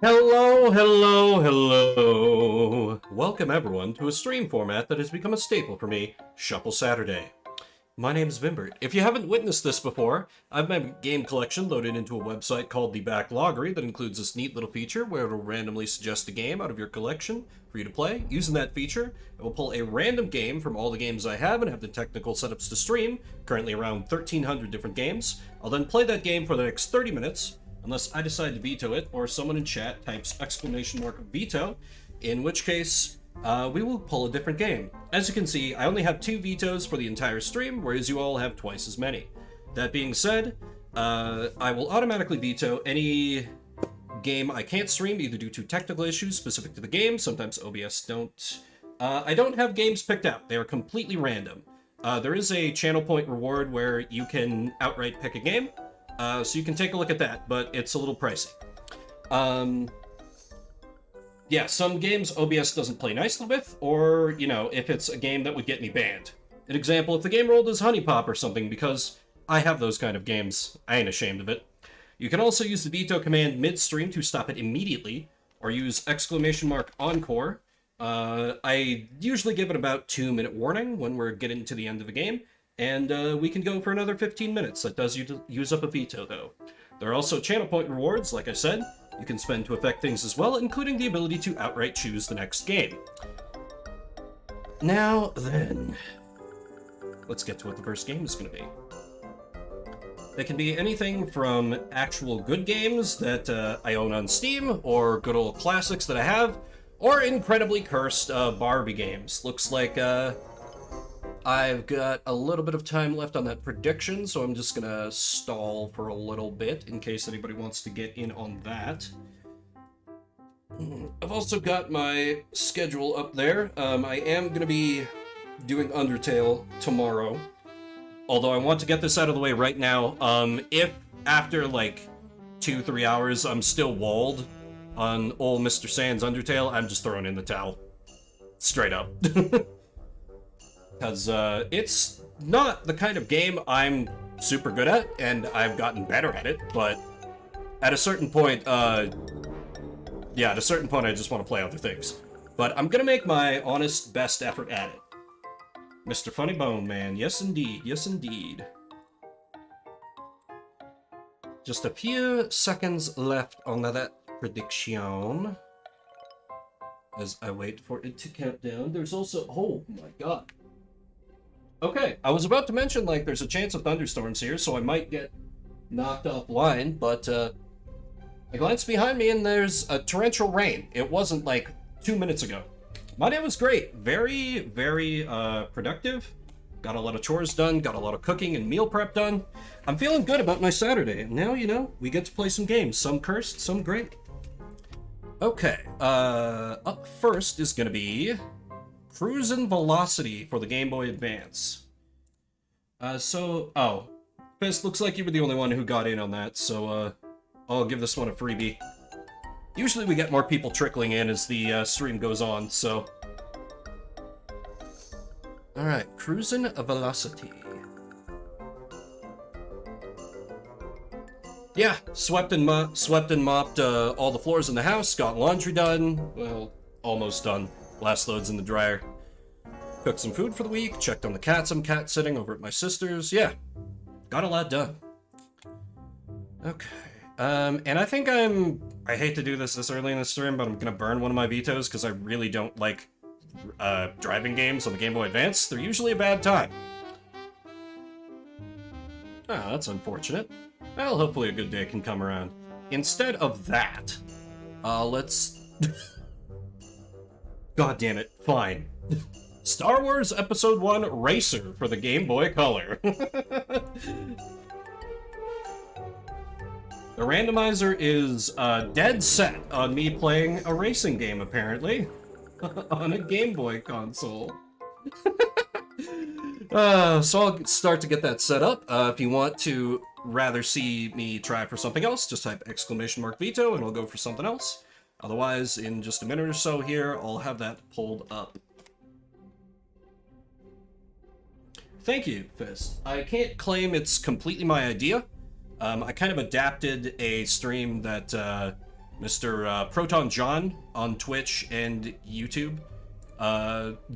Hello, hello, hello. Welcome everyone to a stream format that has become a staple for me, Shuffle Saturday. My name is Vimbert. If you haven't witnessed this before, I've my game collection loaded into a website called the Backloggery that includes this neat little feature where it'll randomly suggest a game out of your collection for you to play. Using that feature, it will pull a random game from all the games I have and have the technical setups to stream, currently around 1,300 different games. I'll then play that game for the next 30 minutes, unless I decide to veto it, or someone in chat types !veto, in which case, we will pull a different game. As you can see, I only have 2 vetoes for the entire stream, whereas you all have twice as many. That being said, I will automatically veto any game I can't stream, either due to technical issues specific to the game, sometimes OBS don't. I don't have games picked out, they are completely random. There is a channel point reward where you can outright pick a game, so you can take a look at that, but it's a little pricey. Yeah, some games OBS doesn't play nicely with, or, you know, if it's a game that would get me banned. An example, if the game rolled as Honey Pop or something, because I have those kind of games. I ain't ashamed of it. You can also use the veto command mid-stream to stop it immediately, or use !encore. I usually give it about 2-minute warning when we're getting to the end of the game, and we can go for another 15 minutes. That does use up a veto, though. There are also channel point rewards, like I said, you can spend to affect things as well, including the ability to outright choose the next game. Now then, let's get to what the first game is going to be. They can be anything from actual good games that I own on Steam, or good old classics that I have, or incredibly cursed Barbie games. Looks like I've got a little bit of time left on that prediction, so I'm just gonna stall for a little bit in case anybody wants to get in on that. I've also got my schedule up there. I am gonna be doing Undertale tomorrow, although I want to get this out of the way right now. If after like 2-3 hours I'm still walled on old Mr. Sans Undertale, I'm just throwing in the towel. Straight up. Because it's not the kind of game I'm super good at, and I've gotten better at it, but at a certain point, I just want to play other things. But I'm gonna make my honest best effort at it. Mr. Funny Bone Man, yes indeed, yes indeed. Just a few seconds left on that prediction. As I wait for it to count down, there's also, oh my god. Okay, I was about to mention, like, there's a chance of thunderstorms here, so I might get knocked offline, but, I glanced behind me and there's a torrential rain. It wasn't, like, 2 minutes ago. My day was great. Very, very, productive. Got a lot of chores done, got a lot of cooking and meal prep done. I'm feeling good about my Saturday. Now, you know, we get to play some games. Some cursed, some great. Okay, up first is gonna be Cruisin' Velocity for the Game Boy Advance. Fist, looks like you were the only one who got in on that, so, I'll give this one a freebie. Usually we get more people trickling in as the, stream goes on, so... Alright, Cruisin' Velocity. Yeah, swept and mopped, all the floors in the house, got laundry done, well, almost done. Last load's in the dryer. Cooked some food for the week, checked on the cats. I'm cat sitting over at my sister's. Yeah, got a lot done. Okay. And I think I hate to do this early in the stream, but I'm gonna burn one of my vetoes because I really don't like driving games on the Game Boy Advance. They're usually a bad time. Oh, that's unfortunate. Well, hopefully a good day can come around. Instead of that, let's... God damn it, fine. Star Wars Episode 1 Racer for the Game Boy Color. The randomizer is dead set on me playing a racing game, apparently, on a Game Boy console. So I'll start to get that set up. If you want to rather see me try for something else, just type !veto and I'll go for something else. Otherwise, in just a minute or so here, I'll have that pulled up. Thank you, Fist. I can't claim it's completely my idea. I kind of adapted a stream that Mr. Proton John on Twitch and YouTube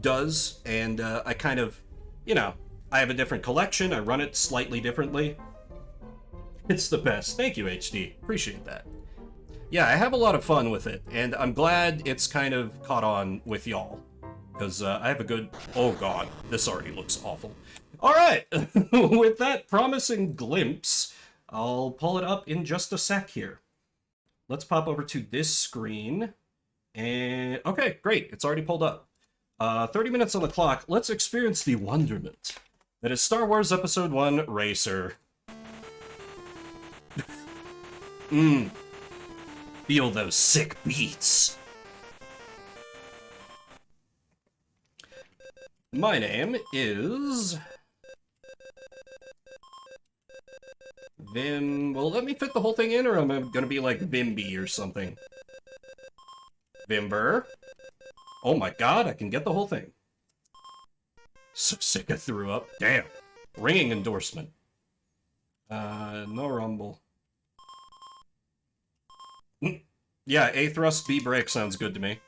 does, and I kind of, you know, I have a different collection, I run it slightly differently. It's the best. Thank you, HD. Appreciate that. Yeah, I have a lot of fun with it, and I'm glad it's kind of caught on with y'all. Because I have a good... Oh god, this already looks awful. Alright, with that promising glimpse, I'll pull it up in just a sec here. Let's pop over to this screen. And... Okay, great, it's already pulled up. 30 minutes on the clock, let's experience the wonderment that is Star Wars Episode 1 Racer. Feel those sick beats. My name is... Vim... Well, let me fit the whole thing in, or am I gonna be like Vimby or something? Vimber. Oh my god, I can get the whole thing. So sick I threw up. Damn. Ringing endorsement. No rumble. Yeah, A thrust, B brake sounds good to me.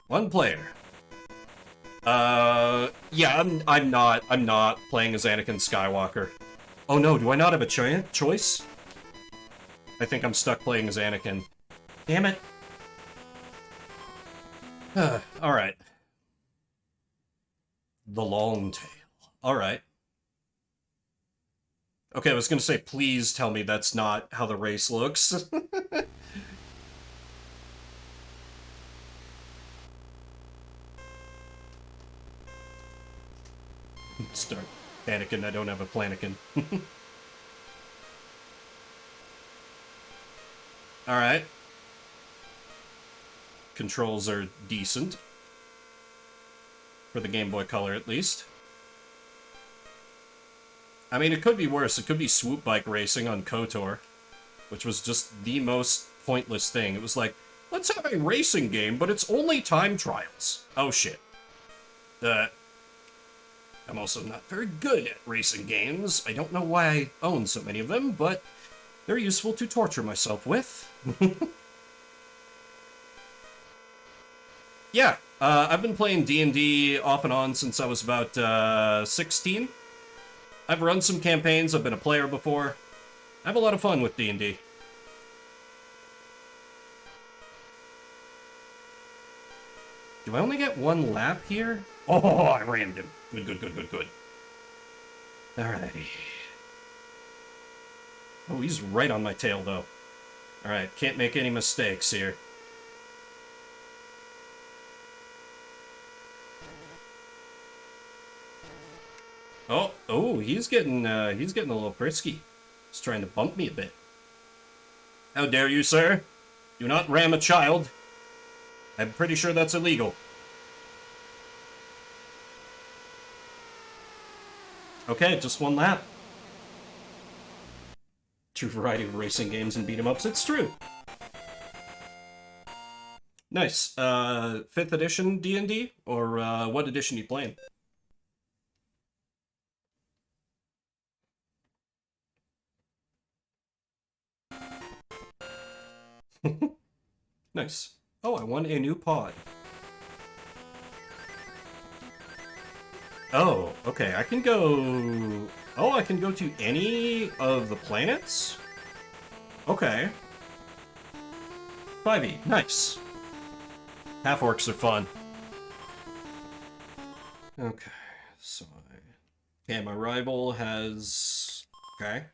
One player. Yeah, I'm not playing as Anakin Skywalker. Oh no, do I not have a choice? I think I'm stuck playing as Anakin. Damn it. Alright. The long tail. Alright. Okay, I was gonna say, please tell me that's not how the race looks. Start panicking, I don't have a planikin. Alright. Controls are decent. For the Game Boy Color, at least. I mean, it could be worse. It could be swoop bike racing on KOTOR, which was just the most pointless thing. It was like, let's have a racing game, but it's only time trials. Oh, shit. I'm also not very good at racing games. I don't know why I own so many of them, but they're useful to torture myself with. Yeah, I've been playing D&D off and on since I was about 16. I've run some campaigns, I've been a player before. I have a lot of fun with D&D. Do I only get one lap here? Oh, I rammed him. Good. Alrighty. Oh, he's right on my tail, though. Alright, can't make any mistakes here. Oh, he's getting a little frisky. He's trying to bump me a bit. How dare you, sir? Do not ram a child. I'm pretty sure that's illegal. Okay, just one lap. True variety of racing games and beat-em-ups, it's true. Nice. 5th edition D&D? Or, what edition you playing? Nice. Oh, I won a new pod. Oh, okay, I can go... Oh, I can go to any of the planets? Okay. 5e, nice. Half-orcs are fun. Okay, so okay, my rival has... Okay.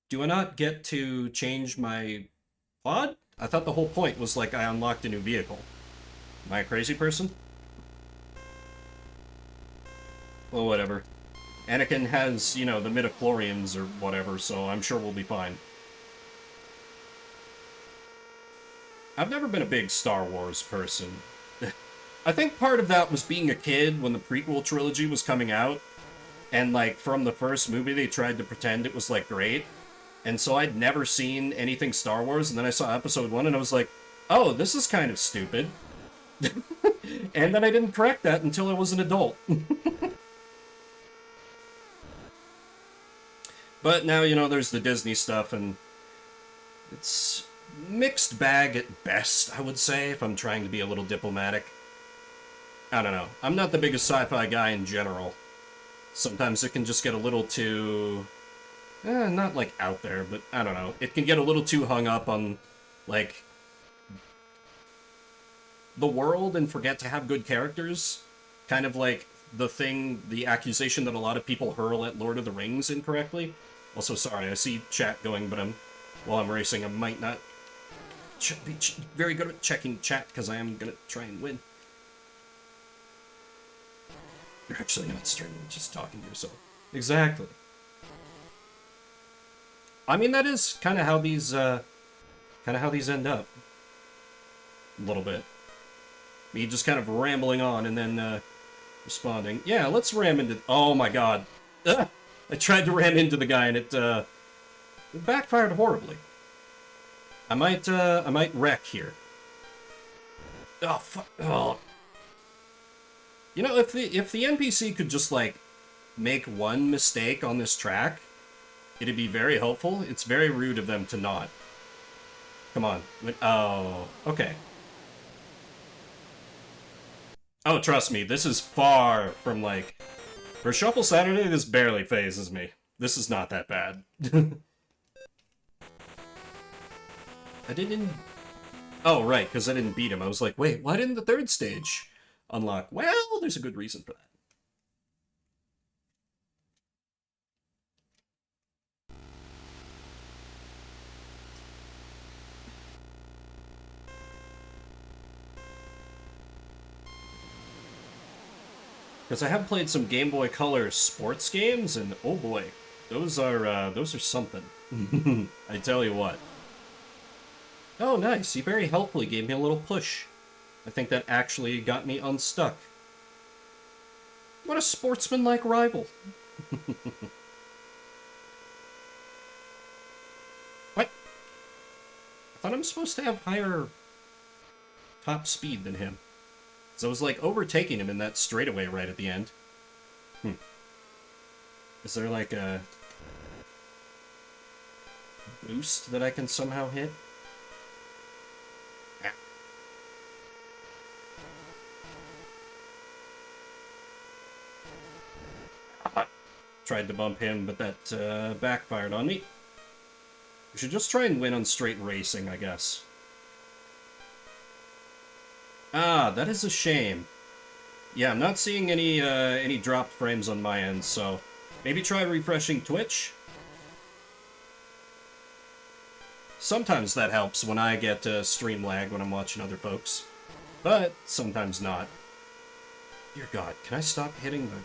Do I not get to change my pod? I thought the whole point was, like, I unlocked a new vehicle. Am I a crazy person? Well, whatever. Anakin has, you know, the midichlorians or whatever, so I'm sure we'll be fine. I've never been a big Star Wars person. I think part of that was being a kid when the prequel trilogy was coming out, and, like, from the first movie they tried to pretend it was, like, great. And so I'd never seen anything Star Wars, and then I saw Episode 1, and I was like, oh, this is kind of stupid. And then I didn't correct that until I was an adult. But now, you know, there's the Disney stuff, and it's mixed bag at best, I would say, if I'm trying to be a little diplomatic. I don't know. I'm not the biggest sci-fi guy in general. Sometimes it can just get a little too... not, like, out there, but I don't know. It can get a little too hung up on, like, the world and forget to have good characters. Kind of like the accusation that a lot of people hurl at Lord of the Rings incorrectly. Also, sorry, I see chat going, but while I'm racing, I might not be very good at checking chat, because I am going to try and win. You're actually not streaming, just talking to yourself. Exactly. I mean, that is kind of how these end up. A little bit. Me just kind of rambling on and then responding. Yeah, let's ram into... Oh my god. Ugh! I tried to ram into the guy and it backfired horribly. I might wreck here. Oh, fuck. Oh. You know, if the NPC could just, like, make one mistake on this track, it'd be very helpful. It's very rude of them to not. Come on. Oh, okay. Oh, trust me, this is far from, like... For Shuffle Saturday, this barely phases me. This is not that bad. I didn't... Oh, right, because I didn't beat him. I was like, wait, why didn't the third stage unlock? Well, there's a good reason for that. Because I have played some Game Boy Color sports games, and oh boy, those are something. I tell you what. Oh, nice. He very helpfully gave me a little push. I think that actually got me unstuck. What a sportsman-like rival. What? I thought I'm supposed to have higher top speed than him. So I was, like, overtaking him in that straightaway right at the end. Is there, like, a boost that I can somehow hit? Tried to bump him, but that backfired on me. We should just try and win on straight racing, I guess. Ah, that is a shame. Yeah, I'm not seeing any dropped frames on my end, so maybe try refreshing Twitch. Sometimes that helps when I get stream lag when I'm watching other folks, but sometimes not. Dear God, can I stop hitting the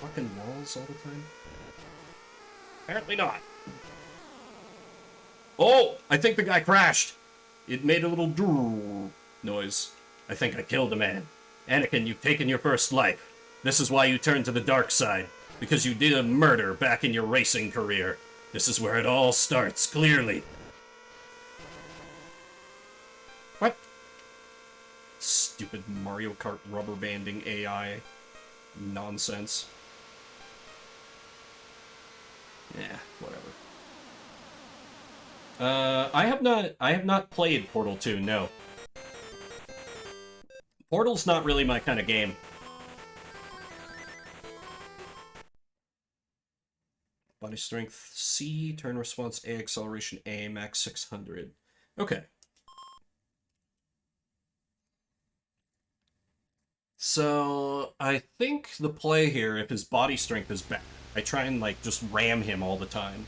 fucking walls all the time? Apparently not. Oh, I think the guy crashed. It made a little drrrr noise. I think I killed a man. Anakin, you've taken your first life. This is why you turned to the dark side. Because you did a murder back in your racing career. This is where it all starts, clearly. What? Stupid Mario Kart rubber banding AI nonsense. Yeah, whatever. I have not played Portal 2, no. Portal's not really my kind of game. Body strength C, turn response A, acceleration A, max 600. Okay. So, I think the play here, if his body strength is bad, I try and, like, just ram him all the time.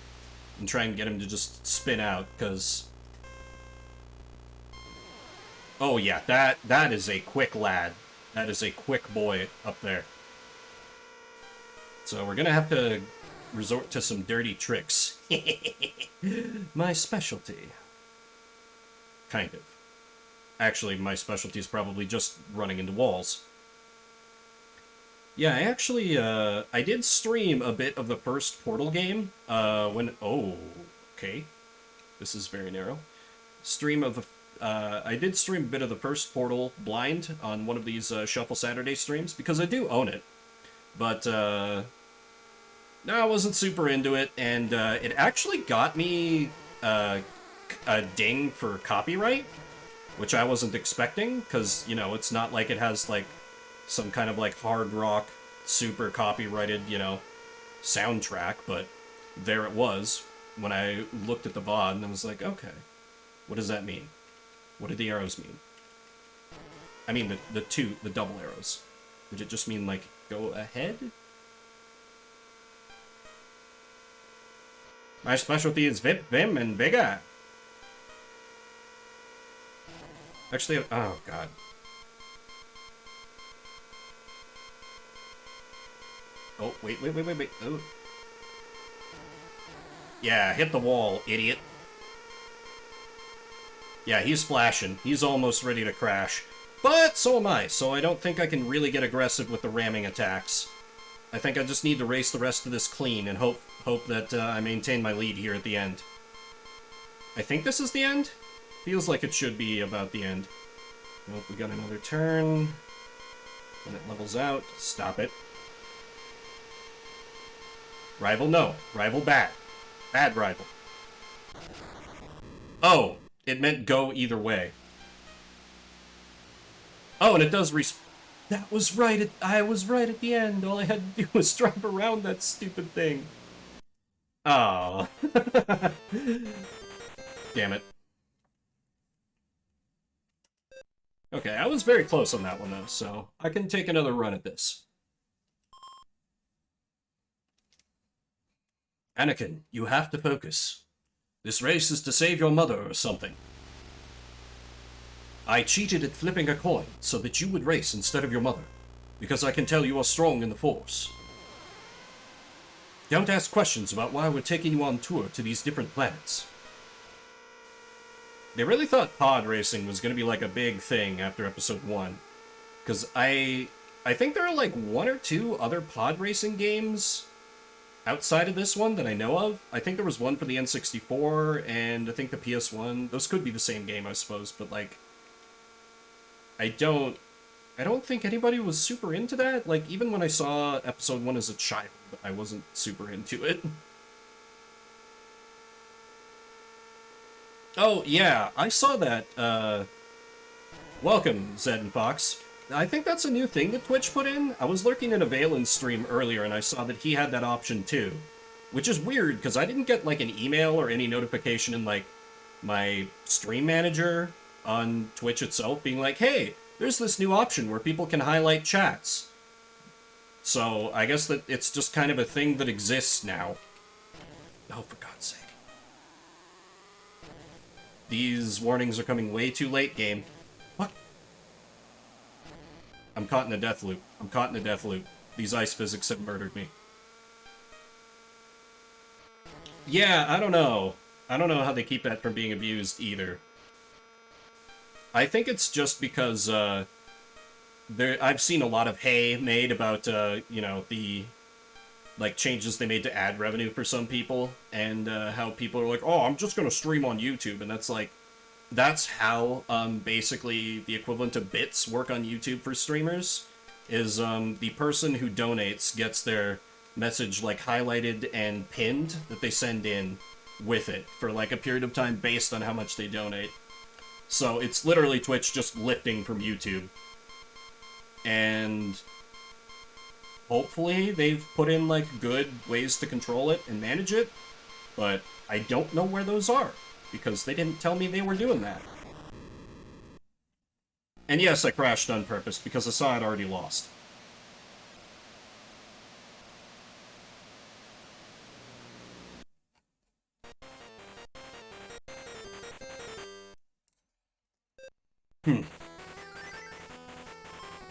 And try and get him to just spin out, because... Oh yeah, that is a quick lad. That is a quick boy up there. So we're gonna have to resort to some dirty tricks. My specialty. Kind of. Actually, my specialty is probably just running into walls. Yeah, I actually, I did stream a bit of the first Portal game, oh, okay. This is very narrow. I did stream a bit of the first Portal blind on one of these Shuffle Saturday streams, because I do own it. But, No, I wasn't super into it, and it actually got me a ding for copyright, which I wasn't expecting, because, you know, it's not like it has, like, some kind of, like, hard rock, super copyrighted, you know, soundtrack, but there it was when I looked at the VOD, and I was like, okay, what does that mean? What do the arrows mean? I mean, the double arrows. Did it just mean, like, go ahead? My specialty is Vip, Vim, and Vigor. Actually, oh god. Oh, wait. Oh. Yeah, hit the wall, idiot. Yeah, he's flashing. He's almost ready to crash. But so am I, so I don't think I can really get aggressive with the ramming attacks. I think I just need to race the rest of this clean and hope that I maintain my lead here at the end. I think this is the end? Feels like it should be about the end. Nope, we got another turn. When it levels out, stop it. Rival, no. Rival, bad. Bad rival. Oh, it meant go either way. Oh, and it does That was right. I was right at the end. All I had to do was drive around that stupid thing. Oh. Damn it. Okay, I was very close on that one, though, so I can take another run at this. Anakin, you have to focus. This race is to save your mother or something. I cheated at flipping a coin so that you would race instead of your mother, because I can tell you are strong in the Force. Don't ask questions about why we're taking you on tour to these different planets. They really thought pod racing was going to be like a big thing after episode 1. Because I think there are like 1 or 2 other pod racing games outside of this one that I know of. I think there was one for the N64 and I think the PS1. Those could be the same game, I suppose, but like I don't think anybody was super into that. Like, even when I saw episode 1 as a child, I wasn't super into it. Oh, yeah, I saw that, welcome, Zed and Fox. I think that's a new thing that Twitch put in. I was lurking in a Valen's stream earlier, and I saw that he had that option too. Which is weird, because I didn't get, like, an email or any notification in, like, my stream manager on Twitch itself being like, hey, there's this new option where people can highlight chats. So, I guess that it's just kind of a thing that exists now. Oh, for God's sake. These warnings are coming way too late, game. What? I'm caught in a death loop. I'm caught in a death loop. These ice physics have murdered me. Yeah, I don't know. I don't know how they keep that from being abused either. I think it's just because I've seen a lot of hay made about you know, the like changes they made to ad revenue for some people, and how people are like, oh, I'm just gonna stream on YouTube, and that's how basically the equivalent of bits work on YouTube for streamers. Is the person who donates gets their message like highlighted and pinned that they send in with it for like a period of time based on how much they donate. So it's literally Twitch just lifting from YouTube. And hopefully they've put in like good ways to control it and manage it, but I don't know where those are because they didn't tell me they were doing that. And yes, I crashed on purpose because I saw I'd already lost.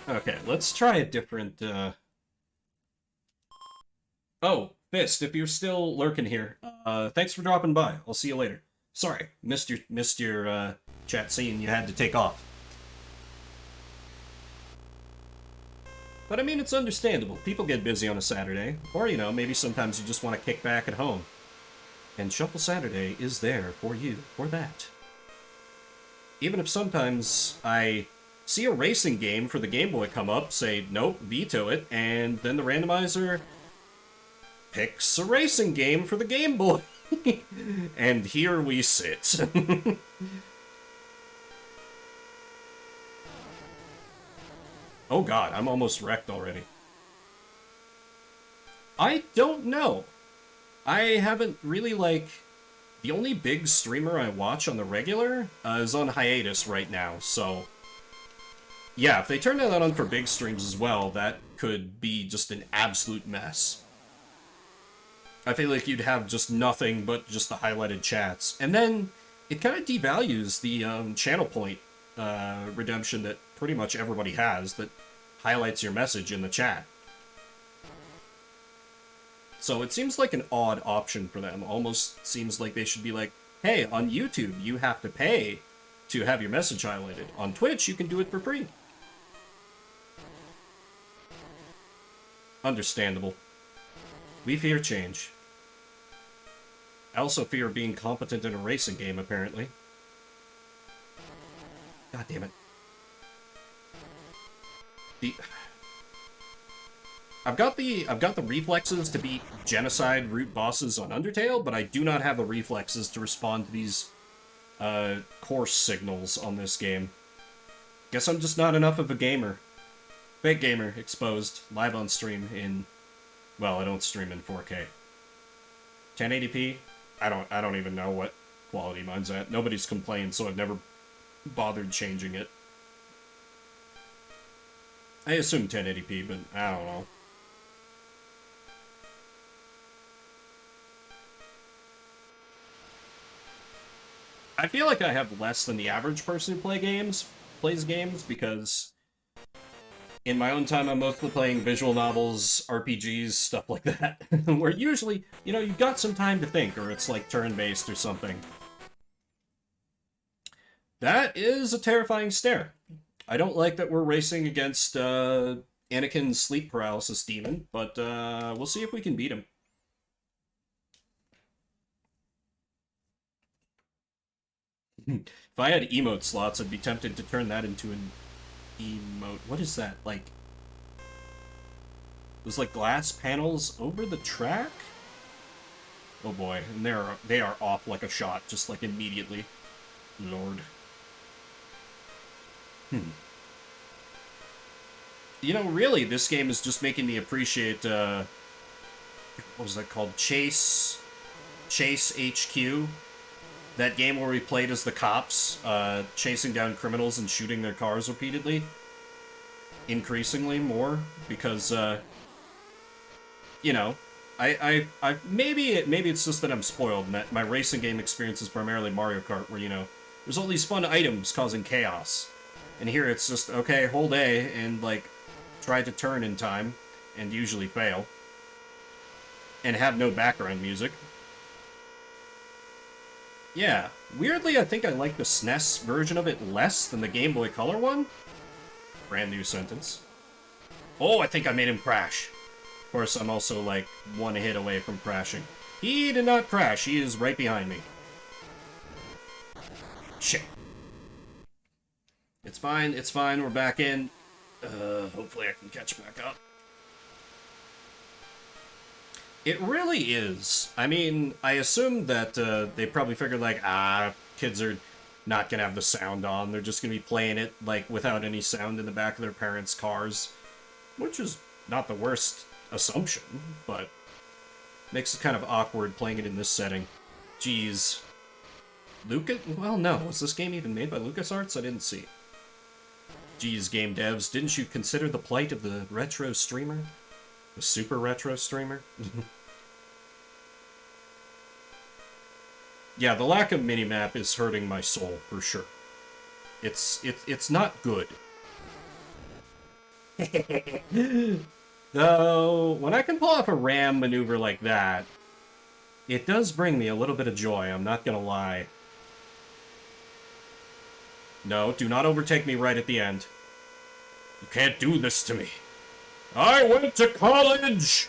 Okay, let's try a different, Oh, Fist, if you're still lurking here, thanks for dropping by. I'll see you later. Sorry, missed your chat scene. You had to take off. But I mean, it's understandable. People get busy on a Saturday. Or, you know, maybe sometimes you just want to kick back at home. And Shuffle Saturday is there for you, for that. Even if sometimes I see a racing game for the Game Boy come up, say, nope, veto it, and then the randomizer picks a racing game for the Game Boy. And here we sit. Oh god, I'm almost wrecked already. I don't know. I haven't really, like... The only big streamer I watch on the regular is on hiatus right now, so... Yeah, if they turn that on for big streams as well, that could be just an absolute mess. I feel like you'd have just nothing but just the highlighted chats. And then it kind of devalues the channel point redemption that pretty much everybody has that highlights your message in the chat. So it seems like an odd option for them. Almost seems like they should be like, hey, on YouTube, you have to pay to have your message highlighted. On Twitch, you can do it for free. Understandable. We fear change. I also fear being competent in a racing game, apparently. God damn it. I've got the reflexes to beat genocide root bosses on Undertale, but I do not have the reflexes to respond to these course signals on this game. Guess I'm just not enough of a gamer. Fake gamer exposed live on stream in, well, I don't stream in 4K. 1080p? I don't even know what quality mine's at. Nobody's complained, so I've never bothered changing it. I assume 1080p, but I don't know. I feel like I have less than the average person who plays games, because in my own time I'm mostly playing visual novels, RPGs, stuff like that, where usually, you know, you've got some time to think, or it's like turn-based or something. That is a terrifying stare. I don't like that we're racing against Anakin's sleep paralysis demon, but we'll see if we can beat him. If I had emote slots, I'd be tempted to turn that into an emote. What is that? Like, there's like glass panels over the track? Oh boy, and they are off like a shot, just like immediately. Lord. You know, really, this game is just making me appreciate, what was that called? Chase HQ? That game where we played as the cops, chasing down criminals and shooting their cars repeatedly. Increasingly more, because, you know, maybe it's just that I'm spoiled, and that my racing game experience is primarily Mario Kart, where, you know, there's all these fun items causing chaos. And here it's just, okay, hold A, and, like, try to turn in time, and usually fail. And have no background music. Yeah, weirdly I think I like the Snes version of it less than the Game Boy Color one. Brand new sentence. Oh, I think I made him crash. Of course, I'm also, like, one hit away from crashing. He did not crash, he is right behind me. Shit. It's fine, we're back in. Hopefully I can catch back up. It really is. I mean, I assume that they probably figured, like, kids are not gonna have the sound on. They're just gonna be playing it, like, without any sound in the back of their parents' cars. Which is not the worst assumption, but makes it kind of awkward playing it in this setting. Jeez. Well, no. Was this game even made by LucasArts? I didn't see. Geez, game devs, didn't you consider the plight of the retro streamer? The super retro streamer? Yeah, the lack of minimap is hurting my soul, for sure. It's not good. Though, when I can pull off a ram maneuver like that, it does bring me a little bit of joy, I'm not gonna lie. No, do not overtake me right at the end. You can't do this to me. I went to college!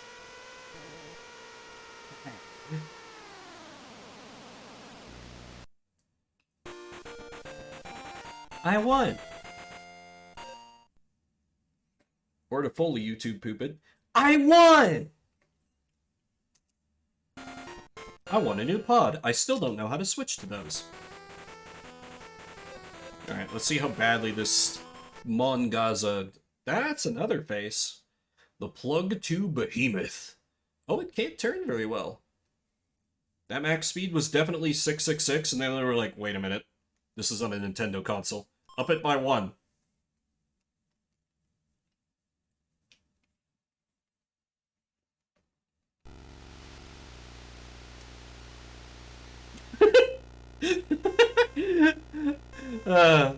I won! Or to fully YouTube poop it, I won! I want a new pod. I still don't know how to switch to those. Alright, let's see how badly this Mongaza... That's another face. The Plug 2 Behemoth. Oh, it can't turn very well. That max speed was definitely 666, and then they were like, wait a minute. This is on a Nintendo console. Up it by 1.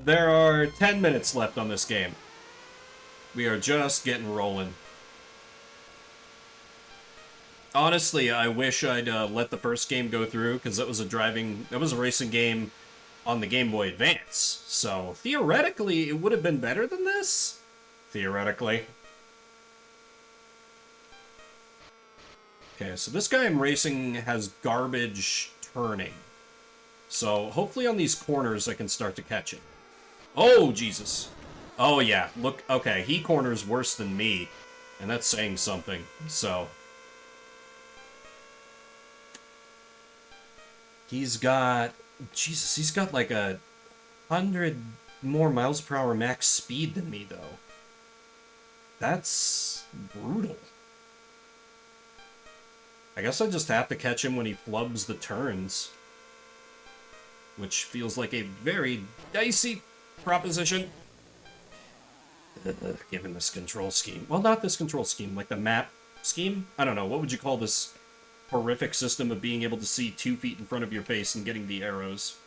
There are 10 minutes left on this game. We are just getting rolling. Honestly, I wish I'd let the first game go through, because that was a racing game on the Game Boy Advance. So, theoretically, it would have been better than this? Theoretically. Okay, so this guy I'm racing has garbage turning. So, hopefully on these corners I can start to catch it. Oh, Jesus. Oh, yeah. Look, okay, he corners worse than me. And that's saying something, so... He's got... Jesus, he's got like 100 more miles per hour max speed than me, though. That's brutal. I guess I just have to catch him when he flubs the turns. Which feels like a very dicey proposition. Given this control scheme. Well, not this control scheme, like the map scheme? I don't know, what would you call this horrific system of being able to see 2 feet in front of your face and getting the arrows?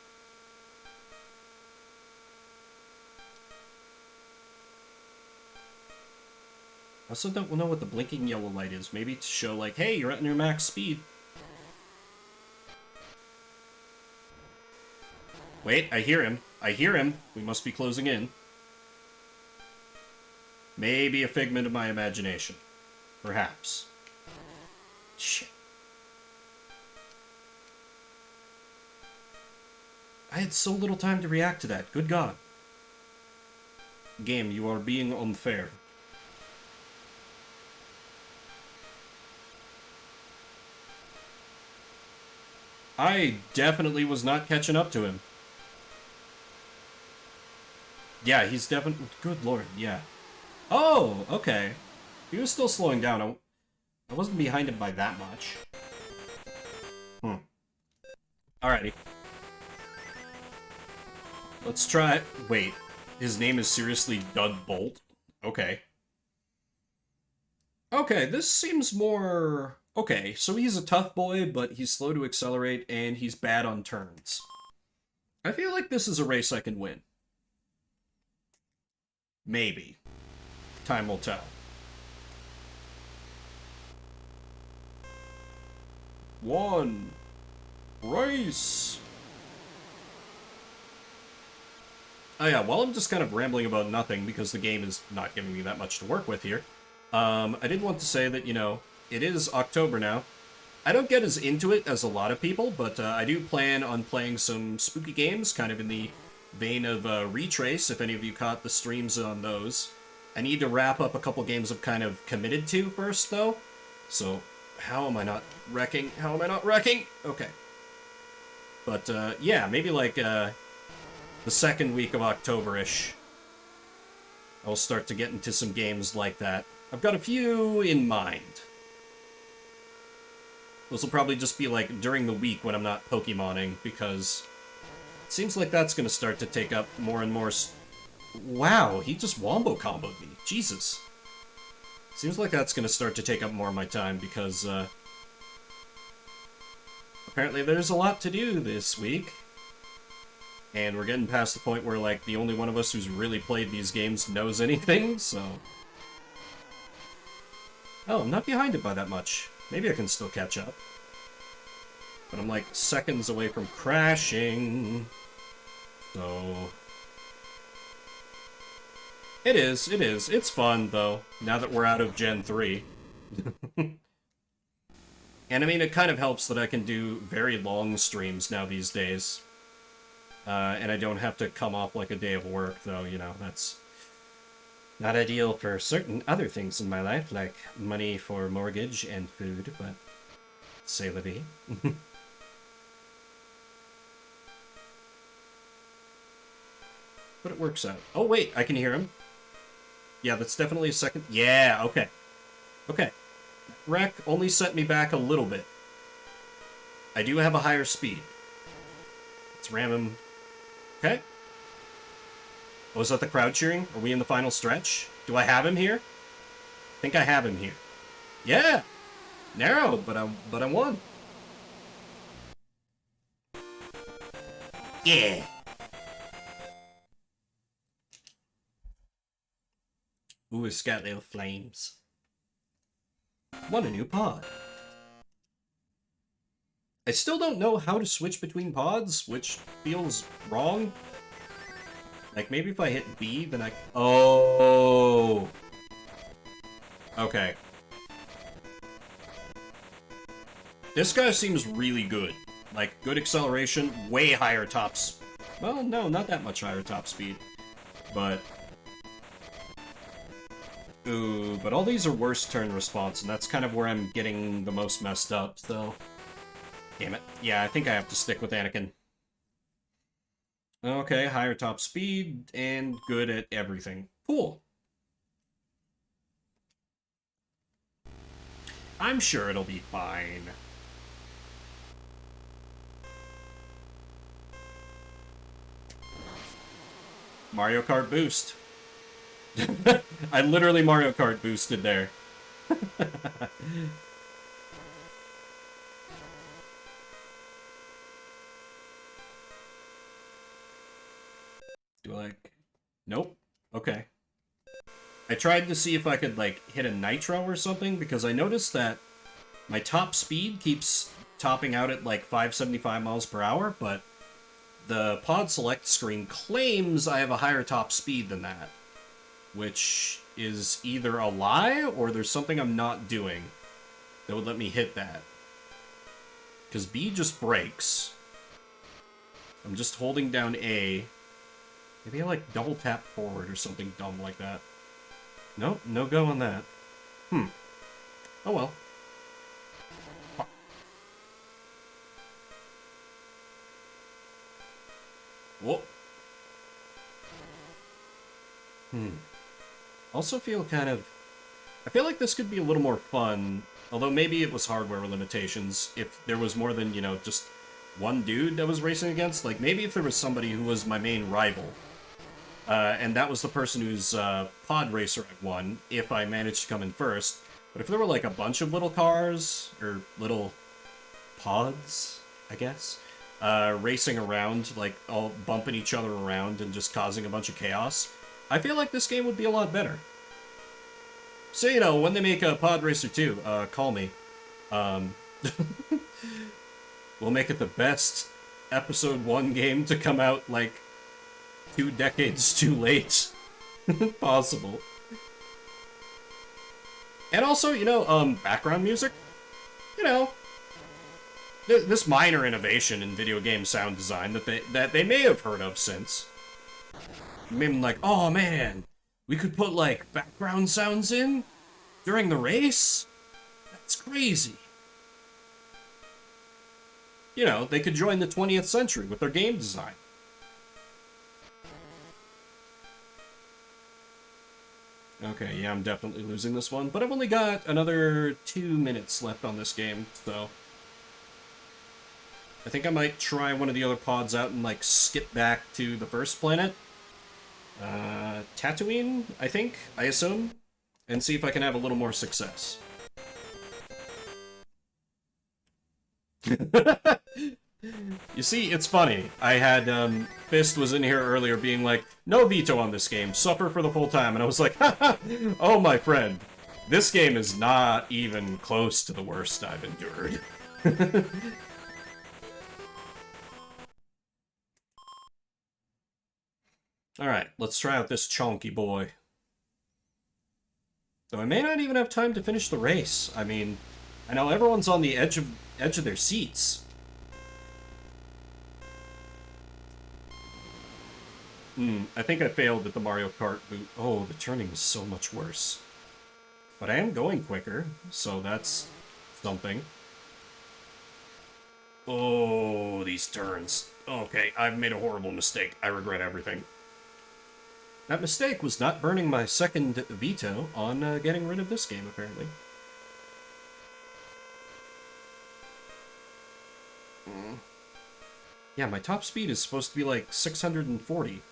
I also don't know what the blinking yellow light is. Maybe to show like, hey, you're at your max speed. Wait, I hear him. I hear him. We must be closing in. Maybe a figment of my imagination. Perhaps. Shit. I had so little time to react to that. Good God. Game, you are being unfair. I definitely was not catching up to him. Yeah, he's definitely... Good lord, yeah. Oh, okay. He was still slowing down. I wasn't behind him by that much. Alrighty. Let's try... Wait. His name is seriously Dud Bolt? Okay. Okay, this seems more... Okay, so he's a tough boy, but he's slow to accelerate, and he's bad on turns. I feel like this is a race I can win. Maybe. Time will tell. One. Race! Oh yeah, while I'm just kind of rambling about nothing, because the game is not giving me that much to work with here, I did want to say that, you know, it is October now. I don't get as into it as a lot of people, but I do plan on playing some spooky games, kind of in the vein of Retrace, if any of you caught the streams on those. I need to wrap up a couple games I've kind of committed to first, though. So, how am I not wrecking? How am I not wrecking? Okay. But, yeah, maybe like, the second week of October-ish, I'll start to get into some games like that. I've got a few in mind. Those will probably just be, like, during the week when I'm not Pokemoning, because it seems like that's going to start to take up more and more... Wow, he just wombo comboed me. Jesus. Seems like that's going to start to take up more of my time, because, apparently there's a lot to do this week. And we're getting past the point where, like, the only one of us who's really played these games knows anything, so... Oh, I'm not behind it by that much. Maybe I can still catch up. But I'm, like, seconds away from crashing. So... It is. It's fun, though, now that we're out of Gen 3. And, I mean, it kind of helps that I can do very long streams now these days. And I don't have to come off like a day of work, though, you know, that's not ideal for certain other things in my life, like money for mortgage and food, but c'est la vie. but it works out. Oh, wait, I can hear him. Yeah, that's definitely a second. Yeah, okay. Okay. Wreck only set me back a little bit. I do have a higher speed. Let's ram him. Okay. Oh, is that the crowd cheering? Are we in the final stretch? Do I have him here? I think I have him here. Yeah! Narrow, but I won. Yeah! Ooh, it's got little flames. Want a new pod. I still don't know how to switch between pods, which feels wrong. Like, maybe if I hit B, then I... Oh! Okay. This guy seems really good. Like, good acceleration, way higher tops. Well, no, not that much higher top speed. But... Ooh, but all these are worse turn response, and that's kind of where I'm getting the most messed up, so... Damn it. Yeah, I think I have to stick with Anakin. Okay, higher top speed, and good at everything. Cool. I'm sure it'll be fine. Mario Kart boost. I literally Mario Kart boosted there. Do I, like... Nope. Okay. I tried to see if I could, like, hit a nitro or something, because I noticed that my top speed keeps topping out at, like, 575 miles per hour, but the pod select screen claims I have a higher top speed than that, which is either a lie or there's something I'm not doing that would let me hit that. Because B just breaks. I'm just holding down A. Maybe I, like, double tap forward or something dumb like that. Nope, no go on that. Oh well. Whoa. Also feel kind of... I feel like this could be a little more fun, although maybe it was hardware limitations, if there was more than, you know, just one dude that was racing against. Like, maybe if there was somebody who was my main rival, and that was the person whose pod racer I won, if I managed to come in first. But if there were, like, a bunch of little cars, or little pods, I guess, racing around, like, all bumping each other around and just causing a bunch of chaos, I feel like this game would be a lot better. So, you know, when they make a Pod Racer 2, call me. We'll make it the best Episode 1 game to come out, like, 2 decades too late. Possible. And also, you know, background music. You know, this minor innovation in video game sound design that they may have heard of since. Maybe like, oh man, we could put, like, background sounds in during the race? That's crazy. You know, they could join the 20th century with their game design. Okay, yeah, I'm definitely losing this one, but I've only got another 2 minutes left on this game, so... I think I might try one of the other pods out and, like, skip back to the first planet. Tatooine, I think, I assume, and see if I can have a little more success. You see, it's funny. I had, Fist was in here earlier being like, no veto on this game, suffer for the full time, and I was like, haha, oh my friend, this game is not even close to the worst I've endured. Alright, let's try out this chonky boy. Though I may not even have time to finish the race. I mean, I know everyone's on the edge of their seats. I think I failed at the Mario Kart boot. Oh, the turning is so much worse. But I am going quicker, so that's something. Oh, these turns. Okay, I've made a horrible mistake. I regret everything. That mistake was not burning my second veto on getting rid of this game, apparently. Yeah, my top speed is supposed to be like 640,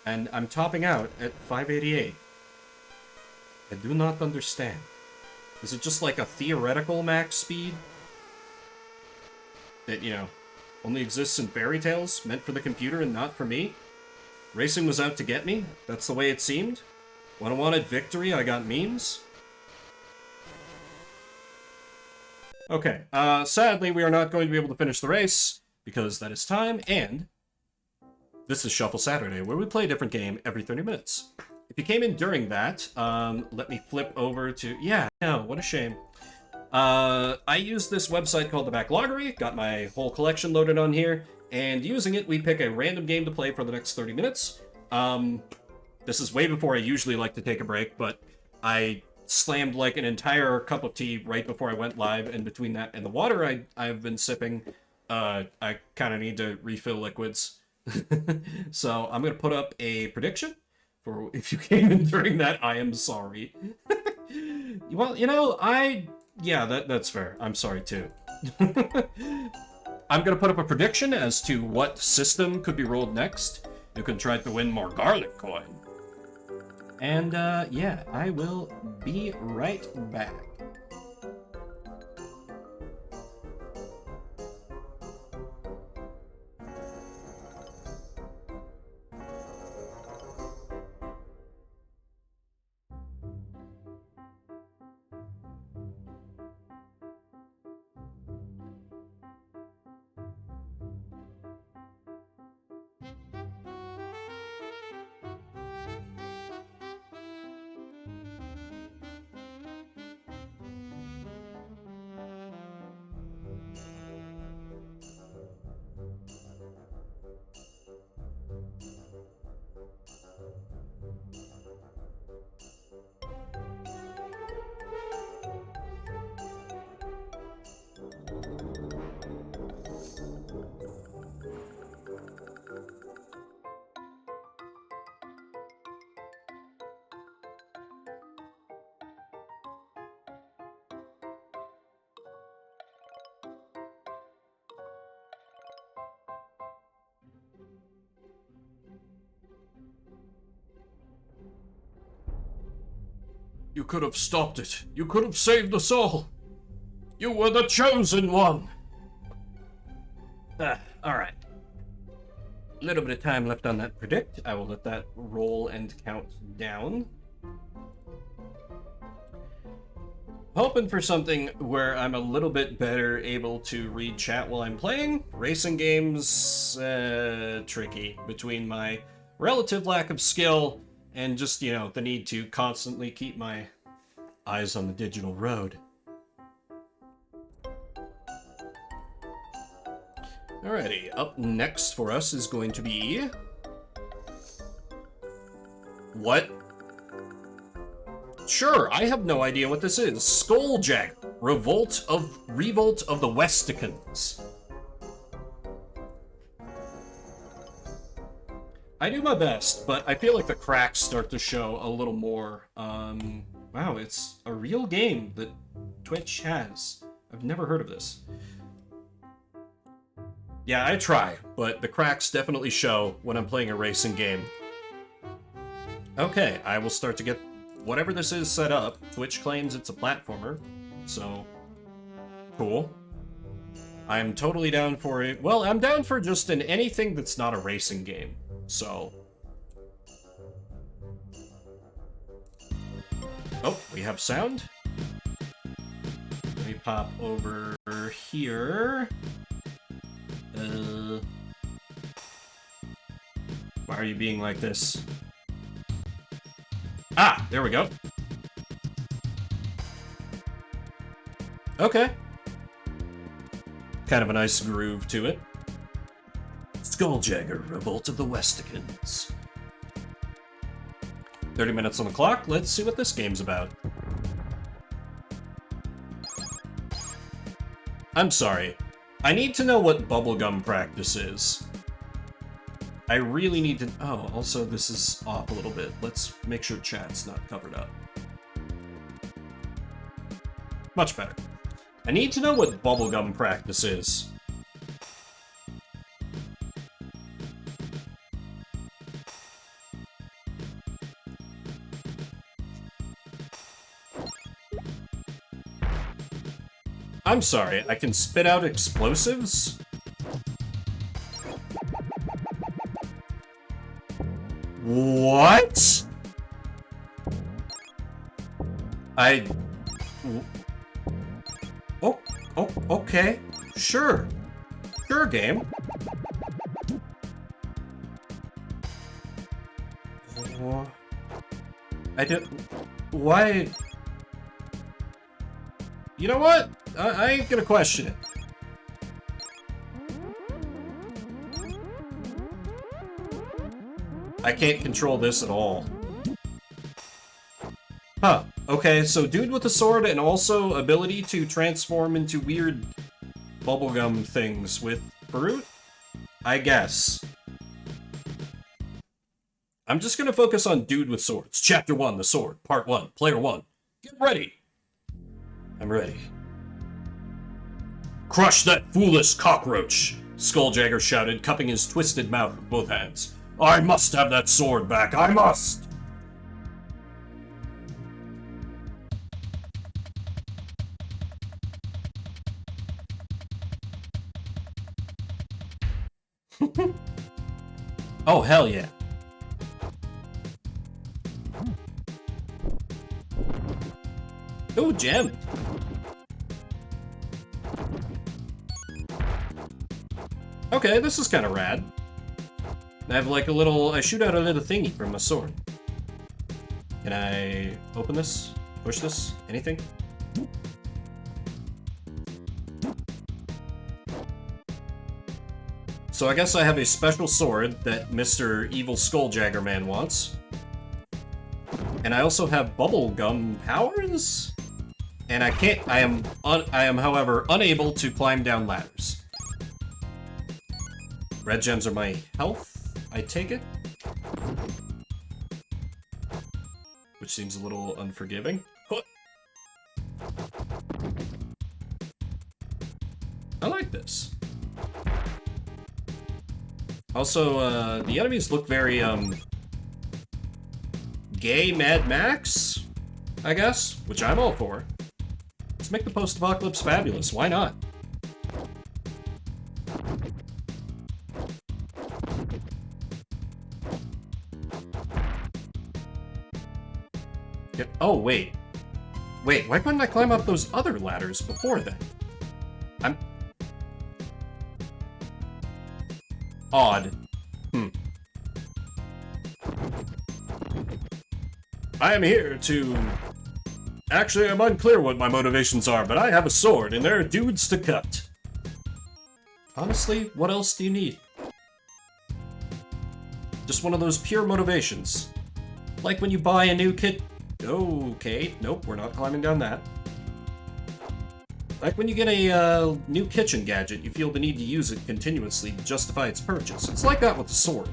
and I'm topping out at 588. I do not understand. Is it just like a theoretical max speed? That, you know, only exists in fairy tales, meant for the computer and not for me? Racing was out to get me? That's the way it seemed? When I wanted victory, I got memes? Okay, sadly, we are not going to be able to finish the race, because that is time, and this is Shuffle Saturday, where we play a different game every 30 minutes. If you came in during that, let me flip over to... Yeah, no, what a shame. I used this website called the Backloggery, got my whole collection loaded on here, and using it, we pick a random game to play for the next 30 minutes. This is way before I usually like to take a break, but I slammed like an entire cup of tea right before I went live, and between that and the water I've been sipping, I kind of need to refill liquids. So I'm going to put up a prediction for if you came in during that, I am sorry. Well, you know, yeah, that's fair. I'm sorry too. I'm going to put up a prediction as to what system could be rolled next. You can try to win more garlic coin. And, yeah, I will be right back. You could have stopped it. You could have saved us all. You were the chosen one. Alright. A little bit of time left on that predict. I will let that roll and count down. Hoping for something where I'm a little bit better able to read chat while I'm playing. Racing games, tricky. Between my relative lack of skill and just, you know, the need to constantly keep my eyes on the digital road. Alrighty, up next for us is going to be... What? Sure, I have no idea what this is. Skulljack, Revolt of the Westicans. I do my best, but I feel like the cracks start to show a little more. Wow, it's a real game that Twitch has. I've never heard of this. Yeah, I try, but the cracks definitely show when I'm playing a racing game. Okay, I will start to get whatever this is set up. Twitch claims it's a platformer, so cool. I'm totally down for it. Well, I'm down for just anything that's not a racing game, so... Oh, we have sound. Let me pop over here. Why are you being like this? Ah, there we go. Okay. Kind of a nice groove to it. Skulljagger, Revolt of the Westicans. 30 minutes on the clock. Let's see what this game's about. I'm sorry. I need to know what bubblegum practice is. I really need to... Oh, also this is off a little bit. Let's make sure chat's not covered up. Much better. I need to know what bubblegum practice is. I'm sorry, I can spit out explosives? What? Oh, okay. Sure. Sure, game. I don't... Why... You know what? I ain't gonna question it. I can't control this at all. Huh. Okay, so dude with a sword and also ability to transform into weird bubblegum things with fruit? I guess. I'm just gonna focus on dude with swords. Chapter 1, the sword. Part 1, player 1. Get ready! I'm ready. Crush that foolish cockroach! Skulljagger shouted, cupping his twisted mouth with both hands. I must have that sword back, I must! Oh, hell yeah. Ooh, gem. Okay, this is kind of rad. I have like a little... I shoot out a little thingy from my sword. Can I open this? Push this? Anything? So I guess I have a special sword that Mr. Evil Skulljagger Man wants. And I also have bubblegum powers? And I can't... I am, however, unable to climb down ladders. Red gems are my health, I take it. Which seems a little unforgiving. I like this. Also, the enemies look very, gay Mad Max, I guess, which I'm all for. Let's make the post-apocalypse fabulous, why not? Oh, wait. Wait, why couldn't I climb up those other ladders before then? I'm... Odd. I am here to... Actually, I'm unclear what my motivations are, but I have a sword, and there are dudes to cut. Honestly, what else do you need? Just one of those pure motivations. Like when you buy a new kit... Okay, nope, we're not climbing down that. Like when you get a new kitchen gadget, you feel the need to use it continuously to justify its purchase. It's like that with the sword.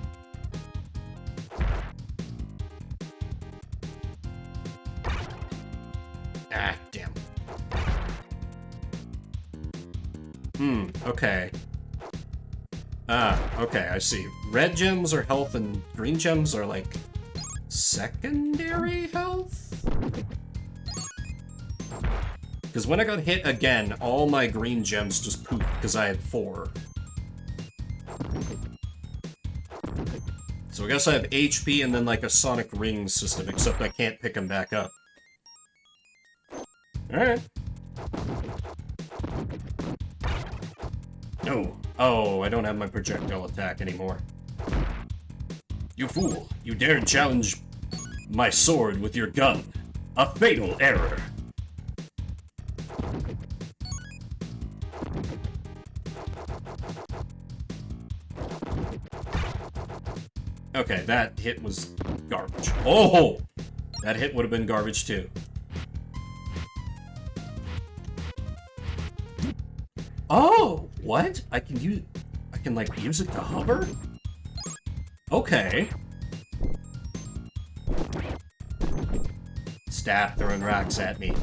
Ah, damn. Okay. Okay, I see. Red gems are health and green gems are like... secondary health? Because when I got hit again, all my green gems just poofed because I had 4. So I guess I have HP and then like a sonic ring system, except I can't pick them back up. Alright. No. Oh, I don't have my projectile attack anymore. You fool! You dared challenge my sword with your gun. A fatal error. Okay, that hit was garbage. Oh! That hit would have been garbage too. Oh! What? I can like use it to hover? Okay. Stop throwing rocks at me.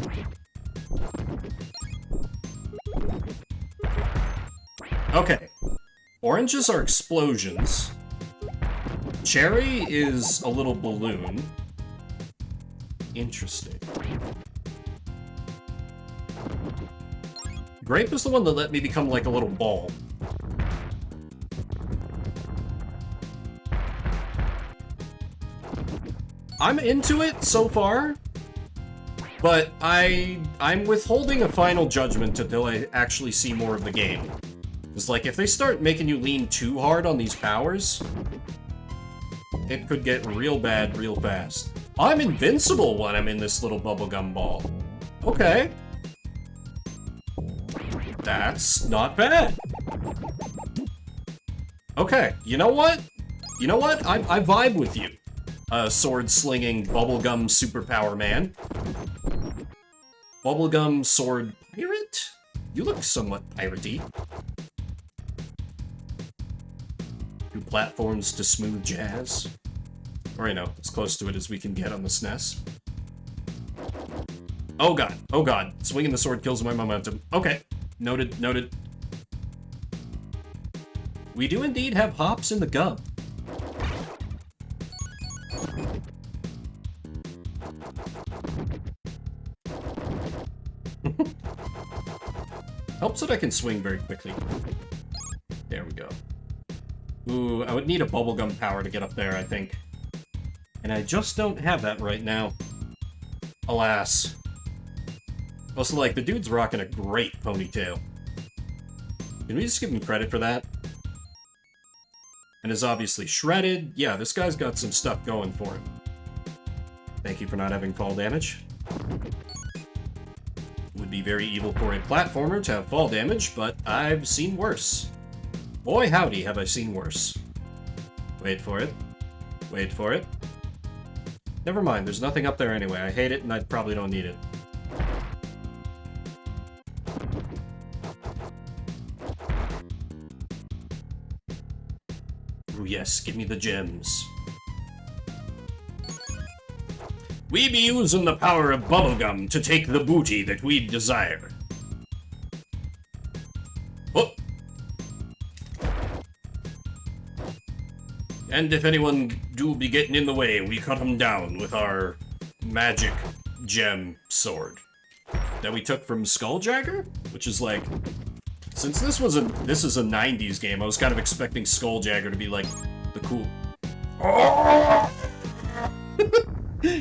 Okay. Oranges are explosions. Cherry is a little balloon. Interesting. Grape is the one that let me become like a little ball. I'm into it so far, but I'm withholding a final judgment until I actually see more of the game. It's like, if they start making you lean too hard on these powers, it could get real bad real fast. I'm invincible when I'm in this little bubblegum ball. Okay. That's not bad. Okay, you know what? You know what? I vibe with you. Sword-slinging bubblegum superpower man. Bubblegum sword pirate? You look somewhat piratey. 2 platforms to smooth jazz. Or, you know, as close to it as we can get on the Snes. Oh god, oh god. Swinging the sword kills my momentum. Okay, noted, noted. We do indeed have hops in the gum. Helps that I can swing very quickly. There we go. Ooh, I would need a bubblegum power to get up there, I think. And I just don't have that right now. Alas. Also, like, the dude's rocking a great ponytail. Can we just give him credit for that? And is obviously shredded. Yeah, this guy's got some stuff going for him. Thank you for not having fall damage. Would be very evil for a platformer to have fall damage, but I've seen worse. Boy howdy have I seen worse. Wait for it. Wait for it. Never mind, there's nothing up there anyway. I hate it and I probably don't need it. Ooh, yes, give me the gems. We be using the power of bubblegum to take the booty that we desire. Oh! And if anyone do be getting in the way, we cut them down with our magic gem sword that we took from Skulljagger, which is like, since this is a 90s game, I was kind of expecting Skulljagger to be like the cool. Oh!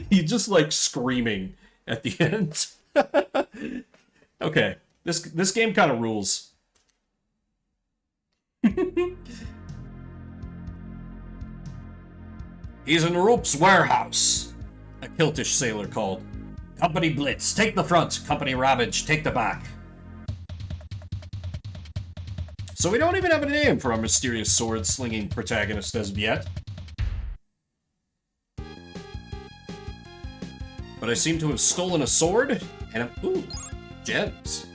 He's just like screaming at the end. Okay, this game kind of rules. He's in Roop's warehouse, a Kiltish sailor called. Company Blitz, take the front. Company Ravage, take the back. So we don't even have a name for our mysterious sword-slinging protagonist as of yet. But I seem to have stolen a sword, and ooh, gems.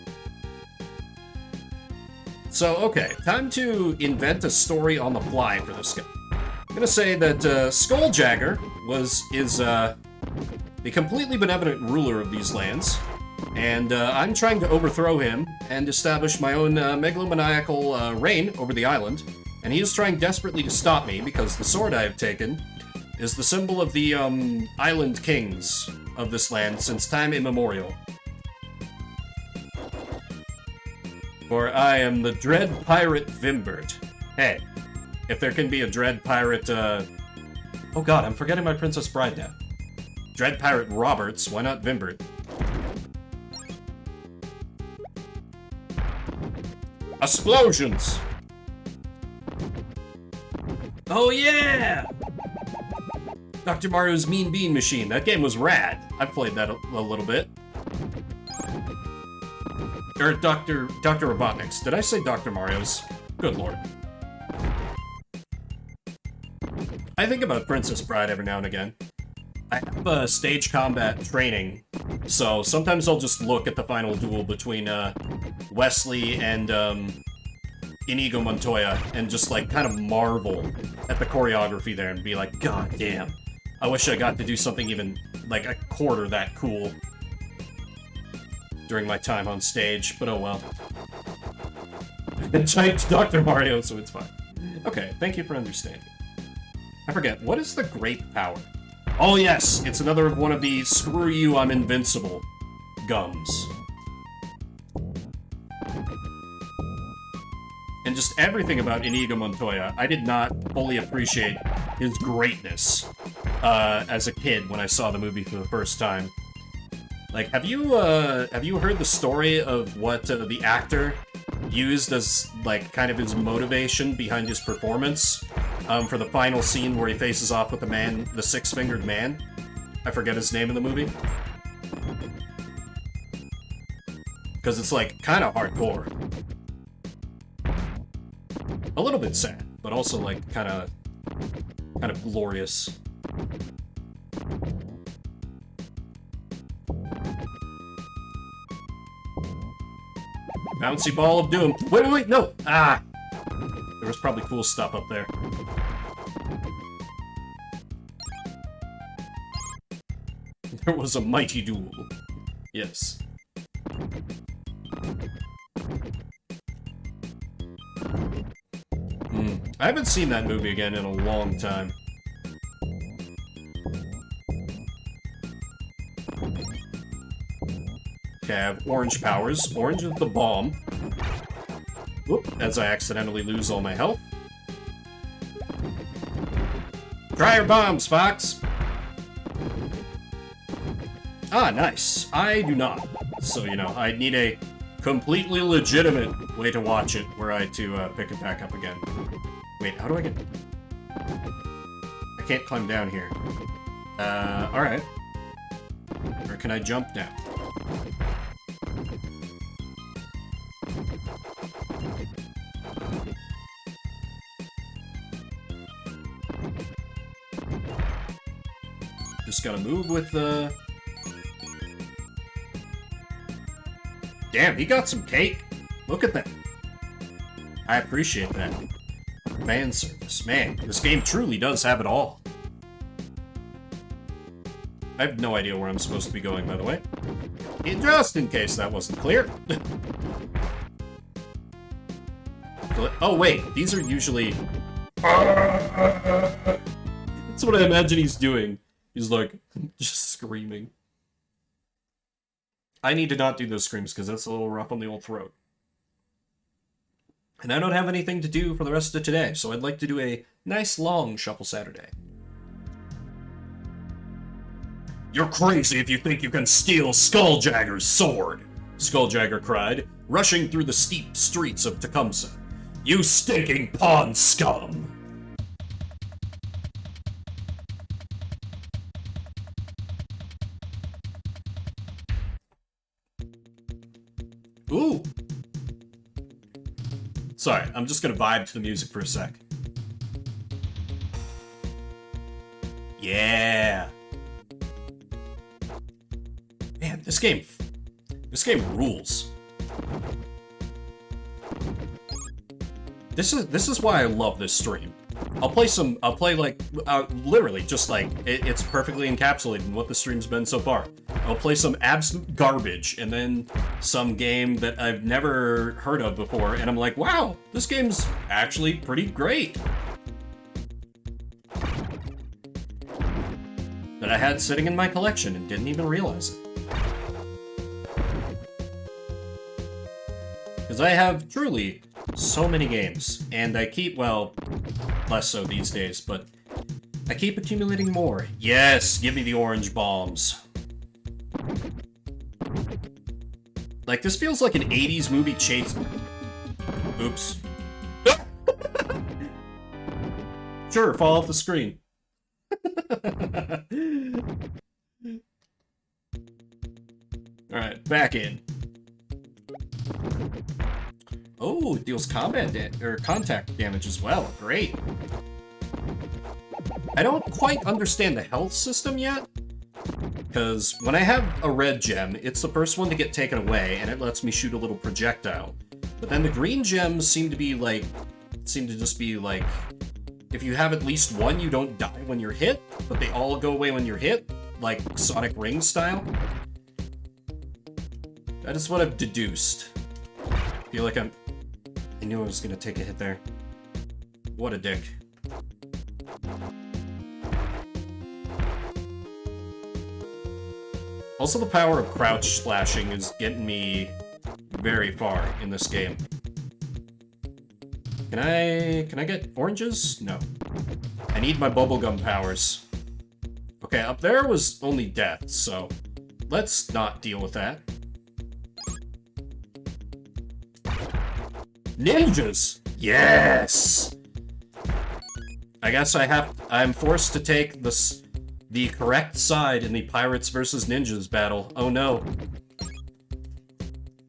So, okay, time to invent a story on the fly for this guy. I'm gonna say that Skulljagger is the completely benevolent ruler of these lands, and I'm trying to overthrow him and establish my own megalomaniacal reign over the island, and he is trying desperately to stop me because the sword I have taken is the symbol of the island kings of this land since time immemorial. For I am the dread pirate Vimbert. Hey, if there can be a dread pirate, oh god, I'm forgetting my Princess Bride now. Dread pirate Roberts, why not Vimbert? Explosions! Oh yeah! Dr. Mario's Mean Bean Machine. That game was rad. I've played that a little bit. Or Dr. Robotnik's. Did I say Dr. Mario's? Good lord. I think about Princess Bride every now and again. I have stage combat training, so sometimes I'll just look at the final duel between Wesley and Inigo Montoya and just, like, kind of marvel at the choreography there and be like, God damn, I wish I got to do something even, like, a quarter that cool during my time on stage, but oh well. I typed Dr. Mario, so it's fine. Okay, thank you for understanding. I forget, what is the grape power? Oh yes, it's another of one of the screw you, I'm invincible gums. And just everything about Inigo Montoya, I did not fully appreciate his greatness as a kid when I saw the movie for the first time. Like, have you heard the story of what the actor used as, like, kind of his motivation behind his performance for the final scene where he faces off with the man, the six-fingered man? I forget his name in the movie. Because it's, like, kind of hardcore. A little bit sad, but also, like, kind of glorious. Bouncy ball of doom. Wait, no! Ah! There was probably cool stuff up there. There was a mighty duel. Yes. I haven't seen that movie again in a long time. Okay, I have orange powers. Orange is the bomb. Whoop, as I accidentally lose all my health. Try your bombs, Fox! Ah, nice. I do not. So, you know, I need a completely legitimate way to watch it were I to pick it back up again. Wait, how do I get... I can't climb down here. Alright. Or can I jump down? Just gotta move with the... Damn, he got some cake! Look at that! I appreciate that. Fan service. Man, this game truly does have it all. I have no idea where I'm supposed to be going, by the way. Just in case that wasn't clear. Oh, wait. These are usually... That's what I imagine he's doing. He's like, just screaming. I need to not do those screams because that's a little rough on the old throat. And I don't have anything to do for the rest of today, so I'd like to do a nice long Shuffle Saturday. You're crazy if you think you can steal Skulljagger's sword, Skulljagger cried, rushing through the steep streets of Tecumseh. You stinking pawn scum! Ooh! Sorry, I'm just gonna vibe to the music for a sec. Yeah! Man, this game rules. This is why I love this stream. I'll play like, literally, just like, it's perfectly encapsulated in what the stream's been so far. I'll play some absolute garbage, and then some game that I've never heard of before, and I'm like, wow, this game's actually pretty great. That I had sitting in my collection and didn't even realize it. Because I have, truly, so many games, and I keep, well, less so these days, but I keep accumulating more. Yes, give me the orange bombs. Like, this feels like an 80s movie chase... Oops. Sure, fall off the screen. Alright, back in. Oh, it deals contact damage as well. Great. I don't quite understand the health system yet. Because when I have a red gem, it's the first one to get taken away, and it lets me shoot a little projectile. But then the green gems seem to just be like, if you have at least one, you don't die when you're hit, but they all go away when you're hit, like Sonic Ring style. That is what I've deduced. I feel like I knew I was gonna take a hit there. What a dick. Also, the power of crouch splashing is getting me very far in this game. Can I get oranges? No. I need my bubblegum powers. Okay, up there was only death, so let's not deal with that. Ninjas! Yes! I guess I'm forced to take the correct side in the Pirates versus Ninjas battle. Oh no.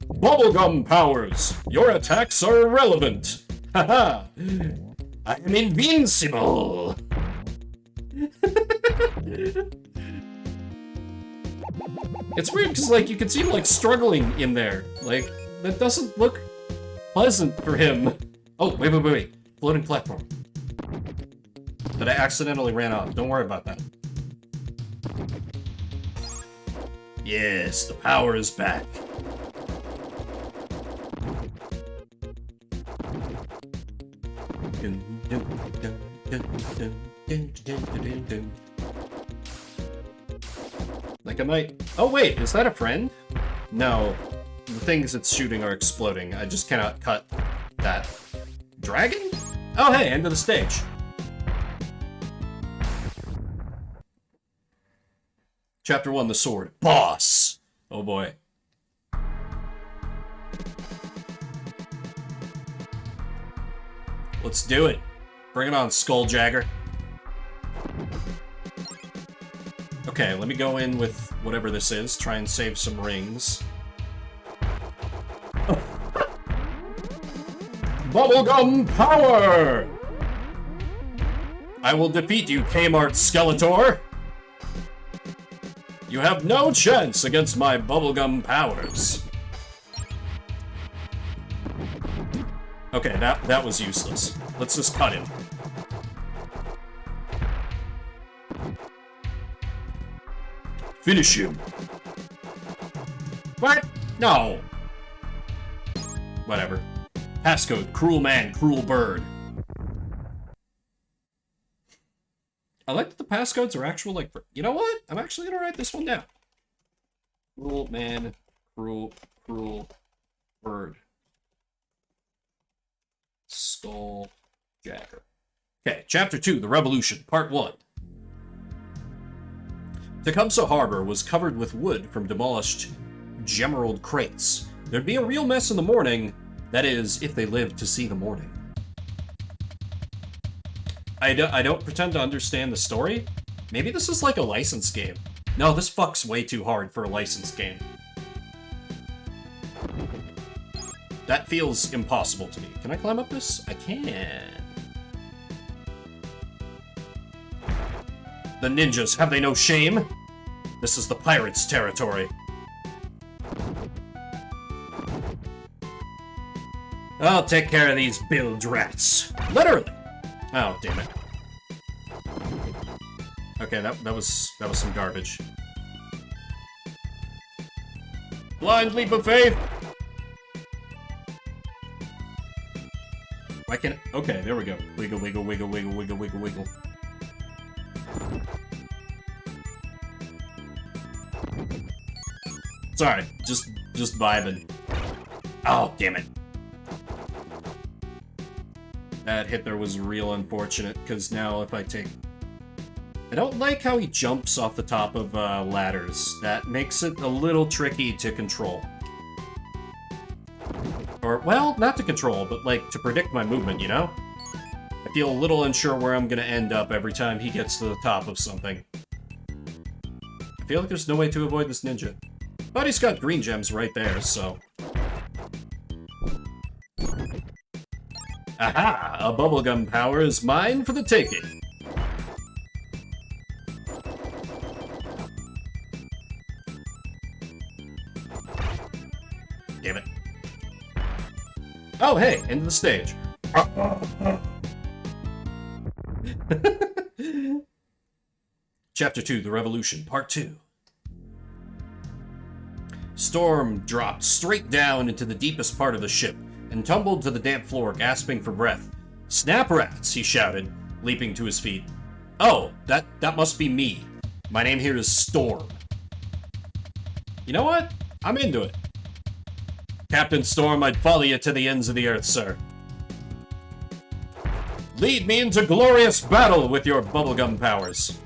Bubblegum powers! Your attacks are irrelevant! Haha! I am invincible! It's weird because, like, you can see him, like, struggling in there. Like, that doesn't look pleasant for him. Oh, wait. Floating platform. That I accidentally ran off. Don't worry about that. Yes, the power is back. Like I might... Oh wait, is that a friend? No. The things it's shooting are exploding. I just cannot cut that. Dragon? Oh hey, end of the stage. Chapter 1, the sword. Boss! Oh boy. Let's do it. Bring it on, Skulljagger. Okay, let me go in with whatever this is. Try and save some rings. Bubblegum power! I will defeat you, Kmart Skeletor! You have no chance against my bubblegum powers. Okay, that was useless. Let's just cut him. Finish him. What? No. Whatever. Passcode, cruel man, cruel bird. I like that the passcodes are actual, like... You know what? I'm actually gonna write this one down. Cruel man, cruel bird. Skulljagger. Okay, Chapter 2, The Revolution, Part 1. Tecumseh Harbor was covered with wood from demolished Gemerald crates. There'd be a real mess in the morning, that is, if they lived to see the morning. I don't pretend to understand the story. Maybe this is like a licensed game. No, this fucks way too hard for a licensed game. That feels impossible to me. Can I climb up this? I can. The ninjas, have they no shame? This is the pirates' territory. I'll take care of these bilge rats. Literally. Oh, damn it. Okay, that was some garbage. Blind leap of faith! I can... Okay, there we go. Wiggle, wiggle, wiggle, wiggle, wiggle, wiggle, wiggle. Sorry, just vibing. Oh, damn it. That hit there was real unfortunate, because now if I take... I don't like how he jumps off the top of ladders. That makes it a little tricky to control. Or, well, not to control, but, like, to predict my movement, you know? I feel a little unsure where I'm gonna end up every time he gets to the top of something. I feel like there's no way to avoid this ninja. But he's got green gems right there, so... Aha! A bubblegum power is mine for the taking! Damn it. Oh, hey, into the stage. Chapter 2, The Revolution, Part 2. Storm dropped straight down into the deepest part of the ship and tumbled to the damp floor, gasping for breath. "Snap rats," he shouted, leaping to his feet. "Oh, that must be me. My name here is Storm." You know what? I'm into it. "Captain Storm, I'd follow you to the ends of the earth, sir." "Lead me into glorious battle with your bubblegum powers."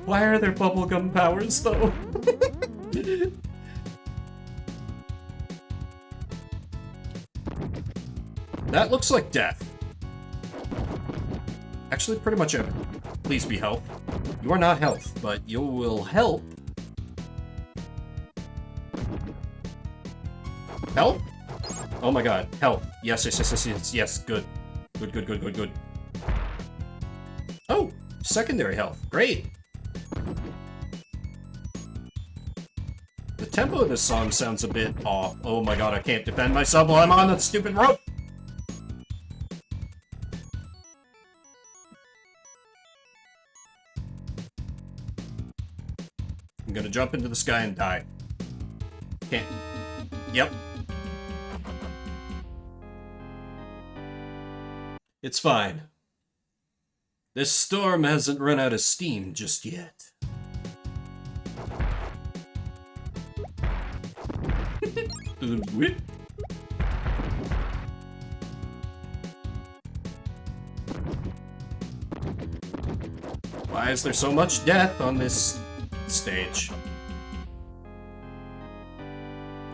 Why are there bubblegum powers, though? That looks like death. Actually, pretty much everything. Please be health. You are not health, but you will help. Health? Oh my god, health. Yes, yes, yes, yes, yes, yes, good. Good, good, good, good, good. Oh, secondary health. Great. The tempo of this song sounds a bit off. Oh my god, I can't defend myself while I'm on that stupid rope! I'm gonna jump into the sky and die. Can't. Yep. It's fine. This storm hasn't run out of steam just yet. Why is there so much death on this stage?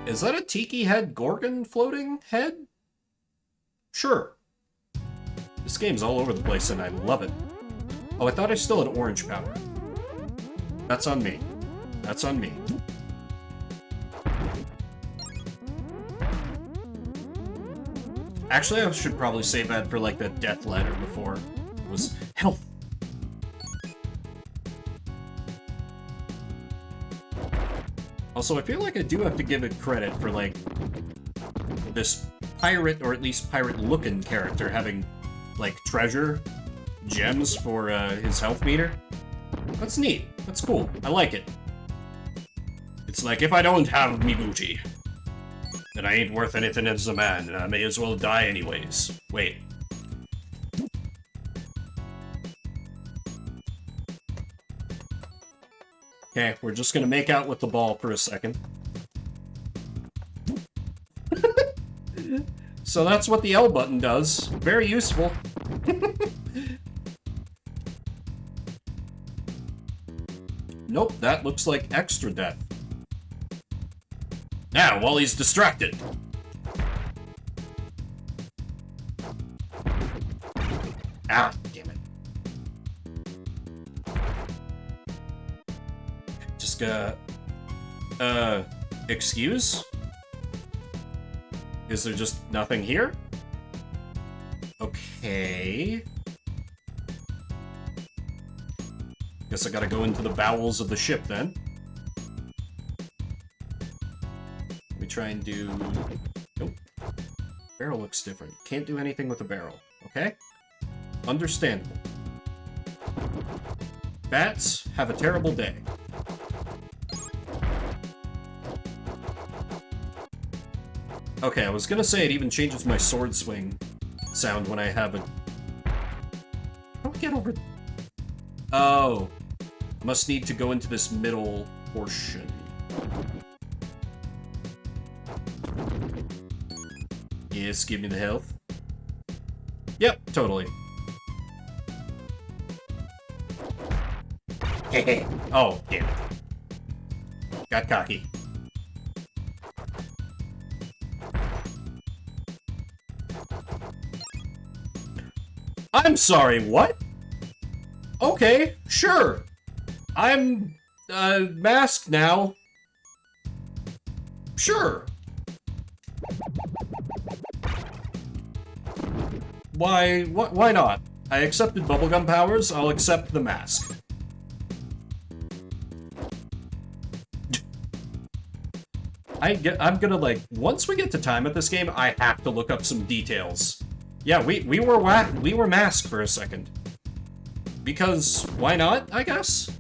Is that a tiki head Gorgon floating head? Sure. This game's all over the place and I love it. Oh, I thought I still had orange power. That's on me. That's on me. Actually, I should probably save that for like the death ladder before it was health. Also, I feel like I do have to give it credit for like this pirate, or at least pirate-looking character having like treasure gems for his health meter. That's neat. That's cool. I like it. It's like, if I don't have me booty, then I ain't worth anything as a man, and I may as well die anyways. Wait. Okay, we're just gonna make out with the ball for a second. So that's what the L button does. Very useful. Nope, that looks like extra death. Now, while he's distracted. Ah, damn it. Just, excuse? Is there just nothing here? Okay. Guess I gotta go into the bowels of the ship, then. Let me try and do... Nope. Barrel looks different. Can't do anything with the barrel. Okay? Understandable. Bats, have a terrible day. Okay, I was gonna say it even changes my sword swing sound when I have a... How do I get over... Oh. I must need to go into this middle portion. Yes, give me the health. Yep, totally. Oh, damn it. Got cocky. I'm sorry, what? Okay, sure. I'm, masked now. Sure. Why not? I accepted bubblegum powers, I'll accept the mask. I'm gonna, like, once we get to time at this game, I have to look up some details. Yeah, we were masked for a second. Because, why not, I guess?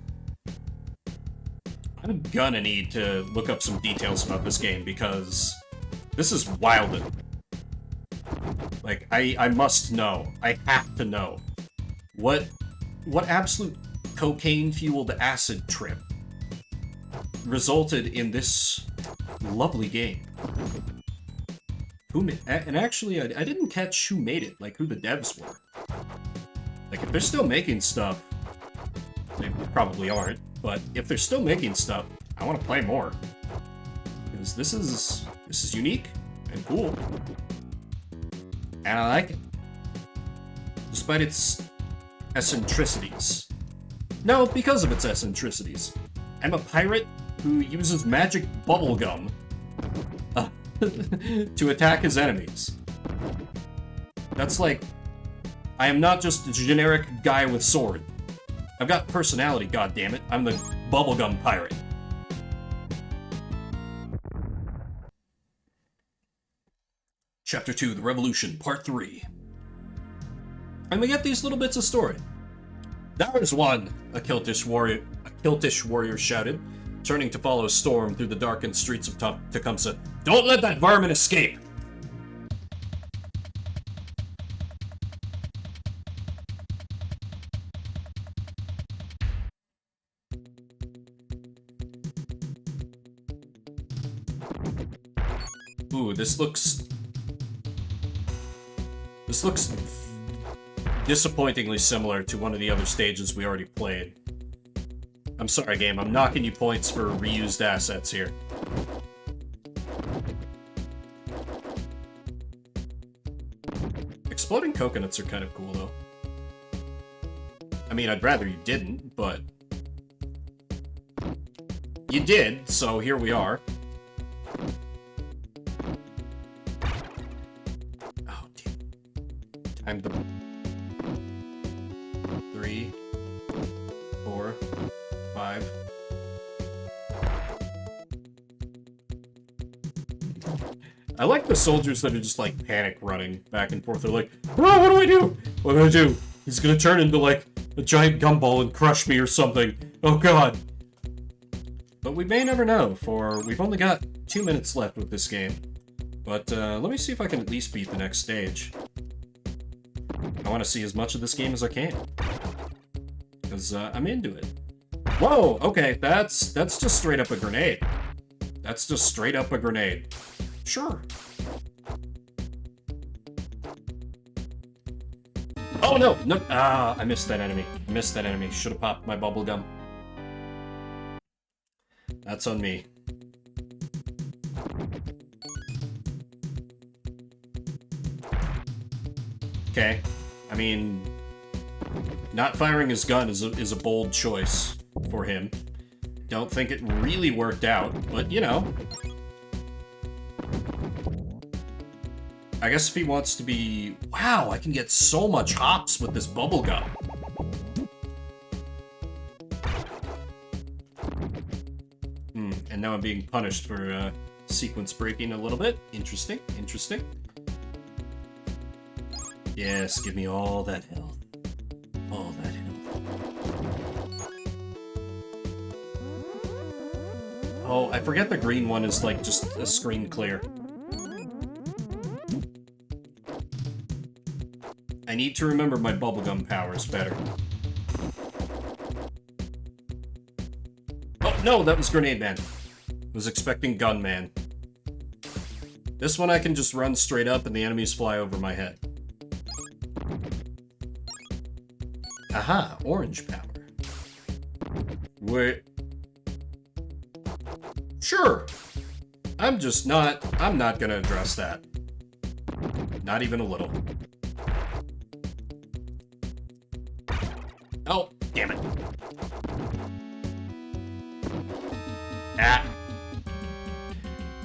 I'm gonna need to look up some details about this game, because this is wildin'. Like, I must know. I have to know. What absolute cocaine-fueled acid trip resulted in this lovely game? And actually, I didn't catch who made it, like who the devs were. Like, if they're still making stuff, they probably aren't, but if they're still making stuff, I want to play more. Because this is unique and cool. And I like it. Despite its eccentricities. No, because of its eccentricities. I'm a pirate who uses magic bubblegum to attack his enemies. That's like... I am not just a generic guy with sword. I've got personality, goddammit. I'm the bubblegum pirate. Chapter 2, The Revolution, Part 3. And we get these little bits of story. "There's one," a Kiltish warrior shouted, turning to follow Storm through the darkened streets of Tecumseh. "Don't let that varmint escape!" Ooh, this looks disappointingly similar to one of the other stages we already played. I'm sorry, game. I'm knocking you points for reused assets here. Exploding coconuts are kind of cool, though. I mean, I'd rather you didn't, but... you did, so here we are. Oh, damn. Time to... 3, 4, 5. I like the soldiers that are just like panic running back and forth. They're like, "Oh, what do I do? What do I do? He's gonna turn into like a giant gumball and crush me or something. Oh god." But we may never know, for we've only got 2 minutes left with this game. But let me see if I can at least beat the next stage. I want to see as much of this game as I can. Because I'm into it. Whoa, okay, that's just straight up a grenade. That's just straight up a grenade. Sure. Oh no, no, I missed that enemy. I missed that enemy. Should have popped my bubble gum. That's on me. Okay, I mean, not firing his gun is a bold choice for him. Don't think it really worked out, but you know. I guess if he wants to be... Wow, I can get so much hops with this bubblegum. And now I'm being punished for sequence breaking a little bit. Interesting, interesting. Yes, give me all that health. All that health. Oh, I forget the green one is like just a screen clear. I need to remember my bubblegum powers better. Oh, no, that was Grenade Man. I was expecting Gun Man. This one I can just run straight up and the enemies fly over my head. Aha, orange power. Wait. Sure. I'm not gonna address that. Not even a little. Oh, damn it. Ah.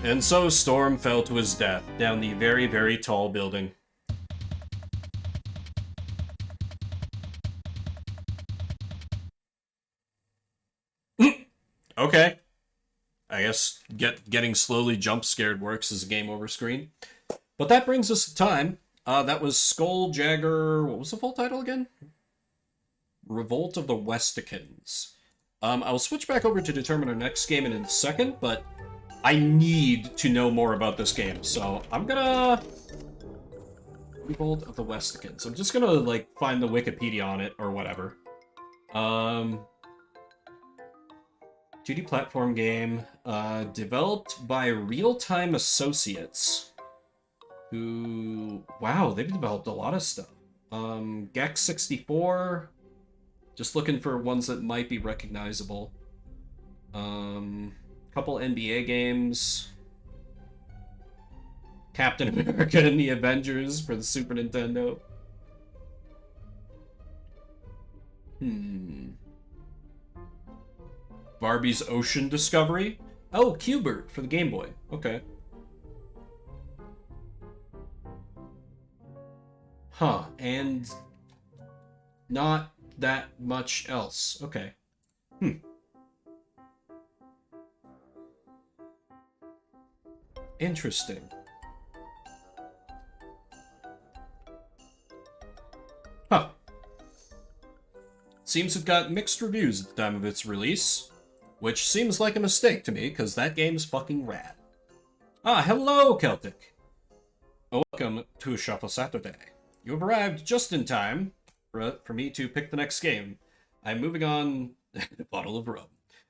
And so Storm fell to his death down the very, very tall building. Okay. I guess getting slowly jump scared works as a game over screen. But that brings us to time. That was Skulljager. What was the full title again? Revolt of the Westikins. I'll switch back over to determine our next game in a second, but I need to know more about this game, so I'm gonna... Revolt of the Westikins. I'm just gonna, like, find the Wikipedia on it, or whatever. 2D platform game, developed by Real-Time Associates, who... Wow, they've developed a lot of stuff. Gex 64... Just looking for ones that might be recognizable. Couple NBA games. Captain America and the Avengers for the Super Nintendo. Barbie's Ocean Discovery. Oh, Q*bert for the Game Boy. Okay. Huh, and not that much else. Okay. Interesting. Huh. Seems it got mixed reviews at the time of its release, which seems like a mistake to me, because that game's fucking rad. Ah, hello, Celtic! Welcome to a Shuffle Saturday. You have arrived just in time for me to pick the next game. I'm moving on... a bottle of rum.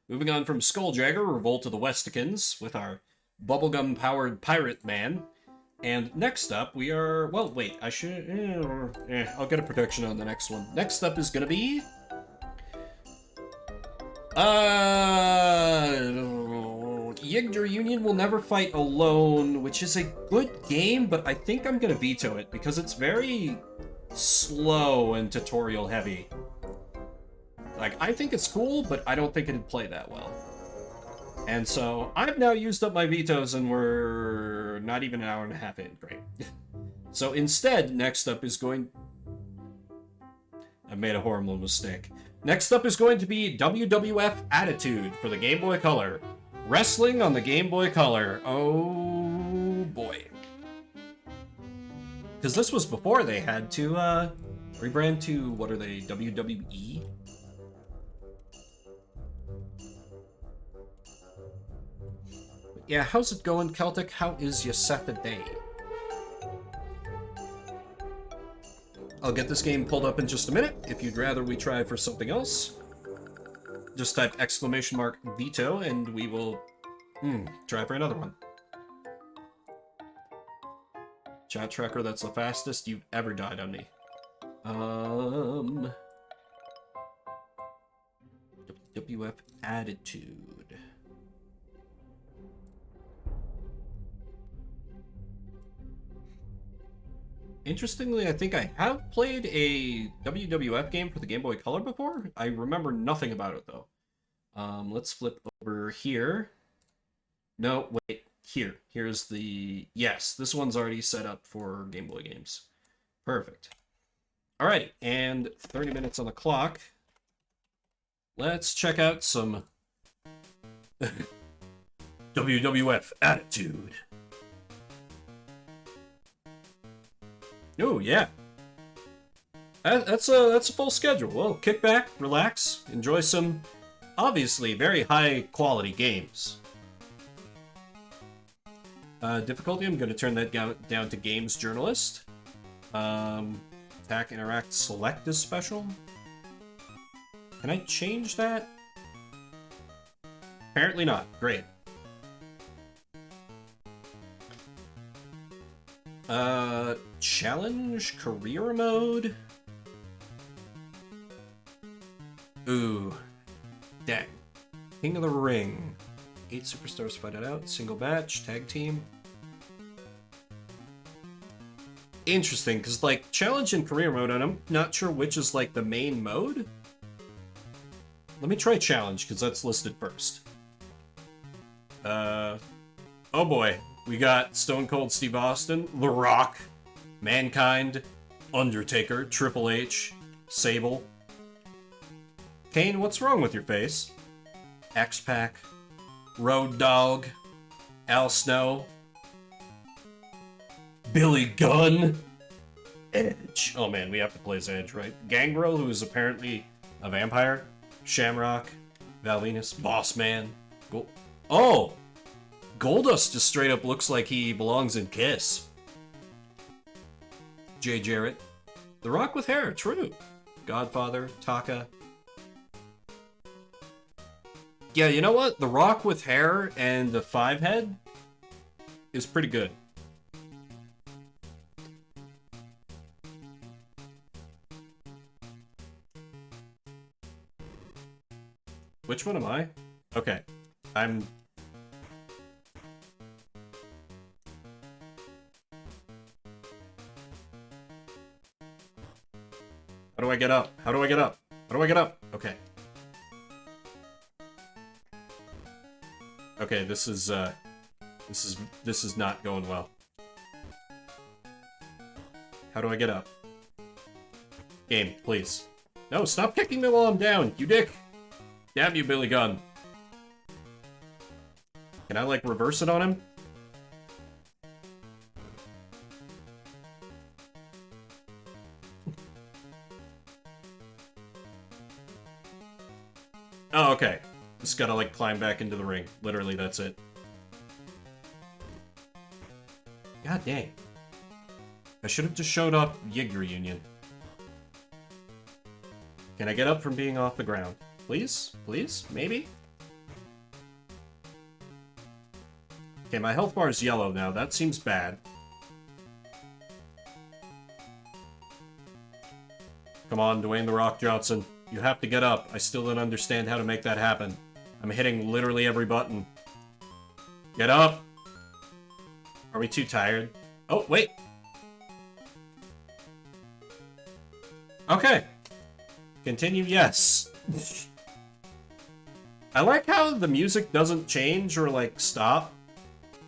Moving on from Skulljager, Revolt of the Westikins, with our bubblegum-powered pirate man. And next up, we are... Well, wait, I should... I'll get a prediction on the next one. Next up is gonna be... Yigdra Union Will Never Fight Alone, which is a good game, but I think I'm gonna veto it, because it's very slow and tutorial heavy. Like, I think it's cool, but I don't think it'd play that well. And so, I've now used up my vetoes and we're not even an hour and a half in. Great. So instead, next up is going... I made a horrible mistake. Next up is going to be WWF Attitude for the Game Boy Color. Wrestling on the Game Boy Color. Oh boy. Because this was before they had to rebrand to, what are they, WWE? Yeah, how's it going, Celtic? How is your Saturday? I'll get this game pulled up in just a minute. If you'd rather we try for something else, just type !veto and we will try for another one. Chat tracker, that's the fastest you've ever died on me. WWF Attitude. Interestingly, I think I have played a WWF game for the Game Boy Color before. I remember nothing about it, though. Let's flip over here. No, wait. Here. Here's the... Yes, this one's already set up for Game Boy games. Perfect. Alrighty, and 30 minutes on the clock. Let's check out some WWF Attitude. Oh, yeah. That's a full schedule. Well, kick back, relax, enjoy some obviously very high quality games. Difficulty, I'm going to turn that down to Games Journalist. Attack, Interact, Select is special. Can I change that? Apparently not. Great. Challenge Career Mode? Ooh. Dang. King of the Ring. 8 superstars fight it out. Single match. Tag team. Interesting, because, like, Challenge and Career Mode, and I'm not sure which is, like, the main mode? Let me try Challenge, because that's listed first. Oh boy. We got Stone Cold Steve Austin, The Rock, Mankind, Undertaker, Triple H, Sable. Kane, what's wrong with your face? X-Pac. Road Dogg, Al Snow, Billy Gunn, Edge. Oh man, we have to play as Edge, right? Gangrel, who is apparently a vampire. Shamrock, Val Venus, Boss Man. Oh! Goldust just straight up looks like he belongs in Kiss. Jay Jarrett. The Rock with hair, true. Godfather, Taka. Yeah, you know what? The Rock with hair and the 5-head is pretty good. Which one am I? Okay. I'm... How do I get up? How do I get up? How do I get up? Okay. Okay, this is not going well. How do I get up? Game, please. No, stop kicking me while I'm down, you dick! Damn you, Billy Gunn. Can I, like, reverse it on him? Oh, okay. Just gotta, like, climb back into the ring. Literally, that's it. God dang. I should have just showed up Yig Reunion. Can I get up from being off the ground? Please? Please? Maybe? Okay, my health bar is yellow now. That seems bad. Come on, Dwayne "The Rock" Johnson. You have to get up. I still don't understand how to make that happen. I'm hitting literally every button. Get up! Are we too tired? Oh, wait! Okay. Continue, yes. I like how the music doesn't change or, like, stop.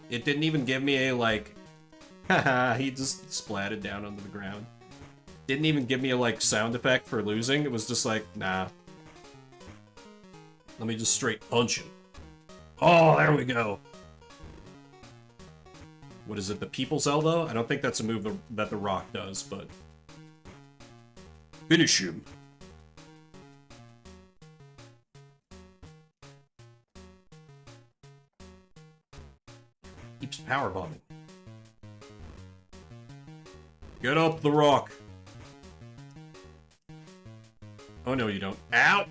It didn't even give me a, like... Haha, he just splatted down onto the ground. Didn't even give me a, like, sound effect for losing. It was just like, nah. Let me just straight punch him. Oh, there we go. What is it, the People's Elbow? I don't think that's a move that The Rock does, but... Finish him. Keeps powerbombing. Get up, The Rock. Oh, no, you don't. Ow!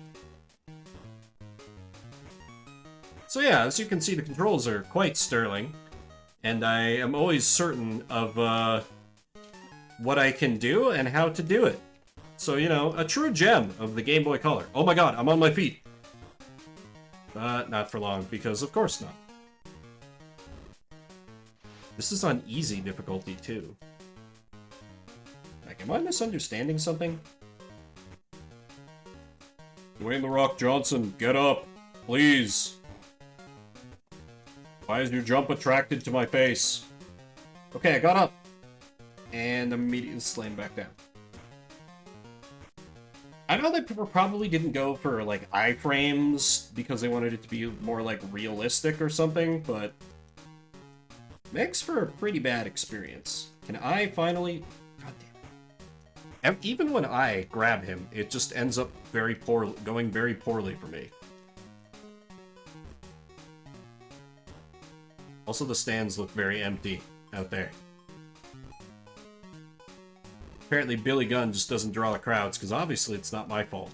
So yeah, as you can see, the controls are quite sterling. And I am always certain of what I can do and how to do it. So, you know, a true gem of the Game Boy Color. Oh my god, I'm on my feet. But not for long, because of course not. This is on easy difficulty, too. Like, am I misunderstanding something? Dwayne "The Rock" Johnson, get up, please. Why is your jump attracted to my face? Okay, I got up. And immediately slammed back down. I know they probably didn't go for, like, iframes because they wanted it to be more, like, realistic or something, but... makes for a pretty bad experience. Can I finally... God damn it. Even when I grab him, it just ends up going very poorly for me. Also, the stands look very empty out there. Apparently, Billy Gunn just doesn't draw the crowds, because obviously it's not my fault.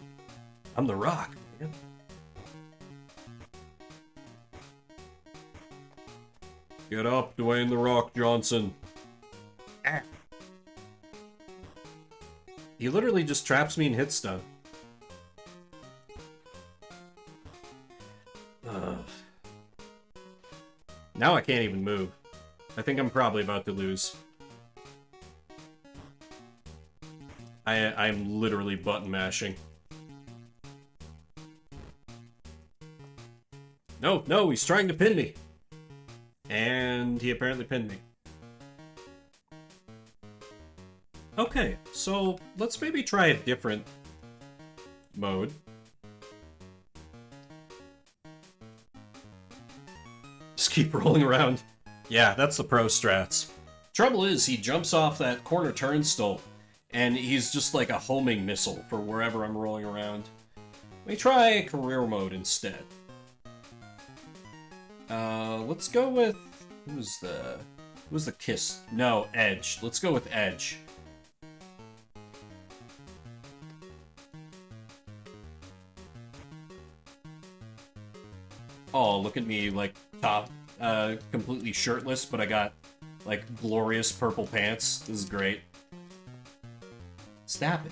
I'm The Rock, man. Get up, Dwayne "The Rock" Johnson. Ah. He literally just traps me and hit stun. Now I can't even move. I think I'm probably about to lose. I'm literally button mashing. No, no, he's trying to pin me. And he apparently pinned me. Okay, so let's maybe try a different mode. keep rolling around. Yeah, that's the pro strats. Trouble is, he jumps off that corner turnstile, and he's just like a homing missile for wherever I'm rolling around. Let me try career mode instead. Let's go with... Who's the Kiss? No, Edge. Let's go with Edge. Oh, look at me, like, completely shirtless, but I got, like, glorious purple pants. This is great. Stop it.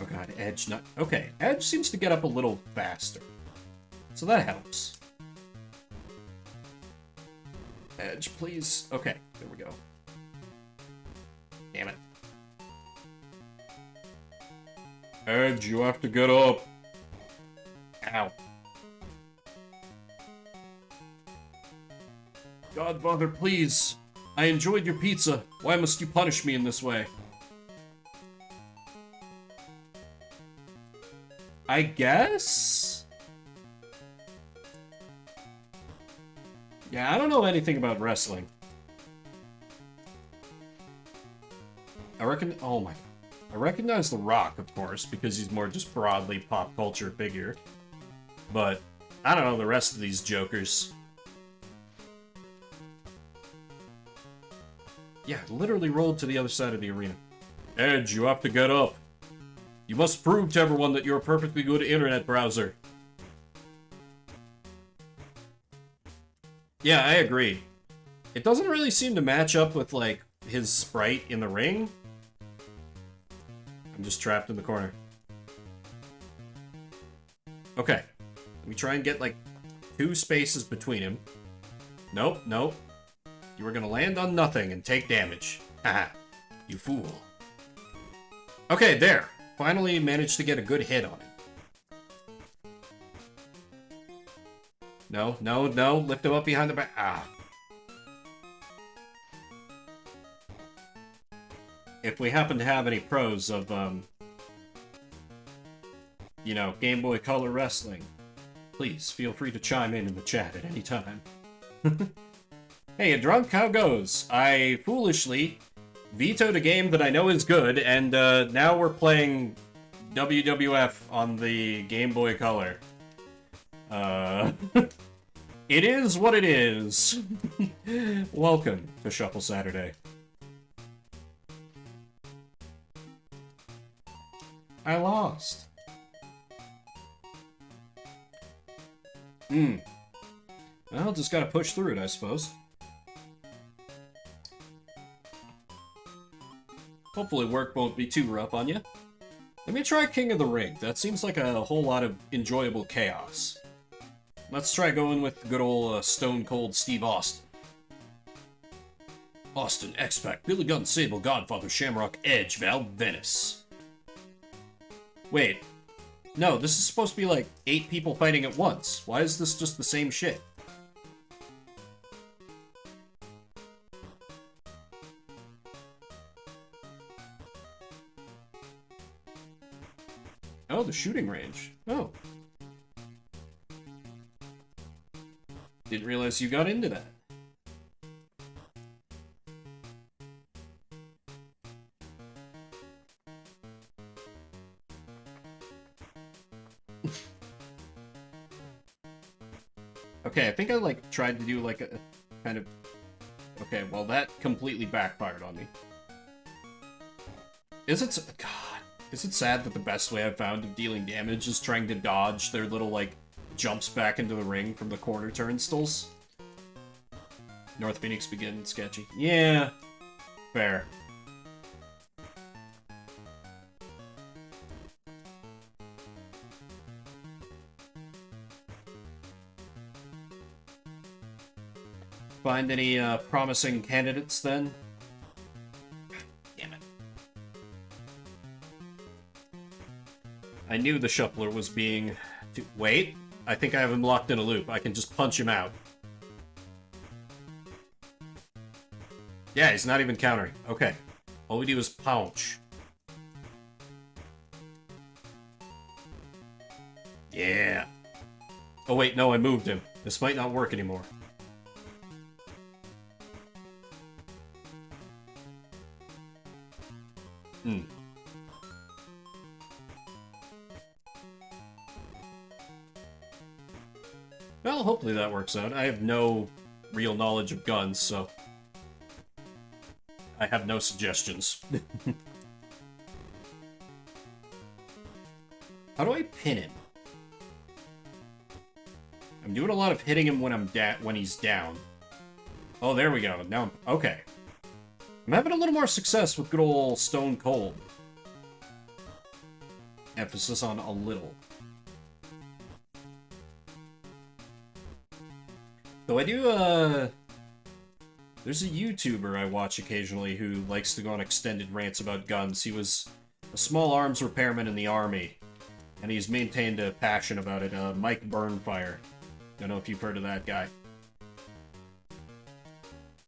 Oh god, Edge not... Okay, Edge seems to get up a little faster. So that helps. Edge, please. Okay, there we go. Damn it. Edge, you have to get up. Ow. Godfather, please. I enjoyed your pizza. Why must you punish me in this way? I guess? Yeah, I don't know anything about wrestling. Oh my... I recognize The Rock, of course, because he's more just broadly pop culture figure. But I don't know the rest of these jokers. Yeah, literally rolled to the other side of the arena. Edge, you have to get up. You must prove to everyone that you're a perfectly good internet browser. Yeah, I agree. It doesn't really seem to match up with, like, his sprite in the ring. I'm just trapped in the corner. Okay. Let me try and get, like, 2 spaces between him. Nope, nope. You were gonna land on nothing and take damage. Haha. You fool. Okay, there. Finally managed to get a good hit on him. No, no, no. Lift him up behind the back. Ah. If we happen to have any pros of, you know, Game Boy Color Wrestling, please feel free to chime in the chat at any time. Hey, you drunk? How goes? I foolishly vetoed a game that I know is good, and now we're playing WWF on the Game Boy Color. It is what it is. Welcome to Shuffle Saturday. I lost. Well, just gotta push through it, I suppose. Hopefully work won't be too rough on you. Let me try King of the Ring. That seems like a whole lot of enjoyable chaos. Let's try going with good old Stone Cold Steve Austin. Austin, X-Pac, Billy Gunn, Sable, Godfather, Shamrock, Edge, Val, Venice. Wait. No, this is supposed to be like 8 people fighting at once. Why is this just the same shit? Oh, the shooting range. Oh. Didn't realize you got into that. Okay, I think I, like, tried to do, like, a kind of... Okay, well, that completely backfired on me. Is it... God. Is it sad that the best way I've found of dealing damage is trying to dodge their little, like, jumps back into the ring from the corner turnstiles? North Phoenix begin sketchy. Yeah. Fair. Find any promising candidates then? Damn it. I knew the shuffler was being... Wait, I think I have him locked in a loop. I can just punch him out. Yeah, he's not even countering. Okay. All we do is punch. Yeah. Oh wait, no, I moved him. This might not work anymore. Hmm. Well, hopefully that works out. I have no real knowledge of guns, so I have no suggestions. How do I pin him? I'm doing a lot of hitting him when he's down. Oh, there we go. Now, okay. I'm having a little more success with good old Stone Cold. Emphasis on a little. Though I do, there's a YouTuber I watch occasionally who likes to go on extended rants about guns. He was a small arms repairman in the Army, and he's maintained a passion about it. Mike Burnfire. Don't know if you've heard of that guy.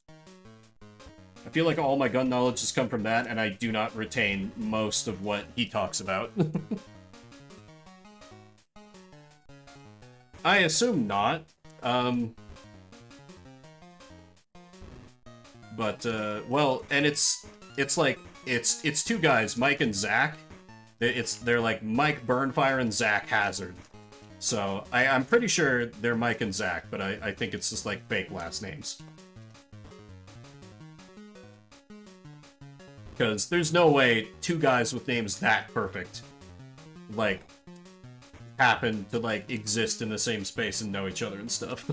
I feel like all my gun knowledge has come from that, and I do not retain most of what he talks about. I assume not. Well, and it's two guys, Mike and Zach. They're like Mike Burnfire and Zach Hazard. So I'm pretty sure they're Mike and Zach, but I think it's just like fake last names. Because there's no way two guys with names that perfect, like, happen to, like, exist in the same space and know each other and stuff.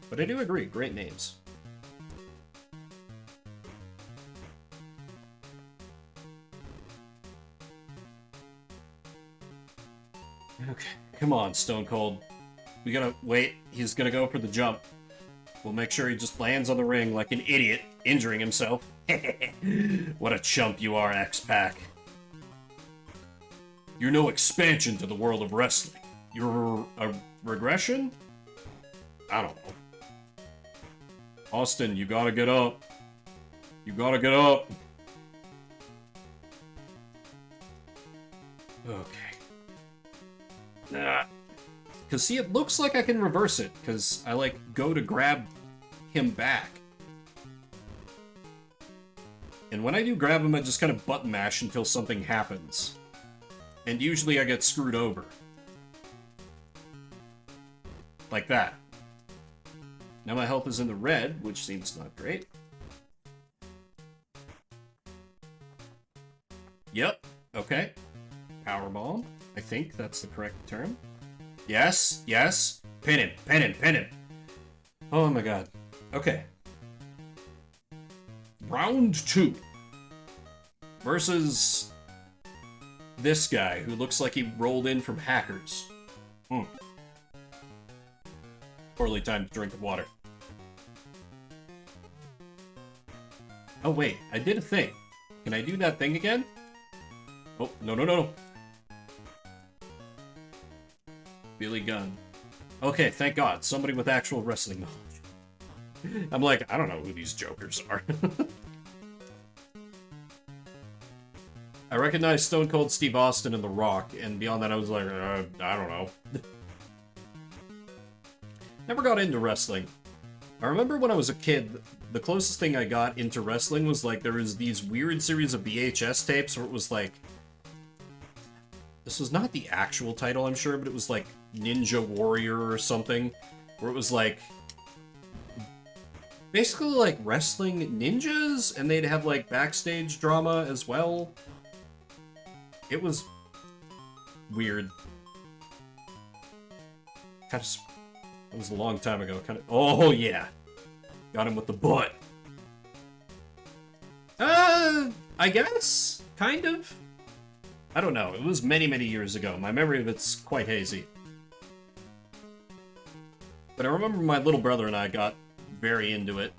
But I do agree, great names. Okay, come on, Stone Cold. We gotta wait. He's gonna go for the jump. We'll make sure he just lands on the ring like an idiot, injuring himself. What a chump you are, X-Pac. You're no expansion to the world of wrestling. You're a regression? I don't know. Austin, you gotta get up. You gotta get up. Okay. Because, see, it looks like I can reverse it, because I, like, go to grab him back. And when I do grab him, I just kind of button mash until something happens. And usually I get screwed over. Like that. Now my health is in the red, which seems not great. Yep, okay. Powerbomb. I think that's the correct term. Yes, yes. Pin him, pin him, pin him. Oh my god. Okay. Round 2. Versus this guy, who looks like he rolled in from Hackers. Poorly timed drink of water. Oh wait, I did a thing. Can I do that thing again? Oh, no, no, no, no. Billy Gunn. Okay, thank God. Somebody with actual wrestling knowledge. I'm like, I don't know who these jokers are. I recognized Stone Cold Steve Austin and The Rock, and beyond that I was like, I don't know. Never got into wrestling. I remember when I was a kid, the closest thing I got into wrestling was like, there was these weird series of VHS tapes where it was like, this was not the actual title, I'm sure, but it was like Ninja Warrior or something, where it was like, basically like wrestling ninjas, and they'd have like backstage drama as well. It was weird. Kind of, it was a long time ago. Kind of. Oh yeah, got him with the butt. I guess, kind of. I don't know. It was many, many years ago. My memory of it's quite hazy. But I remember my little brother and I got very into it.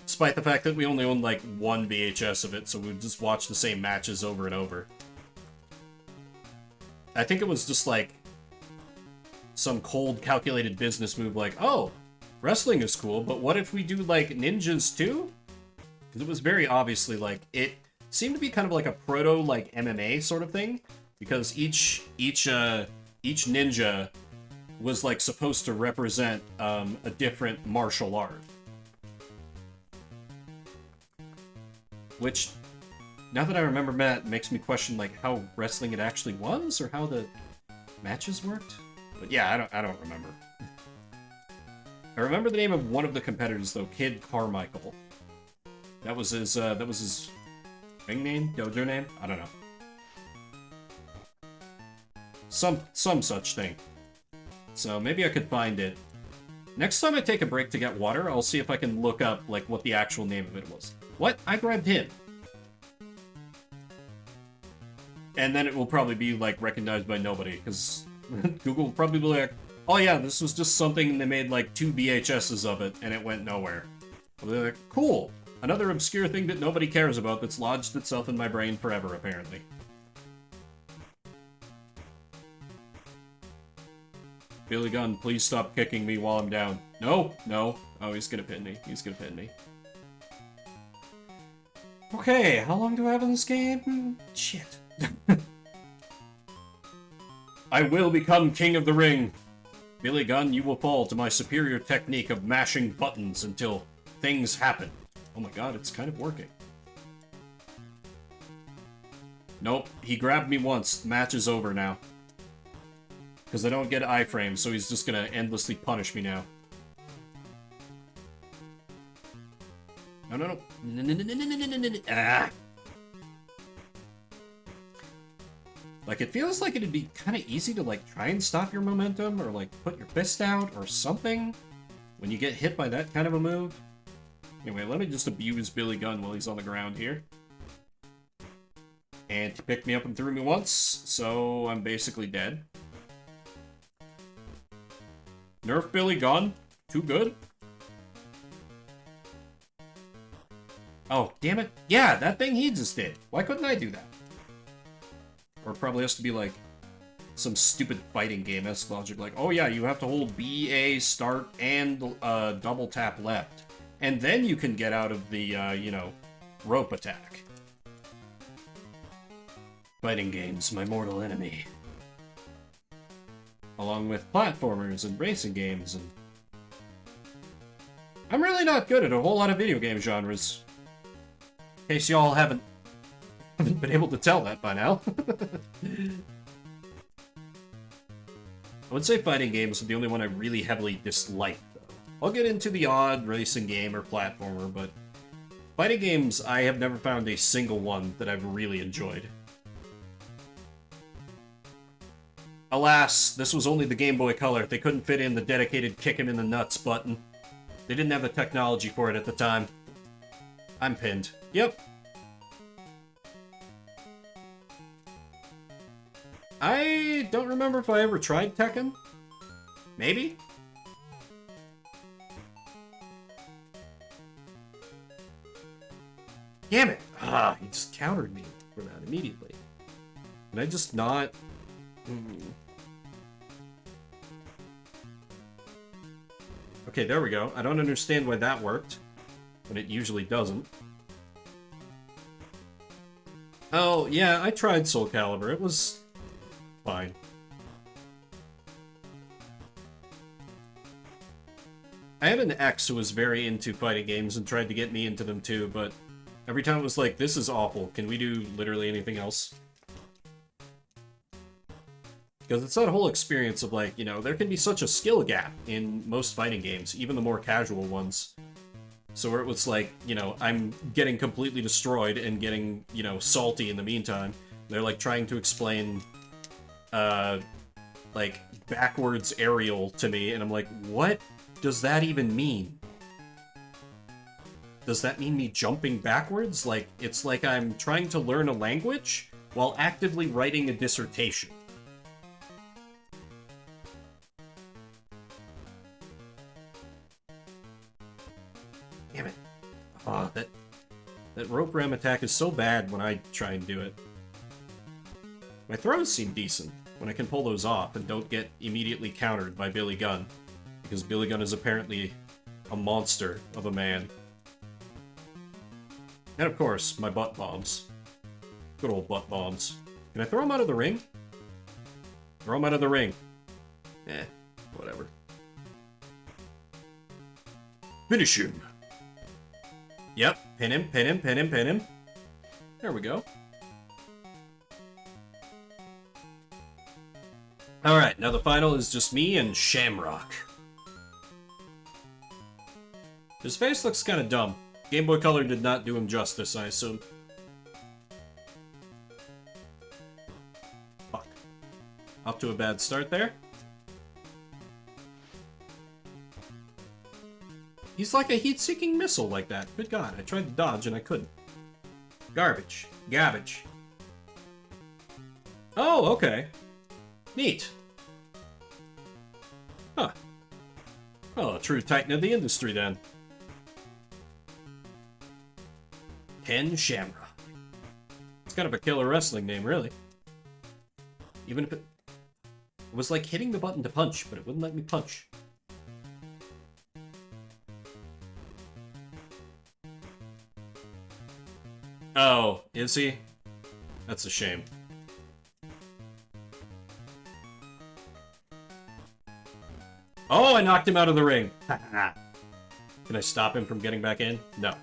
Despite the fact that we only owned like one VHS of it, so we would just watch the same matches over and over. I think it was just like some cold, calculated business move like, oh, wrestling is cool, but what if we do like ninjas too? Because it was very obviously like, it seemed to be kind of like a proto like MMA sort of thing, because each ninja was like supposed to represent a different martial art. Which, now that I remember Matt, makes me question like how wrestling it actually was or how the matches worked. But yeah, I don't remember. I remember the name of one of the competitors though, Kid Carmichael. That was his ring name, dojo name. I don't know. Some such thing. So maybe I could find it. Next time I take a break to get water, I'll see if I can look up like what the actual name of it was. What? I grabbed him. And then it will probably be like recognized by nobody because Google will probably be like, oh yeah, this was just something and they made like 2 VHSs of it and it went nowhere. They're like, cool. Another obscure thing that nobody cares about that's lodged itself in my brain forever, apparently. Billy Gunn, please stop kicking me while I'm down. No, no. Oh, he's gonna pin me. He's gonna pin me. Okay, how long do I have in this game? Shit. I will become king of the ring. Billy Gunn, you will fall to my superior technique of mashing buttons until things happen. Oh my god, it's kind of working. Nope, he grabbed me once. The match is over now. Because I don't get iframes, so he's just gonna endlessly punish me now. No, no, no. Ah! Like, it feels like it'd be kind of easy to, like, try and stop your momentum, or, like, put your fist out, or something, when you get hit by that kind of a move. Anyway, let me just abuse Billy Gunn while he's on the ground here. And he picked me up and threw me once, so I'm basically dead. Nerf Billy Gunn? Too good? Oh, damn it. Yeah, that thing he just did. Why couldn't I do that? Or it probably has to be like some stupid fighting game-esque logic, like, oh yeah, you have to hold B, A, start, and double tap left. And then you can get out of the, you know, rope attack. Fighting games, my mortal enemy. Along with platformers and racing games, and... I'm really not good at a whole lot of video game genres. In case y'all haven't been able to tell that by now. I would say fighting games are the only one I really heavily dislike, though. I'll get into the odd racing game or platformer, but fighting games, I have never found a single one that I've really enjoyed. Alas, this was only the Game Boy Color. They couldn't fit in the dedicated kick him in the nuts button. They didn't have the technology for it at the time. I'm pinned. Yep. I don't remember if I ever tried Tekken. Maybe? Damn it! Ah, he just countered me for that immediately. Can I just not... Okay, there we go. I don't understand why that worked, but it usually doesn't. Oh, yeah, I tried Soul Calibur. It was... fine. I had an ex who was very into fighting games and tried to get me into them too, but every time it was like, this is awful. Can we do literally anything else? Because it's that whole experience of like, you know, there can be such a skill gap in most fighting games, even the more casual ones. So where it was like, you know, I'm getting completely destroyed and getting, you know, salty in the meantime. They're like trying to explain, like, backwards aerial to me, and I'm like, what does that even mean? Does that mean me jumping backwards? Like, it's like I'm trying to learn a language while actively writing a dissertation. Damn it. Oh, that rope ram attack is so bad when I try and do it. My throws seem decent when I can pull those off and don't get immediately countered by Billy Gunn, because Billy Gunn is apparently a monster of a man. And of course, my butt bombs. Good old butt bombs. Can I throw them out of the ring? Throw them out of the ring. Whatever. Finish him. Yep, pin him, pin him, pin him, pin him. There we go. Alright, now the final is just me and Shamrock. His face looks kind of dumb. Game Boy Color did not do him justice, I assume. Fuck. Off to a bad start there. He's like a heat-seeking missile like that. Good God, I tried to dodge and I couldn't. Garbage. Garbage. Oh, okay. Neat. Huh. Oh, a true titan of the industry, then. Ken Shamrock. It's kind of a killer wrestling name, really. Even if it was like hitting the button to punch, but it wouldn't let me punch. Oh, is he? That's a shame. Oh, I knocked him out of the ring. Can I stop him from getting back in? No.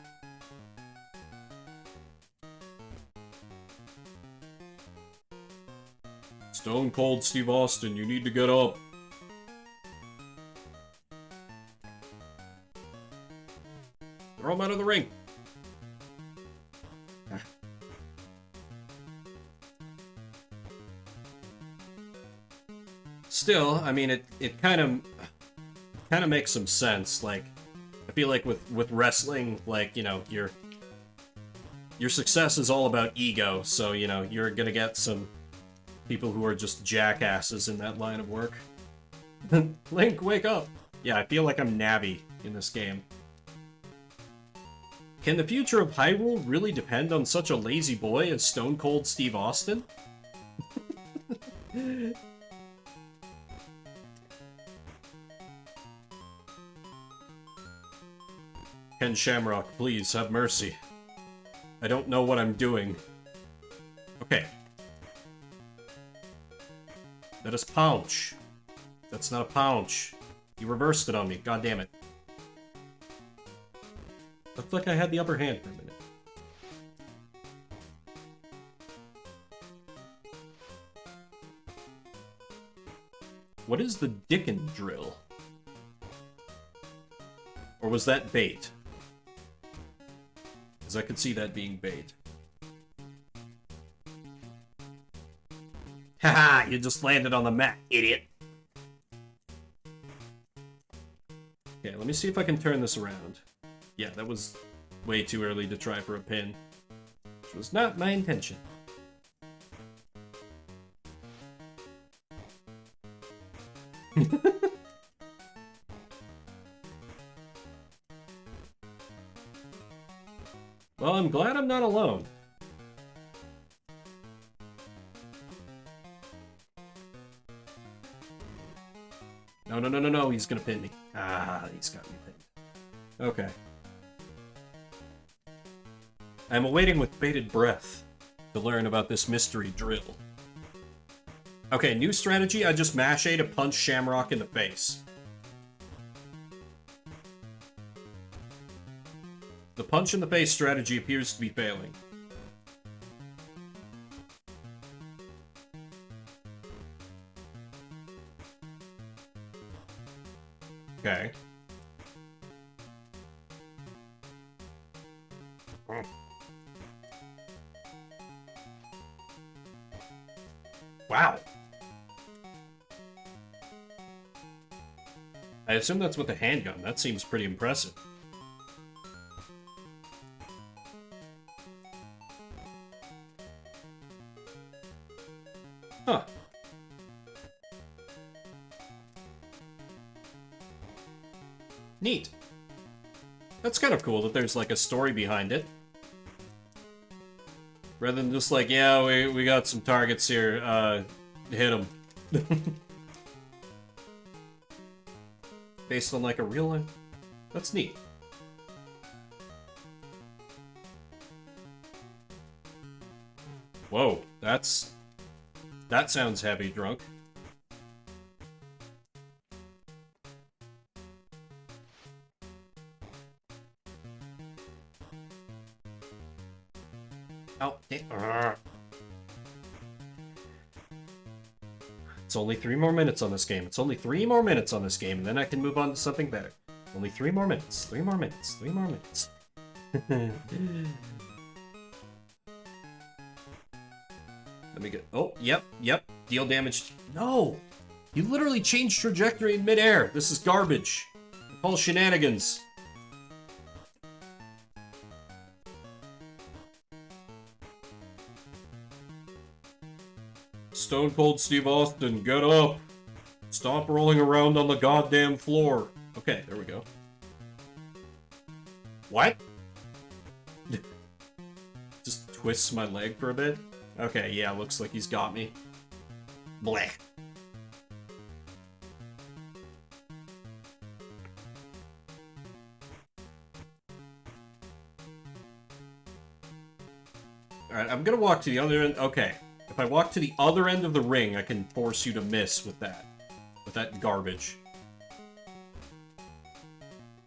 Stone Cold Steve Austin, you need to get up. Throw him out of the ring. Still, I mean, it kind of makes some sense. Like, I feel like with wrestling, like, you know, your success is all about ego. So, you know, you're gonna get some people who are just jackasses in that line of work. Link, wake up! Yeah, I feel like I'm Navi in this game. Can the future of Hyrule really depend on such a lazy boy as Stone Cold Steve Austin? Ken Shamrock, please, have mercy. I don't know what I'm doing. Okay. That is pounce. That's not a pounce. You reversed it on me, god damn it. Looked like I had the upper hand for a minute. What is the Dickin drill? Or was that bait? Because I could see that being bait. Haha, you just landed on the mat, idiot. Okay, let me see if I can turn this around. Yeah, that was way too early to try for a pin. Which was not my intention. Well, I'm glad I'm not alone. No, no, no, no, no, he's gonna pin me. Ah, he's got me pinned. Okay. I'm awaiting with bated breath to learn about this mystery drill. Okay, new strategy, I just mash A to punch Shamrock in the face. The punch in the face strategy appears to be failing. Okay. Wow. I assume that's with a handgun. That seems pretty impressive. Huh. Neat. That's kind of cool that there's like a story behind it. Rather than just like, yeah, we got some targets here, hit them. Based on like a real life. That's neat. Whoa, that sounds heavy, drunk. Oh, it's only 3 more minutes on this game. It's only 3 more minutes on this game, and then I can move on to something better. Only 3 more minutes. 3 more minutes. 3 more minutes. Let me get... Oh, yep. Deal damage. No! You literally changed trajectory in midair. This is garbage. I call shenanigans. Stone Cold Steve Austin, get up! Stop rolling around on the goddamn floor. Okay, there we go. What? Just twists my leg for a bit? Okay, yeah, looks like he's got me. Blech. Alright, I'm gonna walk to the other end. Okay. If I walk to the other end of the ring, I can force you to miss with that. With that garbage.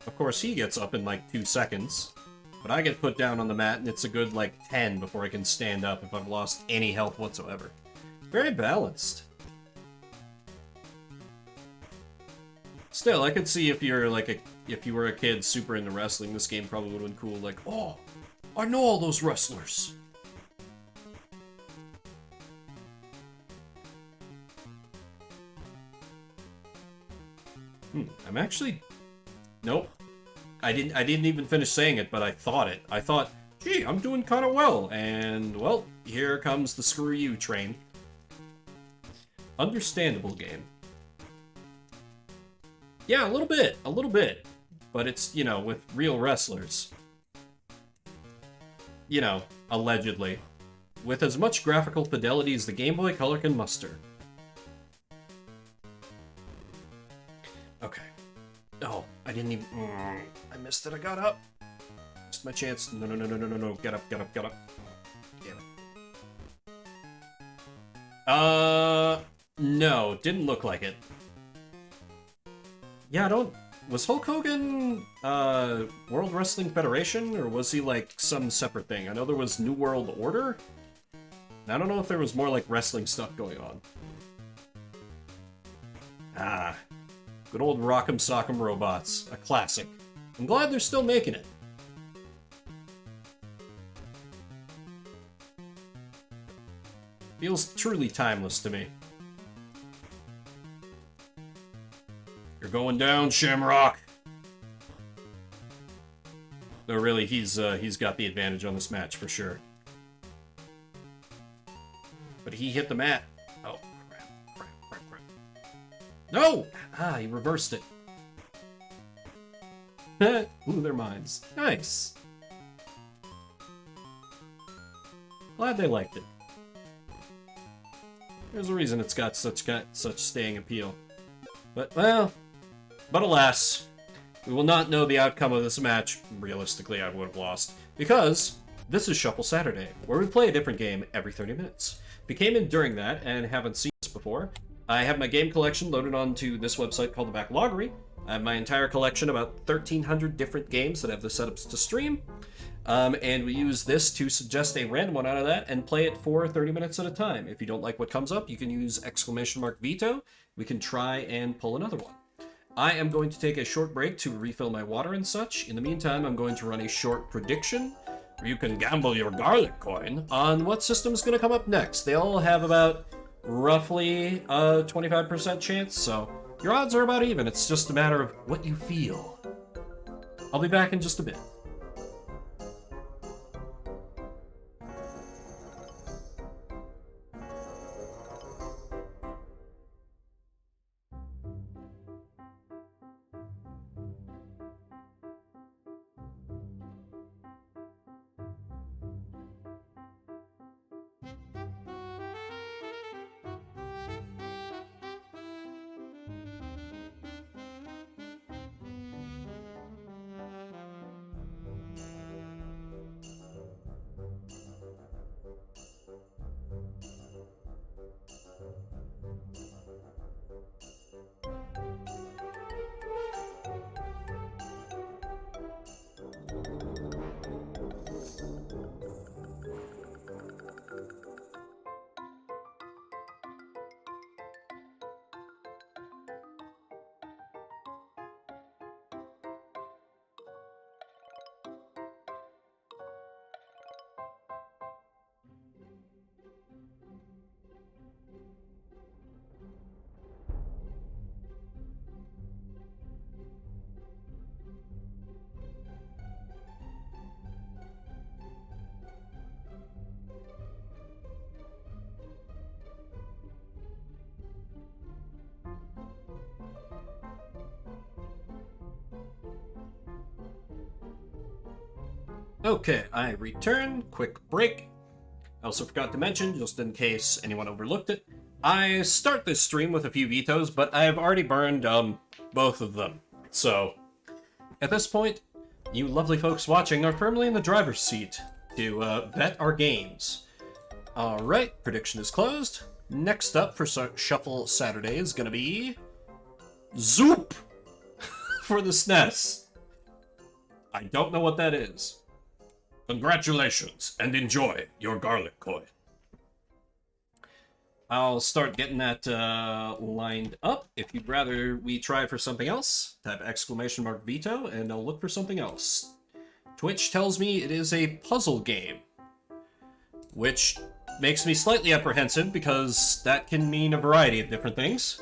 Of course, he gets up in like 2 seconds. But I get put down on the mat, and it's a good like 10 before I can stand up if I've lost any health whatsoever. Very balanced. Still, I could see if you're like if you were a kid super into wrestling, this game probably would have been cool. Like, oh, I know all those wrestlers. I'm actually... Nope. I didn't even finish saying it, but I thought it. I thought, gee, I'm doing kind of well. And, well, here comes the screw you train. Understandable game. Yeah, a little bit. A little bit. But it's, you know, with real wrestlers. You know, allegedly. With as much graphical fidelity as the Game Boy Color can muster. Okay. Oh, I didn't even... I missed it. I got up. Missed my chance. No. Get up. Damn it. No. Didn't look like it. Yeah, I don't... Was Hulk Hogan, World Wrestling Federation? Or was he, like, some separate thing? I know there was New World Order. And I don't know if there was more, like, wrestling stuff going on. Ah... Good old Rock'em Sock'em Robots. A classic. I'm glad they're still making it. Feels truly timeless to me. You're going down, Shamrock! No, really, he's got the advantage on this match, for sure. But he hit the mat. Oh, crap. No! Ah, he reversed it. Blew their minds. Nice. Glad they liked it. There's a reason it's got such staying appeal. But, well... But alas, we will not know the outcome of this match. Realistically, I would have lost. Because this is Shuffle Saturday, where we play a different game every 30 minutes. If you came in during that and haven't seen this before, I have my game collection loaded onto this website called the Backloggery. I have my entire collection, about 1,300 different games that have the setups to stream. And we use this to suggest a random one out of that and play it for 30 minutes at a time. If you don't like what comes up, you can use !veto. We can try and pull another one. I am going to take a short break to refill my water and such. In the meantime, I'm going to run a short prediction, where you can gamble your garlic coin on what system is going to come up next. They all have about roughly a 25% chance, so your odds are about even. It's just a matter of what you feel. I'll be back in just a bit. Okay, I return. Quick break. I also forgot to mention, just in case anyone overlooked it, I start this stream with a few vetoes, but I've already burned both of them. So, at this point, you lovely folks watching are firmly in the driver's seat to vet our games. Alright, prediction is closed. Next up for Shuffle Saturday is going to be Zoop for the Snes. I don't know what that is. Congratulations, and enjoy your garlic coin. I'll start getting that lined up. If you'd rather we try for something else, type !veto, and I'll look for something else. Twitch tells me it is a puzzle game, which makes me slightly apprehensive because that can mean a variety of different things.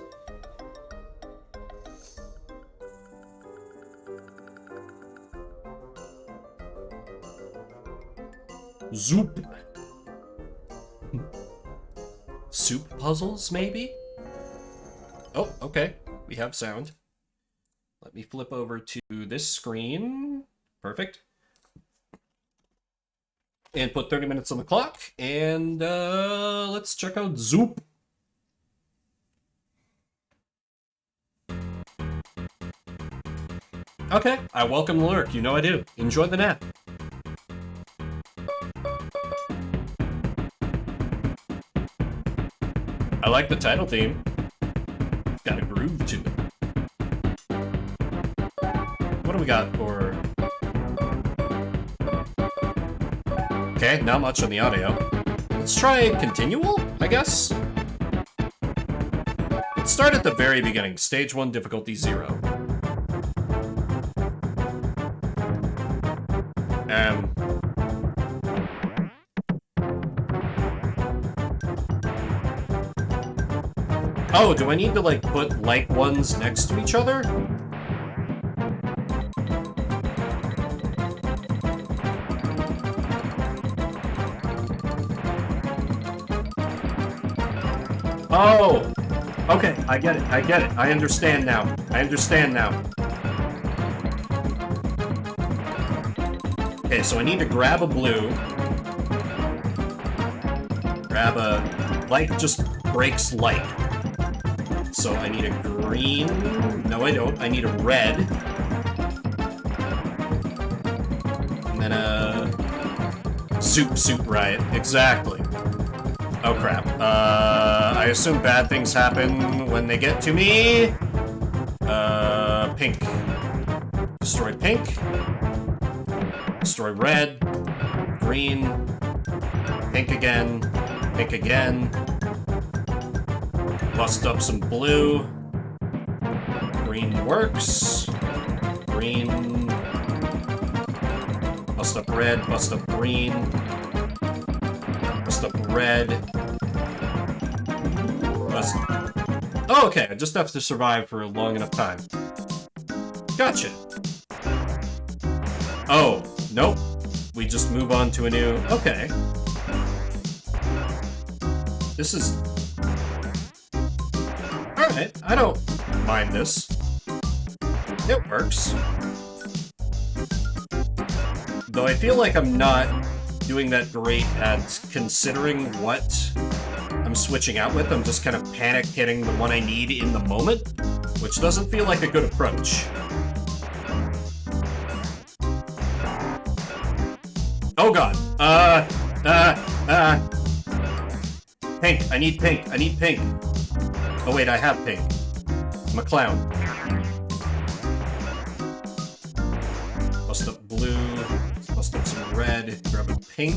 Zoop. Soup puzzles, maybe? Oh, okay. We have sound. Let me flip over to this screen. Perfect. And put 30 minutes on the clock. And let's check out Zoop. Okay, I welcome the lurk. You know I do. Enjoy the nap. I like the title theme. Got a groove to it. What do we got for... Okay, not much on the audio. Let's try continual, I guess? Let's start at the very beginning. Stage 1, difficulty 0. Oh, do I need to, like, put like ones next to each other? Oh! Okay, I get it, I understand now. Okay, so I need to grab a blue. Grab a... Like just breaks like. So I need a green. No, I don't. I need a red. And then a... Soup, right. Exactly. Oh, crap. I assume bad things happen when they get to me. Pink. Destroy pink. Destroy red. Green. Pink again. Pink again. Bust up some blue. Green works. Green. Bust up red. Bust up green. Bust up red. Bust... Oh, okay. I just have to survive for a long enough time. Gotcha. Oh, nope. We just move on to a new... Okay. This is... Alright, I don't mind this. It works. Though I feel like I'm not doing that great at considering what I'm switching out with. I'm just kind of panic hitting the one I need in the moment, which doesn't feel like a good approach. Oh god. Pink. I need pink. I need pink. Oh wait, I have pink. I'm a clown. Bust up blue. Bust up some red. Grab a pink.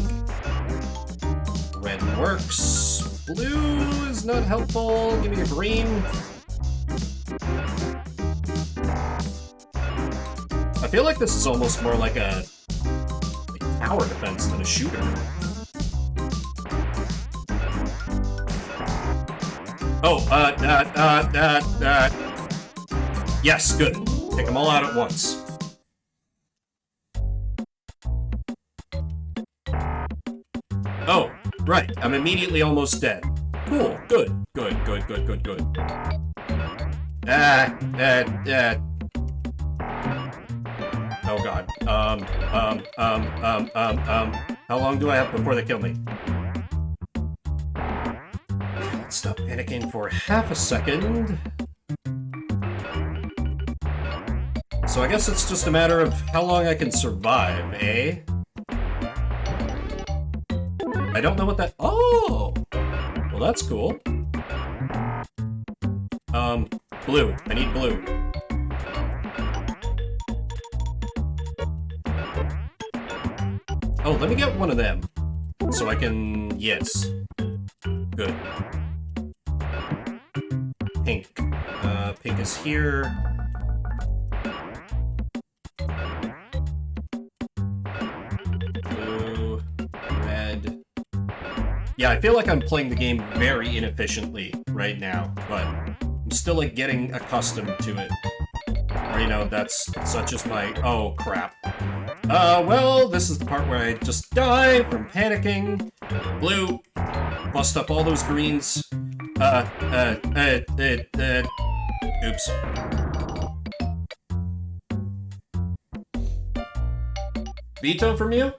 Red works. Blue is not helpful. Give me a green. I feel like this is almost more like a tower defense than a shooter. Oh, yes, good. Take them all out at once. Oh, right. I'm immediately almost dead. Cool. Good. Good. Oh god. How long do I have before they kill me? Let's stop panicking for half a second. So I guess it's just a matter of how long I can survive, eh? I don't know what that... Oh! Well, that's cool. Blue. I need blue. Oh, let me get one of them. So I can... Yes. Good. Pink. Pink is here. Blue. Red. Yeah, I feel like I'm playing the game very inefficiently right now, but I'm still, like, getting accustomed to it. Or, you know, that's such as my... Oh, crap. Well, this is the part where I just die from panicking. Blue. Bust up all those greens. Oops. Veto from you?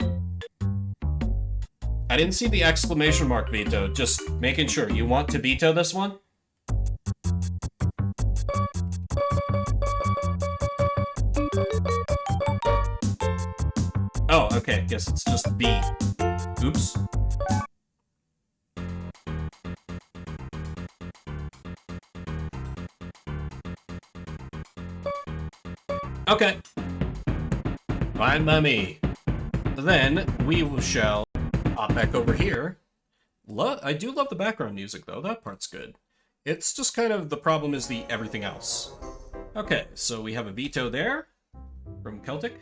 I didn't see the exclamation mark veto, just making sure. You want to veto this one? Oh, okay, guess it's just B. Oops. Okay. Fine by me. Then, we shall hop back over here. I do love the background music, though. That part's good. It's just kind of, the problem is the everything else. Okay, so we have a veto there from Celtic.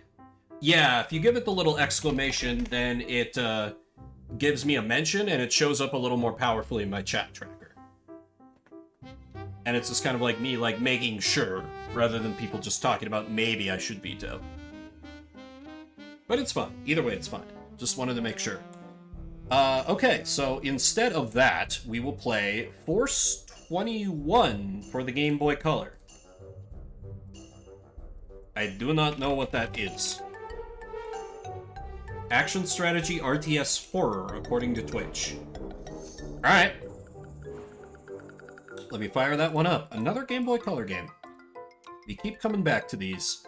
Yeah, if you give it the little exclamation, then it gives me a mention, and it shows up a little more powerfully in my chat tracker. And it's just kind of like me, like, making sure, rather than people just talking about maybe I should veto. But it's fun. Either way, it's fine. Just wanted to make sure. Okay, so instead of that, we will play Force 21 for the Game Boy Color. I do not know what that is. Action strategy RTS horror, according to Twitch. Alright. Let me fire that one up. Another Game Boy Color game. We keep coming back to these.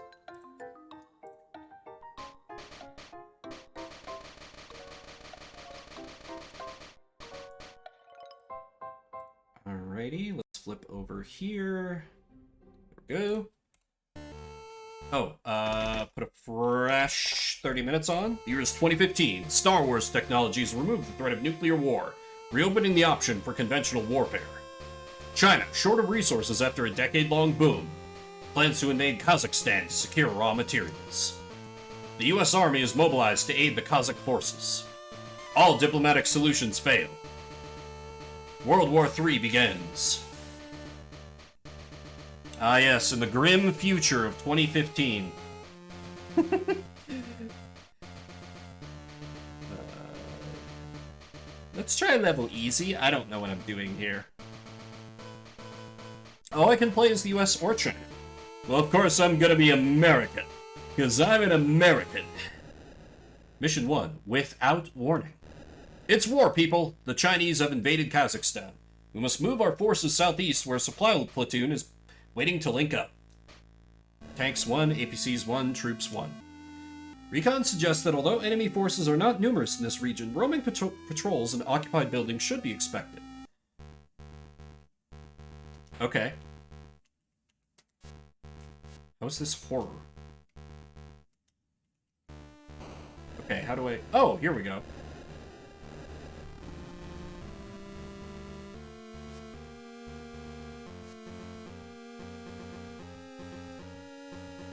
Alrighty, let's flip over here. There we go. Oh, put a fresh 30 minutes on. The year is 2015. Star Wars technologies remove the threat of nuclear war, reopening the option for conventional warfare. China, short of resources after a decade-long boom, plans to invade Kazakhstan to secure raw materials. The US Army is mobilized to aid the Kazakh forces. All diplomatic solutions fail. World War III begins. Ah yes, in the grim future of 2015. Let's try level easy. I don't know what I'm doing here. Oh, I can play as the US or China. Well, of course I'm gonna be American, because I'm an American. Mission 1, without warning. It's war, people. The Chinese have invaded Kazakhstan. We must move our forces southeast where a supply platoon is waiting to link up. Tanks 1, APCs 1, troops 1. Recon suggests that although enemy forces are not numerous in this region, roaming patrols in occupied buildings should be expected. Okay. How's this horror? Okay, how do I... Oh, here we go.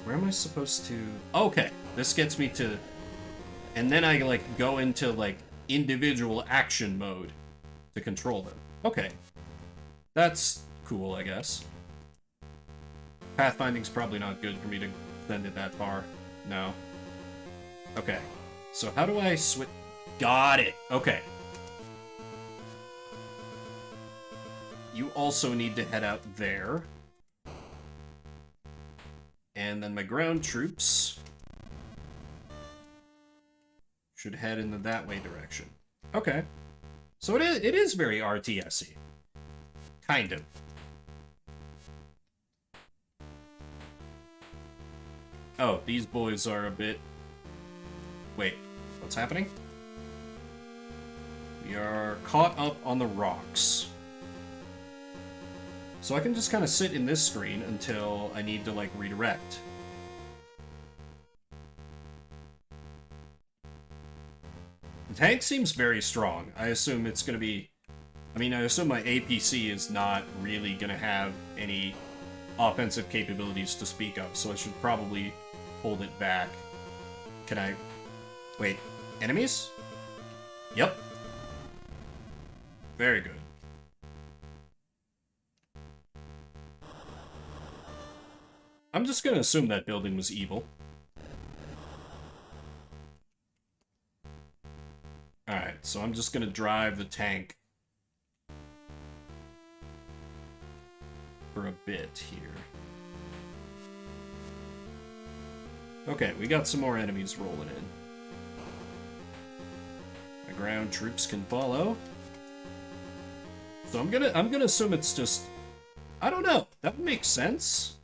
Where am I supposed to... Okay, this gets me to... And then I, like, go into, like, individual action mode to control them. Okay. That's cool, I guess. Pathfinding's probably not good for me to send it that far. No. Okay. So how do I switch... Got it! Okay. You also need to head out there. And then my ground troops Should head in the that way direction. Okay. So it is very RTS-y. Kind of. Oh, these boys are a bit... Wait, what's happening? We are caught up on the rocks. So I can just kind of sit in this screen until I need to, like, redirect. The tank seems very strong. I assume it's going to be... I mean, I assume my APC is not really going to have any offensive capabilities to speak of, so I should probably hold it back. Can I... Wait, enemies? Yep. Very good. I'm just gonna assume that building was evil. Alright, so I'm just gonna drive the tank for a bit here. Okay, we got some more enemies rolling in. My ground troops can follow. So I'm gonna assume it's just... I don't know. That would make sense.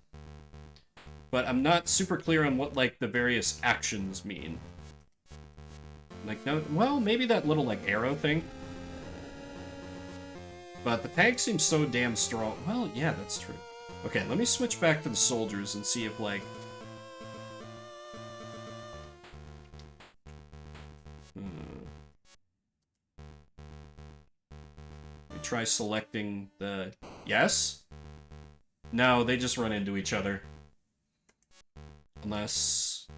But I'm not super clear on what, like, the various actions mean. Like, no... Well, maybe that little, like, arrow thing. But the tank seems so damn strong. Well, yeah, that's true. Okay, let me switch back to the soldiers and see if, like... Try selecting the... Yes? No, they just run into each other. Unless...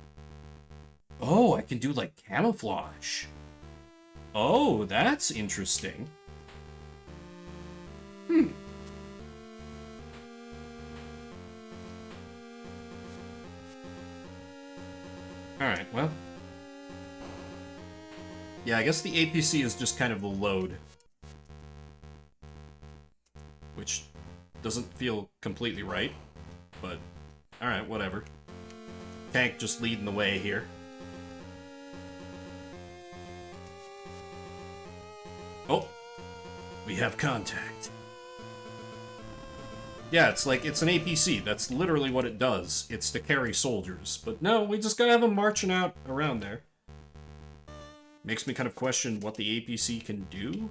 Oh, I can do, like, camouflage. Oh, that's interesting. Alright, well... Yeah, I guess the APC is just kind of the load. Which doesn't feel completely right, but alright, whatever. Tank just leading the way here. Oh! We have contact. Yeah, it's like, it's an APC. That's literally what it does. It's to carry soldiers. But no, we just gotta have them marching out around there. Makes me kind of question what the APC can do.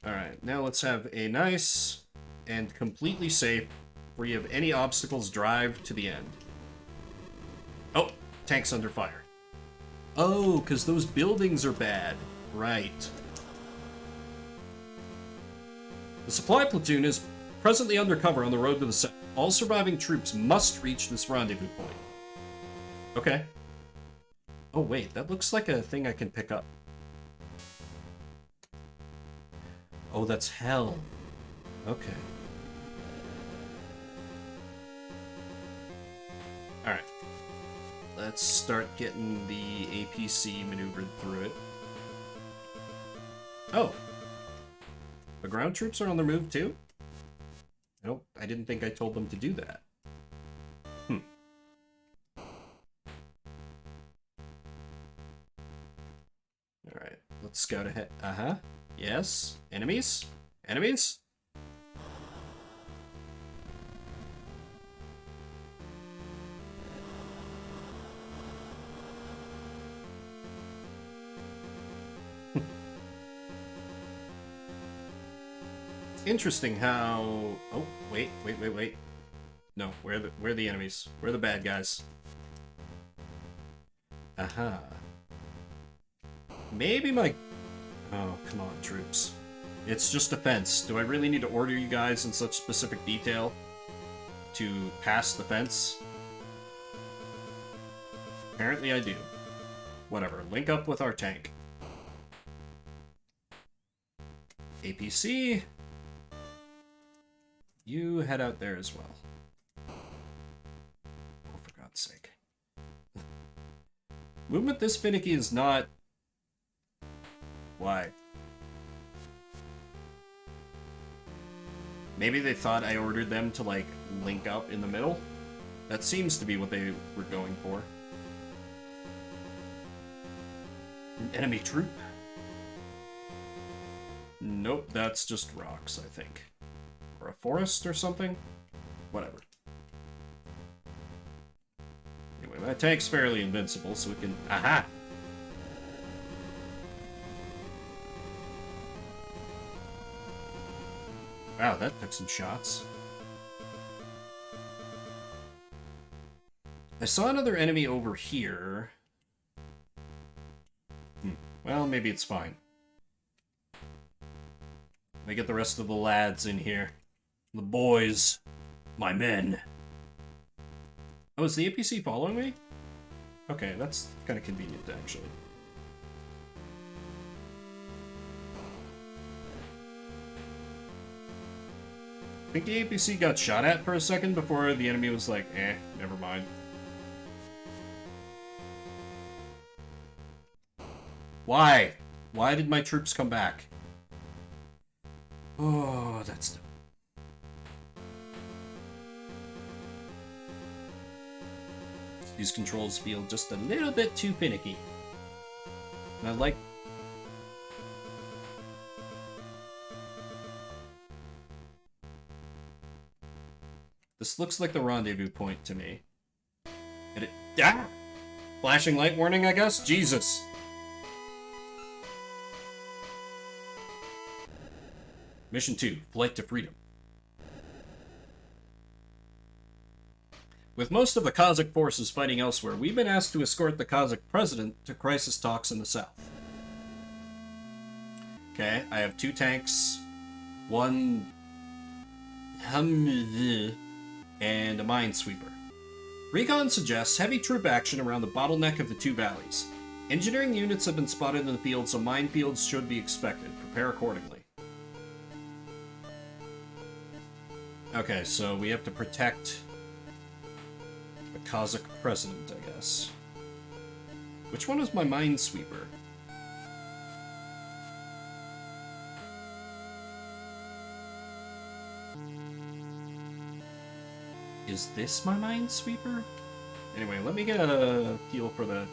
Alright, now let's have a nice and completely safe, free of any obstacles drive to the end. Oh, tank's under fire. Oh, because those buildings are bad. Right. The supply platoon is presently undercover on the road to the south. All surviving troops must reach this rendezvous point. Okay. Oh, wait, that looks like a thing I can pick up. Oh, that's hell. Okay. Alright. Let's start getting the APC maneuvered through it. Oh. The ground troops are on the move too? Nope, I didn't think I told them to do that. Alright, let's scout ahead. Uh-huh. Yes. Enemies? Enemies? It's interesting how... Oh, wait. No, where are the enemies? Where are the bad guys? Aha. Maybe my... Oh, come on, troops. It's just defense. Do I really need to order you guys in such specific detail to pass the fence? Apparently I do. Whatever, link up with our tank. APC. You head out there as well. Oh, for God's sake. Movement this finicky is not... Why? Maybe they thought I ordered them to, like, link up in the middle? That seems to be what they were going for. An enemy troop? Nope, that's just rocks, I think. Or a forest or something? Whatever. Anyway, my tank's fairly invincible, so we can... Aha! Wow, that took some shots. I saw another enemy over here. Well, maybe it's fine. Let me get the rest of the lads in here. The boys. My men. Oh, is the APC following me? Okay, that's kind of convenient, actually. I think the APC got shot at for a second before the enemy was like, eh, never mind. Why? Why did my troops come back? Oh, that's... These controls feel just a little bit too finicky. And I like... This looks like the rendezvous point to me. And it... Ah! Flashing light warning, I guess? Jesus. Mission 2, Flight to Freedom. With most of the Kazakh forces fighting elsewhere, we've been asked to escort the Kazakh president to crisis talks in the south. Okay, I have 2 tanks, 1 Humvee, and a minesweeper. Recon suggests heavy troop action around the bottleneck of the 2 valleys. Engineering units have been spotted in the field, so minefields should be expected. Prepare accordingly. Okay, so we have to protect the Kazakh president, I guess. Which one is my minesweeper? Is this my minesweeper? Anyway, let me get a feel for the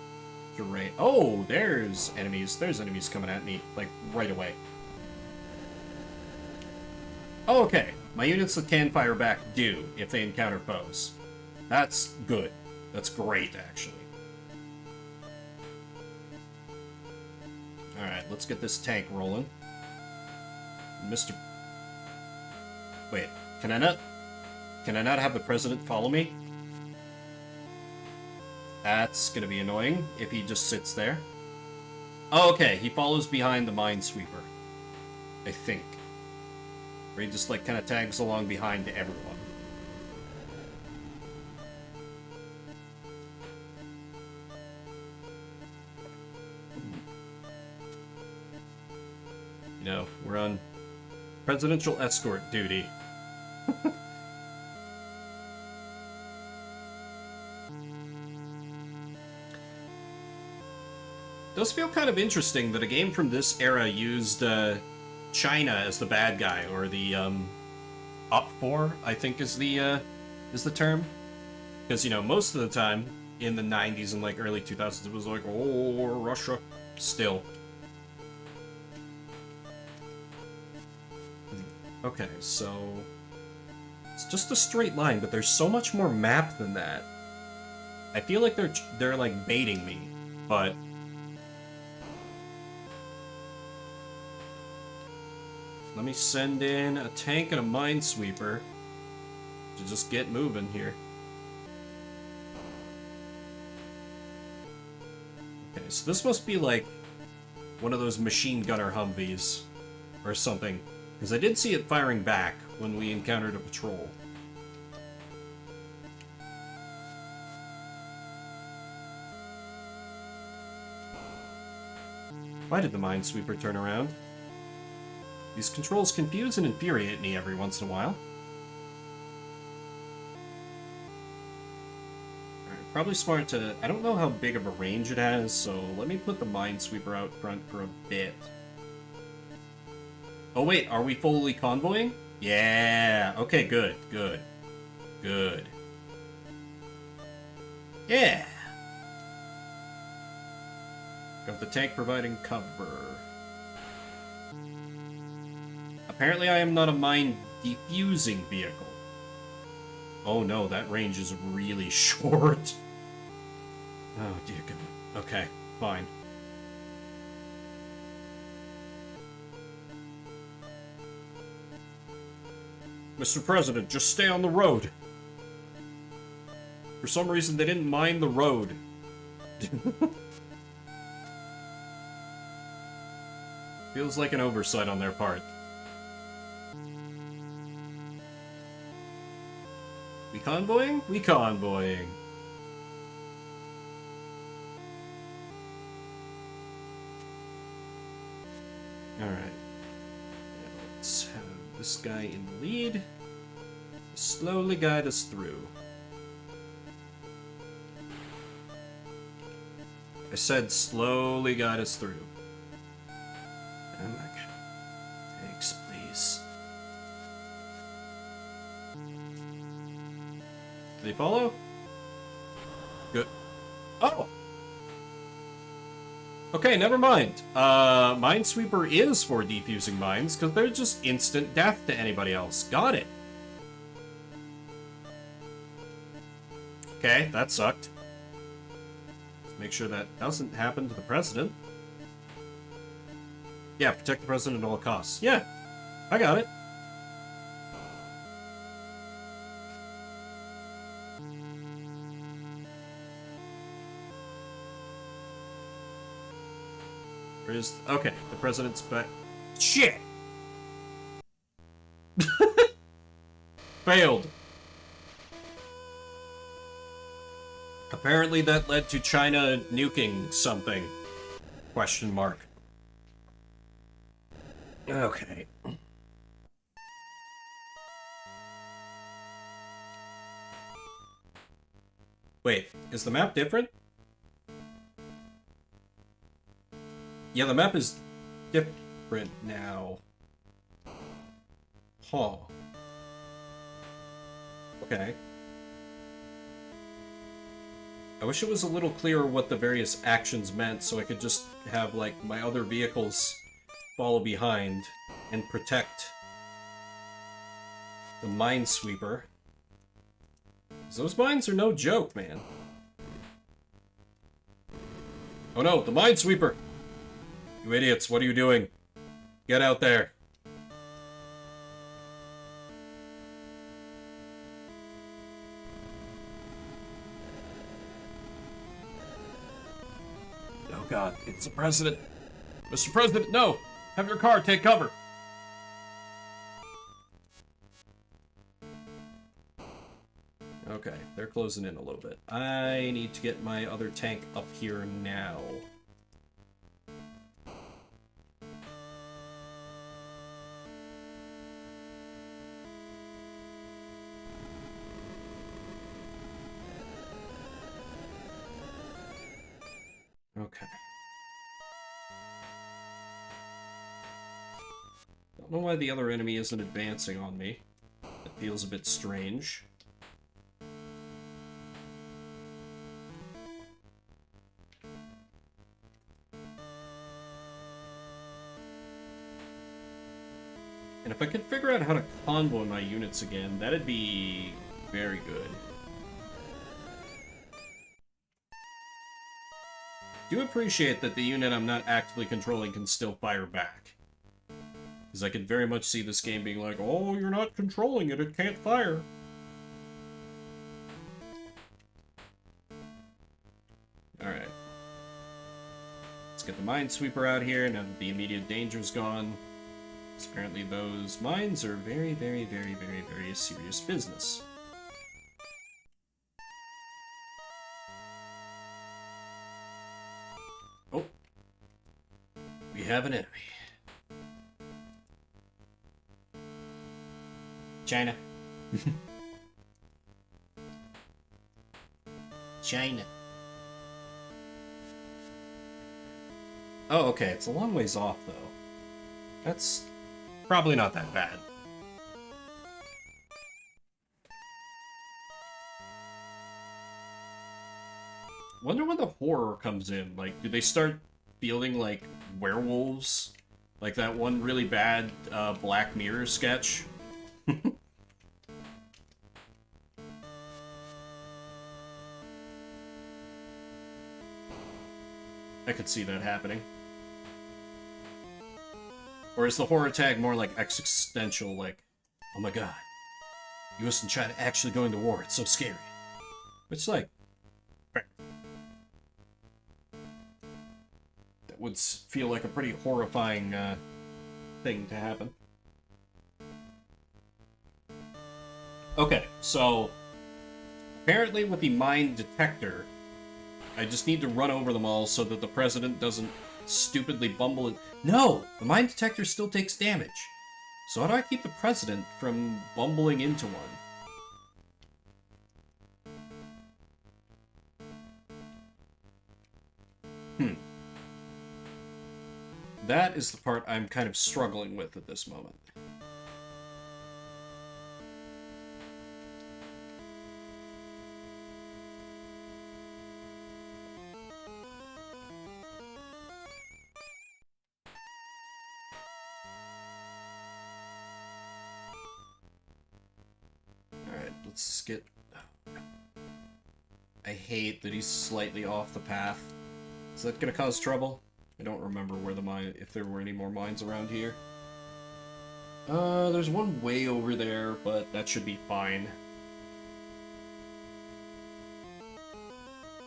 terrain. Oh, there's enemies. There's enemies coming at me, like, right away. Oh, okay. My units that can fire back do, if they encounter foes. That's good. That's great, actually. Alright, let's get this tank rolling. Mr... Wait, can I not have the president follow me? That's gonna be annoying if he just sits there. Oh, okay, he follows behind the minesweeper. I think. Or he just, like, kind of tags along behind everyone. You know, we're on presidential escort duty. Does feel kind of interesting that a game from this era used China as the bad guy, or the up for, I think is the term. Because, you know, most of the time in the 90s and like early 2000s it was like, oh, Russia. Still. Okay, so it's just a straight line, but there's so much more map than that. I feel like they're like baiting me, but let me send in a tank and a minesweeper to just get moving here. Okay, so this must be like one of those machine gunner Humvees or something, because I did see it firing back when we encountered a patrol. Why did the minesweeper turn around? These controls confuse and infuriate me every once in a while. Alright, probably smart to... I don't know how big of a range it has, so let me put the minesweeper out front for a bit. Oh wait, are we fully convoying? Yeah! Okay, good, good. Good. Yeah! Of the tank providing cover. Apparently I am not a mine defusing vehicle. Oh no, that range is really short. Oh dear God. Okay, fine. Mr. President, just stay on the road. For some reason, they didn't mind the road. Feels like an oversight on their part. We convoying? We convoying. Alright. Let's have this guy in the lead. Slowly guide us through. I said slowly guide us through. Oh my God. Thanks, please. Do they follow? Good. Oh! Okay, never mind. Minesweeper is for defusing mines, because they're just instant death to anybody else. Got it. Okay, that sucked. Let's make sure that doesn't happen to the president. Yeah, protect the president at all costs. Yeah, I got it. Okay, the president's back. Shit! Failed. Apparently that led to China nuking something. Question mark. Okay. Wait, is the map different? Yeah, the map is different now. Huh. Okay. I wish it was a little clearer what the various actions meant so I could just have, like, my other vehicles follow behind and protect the Minesweeper. 'Cause those mines are no joke, man. Oh no, the Minesweeper! You idiots, what are you doing? Get out there. Oh God, it's the president. Mr. President, no! Have your car take cover. Okay, they're closing in a little bit. I need to get my other tank up here now. Okay. Don't know why the other enemy isn't advancing on me. It feels a bit strange. And if I could figure out how to convoy my units again, that'd be very good. Do appreciate that the unit I'm not actively controlling can still fire back. Because I could very much see this game being like, oh, you're not controlling it, it can't fire. Alright. Let's get the Minesweeper out here now that the immediate danger's gone. Because apparently those mines are very, very, very, very, very serious business. Oh. We have an enemy. China. China. Oh, okay. It's a long ways off, though. That's probably not that bad. Wonder when the horror comes in. Like, do they start feeling like werewolves. Like that one really bad Black Mirror sketch. I could see that happening. Or is the horror tag more like existential, like, oh my god, US and China actually going to war, it's so scary. Which, like, that would feel like a pretty horrifying thing to happen. Okay, so apparently with the mine detector, I just need to run over them all so that the president doesn't stupidly bumble it. No! The mine detector still takes damage. So how do I keep the president from bumbling into one? That is the part I'm kind of struggling with at this moment. Alright, let's get... I hate that he's slightly off the path. Is that gonna cause trouble? I don't remember where the mine, if there were any more mines around here. There's one way over there, but that should be fine.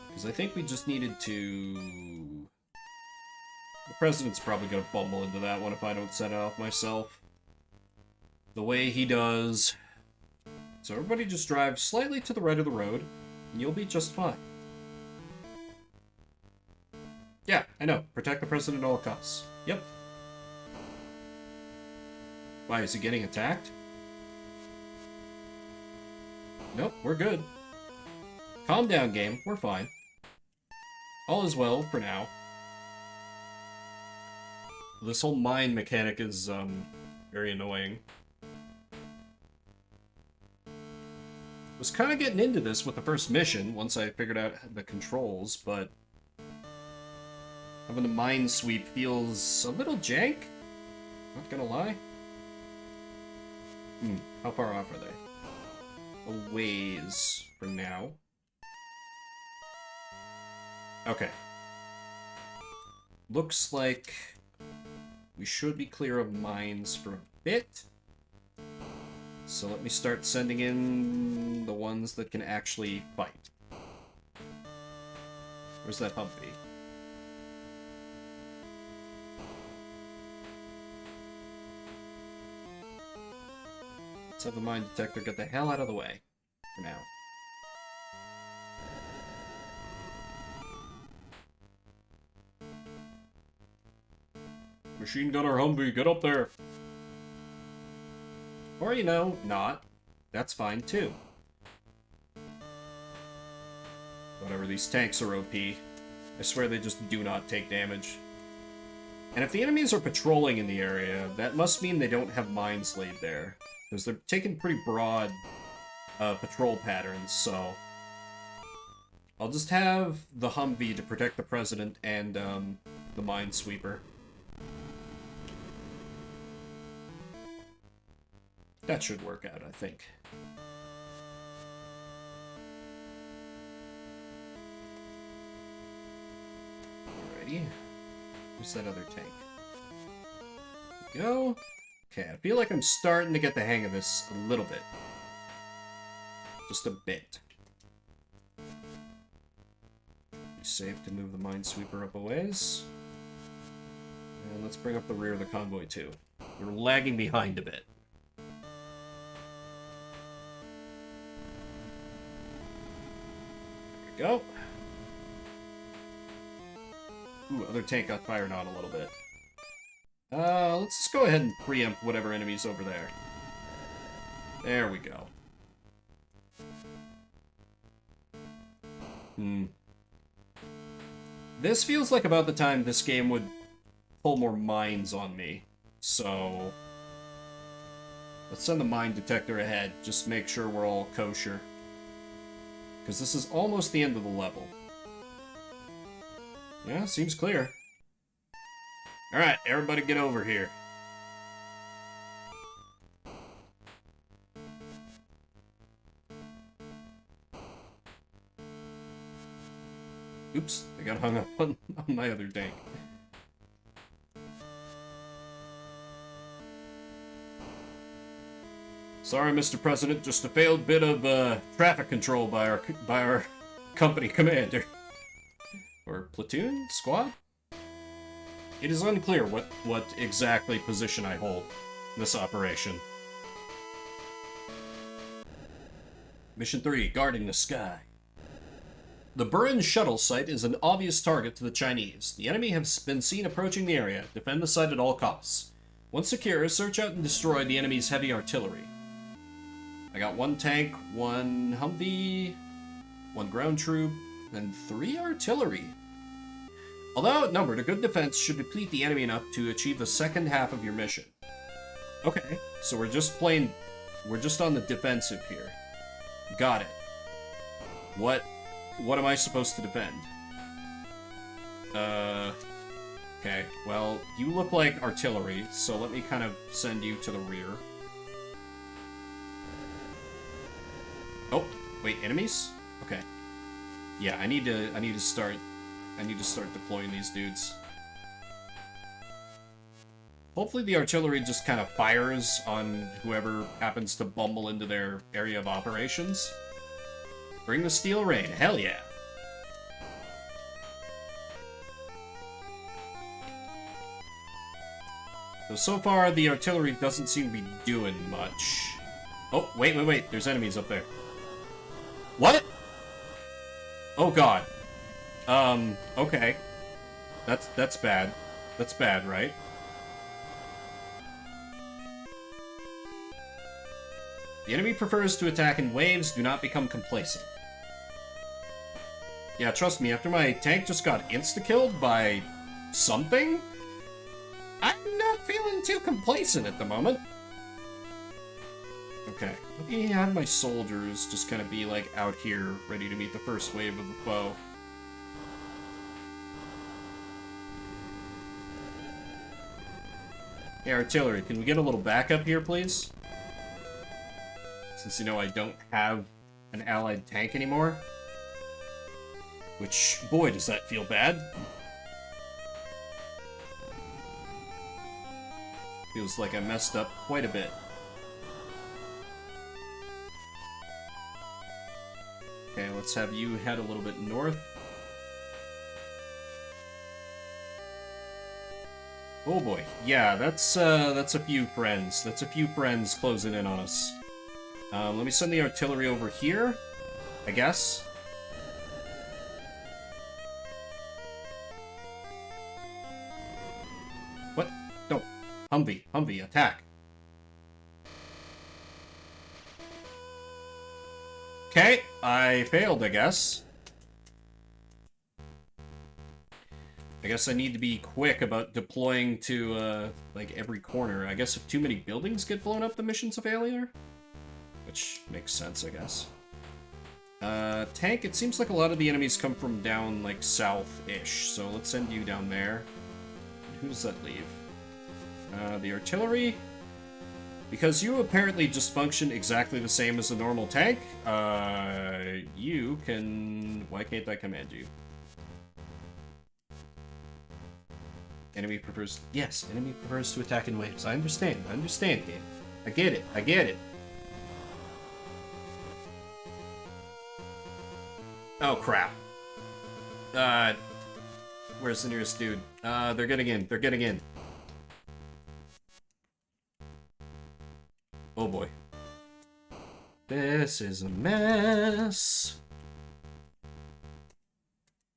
Because I think we just needed to... The president's probably gonna bumble into that one if I don't set it off myself. The way he does. So everybody just drive slightly to the right of the road, and you'll be just fine. Yeah, I know. Protect the president at all costs. Yep. Why, is he getting attacked? Nope, we're good. Calm down, game. We're fine. All is well for now. This whole mine mechanic is, very annoying. Was kind of getting into this with the first mission once I figured out the controls, but having the mine sweep feels a little jank. Not gonna lie. How far off are they? A ways for now. Okay. Looks like we should be clear of mines for a bit. So let me start sending in the ones that can actually fight. Where's that Humvee? Let's have the mine detector get the hell out of the way for now. Machine gunner Humvee, get up there! Or, you know, not. That's fine, too. Whatever, these tanks are OP. I swear they just do not take damage. And if the enemies are patrolling in the area, that must mean they don't have mines laid there. Because they're taking pretty broad patrol patterns, so... I'll just have the Humvee to protect the president and the minesweeper. That should work out, I think. Alrighty. Where's that other tank? There we go. Okay, I feel like I'm starting to get the hang of this a little bit. Just a bit. Be safe to move the minesweeper up a ways. And let's bring up the rear of the convoy, too. We're lagging behind a bit. Go. Ooh, other tank got fired on a little bit. Let's just go ahead and preempt whatever enemy's over there. There we go. This feels like about the time this game would pull more mines on me. So... let's send the mine detector ahead. Just make sure we're all kosher. Because this is almost the end of the level. Yeah, seems clear. Alright, everybody get over here. Oops, I got hung up on my other tank. Sorry, Mr. President, just a failed bit of traffic control by our company commander. Or platoon? Squad? It is unclear what exactly position I hold in this operation. Mission 3, guarding the sky. The Burin shuttle site is an obvious target to the Chinese. The enemy has been seen approaching the area. Defend the site at all costs. Once secure, search out and destroy the enemy's heavy artillery. I got 1 tank, 1 Humvee, 1 ground troop, and 3 artillery. Although outnumbered, a good defense should deplete the enemy enough to achieve the second half of your mission. Okay, so we're just on the defensive here. Got it. What am I supposed to defend? Okay, well, you look like artillery, so let me kind of send you to the rear. Oh, wait, enemies? Okay. Yeah, I need to start deploying these dudes. Hopefully the artillery just kind of fires on whoever happens to bumble into their area of operations. Bring the steel rain, hell yeah. So far the artillery doesn't seem to be doing much. Oh, wait, there's enemies up there. What? Oh god. Okay. That's bad. That's bad, right? The enemy prefers to attack in waves, do not become complacent. Yeah, trust me, after my tank just got insta-killed by something, I'm not feeling too complacent at the moment. Okay, let me have my soldiers just kind of be, like, out here, ready to meet the first wave of the foe. Hey, artillery, can we get a little backup here, please? Since, you know, I don't have an allied tank anymore. Which, boy, does that feel bad. Feels like I messed up quite a bit. Okay, let's have you head a little bit north. Oh boy, yeah, that's a few friends. That's a few friends closing in on us. Let me send the artillery over here, I guess. What? No. Humvee, attack. Okay, I failed, I guess. I guess I need to be quick about deploying to, like, every corner. I guess if too many buildings get blown up, the mission's a failure? Which makes sense, I guess. Tank, it seems like a lot of the enemies come from down, like, south-ish, so let's send you down there. Who does that leave? The artillery? Because you apparently just function exactly the same as a normal tank, you can... Why can't I command you? Enemy prefers... Yes, enemy prefers to attack in waves. I understand, game. I get it. Oh, crap. Where's the nearest dude? They're getting in. Oh boy. This is a mess.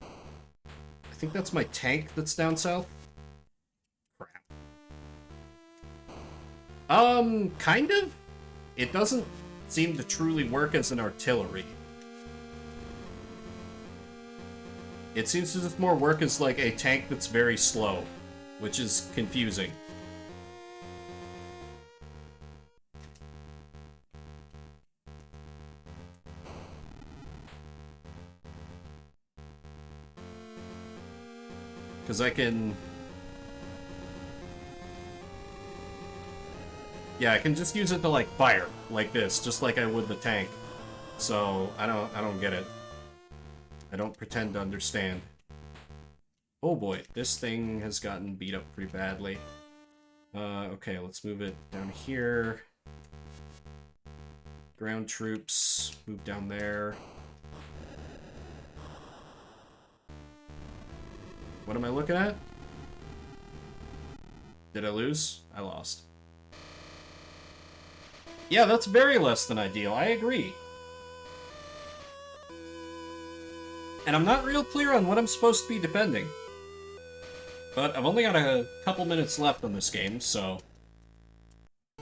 I think that's my tank that's down south. Crap. Kind of. It doesn't seem to truly work as an artillery. It seems to just more work as like a tank that's very slow, which is confusing. Because I can Yeah, I can just use it to, like, fire, like this, just like I would the tank. So, I don't get it. I don't pretend to understand. Oh boy, this thing has gotten beat up pretty badly. Okay, let's move it down here. Ground troops, move down there. What am I looking at? Did I lose? I lost. Yeah, that's very less than ideal, I agree. And I'm not real clear on what I'm supposed to be defending. But I've only got a couple minutes left on this game, so...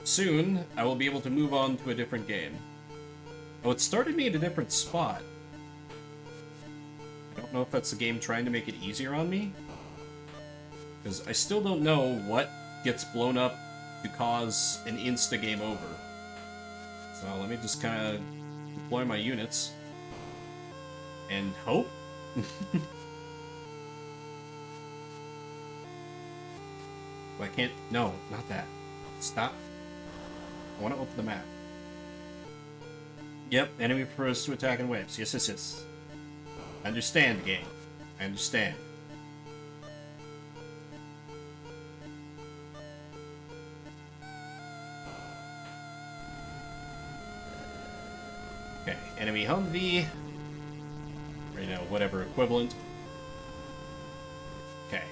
soon, I will be able to move on to a different game. Oh, it started me at a different spot. I don't know if that's the game trying to make it easier on me. Because I still don't know what gets blown up to cause an insta-game over. So let me just kind of deploy my units. And hope? I can't... No, not that. Stop. I want to open the map. Yep, enemy prefers to attack in waves. Yes, yes, yes. I understand, game. I understand. Okay, enemy Humvee. Or, you know, whatever equivalent. Okay.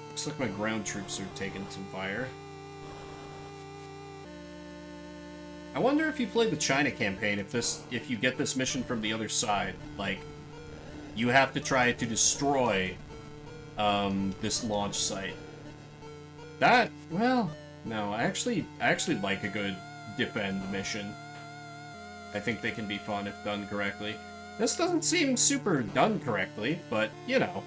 Looks like my ground troops are taking some fire. I wonder if you played the China campaign, if you get this mission from the other side, like, you have to try to destroy, this launch site. That, well, no, I actually like a good defend mission. I think they can be fun if done correctly. This doesn't seem super done correctly, but, you know.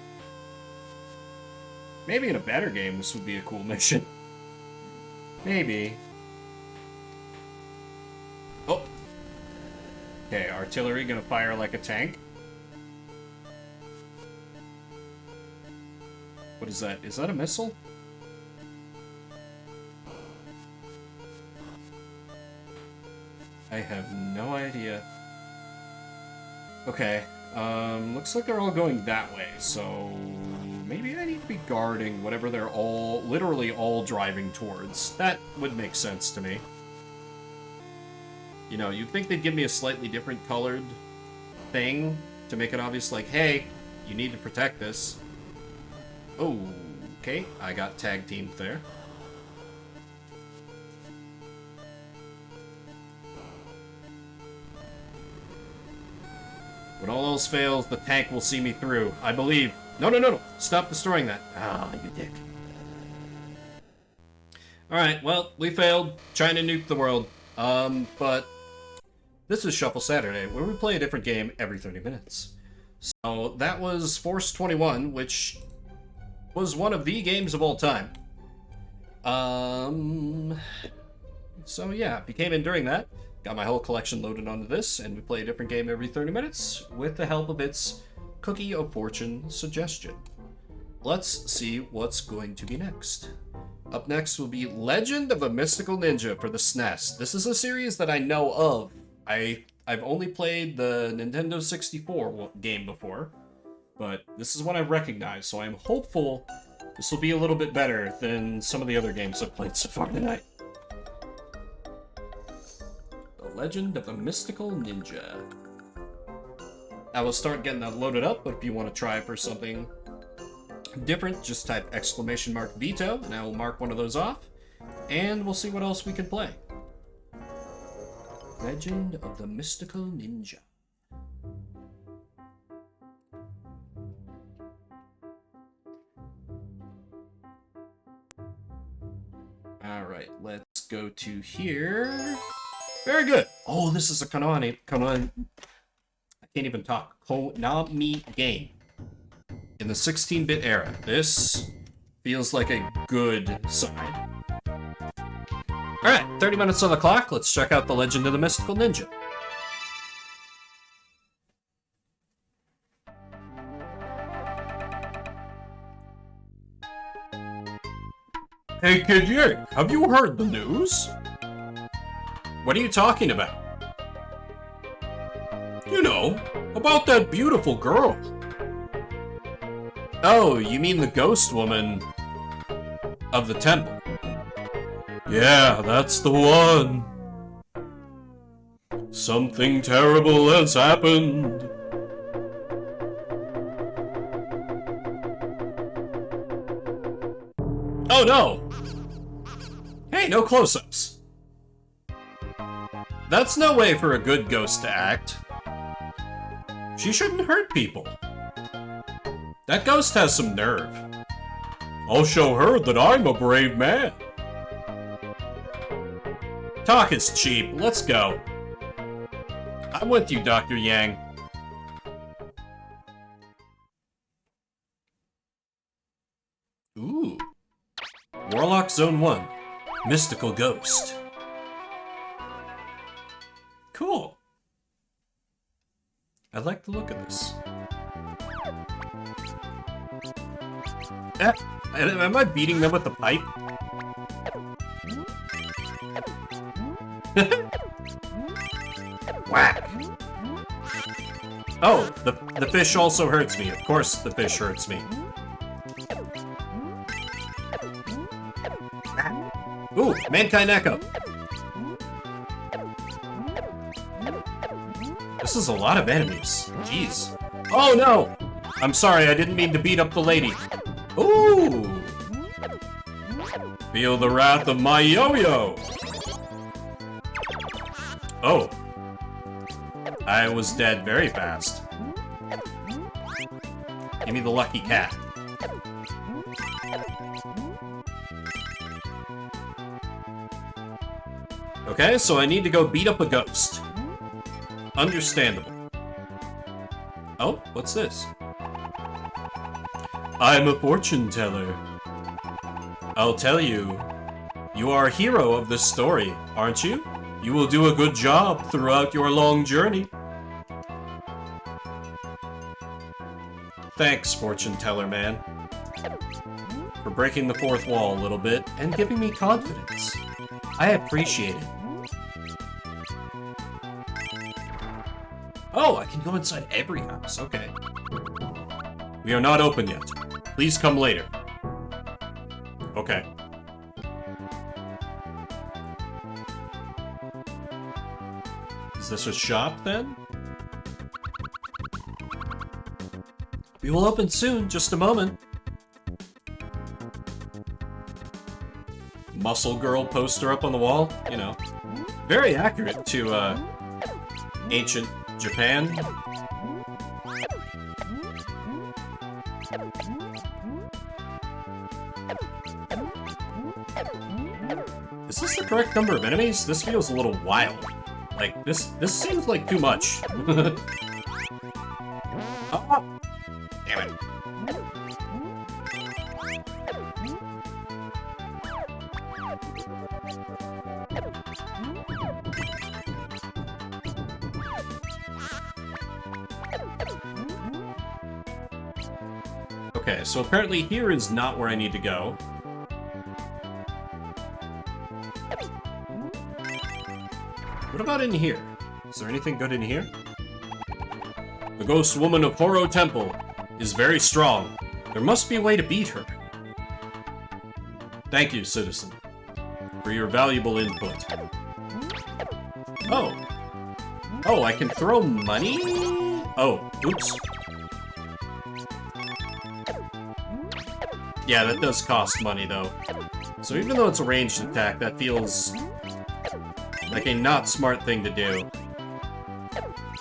Maybe in a better game this would be a cool mission. Maybe. Oh! Okay, artillery gonna fire like a tank. What is that? Is that a missile? I have no idea. Okay, looks like they're all going that way, so maybe I need to be guarding whatever they're all, literally all driving towards. That would make sense to me. You know, you'd think they'd give me a slightly different colored thing to make it obvious, like, hey, you need to protect this. Oh, okay, I got tag teamed there. When all else fails, the tank will see me through. I believe. No, no, no, no. Stop destroying that. Ah, you dick. Alright, well, we failed. Trying to nuke the world. But this is Shuffle Saturday, where we play a different game every 30 minutes. So that was Force 21, which was one of the games of all time. So yeah, if you came in during that, got my whole collection loaded onto this, and we play a different game every 30 minutes with the help of its Cookie of Fortune suggestion. Let's see what's going to be next. Up next will be Legend of a Mystical Ninja for the Snes. This is a series that I know of. I've only played the Nintendo 64 game before, but this is one I recognize, so I'm hopeful this will be a little bit better than some of the other games I've played so far tonight. Legend of a Mystical Ninja. I will start getting that loaded up, but if you want to try for something different, just type !Veto, and I will mark one of those off, and we'll see what else we can play. Legend of the Mystical Ninja. Alright, let's go to here. Very good. Oh, this is a Konami. I can't even talk. Konami game. In the 16-bit era. This feels like a good sign. Alright, 30 minutes on the clock. Let's check out The Legend of the Mystical Ninja. Hey, Kid Ying, have you heard the news? What are you talking about? You know, about that beautiful girl. Oh, you mean the ghost woman of the temple? Yeah, that's the one. Something terrible has happened. Oh no! Hey, no close-ups. That's no way for a good ghost to act. She shouldn't hurt people. That ghost has some nerve. I'll show her that I'm a brave man. Talk is cheap. Let's go. I'm with you, Dr. Yang. Ooh. Warlock Zone 1. Mystical Ghost. Cool. I like the look of this. Am I beating them with the pipe? Whack! Oh, the fish also hurts me. Of course the fish hurts me. Ooh, Mankind Echo. This is a lot of enemies. Jeez. Oh no! I'm sorry, I didn't mean to beat up the lady. Ooh! Feel the wrath of my yo-yo! Oh. I was dead very fast. Give me the lucky cat. Okay, so I need to go beat up a ghost. Understandable. Oh, what's this? I'm a fortune teller. I'll tell you. You are a hero of this story, aren't you? You will do a good job throughout your long journey. Thanks, fortune teller man, for breaking the fourth wall a little bit and giving me confidence. I appreciate it. Oh, I can go inside every house. Okay. We are not open yet. Please come later. Okay. Is this a shop, then? We will open soon, just a moment. Muscle Girl poster up on the wall, you know. Very accurate to, ancient Japan. Is this the correct number of enemies? This feels a little wild. Like, this seems like too much. Oh, damn it. Okay, so apparently here is not where I need to go. What about in here? Is there anything good in here? The ghost woman of Horo Temple is very strong. There must be a way to beat her. Thank you, citizen, for your valuable input. Oh. Oh, I can throw money? Oh, oops. Yeah, that does cost money, though. So even though it's a ranged attack, that feels like a not smart thing to do.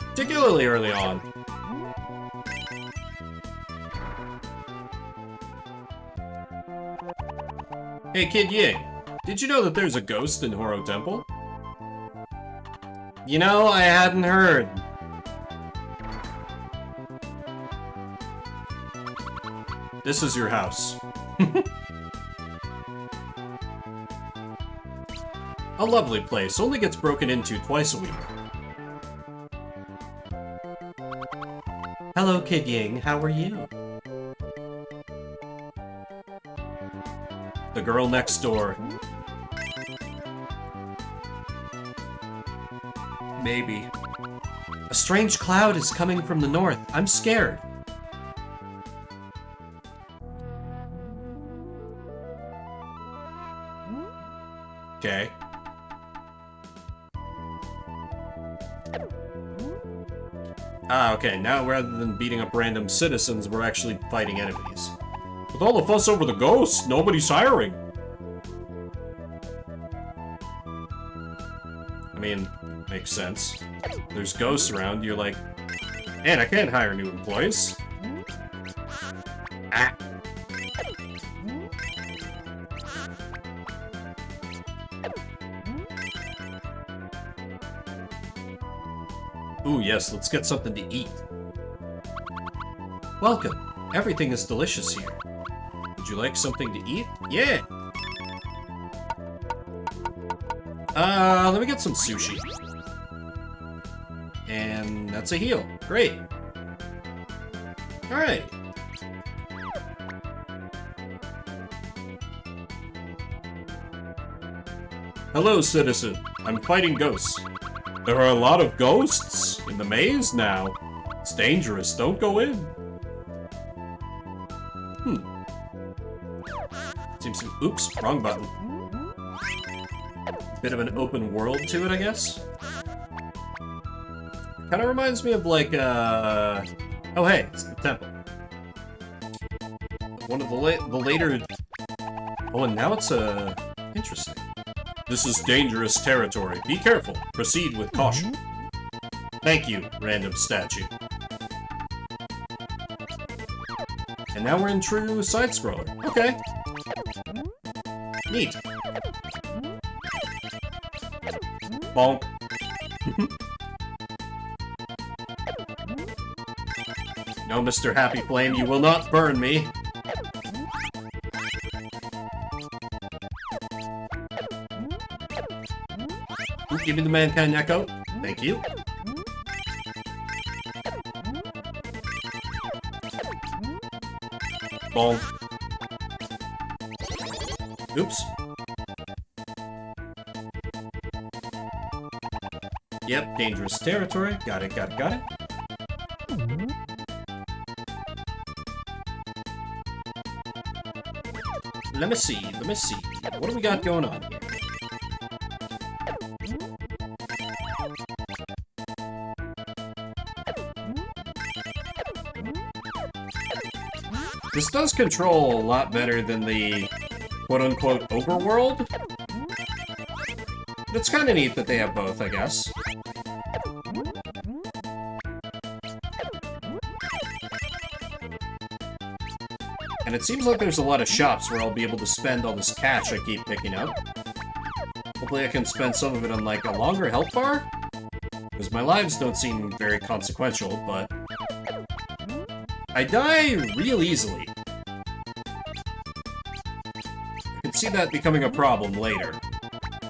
Particularly early on. Hey, Kid Ying, did you know that there's a ghost in Horo Temple? You know, I hadn't heard. This is your house. A lovely place, only gets broken into twice a week. Hello, Kid Ying, how are you? The girl next door. Maybe. A strange cloud is coming from the north. I'm scared. Okay. Ah, okay, now rather than beating up random citizens, we're actually fighting enemies. With all the fuss over the ghosts, nobody's hiring. I mean, makes sense. There's ghosts around, you're like, man, I can't hire new employees. Ah. Ooh, yes, let's get something to eat. Welcome. Everything is delicious here. Would you like something to eat? Yeah! Let me get some sushi. And that's a heal. Great. Alright. Hello, citizen. I'm fighting ghosts. There are a lot of ghosts in the maze now. It's dangerous. Don't go in. Seems to... Oops, wrong button. Bit of an open world to it, I guess. Kind of reminds me of like, Oh, hey, it's the temple. One of the later... Oh, and now it's, interesting. This is dangerous territory. Be careful. Proceed with caution. Thank you, random statue. And now we're in true side-scroller. Okay. Neat. Bonk. No, Mr. Happy Flame, you will not burn me. Ooh, give me the Mankind Echo. Thank you. Bonk. Oops. Yep, dangerous territory. Got it, got it, got it. Let me see, let me see. What do we got going on here? This does control a lot better than the quote-unquote overworld. It's kind of neat that they have both, I guess. And it seems like there's a lot of shops where I'll be able to spend all this cash I keep picking up. Hopefully I can spend some of it on, like, a longer health bar? Because my lives don't seem very consequential, but... I die real easily. I can see that becoming a problem later.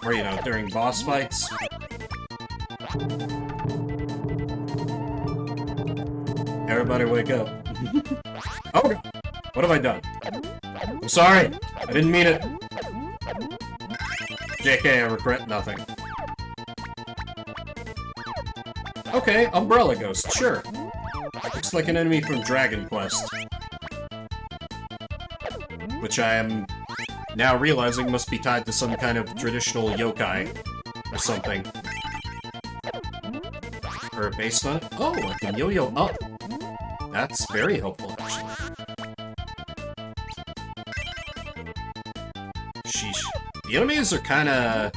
Or, you know, during boss fights. Everybody wake up. Oh, what have I done? I'm sorry. I didn't mean it. JK, I regret nothing. Okay, Umbrella Ghost, sure. Looks like an enemy from Dragon Quest. Which I am now realizing must be tied to some kind of traditional yokai or something. Or based on it. Oh, I can yo-yo up. That's very helpful, actually. Sheesh. The enemies are kinda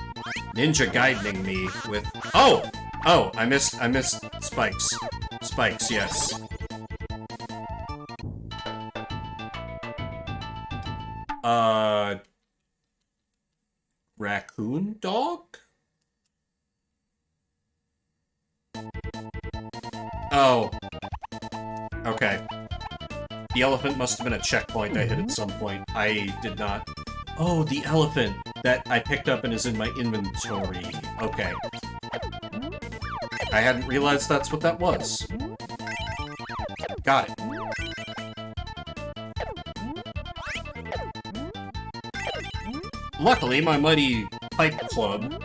Ninja Gaidening me with... Oh! Oh, I missed spikes. Spikes, yes. Raccoon dog? Oh. Okay. The elephant must have been a checkpoint I hit at some point. I did not... Oh, the elephant that I picked up and is in my inventory. Okay. I hadn't realized that's what that was. Got it. Luckily, my mighty pipe club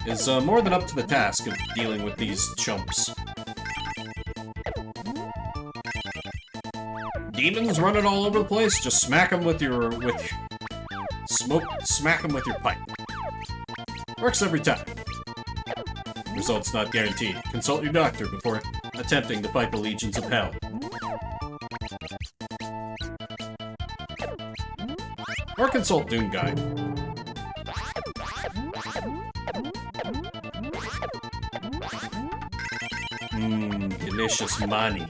is more than up to the task of dealing with these chumps. Demons running all over the place? Just smack them with your smack them with your pipe. Works every time. Results not guaranteed. Consult your doctor before attempting to fight the legions of hell. Or consult Doom Guy. Delicious money.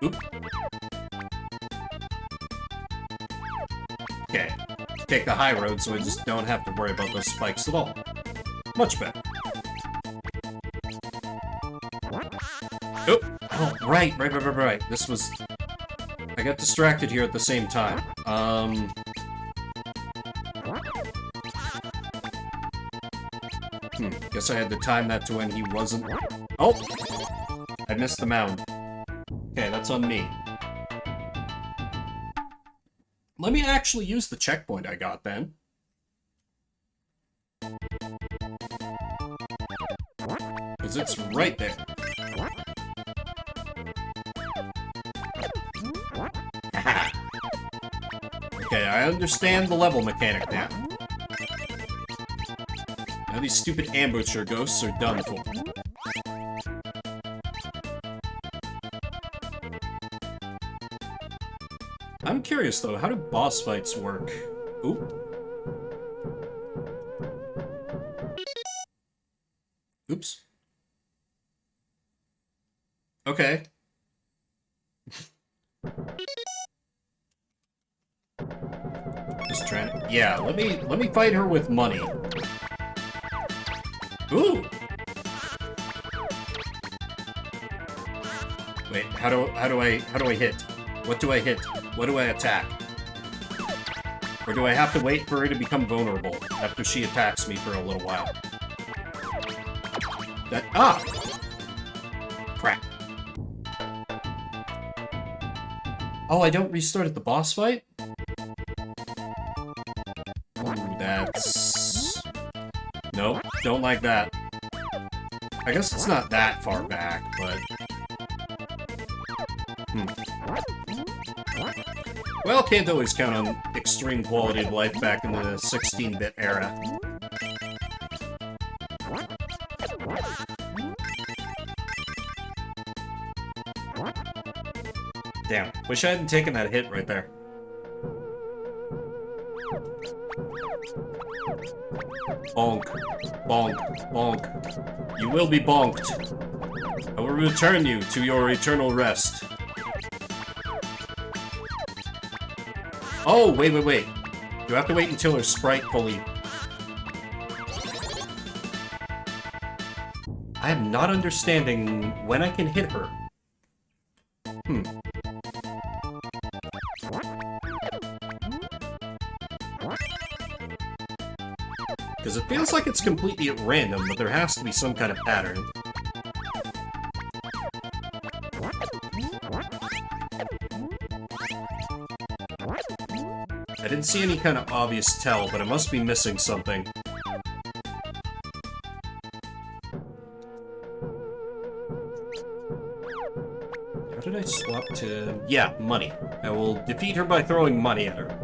Oop. Okay. Take the high road so I just don't have to worry about those spikes at all. Much better. Oop. Oh, right. This was... I got distracted here at the same time. Guess I had to time that to when he wasn't... Oh! I missed the mound. Okay, that's on me. Let me actually use the checkpoint I got then. Because it's right there. Okay, I understand the level mechanic now. Now these stupid ambusher ghosts are done for. I'm curious though, how do boss fights work? Oop. Oops. Okay. Just trying to... Yeah, let me fight her with money. Ooh! Wait, how do I hit? What do I hit? What do I attack? Or do I have to wait for her to become vulnerable after she attacks me for a little while? Ah! Crap. Oh, I don't restart at the boss fight? Ooh, that's... Nope, don't like that. I guess it's not that far back, but... Well, can't always count on extreme quality of life back in the 16-bit era. Damn, wish I hadn't taken that hit right there. Bonk, bonk, bonk. You will be bonked. I will return you to your eternal rest. Oh, wait. You have to wait until her sprite fully... I am not understanding when I can hit her. Because it feels like it's completely at random, but there has to be some kind of pattern. I didn't see any kind of obvious tell, but I must be missing something. How did I swap to... Yeah, money. I will defeat her by throwing money at her.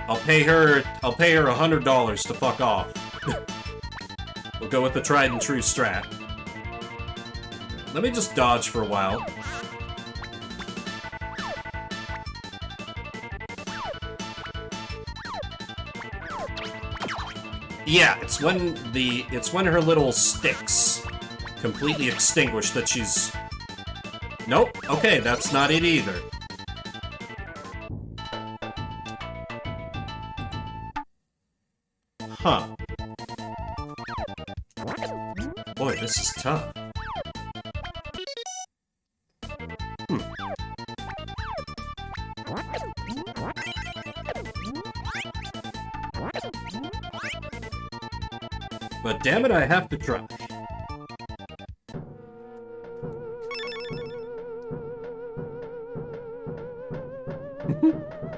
I'll pay her $100 to fuck off. We'll go with the tried and true strat. Let me just dodge for a while. Yeah, it's when her little sticks completely extinguish that she's... Nope, okay, that's not it either. Huh. Boy, this is tough. But damn it, I have to try.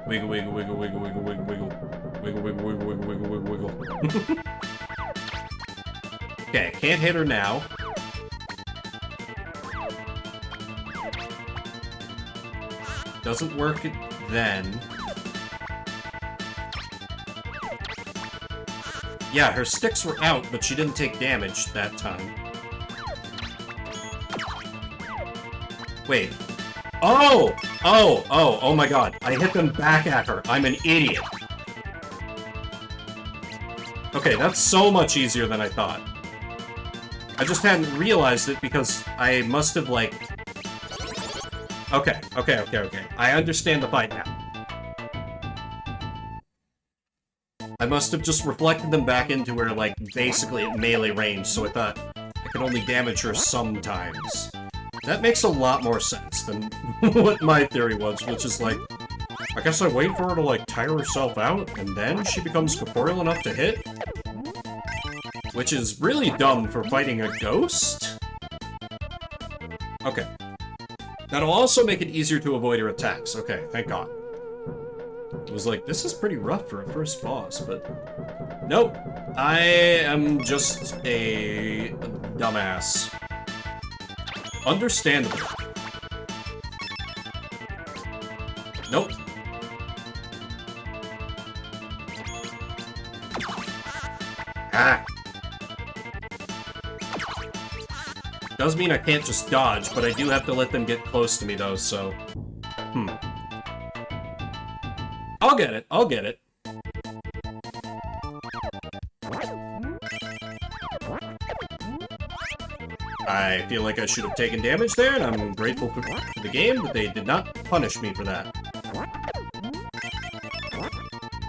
Wiggle, wiggle, wiggle, wiggle, wiggle, wiggle, wiggle. Wiggle, wiggle, wiggle, wiggle, wiggle, wiggle, wiggle. Okay, can't hit her now. Doesn't work then. Yeah, her sticks were out, but she didn't take damage that time. Wait. Oh! Oh my god. I hit them back at her. I'm an idiot. Okay, that's so much easier than I thought. I just hadn't realized it because I must have, like... Okay. I understand the fight now. I must have just reflected them back into her, like, basically at melee range, so I thought I could only damage her sometimes. That makes a lot more sense than what my theory was, which is like, I guess I wait for her to, like, tire herself out, and then she becomes corporeal enough to hit? Which is really dumb for fighting a ghost? Okay. That'll also make it easier to avoid her attacks. Okay, thank God. It was like, this is pretty rough for a first boss, but... Nope. I am just a dumbass. Understandable. Nope. Ah! Does mean I can't just dodge, but I do have to let them get close to me, though, so... I'll get it. I'll get it. I feel like I should have taken damage there, and I'm grateful for the game that they did not punish me for that.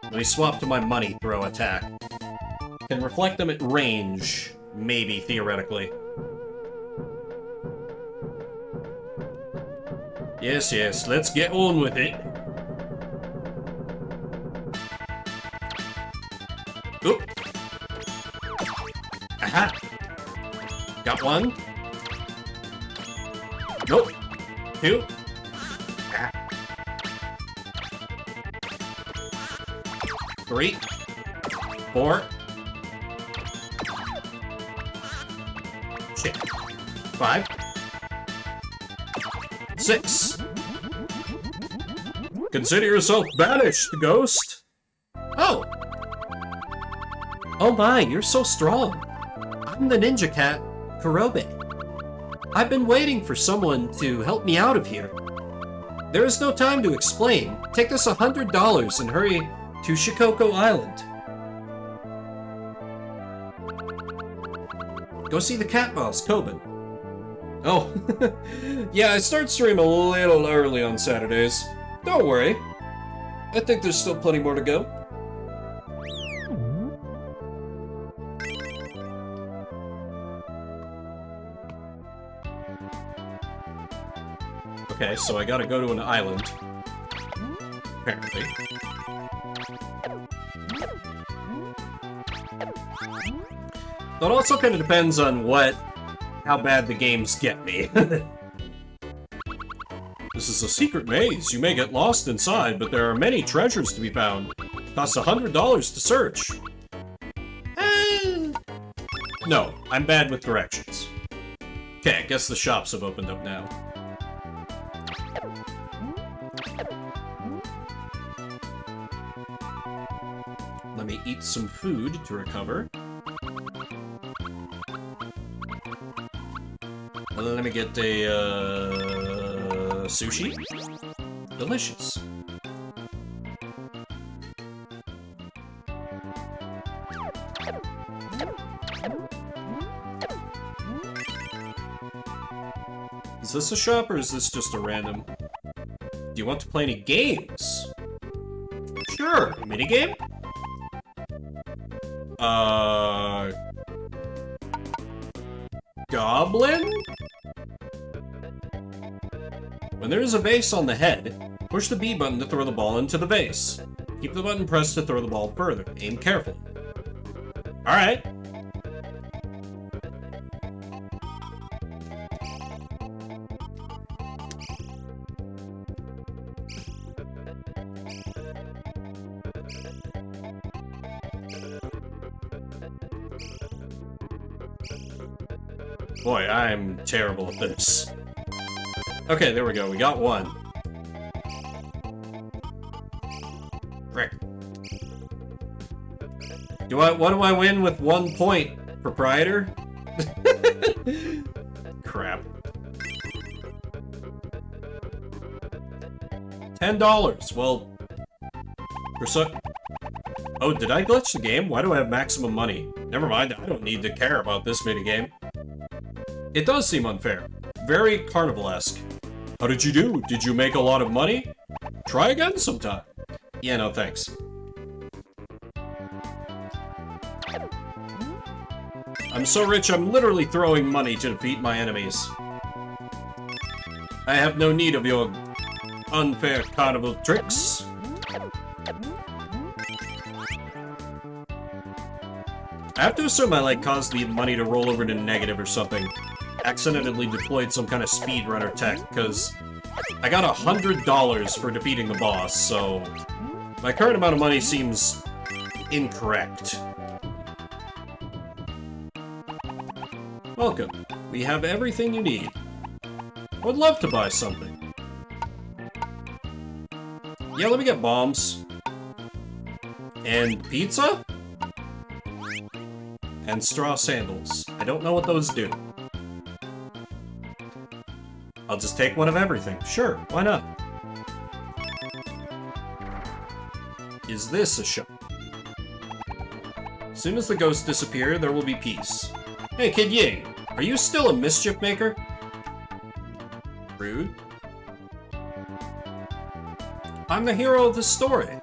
Let me swap to my money throw attack. Can reflect them at range, maybe, theoretically. Yes, let's get on with it. Oop. Aha! Got one. Nope. Two. Ah. Three. Four. Shit. Five. Six. Consider yourself banished, ghost. Oh. Oh my, you're so strong. I'm the ninja cat, Kurobe. I've been waiting for someone to help me out of here. There is no time to explain. Take this $100 and hurry to Shikoku Island. Go see the cat boss, Kobin. Oh, yeah, I start stream a little early on Saturdays. Don't worry. I think there's still plenty more to go. Okay, so I gotta go to an island. Apparently. That also kind of depends on how bad the games get me. This is a secret maze. You may get lost inside, but there are many treasures to be found. Costs $100 to search. No, I'm bad with directions. Okay, I guess the shops have opened up now. Let me eat some food to recover. Let me get a sushi. Delicious. Is this a shop or is this just a random? Do you want to play any games? Sure. Minigame? Goblin? When there is a vase on the head, push the B button to throw the ball into the vase. Keep the button pressed to throw the ball further. Aim carefully. Alright. Boy, I'm terrible at this. Okay, there we go. We got one. Frick. What do I win with 1 point, proprietor? Crap. $10. Well, oh, did I glitch the game? Why do I have maximum money? Never mind, I don't need to care about this minigame. It does seem unfair. Very carnival-esque. How did you do? Did you make a lot of money? Try again sometime. Yeah, no thanks. I'm so rich, I'm literally throwing money to defeat my enemies. I have no need of your unfair carnival tricks. I have to assume I, like, caused the money to roll over to negative or something. Accidentally deployed some kind of speedrunner tech, because I got $100 for defeating the boss, so my current amount of money seems incorrect. Welcome. We have everything you need. Would love to buy something. Yeah, let me get bombs. And pizza? And straw sandals. I don't know what those do. I'll just take one of everything. Sure, why not? Is this a shop? As soon as the ghosts disappear, there will be peace. Hey, Kid Ying, are you still a mischief maker? Rude. I'm the hero of the story.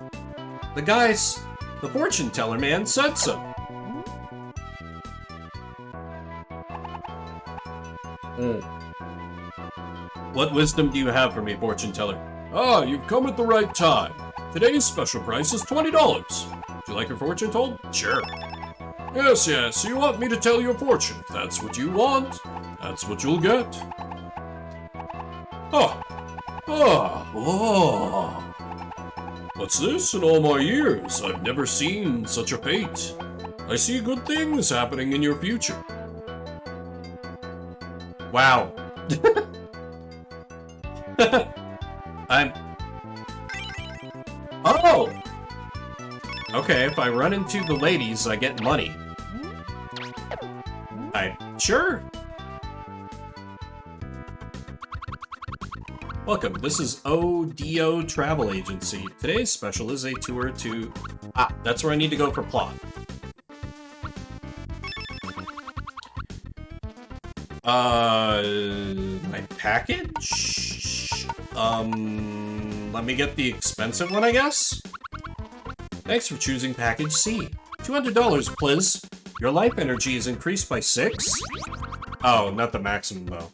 The fortune teller man said so. What wisdom do you have for me, fortune teller? Ah, you've come at the right time. Today's special price is $20. Would you like your fortune told? Sure. Yes, you want me to tell your fortune. If that's what you want, that's what you'll get. What's this? In all my years, I've never seen such a fate. I see good things happening in your future. Wow. Oh! Okay, if I run into the ladies, I get money. Sure. Welcome, this is ODO Travel Agency. Today's special is a tour to... that's where I need to go for plot. My package? Let me get the expensive one, I guess? Thanks for choosing package C. $200, please. Your life energy is increased by 6? Oh, not the maximum, though.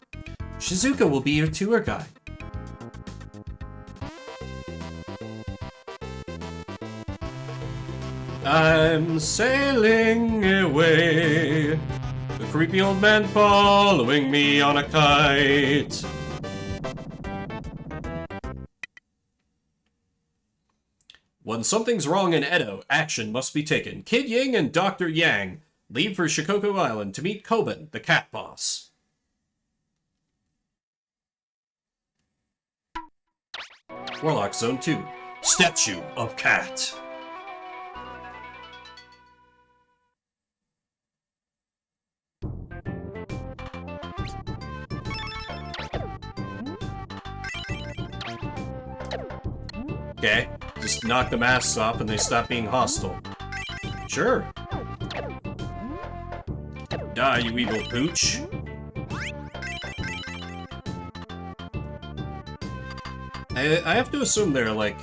Shizuka will be your tour guide. I'm sailing away. The creepy old man following me on a kite. When something's wrong in Edo, action must be taken. Kid Ying and Dr. Yang leave for Shikoku Island to meet Koben, the cat boss. Warlock Zone 2. Statue of Cat. Okay, just knock the masks off and they stop being hostile. Sure. Die, you evil pooch. I have to assume they're like...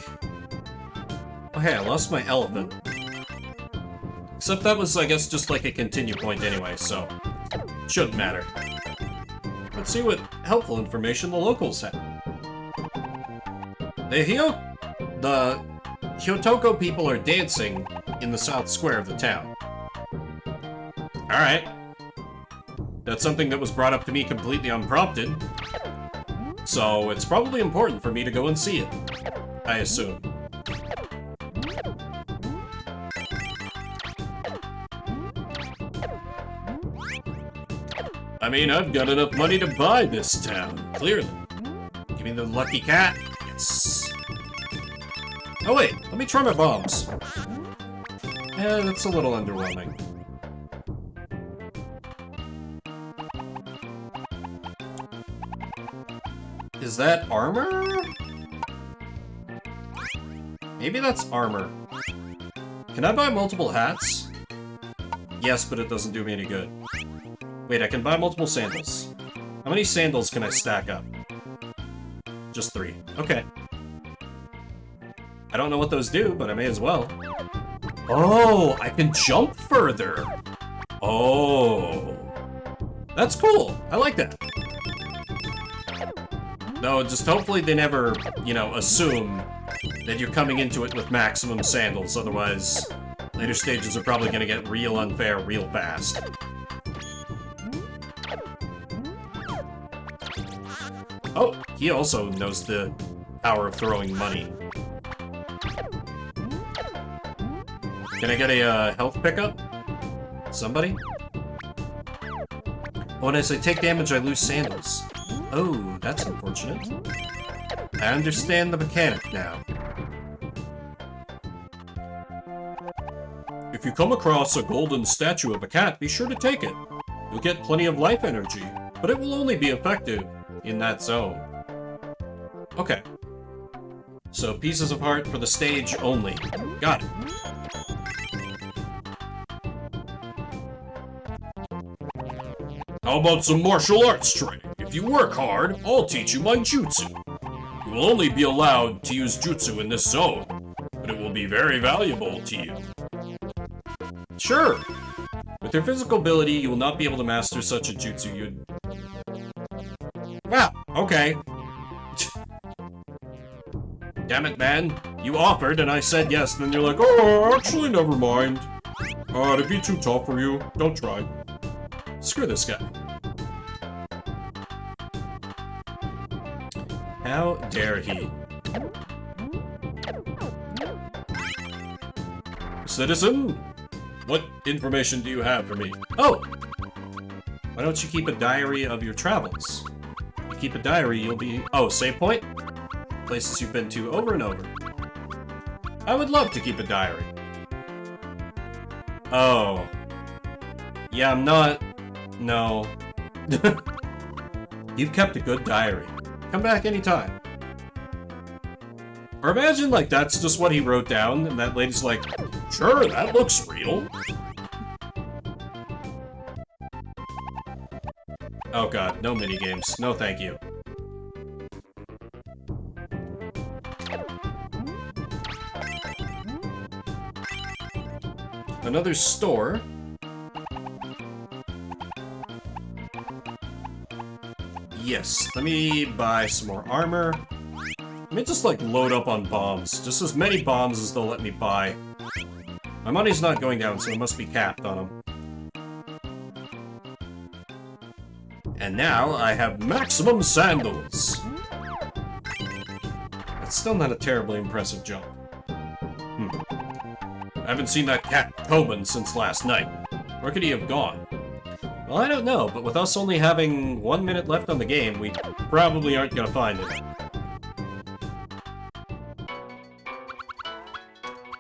Oh hey, I lost my elephant. Except that was, I guess, just like a continue point anyway, so... shouldn't matter. Let's see what helpful information the locals have. The Hyotoko people are dancing in the south square of the town. Alright. That's something that was brought up to me completely unprompted. So it's probably important for me to go and see it, I assume. mean, I've got enough money to buy this town, clearly. Give me the lucky cat. Yes. Oh wait, let me try my bombs. That's a little underwhelming. Is that armor? Maybe that's armor. Can I buy multiple hats? Yes, but it doesn't do me any good. Wait, I can buy multiple sandals. How many sandals can I stack up? Just 3. Okay. I don't know what those do, but I may as well. Oh, I can jump further. Oh. That's cool. I like that. No, just hopefully they never, you know, assume that you're coming into it with maximum sandals. Otherwise, later stages are probably gonna get real unfair real fast. Oh, he also knows the power of throwing money. Can I get a health pickup? Somebody? When I say take damage, I lose sandals. Oh, that's unfortunate. I understand the mechanic now. If you come across a golden statue of a cat, be sure to take it. You'll get plenty of life energy, but it will only be effective in that zone. Okay. So, pieces of heart for the stage only. Got it. How about some martial arts training? If you work hard, I'll teach you my jutsu. You will only be allowed to use jutsu in this zone, but it will be very valuable to you. Sure. With your physical ability, you will not be able to master such a jutsu. You'd... Well, okay. Damn it, man. You offered, and I said yes, then you're like, oh, actually, never mind. It'd be too tough for you. Don't try. Screw this guy. How dare he? Citizen, what information do you have for me? Oh! Why don't you keep a diary of your travels? If you keep a diary, you'll be... Oh, save point? Places you've been to over and over. I would love to keep a diary. Oh. Yeah, I'm not... No. You've kept a good diary. Come back anytime. Or imagine, like, that's just what he wrote down, and that lady's like, sure, that looks real. Oh god, no minigames. No thank you. Another store. Yes, let me buy some more armor. Let me just, like, load up on bombs. Just as many bombs as they'll let me buy. My money's not going down, so it must be capped on them. And now I have maximum sandals. That's still not a terribly impressive jump. I haven't seen that cat Tobin since last night. Where could he have gone? Well, I don't know, but with us only having 1 minute left on the game, we probably aren't gonna find him.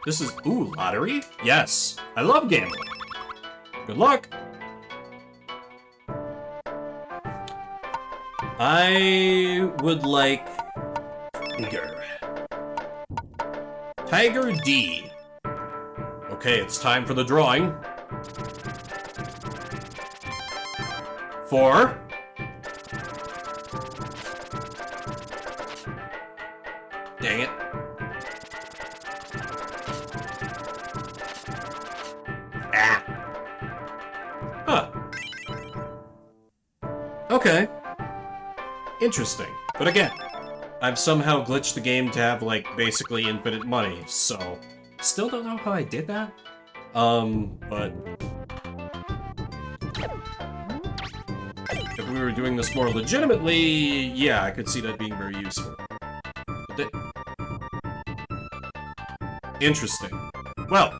This is... Ooh, lottery? Yes. I love gambling. Good luck. I would like... Tiger. Tiger D. Okay, it's time for the drawing. 4. Dang it. Ah. Huh. Okay. Interesting. But again, I've somehow glitched the game to have, like, basically infinite money, so... Still don't know how I did that? But... If we were doing this more legitimately, yeah, I could see that being very useful. But interesting. Well...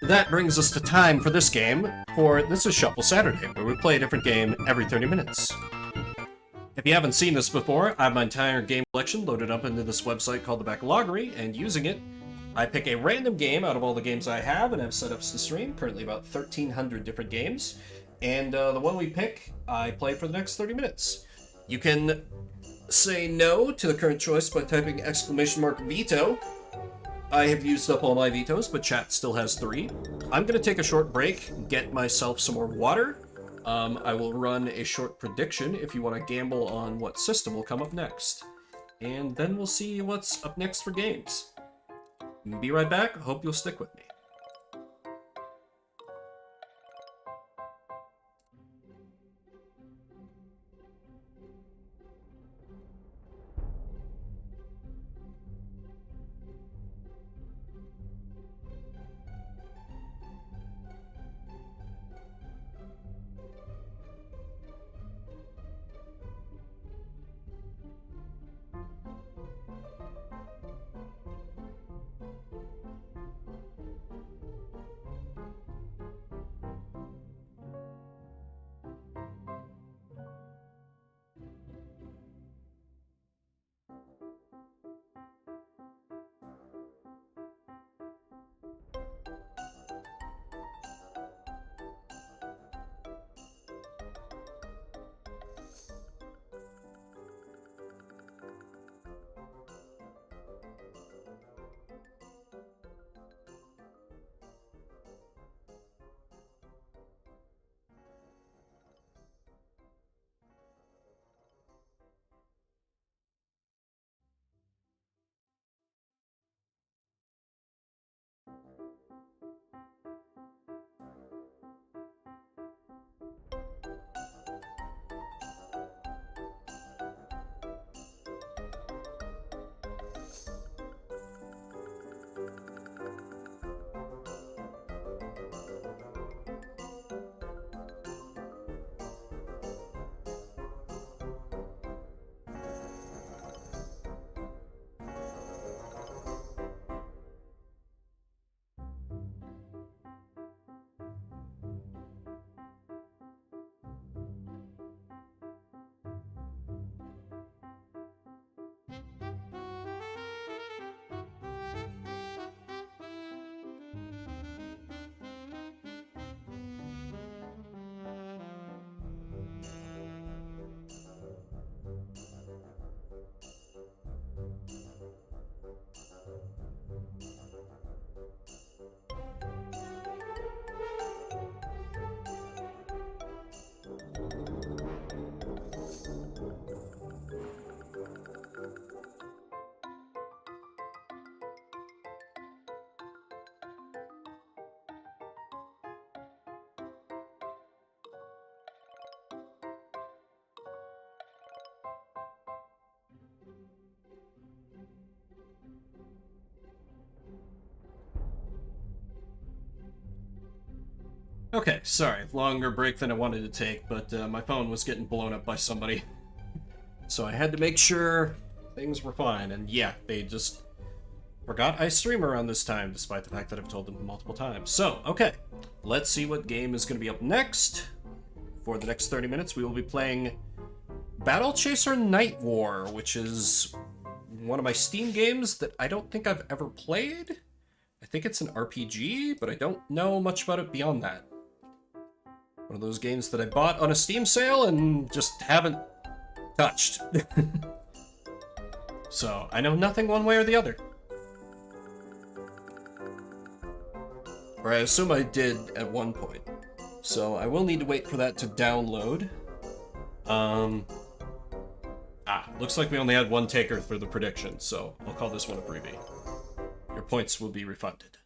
That brings us to time for this game. This is Shuffle Saturday, where we play a different game every 30 minutes. If you haven't seen this before, I have my entire game collection loaded up into this website called the Backloggery, and using it, I pick a random game out of all the games I have and have setups to stream, currently about 1,300 different games, and the one we pick, I play for the next 30 minutes. You can say no to the current choice by typing !veto. I have used up all my vetoes, but chat still has 3. I'm going to take a short break, get myself some more water. I will run a short prediction if you want to gamble on what system will come up next. And then we'll see what's up next for games. Be right back. Hope you'll stick with me. Okay, sorry, longer break than I wanted to take, but my phone was getting blown up by somebody. So I had to make sure things were fine, and yeah, they just forgot I stream around this time, despite the fact that I've told them multiple times. So, okay, let's see what game is going to be up next. For the next 30 minutes, we will be playing Battle Chaser Night War, which is one of my Steam games that I don't think I've ever played. I think it's an RPG, but I don't know much about it beyond that. One of those games that I bought on a Steam sale and just haven't touched. So, I know nothing one way or the other. Or I assume I did at one point. So, I will need to wait for that to download. Looks like we only had one taker for the prediction, so I'll call this one a freebie. Your points will be refunded.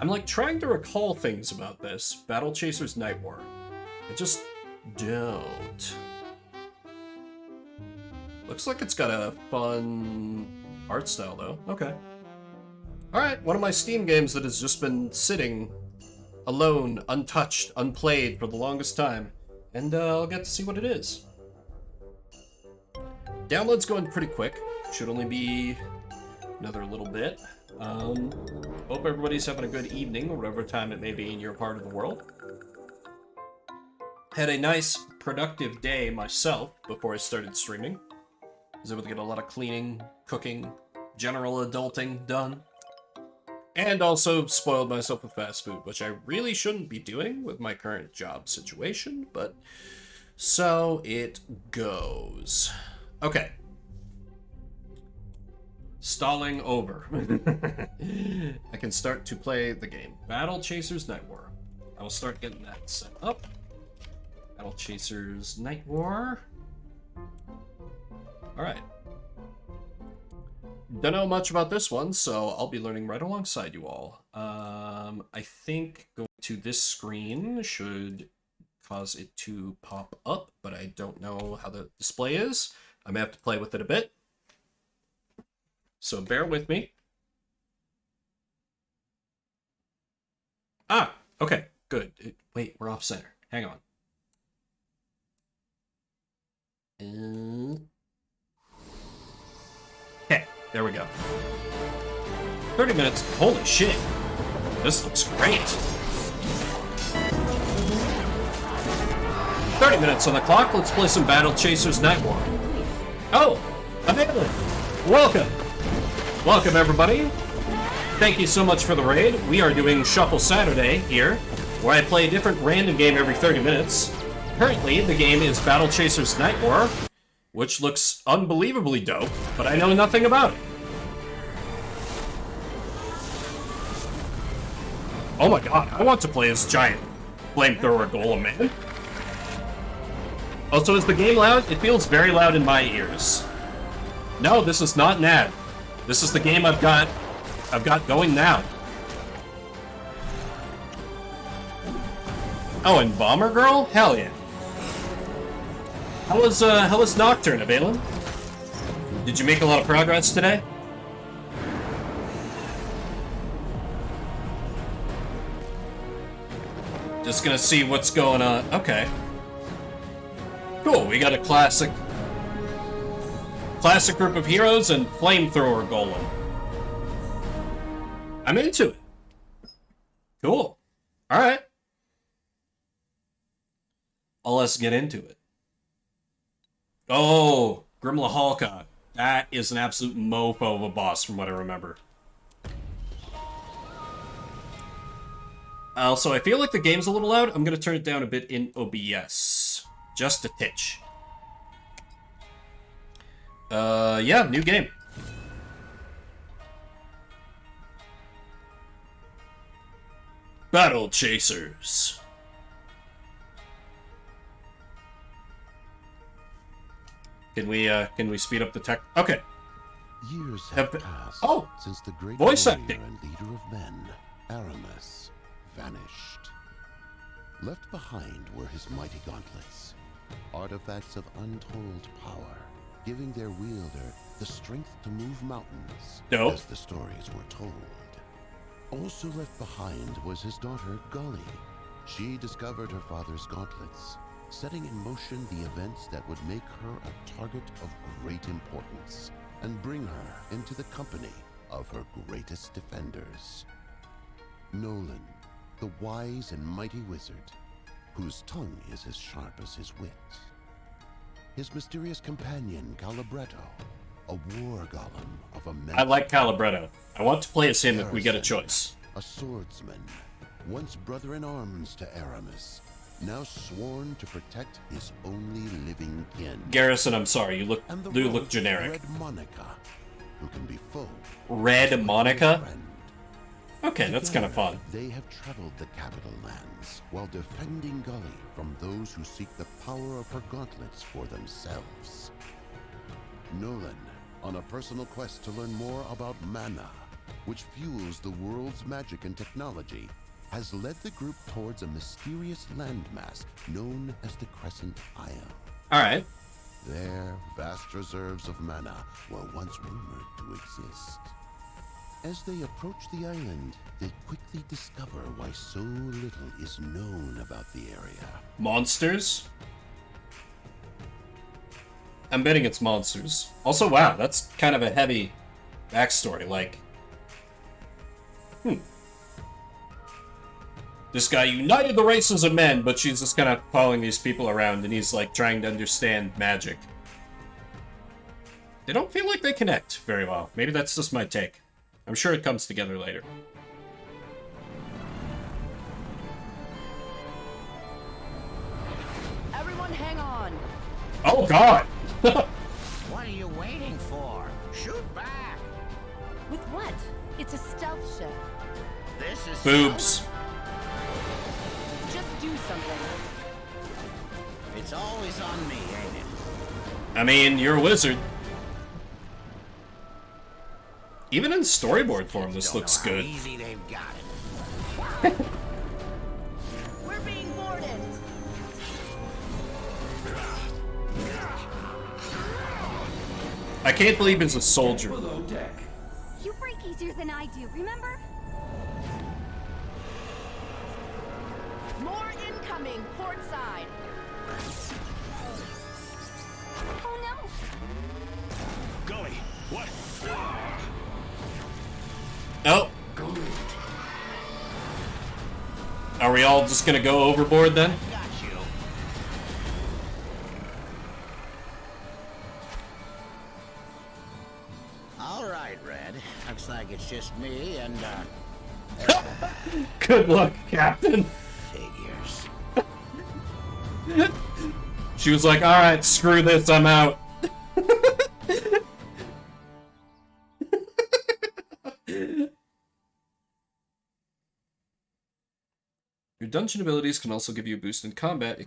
I'm like trying to recall things about this. Battle Chasers Night War. I just don't. Looks like it's got a fun art style though. Okay. Alright, one of my Steam games that has just been sitting alone, untouched, unplayed for the longest time. And I'll get to see what it is. Download's going pretty quick. Should only be another little bit. Hope everybody's having a good evening, or whatever time it may be in your part of the world. Had a nice, productive day myself before I started streaming. Was able to get a lot of cleaning, cooking, general adulting done. And also spoiled myself with fast food, which I really shouldn't be doing with my current job situation, but so it goes. Okay. Stalling over. I can start to play the game. Battle Chasers Night War. I will start getting that set up. Battle Chasers Night War. Alright. Don't know much about this one, so I'll be learning right alongside you all. I think going to this screen should cause it to pop up, but I don't know how the display is. I may have to play with it a bit. So bear with me. Ah, okay, good. Wait, we're off center. Hang on. Okay, there we go. 30 minutes. Holy shit. This looks great. 30 minutes on the clock. Let's play some Battle Chasers Night War. Oh, Amanda. Welcome. Welcome, everybody. Thank you so much for the raid. We are doing Shuffle Saturday here, where I play a different random game every 30 minutes. Currently, the game is Battle Chasers Night War, which looks unbelievably dope, but I know nothing about it. Oh my god, I want to play as giant flamethrower golem, man. Also, is the game loud? It feels very loud in my ears. No, this is not an ad. This is the game I've got going now. Oh, and Bomber Girl? Hell yeah. How was Nocturne, Avalon? Did you make a lot of progress today? Just gonna see what's going on. Okay. Cool, we got a classic group of heroes and flamethrower golem. I'm into it. Cool. Alright. Let's get into it. Oh, Grimla Halka. That is an absolute mofo of a boss from what I remember. Also, I feel like the game's a little loud. I'm going to turn it down a bit in OBS. Just a titch. Yeah, new game. Battle Chasers. Can we speed up the tech? Okay. Years have passed since the great voice warrior acting and leader of men, Aramis, vanished. Left behind were his mighty gauntlets, artifacts of untold power, giving their wielder the strength to move mountains, as the stories were told. Also left behind was his daughter, Gully. She discovered her father's gauntlets, setting in motion the events that would make her a target of great importance and bring her into the company of her greatest defenders. Nolan, the wise and mighty wizard, whose tongue is as sharp as his wit. His mysterious companion, Calibretto, a war golem of immense... I like Calibretto. I want to play as him if we get a choice. A swordsman, once brother-in-arms to Aramis, now sworn to protect his only living kin. Garrison, I'm sorry, you look generic. Red Monica, who can be foe. Red Monica? Friend. Okay, that's kind of fun. They have traveled the capital lands while defending Gully from those who seek the power of her gauntlets for themselves. Nolan, on a personal quest to learn more about mana, which fuels the world's magic and technology, has led the group towards a mysterious landmass known as the Crescent Isle. Alright. There, vast reserves of mana were once rumored to exist. As they approach the island, they quickly discover why so little is known about the area. Monsters? I'm betting it's monsters. Also, wow, that's kind of a heavy backstory. Like, this guy united the races of men, but she's just kind of following these people around, and he's like trying to understand magic. They don't feel like they connect very well. Maybe that's just my take. I'm sure it comes together later. Everyone hang on. Oh, God! What are you waiting for? Shoot back! With what? It's a stealth ship. This is Boobs. Just do something. It's always on me, ain't it? I mean, you're a wizard. Even in storyboard form, this Don't looks know how good. easy they've got it. We're being boarded. I can't believe he's a soldier. Below deck. You break easier than I do, remember? More incoming, port side. Oh no! Gully, what? Oh. Are we all just gonna go overboard then? Got you. All right, Red. Looks like it's just me and, Good luck, Captain. figures. She was like, alright, screw this, I'm out. Your dungeon abilities can also give you a boost in combat.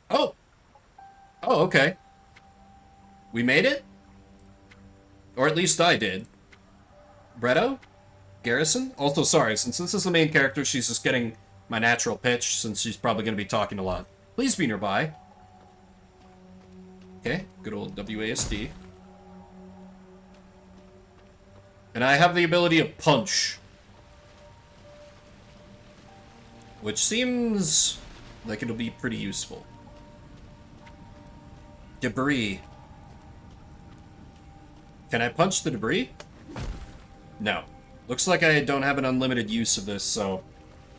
Oh! Oh, okay. We made it? Or at least I did. Bretto? Garrison? Also, sorry, since this is the main character, she's just getting my natural pitch, since she's probably going to be talking a lot. Please be nearby. Okay, good old WASD. And I have the ability of punch. Which seems like it'll be pretty useful. Debris. Can I punch the debris? No. Looks like I don't have an unlimited use of this, so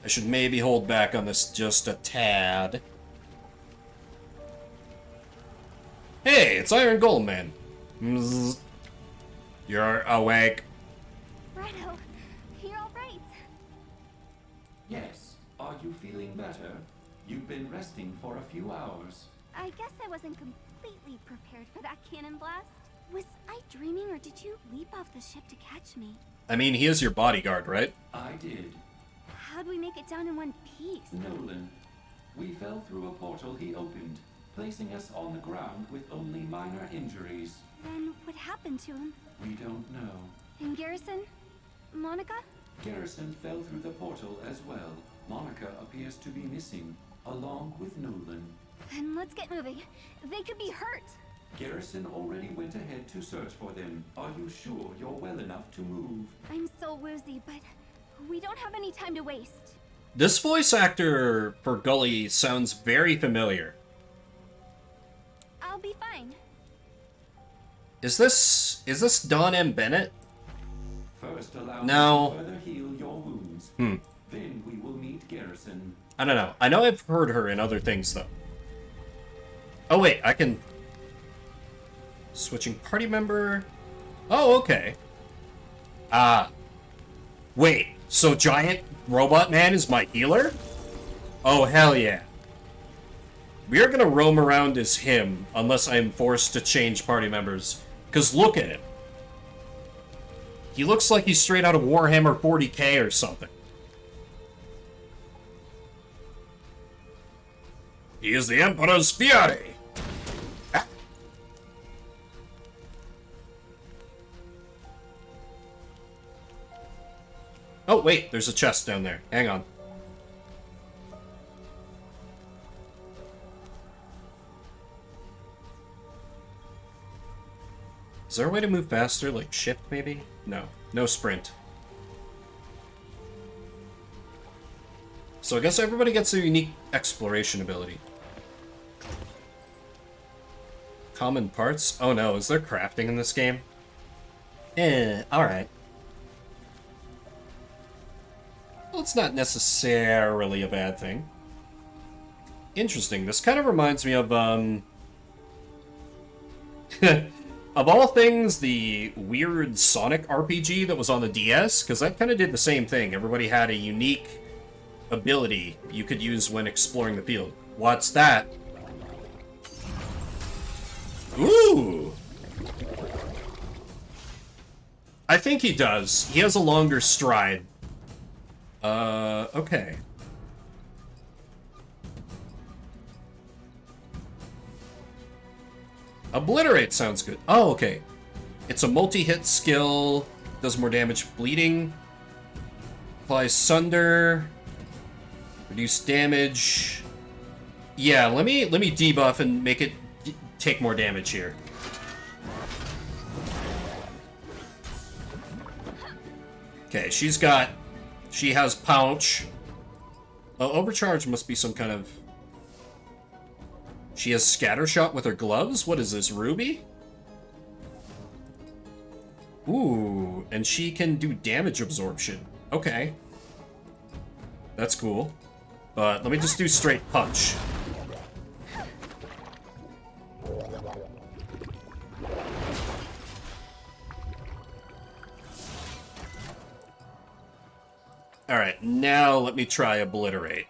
I should maybe hold back on this just a tad. Hey, it's Iron Golem Man. Mzzz. You're awake. Righto, you're alright. Yes. Are you feeling better? You've been resting for a few hours. I guess I wasn't completely prepared for that cannon blast. Was I dreaming or did you leap off the ship to catch me? I mean, he is your bodyguard, right? I did. How'd we make it down in one piece? Nolan. We fell through a portal he opened, placing us on the ground with only minor injuries. Then what happened to him? We don't know. And Garrison? Monica? Garrison fell through the portal as well. Monica appears to be missing, along with Nolan. Then let's get moving. They could be hurt. Garrison already went ahead to search for them. Are you sure you're well enough to move? I'm so woozy, but we don't have any time to waste. This voice actor for Gully sounds very familiar. I'll be fine. Is this Don M. Bennett? First, allow No. me to further heal your wounds. Then we will meet Garrison. I don't know. I know I've heard her in other things, though. Oh, wait, I can... Switching party member... Oh, okay. Wait, so Giant Robot Man is my healer? Oh, hell yeah. We are gonna roam around as him, unless I am forced to change party members. Because look at him. He looks like he's straight out of Warhammer 40k or something. He is the Emperor's Fury! Ah. Oh, wait, there's a chest down there. Hang on. Is there a way to move faster, like shift maybe? No. No sprint. So I guess everybody gets a unique exploration ability. Common parts? Oh no, is there crafting in this game? Alright. Well, it's not necessarily a bad thing. Interesting. This kind of reminds me of, of all things, the weird Sonic RPG that was on the DS, because that kind of did the same thing. Everybody had a unique ability you could use when exploring the field. What's that? Ooh! I think he does. He has a longer stride. Okay. Obliterate sounds good. Oh, okay. It's a multi-hit skill. Does more damage bleeding. Applies Sunder. Reduce damage. Yeah, let me debuff and make it take more damage here. Okay, she has Pouch. Oh, Overcharge must be some kind of... She has Scattershot with her gloves? What is this, Ruby? Ooh, and she can do damage absorption. Okay. That's cool. But let me just do straight punch. Alright, now let me try Obliterate.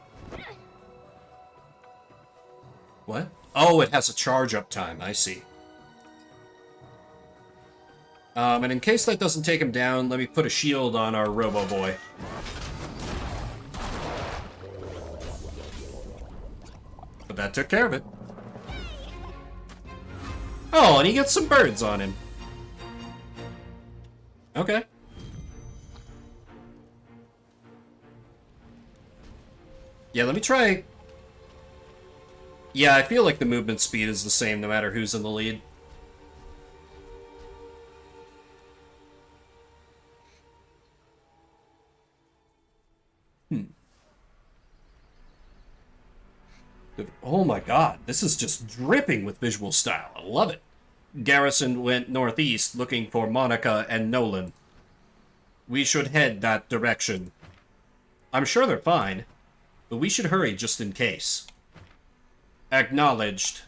What? Oh, it has a charge-up time. I see. And in case that doesn't take him down, let me put a shield on our Robo-Boy. But that took care of it. Oh, and he gets some birds on him. Okay. Yeah, let me try... Yeah, I feel like the movement speed is the same no matter who's in the lead. Oh my god, this is just dripping with visual style. I love it. Garrison went northeast looking for Monica and Nolan. We should head that direction. I'm sure they're fine, but we should hurry just in case. Acknowledged.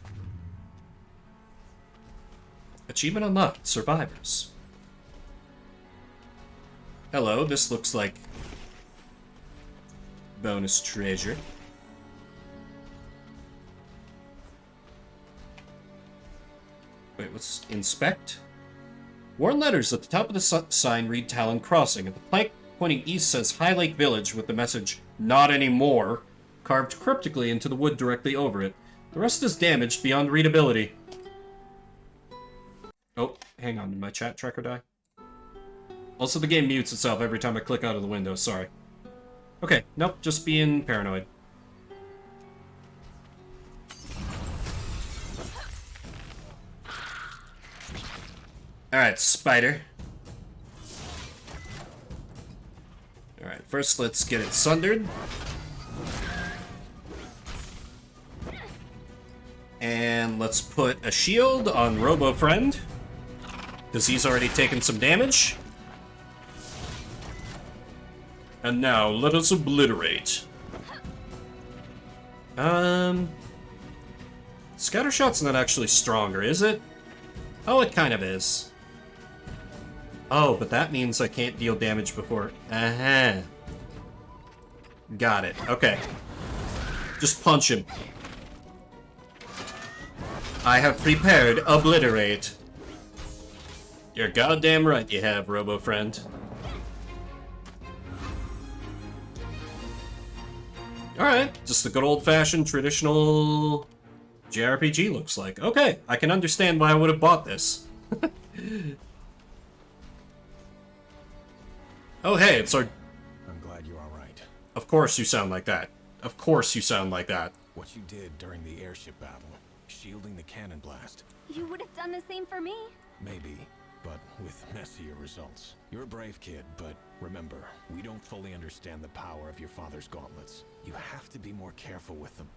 Achievement unlocked. Survivors. Hello, this looks like bonus treasure. Wait, what's inspect? Worn letters at the top of the sign read Talon Crossing. At the plank pointing east says High Lake Village with the message, "Not anymore," carved cryptically into the wood directly over it. The rest is damaged beyond readability. Oh, hang on, did my chat tracker die? Also, the game mutes itself every time I click out of the window, sorry. Okay, nope, just being paranoid. Alright, spider. Alright, first let's get it sundered. And let's put a shield on Robo-Friend, because he's already taken some damage. And now, let us obliterate. Scattershot's not actually stronger, is it? Oh, it kind of is. Oh, but that means I can't deal damage before... Uh-huh. Got it. Okay. Just punch him. I have prepared Obliterate. You're goddamn right you have, Robo-Friend. Alright, just a good old-fashioned traditional JRPG looks like. Okay, I can understand why I would have bought this. Oh hey, it's our... I'm glad you're alright. Of course you sound like that. Of course you sound like that. What you did during the airship battle, shielding the cannon blast. You would have done the same for me. Maybe, but with messier results. You're a brave kid, but remember, we don't fully understand the power of your father's gauntlets. You have to be more careful with them.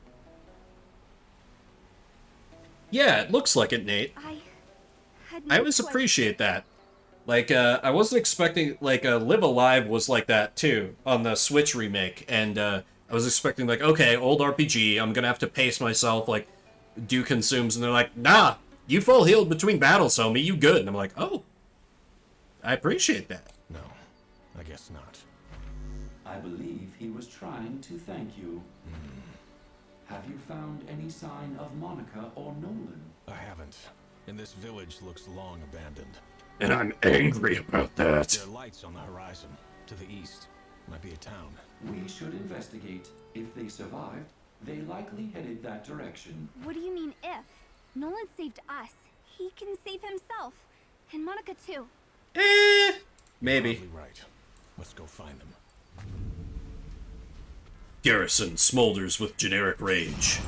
Yeah, it looks like it, Nate. I had I no always choice. appreciate that. Like, I wasn't expecting, like, Live Alive was like that, too, on the Switch remake, and, I was expecting, like, okay, old RPG, I'm gonna have to pace myself, like, do consumes, and they're like, nah, you full healed between battles, homie, you good, and I'm like, oh, I appreciate that. No, I guess not. I believe he was trying to thank you. Have you found any sign of Monica or Nolan? I haven't. And this village looks long abandoned. And I'm angry about that. There are lights on the horizon. To the east. Might be a town. We should investigate. If they survived, they likely headed that direction. What do you mean if? Nolan saved us. He can save himself. And Monica too. Maybe. Probably right. Let's go find them. Garrison smolders with generic rage.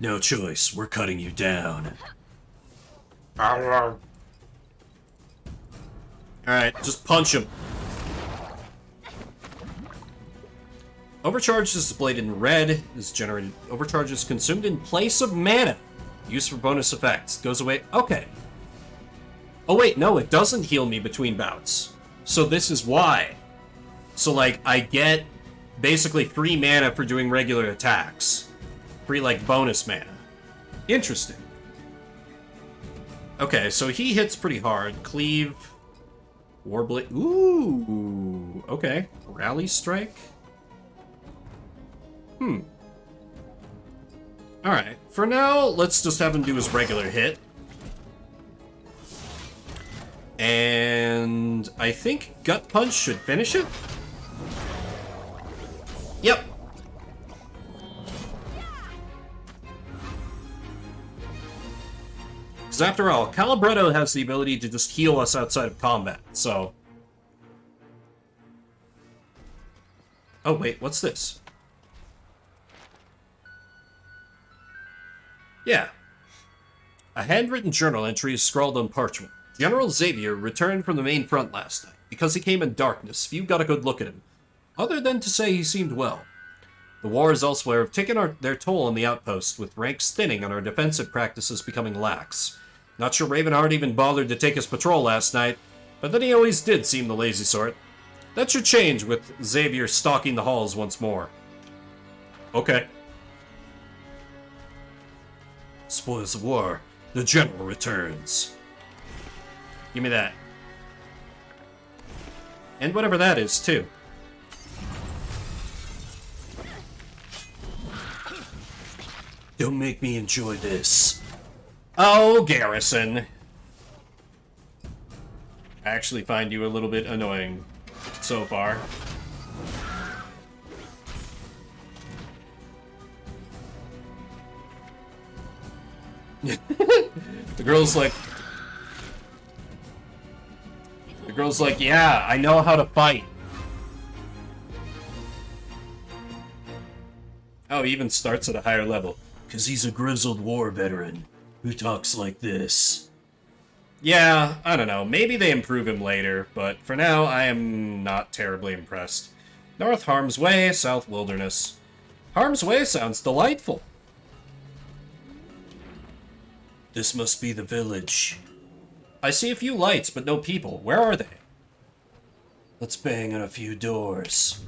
No choice, we're cutting you down. Alright, just punch him. Overcharge is displayed in red, is generated. Overcharge is consumed in place of mana. Used for bonus effects. Goes away. Okay. Oh wait, no, it doesn't heal me between bouts. So this is why. So, like, I get basically free mana for doing regular attacks. Free, like, bonus mana. Interesting. Okay, so he hits pretty hard. Cleave. Warblade. Ooh. Okay. Rally Strike. Alright. For now, let's just have him do his regular hit. And I think Gut Punch should finish it. Yep. Because after all, Calibretto has the ability to just heal us outside of combat, so... Oh, wait, what's this? Yeah. A handwritten journal entry is scrawled on parchment. General Xavier returned from the main front last night. Because he came in darkness, few got a good look at him, other than to say he seemed well. The wars elsewhere have taken their toll on the outpost, with ranks thinning and our defensive practices becoming lax. Not sure Ravenheart even bothered to take his patrol last night, but then he always did seem the lazy sort. That should change with Xavier stalking the halls once more. Okay. Spoils of war. The general returns. Give me that. And whatever that is, too. Don't make me enjoy this. Oh, Garrison. I actually find you a little bit annoying so far. The girl's like, yeah, I know how to fight. Oh, he even starts at a higher level. 'Cause he's a grizzled war veteran who talks like this. Yeah, I don't know. Maybe they improve him later, but for now, I am not terribly impressed. North Harm's Way, South Wilderness. Harm's Way sounds delightful. This must be the village. I see a few lights, but no people. Where are they? Let's bang on a few doors.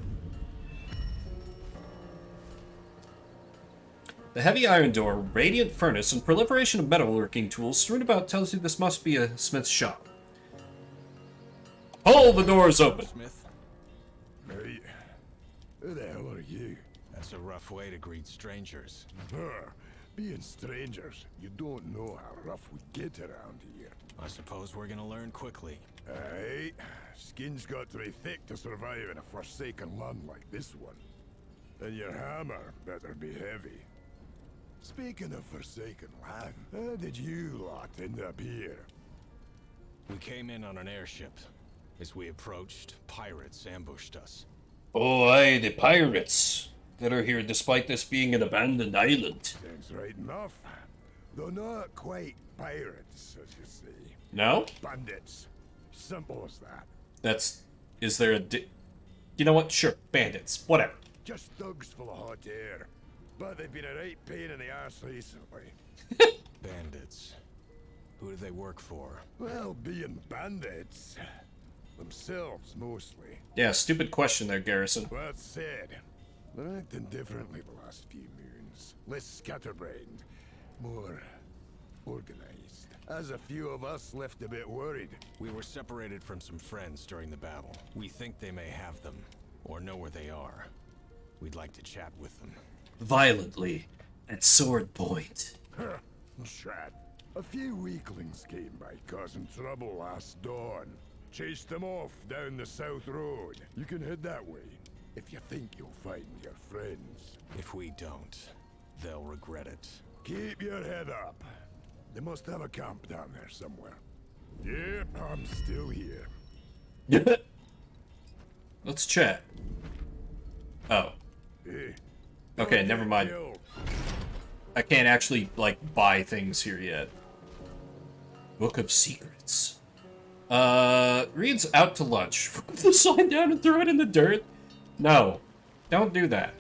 The heavy iron door, radiant furnace, and proliferation of metalworking tools strewn about tells you this must be a smith's shop. Pull the doors open! Smith, Hey, who the hell are you? that's a rough way to greet strangers. Being strangers, you don't know how rough we get around here. I suppose we're gonna learn quickly. Aye, skin's got to be thick to survive in a forsaken land like this one. And your hammer better be heavy. Speaking of forsaken land, how did you lot end up here? We came in on an airship. As we approached, pirates ambushed us. Oh, aye, the pirates that are here despite this being an abandoned island. Sounds right enough. Though not quite pirates, as you say. No? Bandits. Simple as that. Is there a you know what? Sure, bandits. Whatever. Just thugs full of hot air. but they've been a right pain in the arse recently. Bandits. Who do they work for? Well, being bandits. Themselves, mostly. Yeah, stupid question there, Garrison. That said, they're acting differently the last few moons. Less scatterbrained, more organized. As a few of us left a bit worried. We were separated from some friends during the battle. We think they may have them, or know where they are. We'd like to chat with them. Violently, at sword point. Chat. A few weaklings came by causing trouble last dawn. Chased them off down the south road. You can head that way, if you think you'll find your friends. If we don't, they'll regret it. Keep your head up. They must have a camp down there somewhere. Yep, I'm still here. Let's chat. Oh. Hey, Okay, don't never get mind. killed. I can't actually, like, buy things here yet. Book of Secrets. Reads out to lunch. Put the sign down and throw it in the dirt? No. Don't do that.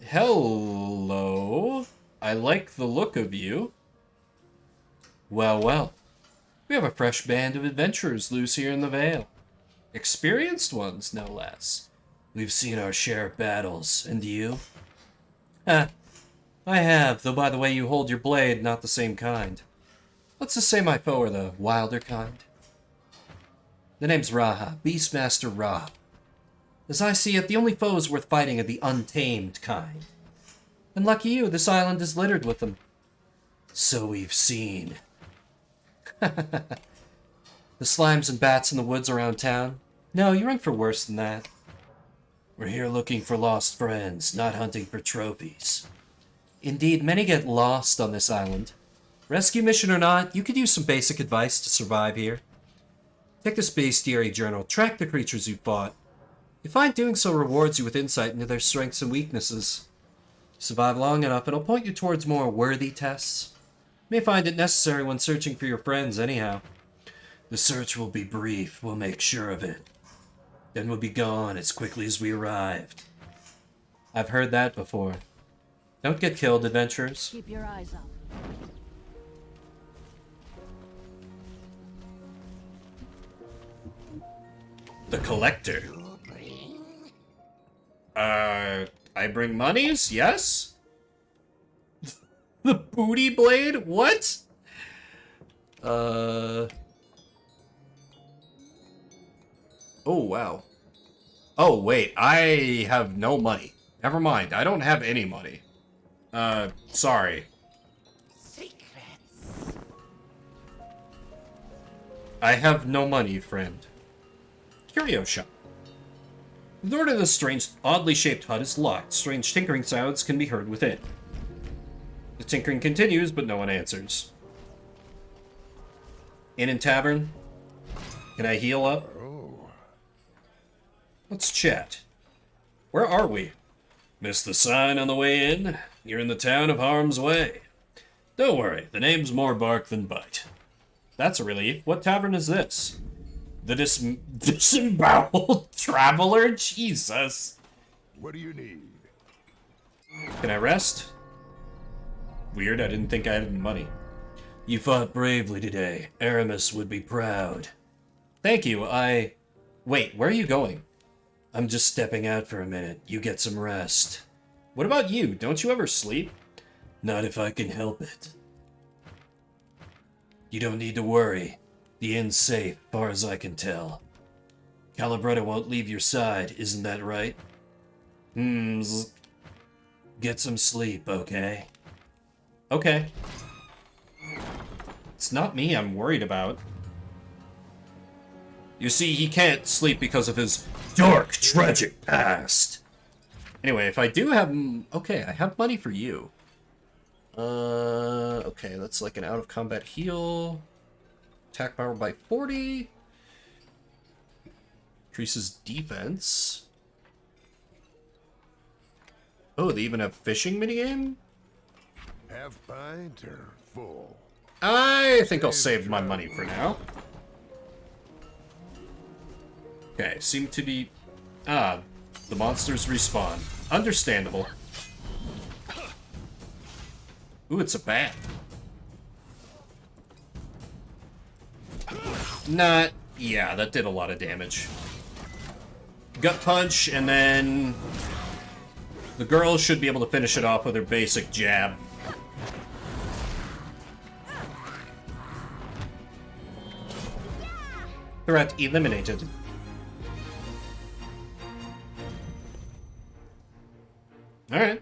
Hello. I like the look of you. Well, well. We have a fresh band of adventurers loose here in the Vale. Experienced ones, no less. We've seen our share of battles, and you? I have, though by the way you hold your blade, not the same kind. Let's just say my foe are the wilder kind. The name's Raha, Beastmaster Raha. As I see it, the only foes worth fighting are the untamed kind. And lucky you, this island is littered with them. So we've seen. The slimes and bats in the woods around town? No, you're in for worse than that. We're here looking for lost friends, not hunting for trophies. Indeed, many get lost on this island. Rescue mission or not, you could use some basic advice to survive here. Take this bestiary journal, track the creatures you fought. You find doing so rewards you with insight into their strengths and weaknesses. Survive long enough, it'll point you towards more worthy tests. You may find it necessary when searching for your friends anyhow. The search will be brief, we'll make sure of it. Then we'll be gone as quickly as we arrived. I've heard that before. Don't get killed, adventurers. Keep your eyes up. The collector. I bring monies? Yes? The booty blade? What? Oh, wow. Oh, wait. I have no money. Never mind. I don't have any money. Sorry. Secrets. I have no money, friend. Curio shop. The door to this strange, oddly shaped hut is locked. Strange tinkering sounds can be heard within. The tinkering continues, but no one answers. Inn and tavern. Can I heal up? Oh, Let's chat. Where are we? Missed the sign on the way in? You're in the town of Harm's Way. Don't worry, the name's more bark than bite. That's a relief. What tavern is this? The disemboweled traveler? Jesus. what do you need? Can I rest? Weird, I didn't think I had any money. You fought bravely today. Aramis would be proud. Thank you, Wait, where are you going? I'm just stepping out for a minute. You get some rest. What about you? Don't you ever sleep? Not if I can help it. You don't need to worry. The inn's safe, far as I can tell. Calabretta won't leave your side, isn't that right? Get some sleep, okay? Okay. It's not me I'm worried about. You see, he can't sleep because of his dark, tragic past. Anyway, if I do have... Okay, I have money for you. Okay, that's like an out-of-combat heal. Attack power by 40. Increases defense. Oh, they even have fishing minigame? Half pint or full? I think I'll save my money for now. Okay, seem to be... The monsters respawn. Understandable. Ooh, it's a bat. Not... Yeah, that did a lot of damage. Gut punch, and then... The girl should be able to finish it off with her basic jab. Threat eliminated. Alright.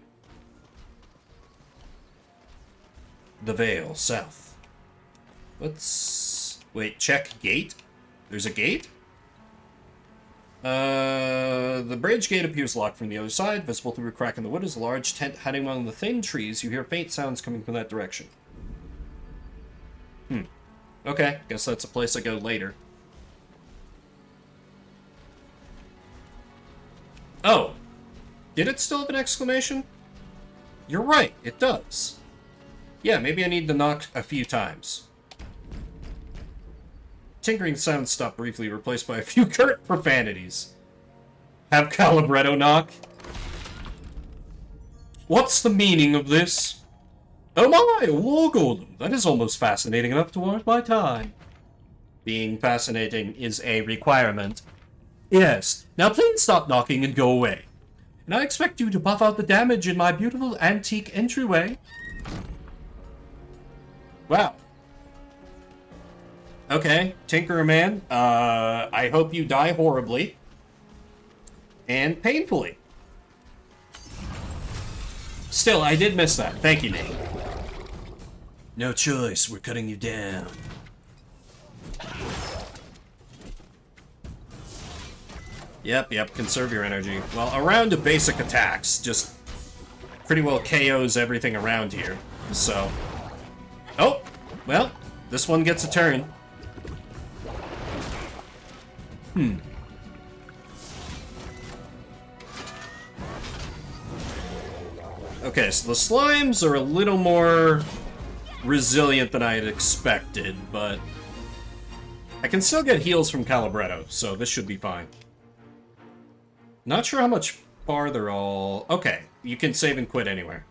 The Vale, south. Let's... Wait, check gate? There's a gate? The bridge gate appears locked from the other side. Visible through a crack in the wood is a large tent hiding among the thin trees. You hear faint sounds coming from that direction. Okay, guess that's a place I go later. Oh! Did it still have an exclamation? You're right, it does. Yeah, maybe I need to knock a few times. Tinkering sounds stop briefly, replaced by a few curt profanities. Have Calibretto knock? What's the meaning of this? Oh my, a war golem! That is almost fascinating enough to worth my time. Being fascinating is a requirement. Yes, now please stop knocking and go away. And I expect you to buff out the damage in my beautiful antique entryway. Wow. Okay, Tinkerer Man, I hope you die horribly. And painfully. Still, I did miss that. Thank you, Nate. No choice, we're cutting you down. Yep, conserve your energy. Well, a round of basic attacks just pretty well KOs everything around here, so... Oh, well, this one gets a turn. Okay, so the slimes are a little more resilient than I had expected, but I can still get heals from Calibretto, so this should be fine. Not sure how much farther I'll... Okay, you can save and quit anywhere.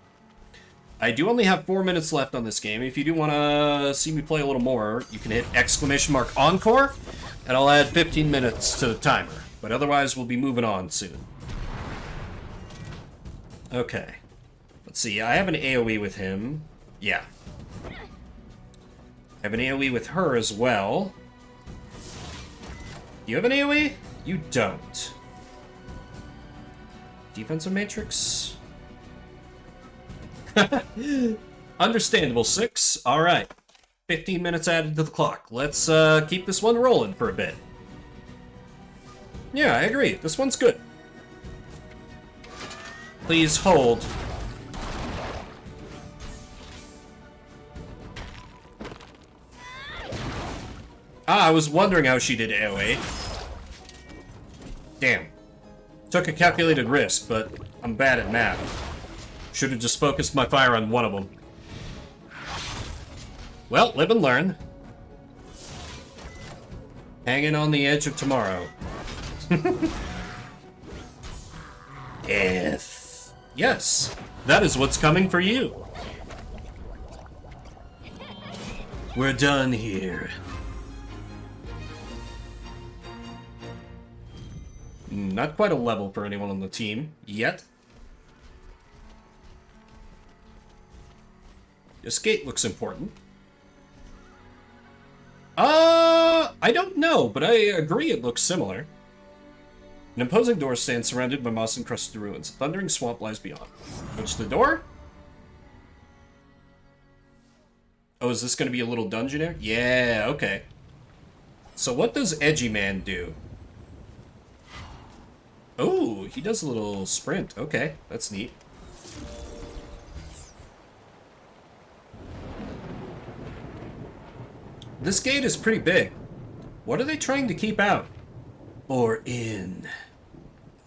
I do only have 4 minutes left on this game. If you do want to see me play a little more, you can hit ! Encore, and I'll add 15 minutes to the timer. But otherwise, we'll be moving on soon. Okay. Let's see, I have an AoE with him. Yeah. I have an AoE with her as well. You have an AoE? You don't. Defensive matrix? Understandable, 6. Alright. 15 minutes added to the clock. Let's keep this one rolling for a bit. Yeah, I agree. This one's good. Please hold. Ah, I was wondering how she did AoE. Damn. Took a calculated risk, but I'm bad at math. Should have just focused my fire on one of them. Well, live and learn. Hanging on the edge of tomorrow. Yes, that is what's coming for you. We're done here. Not quite a level for anyone on the team yet. This gate looks important. I don't know, but I agree it looks similar. An imposing door stands surrounded by moss-encrusted ruins. A thundering swamp lies beyond. What's the door? Oh, is this going to be a little dungeon here? Yeah, okay. So what does Edgy Man do? Oh, he does a little sprint. Okay, that's neat. This gate is pretty big. What are they trying to keep out? Or in?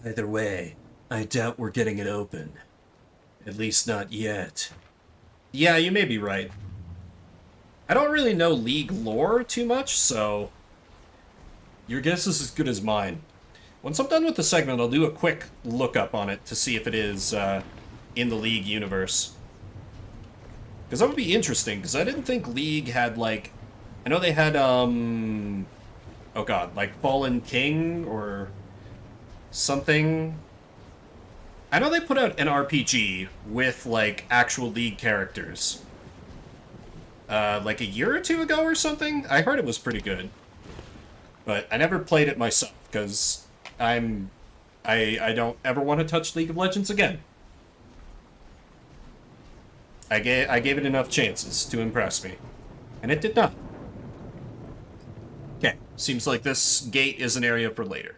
Either way, I doubt we're getting it open. At least not yet. Yeah, you may be right. I don't really know League lore too much, so... Your guess is as good as mine. Once I'm done with the segment, I'll do a quick lookup on it to see if it is in the League universe. Because that would be interesting, because I didn't think League had, like... I know they had, oh god, like Fallen King or something. I know they put out an RPG with, like, actual League characters. Like a year or two ago or something? I heard it was pretty good. But I never played it myself, because I don't ever want to touch League of Legends again. I gave it enough chances to impress me. And it did not. Okay, seems like this gate is an area for later.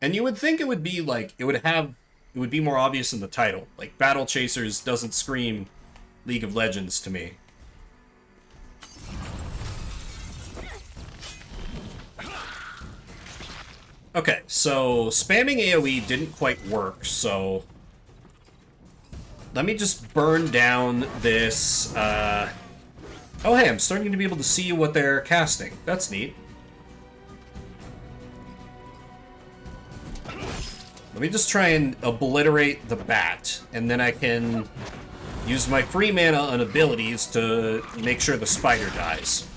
And you would think it would be like, it would be more obvious in the title. Like, Battle Chasers doesn't scream League of Legends to me. Okay, so spamming AoE didn't quite work, so... Let me just burn down this, Oh hey, I'm starting to be able to see what they're casting. That's neat. Let me just try and obliterate the bat, and then I can use my free mana on abilities to make sure the spider dies.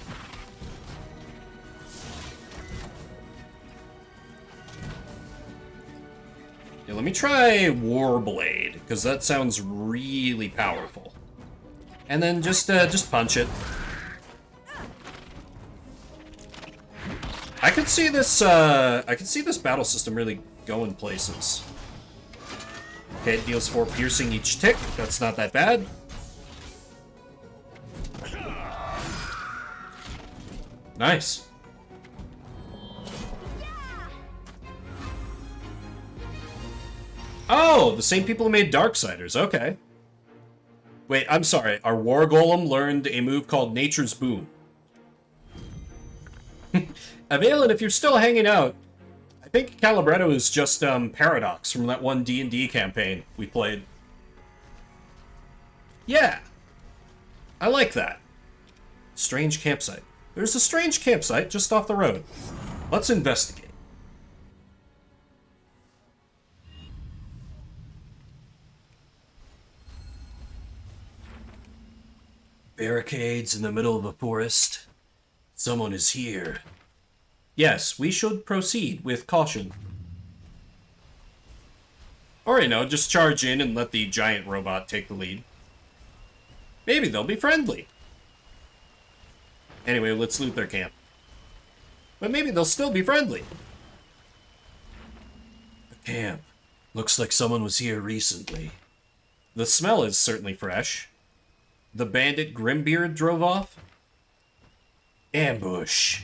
Yeah, let me try Warblade, because that sounds really powerful. And then just punch it. I could see this battle system really going places. Okay, it deals 4 piercing each tick. That's not that bad. Nice. Oh, the same people who made Darksiders. Okay. Wait, I'm sorry. Our War Golem learned a move called Nature's Boom. Availin, if you're still hanging out, I think Calibretto is just Paradox from that one D&D campaign we played. Yeah. I like that. Strange campsite. There's a strange campsite just off the road. Let's investigate. Barricades in the middle of a forest. Someone is here. Yes, we should proceed with caution. Or, you know, just charge in and let the giant robot take the lead. Maybe they'll be friendly. Anyway, let's loot their camp. But maybe they'll still be friendly. The camp. Looks like someone was here recently. The smell is certainly fresh. The bandit Grimbeard drove off? Ambush.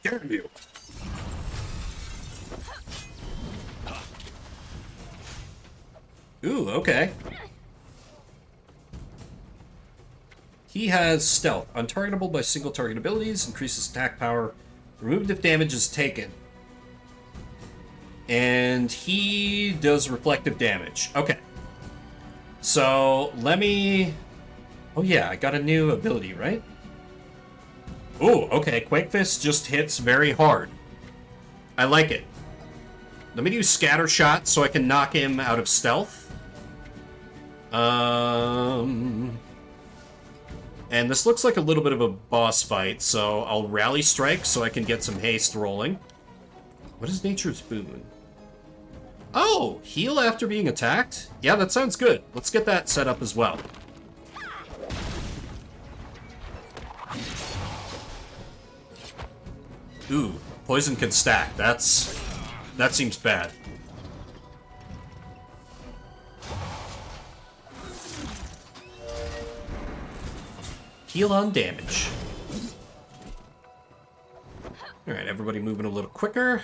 Damn you. Ooh, okay. He has stealth. Untargetable by single target abilities. Increases attack power. Removed if damage is taken. And he does reflective damage. Okay. So, let me... Oh yeah, I got a new ability, right? Ooh, okay. Quake Fist just hits very hard. I like it. Let me do Scatter Shot so I can knock him out of stealth. And this looks like a little bit of a boss fight, so I'll Rally Strike so I can get some haste rolling. What is Nature's Boon? Oh, heal after being attacked? Yeah, that sounds good. Let's get that set up as well. Ooh, poison can stack. That seems bad. Heal on damage. Alright, everybody moving a little quicker.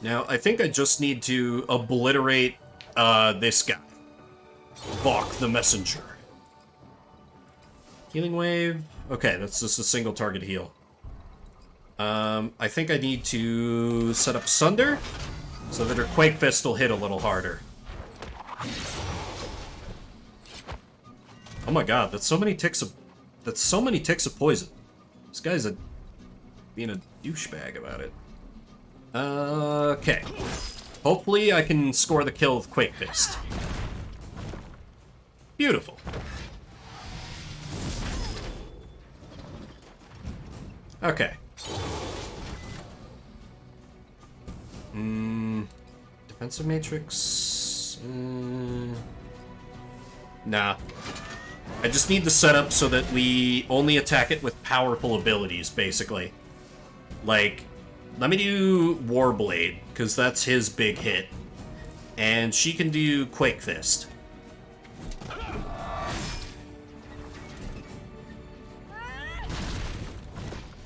Now, I think I just need to obliterate this guy. Vok the Messenger. Healing Wave. Okay, that's just a single target heal. I think I need to set up Sunder so that her Quake Fist will hit a little harder. Oh my god, that's so many ticks of poison. This guy's being a douchebag about it. Okay. Hopefully I can score the kill with Quake Fist. Beautiful. Okay. Defensive matrix. Nah. I just need the setup so that we only attack it with powerful abilities, basically. Like, let me do Warblade, because that's his big hit. And she can do Quake Fist.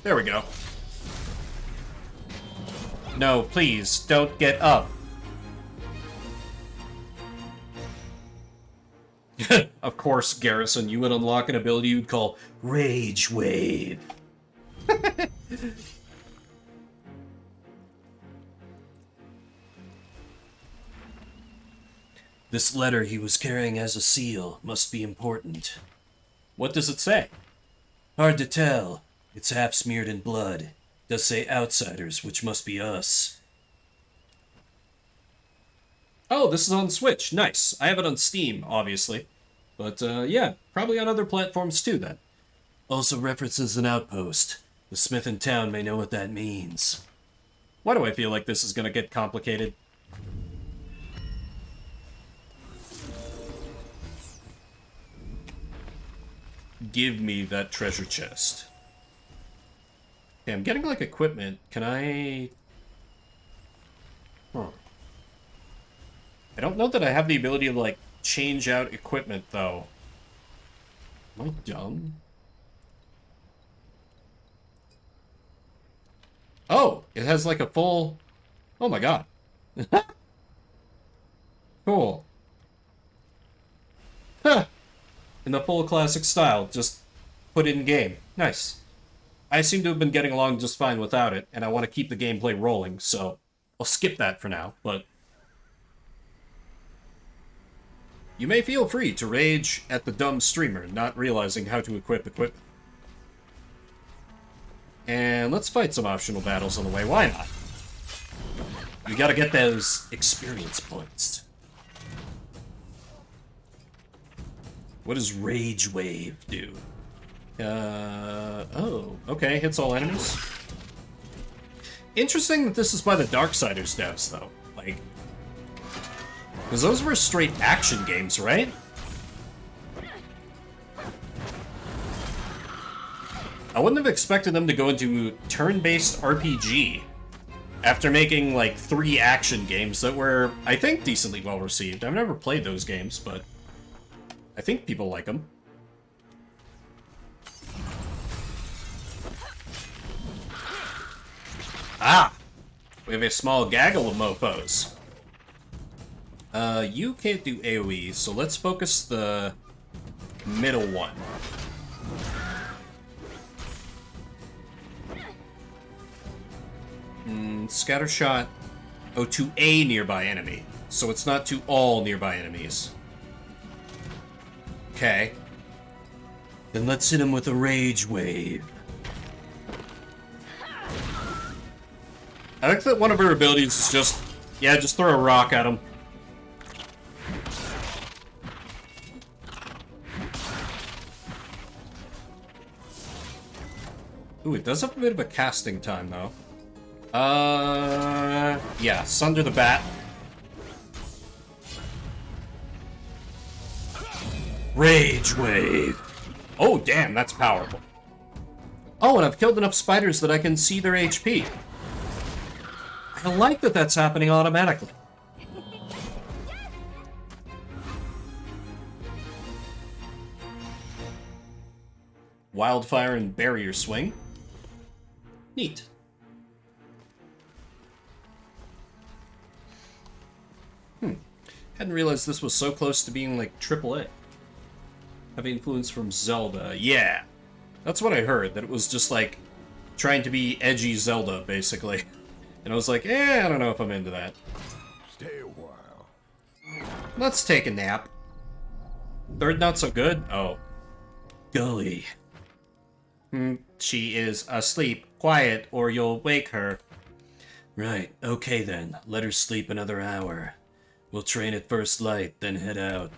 There we go. No, please, don't get up. Of course, Garrison, you would unlock an ability you'd call Rage Wave. This letter he was carrying as a seal must be important. What does it say? Hard to tell. It's half smeared in blood. It does say outsiders, which must be us. Oh, this is on Switch. Nice. I have it on Steam, obviously. But, yeah, probably on other platforms too, then. Also references an outpost. The smith in town may know what that means. Why do I feel like this is gonna get complicated? Give me that treasure chest. Okay, I'm getting, like, equipment. Can I... Huh. I don't know that I have the ability to, like, change out equipment, though. Am I dumb? Oh! It has, like, a full... Oh my god. Cool. Huh! In the full classic style, just put in game. Nice. I seem to have been getting along just fine without it, and I want to keep the gameplay rolling, so I'll skip that for now, but... You may feel free to rage at the dumb streamer, not realizing how to equip equipment. And let's fight some optional battles on the way, why not? You gotta get those experience points. What does Rage Wave do? Oh, okay, hits all enemies. Interesting that this is by the Darksiders devs, though. Like, because those were straight action games, right? I wouldn't have expected them to go into turn-based RPG after making, like, 3 action games that were, I think, decently well-received. I've never played those games, but I think people like them. Ah! We have a small gaggle of mofos. You can't do AoE, so let's focus the middle one. Scattershot. Oh, to a nearby enemy. So it's not to all nearby enemies. Okay. Then let's hit him with a Rage Wave. I think that one of her abilities is just... Yeah, just throw a rock at him. Ooh, it does have a bit of a casting time, though. Yeah, Sunder the Bat. Rage Wave. Oh, damn, that's powerful. Oh, and I've killed enough spiders that I can see their HP. I like that that's happening automatically. Wildfire and Barrier Swing. Neat. Hadn't realized this was so close to being like AAA. Have influence from Zelda. Yeah. That's what I heard, that it was just like trying to be edgy Zelda, basically. And I was like, I don't know if I'm into that. Stay a while. Let's take a nap. Third not so good? Oh. Gully. She is asleep. Quiet, or you'll wake her. Right, okay then. Let her sleep another hour. We'll train at first light, then head out.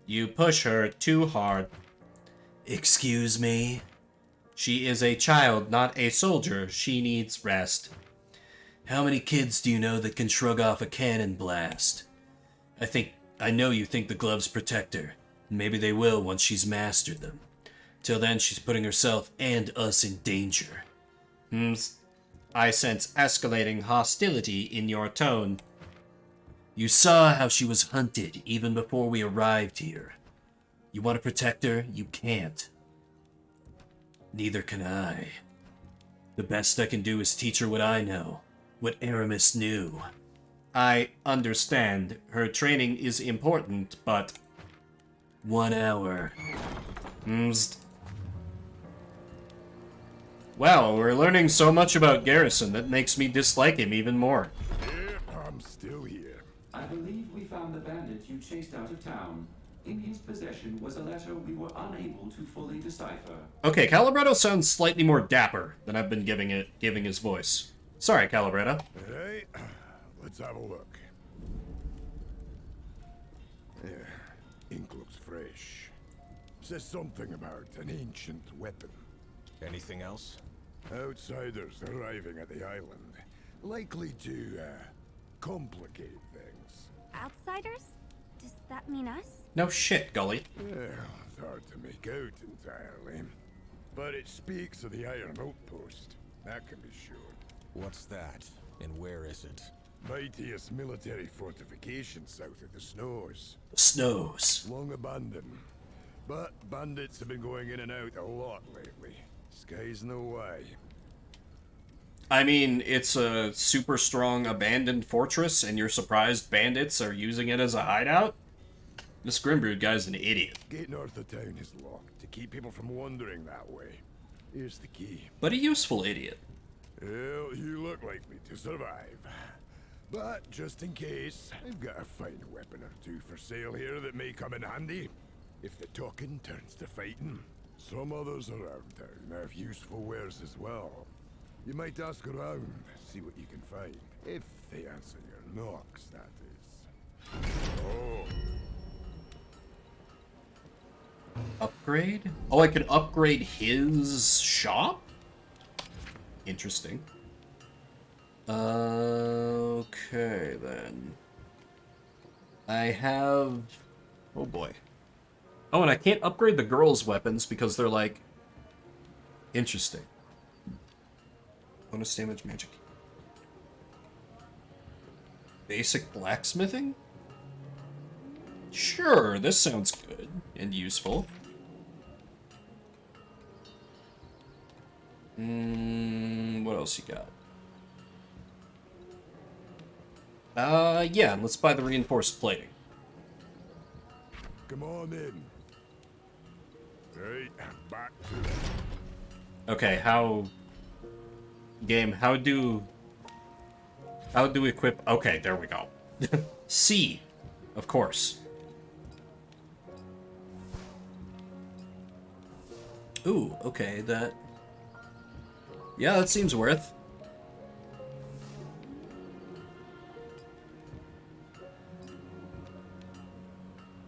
You push her too hard. Excuse me? She is a child, not a soldier. She needs rest. How many kids do you know that can shrug off a cannon blast? I know you think the gloves protect her. Maybe they will once she's mastered them. Till then, she's putting herself and us in danger. I sense escalating hostility in your tone. You saw how she was hunted even before we arrived here. You want to protect her? You can't. Neither can I. The best I can do is teach her what I know, what Aramis knew. I understand. Her training is important, but 1 hour. Wow, we're learning so much about Garrison that makes me dislike him even more. Yeah, I'm still here. I believe we found the bandit you chased out of town. In his possession was a letter we were unable to fully decipher. Okay, Calibretto sounds slightly more dapper than I've been giving his voice. Sorry, Calibretto. Right, let's have a look. Yeah, ink looks fresh. Says something about an ancient weapon. Anything else? Outsiders arriving at the island. Likely to, complicate things. Outsiders? Does that mean us? No shit, Gully. Well, it's hard to make out entirely. But it speaks of the Iron Outpost. That can be sure. What's that? And where is it? Mightiest military fortification south of the Snows. Snows. Long abandoned. But bandits have been going in and out a lot lately. Sky's no way. I mean, it's a super strong abandoned fortress, and you're surprised bandits are using it as a hideout? This Grimbrood guy's an idiot. Gate north of town is locked to keep people from wandering that way. Here's the key. But a useful idiot. Well, you look likely to survive. But just in case, I've got a fine weapon or two for sale here that may come in handy. If the talking turns to fighting. Some others around town have useful wares as well. You might ask around, see what you can find. If they answer your knocks, that is. Oh. Upgrade? Oh, I can upgrade his shop? Interesting. Okay, then. I have... Oh, boy. Oh, and I can't upgrade the girls' weapons because they're, like... Interesting. Bonus damage magic. Basic blacksmithing? Sure, this sounds good and useful. What else you got? Yeah, let's buy the reinforced plating. Come on in. Right, back to it. Okay, how do we equip? Okay, there we go. C, of course. Ooh, okay, that... Yeah, that seems worth.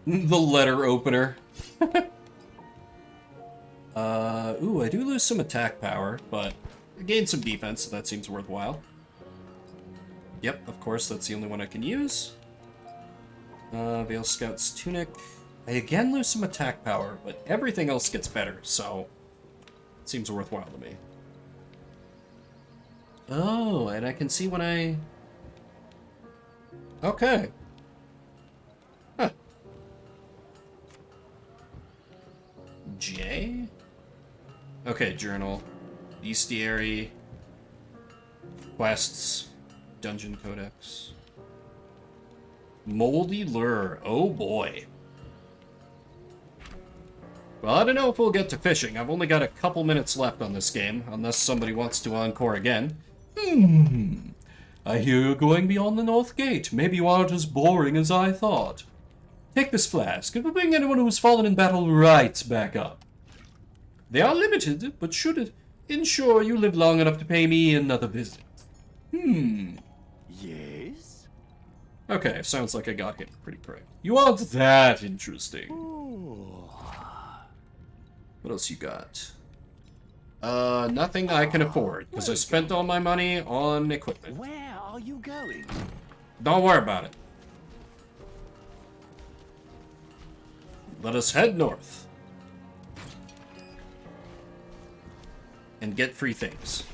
The letter opener. Ooh, I do lose some attack power, but I gain some defense, so that seems worthwhile. Yep, of course, that's the only one I can use. Veil Scout's Tunic. I again lose some attack power, but everything else gets better, so it seems worthwhile to me. Oh, and I can see when I... Okay. Huh. J? Okay, journal. Bestiary. Quests. Dungeon Codex. Moldy Lure. Oh boy. Well, I don't know if we'll get to fishing. I've only got a couple minutes left on this game, unless somebody wants to encore again. I hear you're going beyond the North Gate. Maybe you aren't as boring as I thought. Take this flask. It will bring anyone who's fallen in battle right back up. They are limited, but should ensure you live long enough to pay me another visit. Yes? Okay, sounds like I got hit pretty correct. You aren't that interesting. What else you got? Nothing I can afford, because I spent all my money on equipment. Where are you going? Don't worry about it. Let us head north. And get free things.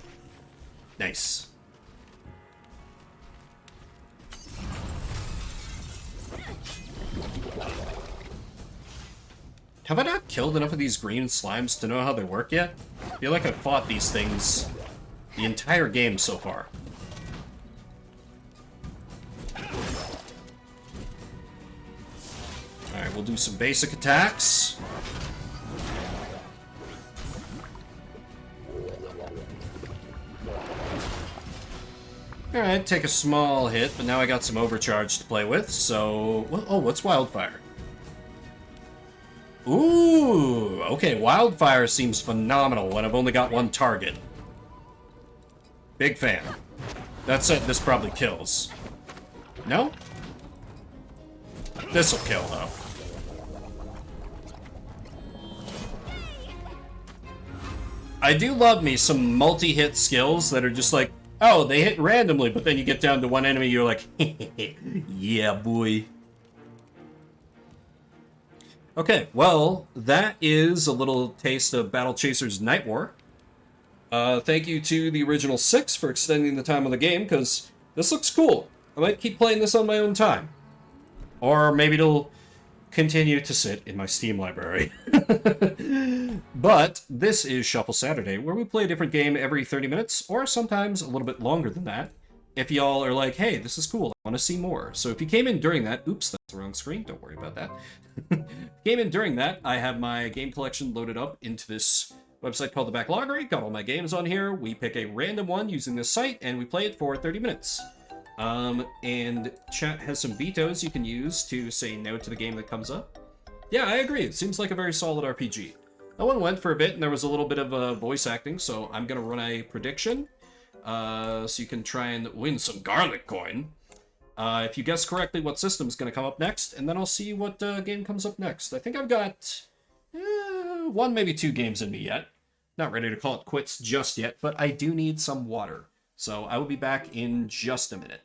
Nice. Have I not killed enough of these green slimes to know how they work yet? I feel like I've fought these things the entire game so far. Alright, we'll do some basic attacks. Alright, take a small hit, but now I got some overcharge to play with, so... Oh, what's Wildfire? Ooh, okay, Wildfire seems phenomenal when I've only got one target. Big fan. That said, this probably kills. No? This'll kill, though. I do love me some multi-hit skills that are just like, oh, they hit randomly, but then you get down to one enemy, you're like, yeah, boy. Okay, well, that is a little taste of Battle Chasers Night War. Thank you to the original 6 for extending the time of the game, because this looks cool. I might keep playing this on my own time. Or maybe it'll continue to sit in my Steam library. But this is Shuffle Saturday, where we play a different game every 30 minutes, or sometimes a little bit longer than that. If y'all are like, hey, this is cool, I want to see more. So if you came in during that, oops, that's the wrong screen, don't worry about that. Came in during that, I have my game collection loaded up into this website called the Backloggery. Got all my games on here. We pick a random one using this site, and we play it for 30 minutes. And chat has some vetoes you can use to say no to the game that comes up. Yeah, I agree. It seems like a very solid RPG. That one went for a bit, and there was a little bit of voice acting, so I'm going to run a prediction. So you can try and win some garlic coin. If you guess correctly what system's going to come up next, and then I'll see what game comes up next. I think I've got one, maybe 2 games in me yet. Not ready to call it quits just yet, but I do need some water. So I will be back in just a minute.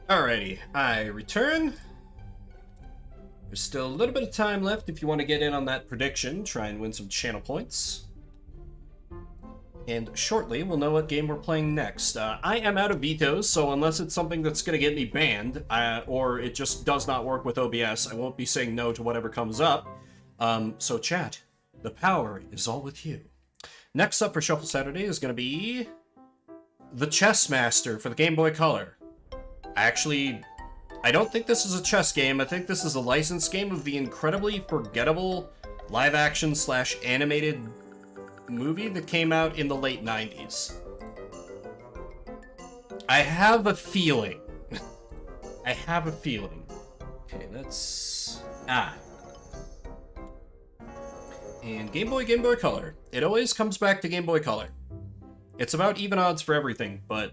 Alrighty, I return. There's still a little bit of time left if you want to get in on that prediction, try and win some channel points. And shortly, we'll know what game we're playing next. I am out of vetoes, so unless it's something that's going to get me banned, or it just does not work with OBS, I won't be saying no to whatever comes up. So chat, the power is all with you. Next up for Shuffle Saturday is going to be the Chess Master for the Game Boy Color. I don't think this is a chess game. I think this is a licensed game of the incredibly forgettable live-action / animated movie that came out in the late 90s. I have a feeling. I have a feeling. Okay, that's... And Game Boy Color. It always comes back to Game Boy Color. It's about even odds for everything, but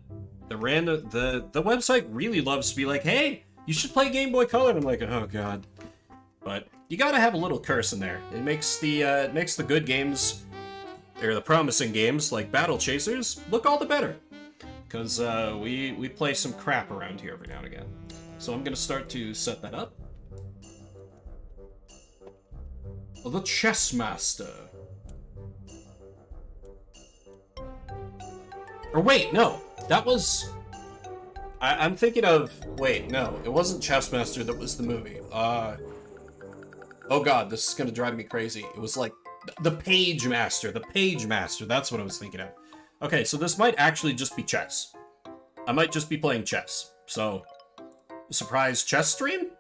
the website really loves to be like, hey, you should play Game Boy Color. And I'm like, oh god. But you gotta have a little curse in there. It makes the good games, or the promising games like Battle Chasers, look all the better. Because we play some crap around here every now and again. So I'm gonna start to set that up. The Chess Master. Or wait, no. That was... I'm thinking of... Wait, no. It wasn't Chess Master that was the movie. Oh god, this is gonna drive me crazy. It was like... The Page Master. The Page Master. That's what I was thinking of. Okay, so this might actually just be chess. I might just be playing chess. So... Surprise chess stream?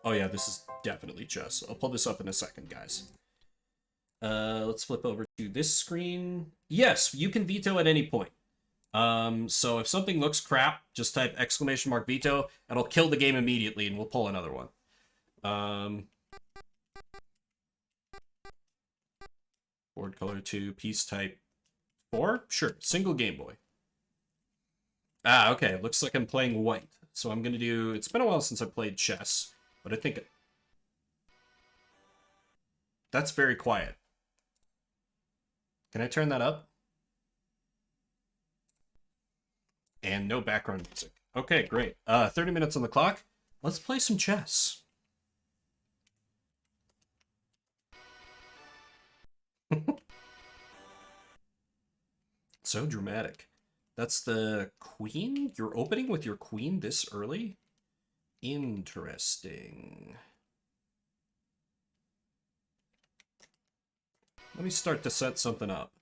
Oh yeah, this is definitely chess. I'll pull this up in a second, guys. Let's flip over to this screen. Yes, you can veto at any point. So if something looks crap, just type !veto, and I'll kill the game immediately, and we'll pull another one. Board color 2, piece type 4? Sure, single Game Boy. Okay, looks like I'm playing white. So I'm gonna do... It's been a while since I played chess, but I think... That's very quiet. Can I turn that up? And no background music. Okay, great. 30 minutes on the clock. Let's play some chess. So dramatic. That's the queen? You're opening with your queen this early? Interesting. Let me start to set something up.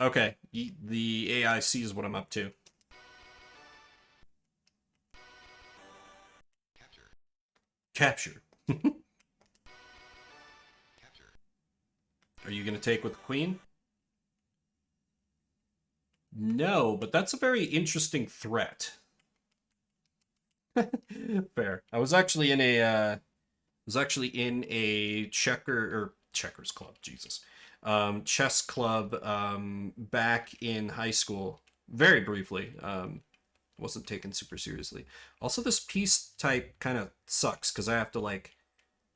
Okay. The AI sees what I'm up to. Capture. Are you going to take with the queen? No, but that's a very interesting threat. Fair. I was actually in a checkers club, Jesus. Chess club back in high school, very briefly. Wasn't taken super seriously. Also, this piece type kind of sucks because I have to like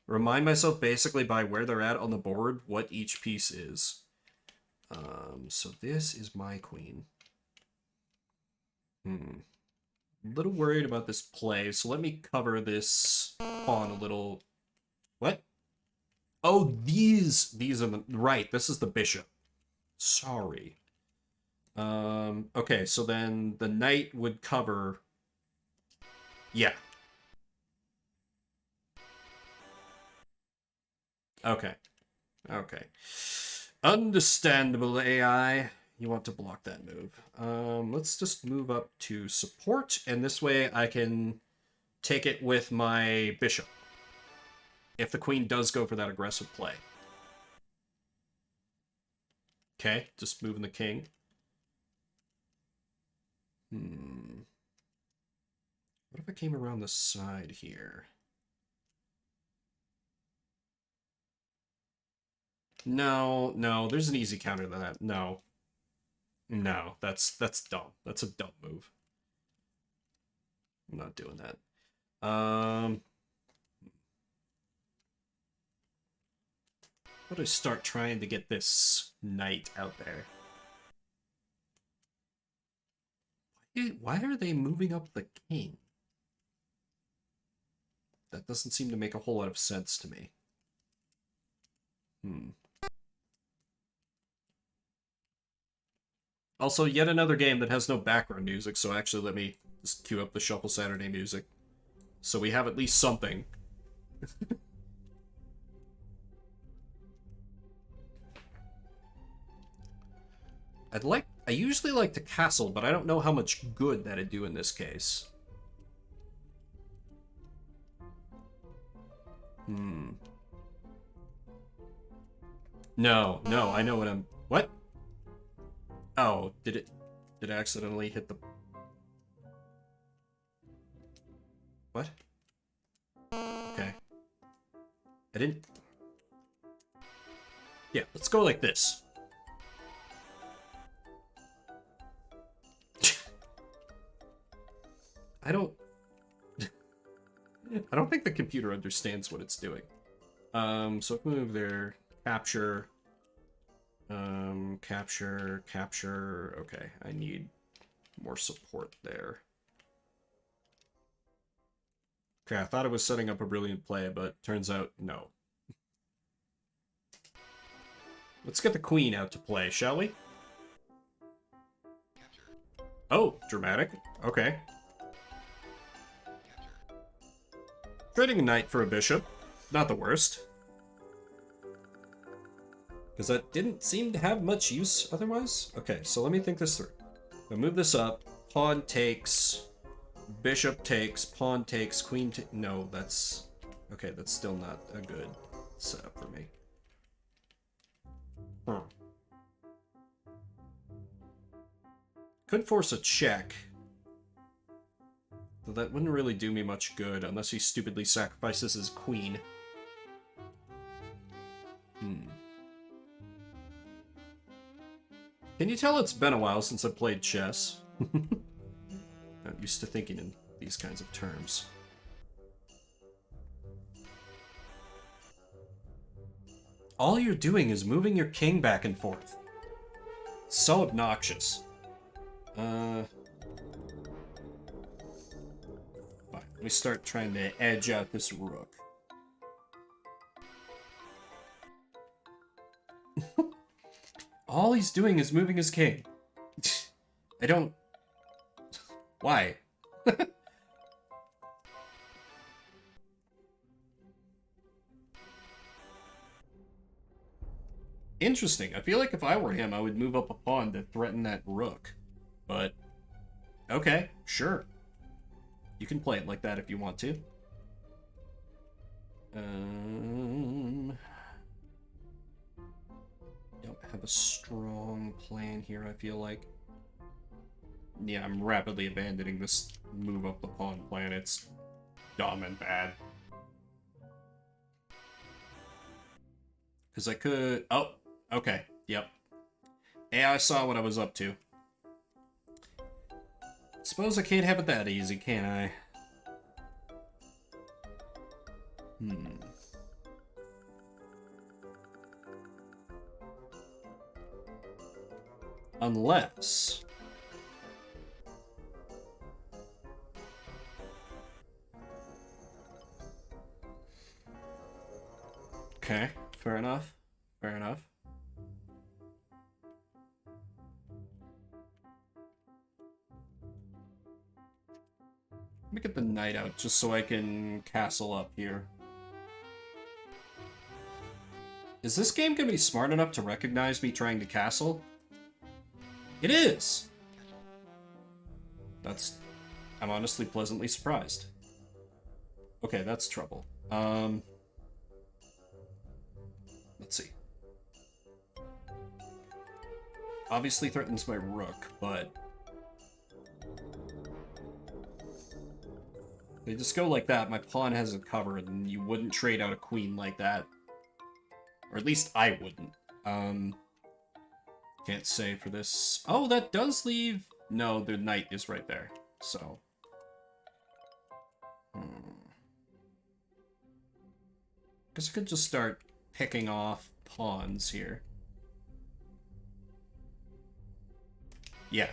remind myself basically by where they're at on the board what each piece is. So this is my queen. A little worried about this play, so let me cover this pawn a little. What? Oh, these are the... Right, this is the bishop. Sorry. Okay, so then the knight would cover... Yeah. Okay. Okay. Understandable, AI. You want to block that move. Let's just move up to support, and this way I can take it with my bishop. If the queen does go for that aggressive play. Okay, just moving the king. What if I came around the side here? No, no, there's an easy counter to that. No. No, that's dumb. That's a dumb move. I'm not doing that. How do I start trying to get this knight out there? Why are they moving up the king? That doesn't seem to make a whole lot of sense to me. Also, yet another game that has no background music, so actually let me just cue up the Shuffle Saturday music. So we have at least something. I usually like to castle, but I don't know how much good that'd do in this case. No, I know what I'm... What? Oh, did it accidentally hit the... What? Okay. I didn't... Yeah, let's go like this. I don't think the computer understands what it's doing. So if we move there, capture, capture. Okay, I need more support there. Okay, I thought it was setting up a brilliant play, but turns out no. Let's get the queen out to play, shall we? Oh, dramatic. Okay. Trading a knight for a bishop. Not the worst. Because that didn't seem to have much use otherwise. Okay, so let me think this through. I'll move this up. Pawn takes. Bishop takes. Pawn takes. Queen takes. No, that's... Okay, that's still not a good setup for me. Huh. Could force a check. Though that wouldn't really do me much good unless he stupidly sacrifices his queen. Can you tell it's been a while since I played chess? Not used to thinking in these kinds of terms. All you're doing is moving your king back and forth. So obnoxious. Fine. Let me start trying to edge out this rook. All he's doing is moving his king. I don't... Why? Interesting. I feel like if I were him, I would move up a pawn to threaten that rook. But, okay, sure. You can play it like that if you want to. Don't have a strong plan here, I feel like. Yeah, I'm rapidly abandoning this move up the pawn plan. It's dumb and bad. Because I could... Oh, okay, yep. AI saw what I was up to. Suppose I can't have it that easy, can I? Unless... Okay, fair enough. Fair enough. Let me get the knight out just so I can castle up here. Is this game gonna be smart enough to recognize me trying to castle? It is! I'm honestly pleasantly surprised. Okay, that's trouble. Let's see. Obviously threatens my rook, but... They just go like that, my pawn has it covered, and you wouldn't trade out a queen like that. Or at least I wouldn't. Can't say for this. Oh, that does leave... No, the knight is right there, so... Guess I could just start picking off pawns here. Yeah.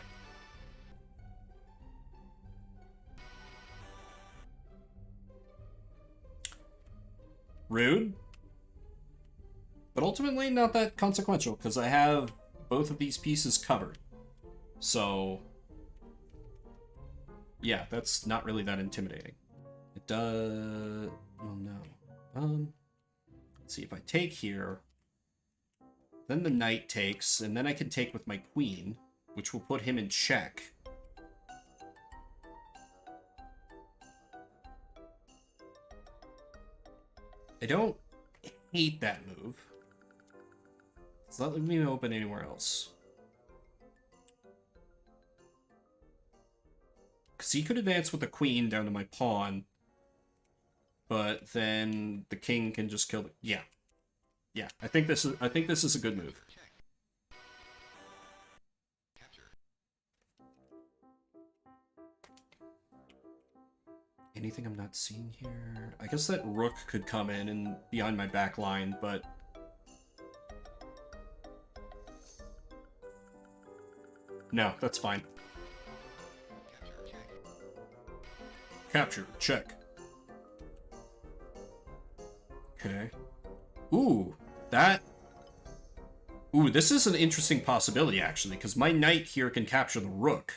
Rude. But ultimately not that consequential, because I have both of these pieces covered. So... yeah, that's not really that intimidating. It does... oh no. Let's see, if I take here, then the knight takes, and then I can take with my queen, which will put him in check. I don't hate that move. It's not letting me open anywhere else. Because he could advance with the queen down to my pawn. But then the king can just kill the... Yeah. Yeah, I think this is a good move. Anything I'm not seeing here? I guess that rook could come in and be on my back line, but... No, that's fine. Capture, check. Okay. Ooh, that... Ooh, this is an interesting possibility, actually, because my knight here can capture the rook.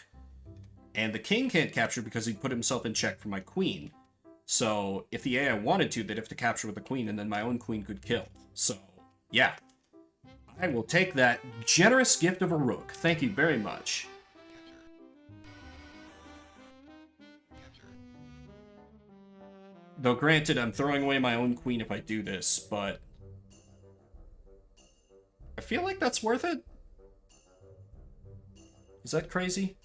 And the king can't capture because he put himself in check for my queen. So, if the AI wanted to, they'd have to capture with the queen, and then my own queen could kill. So, yeah. I will take that generous gift of a rook. Thank you very much. Though granted, I'm throwing away my own queen if I do this, but... I feel like that's worth it? Is that crazy?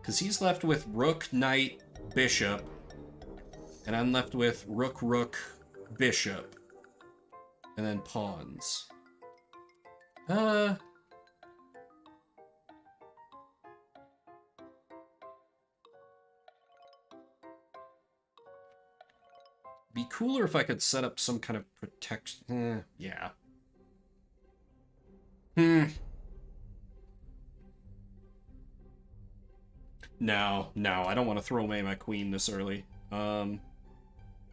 Because he's left with rook, knight, bishop, and I'm left with rook, rook, bishop, and then pawns. Be cooler if I could set up some kind of protection. Yeah. No, I don't want to throw away my queen this early. I'm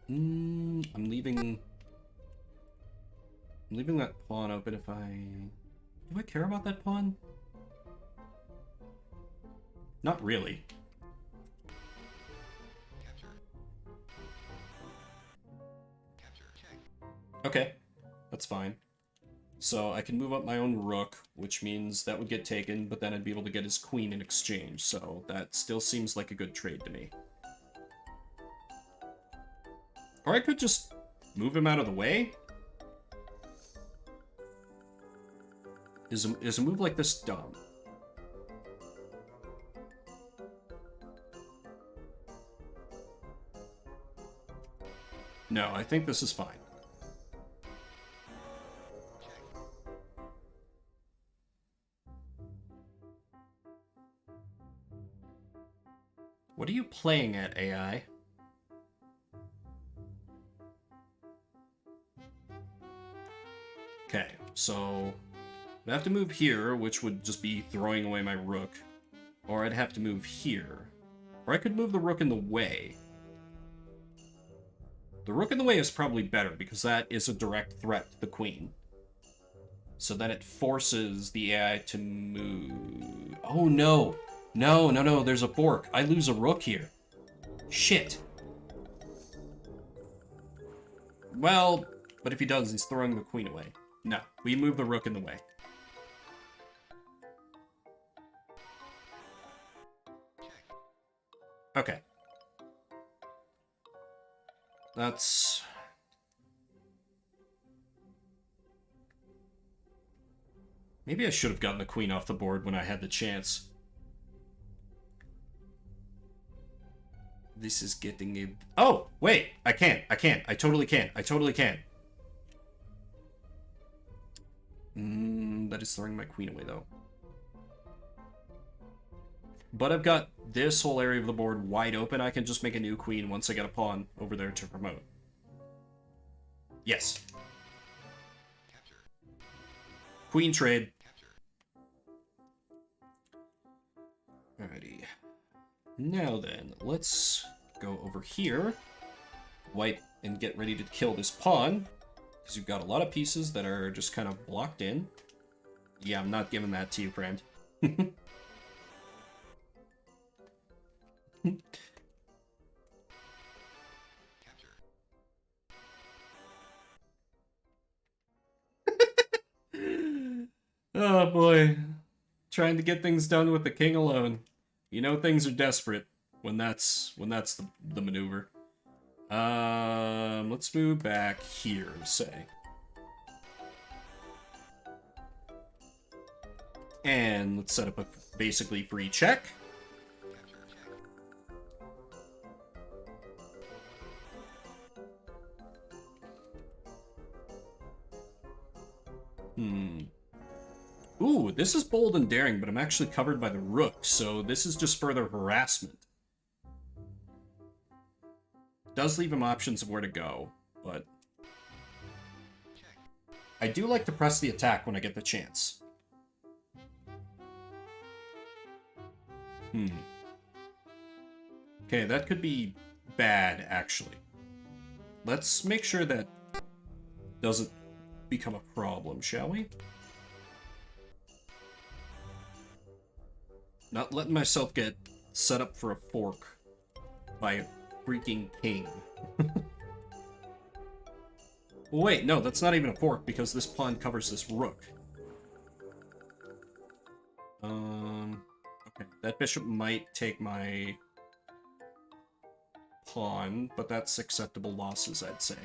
leaving that pawn open if I... Do I care about that pawn? Not really. Okay, that's fine. So I can move up my own rook, which means that would get taken, but then I'd be able to get his queen in exchange, so that still seems like a good trade to me. Or I could just move him out of the way? Is a move like this dumb? No, I think this is fine. What are you playing at, AI? Okay, so I'd have to move here, which would just be throwing away my rook. Or I'd have to move here. Or I could move the rook in the way. The rook in the way is probably better, because that is a direct threat to the queen. So then it forces the AI to move... Oh no! No, there's a fork. I lose a rook here. Shit. Well, but if he does, he's throwing the queen away. No, we move the rook in the way. Okay. That's... Maybe I should have gotten the queen off the board when I had the chance. This is getting a... Oh, wait! I can't. I totally can. That is throwing my queen away, though. But I've got this whole area of the board wide open. I can just make a new queen once I get a pawn over there to promote. Yes. Queen trade. Alrighty. Now then, let's go over here. Wipe and get ready to kill this pawn. Because you've got a lot of pieces that are just kind of blocked in. Yeah, I'm not giving that to you, friend. Oh boy. Trying to get things done with the king alone. You know things are desperate when that's the maneuver. Let's move back here, say. And let's set up a basically free check. Ooh, this is bold and daring, but I'm actually covered by the rook, so this is just further harassment. Does leave him options of where to go, but I do like to press the attack when I get the chance. Okay, that could be bad, actually. Let's make sure that doesn't become a problem, shall we? Not letting myself get set up for a fork by a freaking king. Wait, no, that's not even a fork because this pawn covers this rook. Okay, that bishop might take my pawn, but that's acceptable losses, I'd say.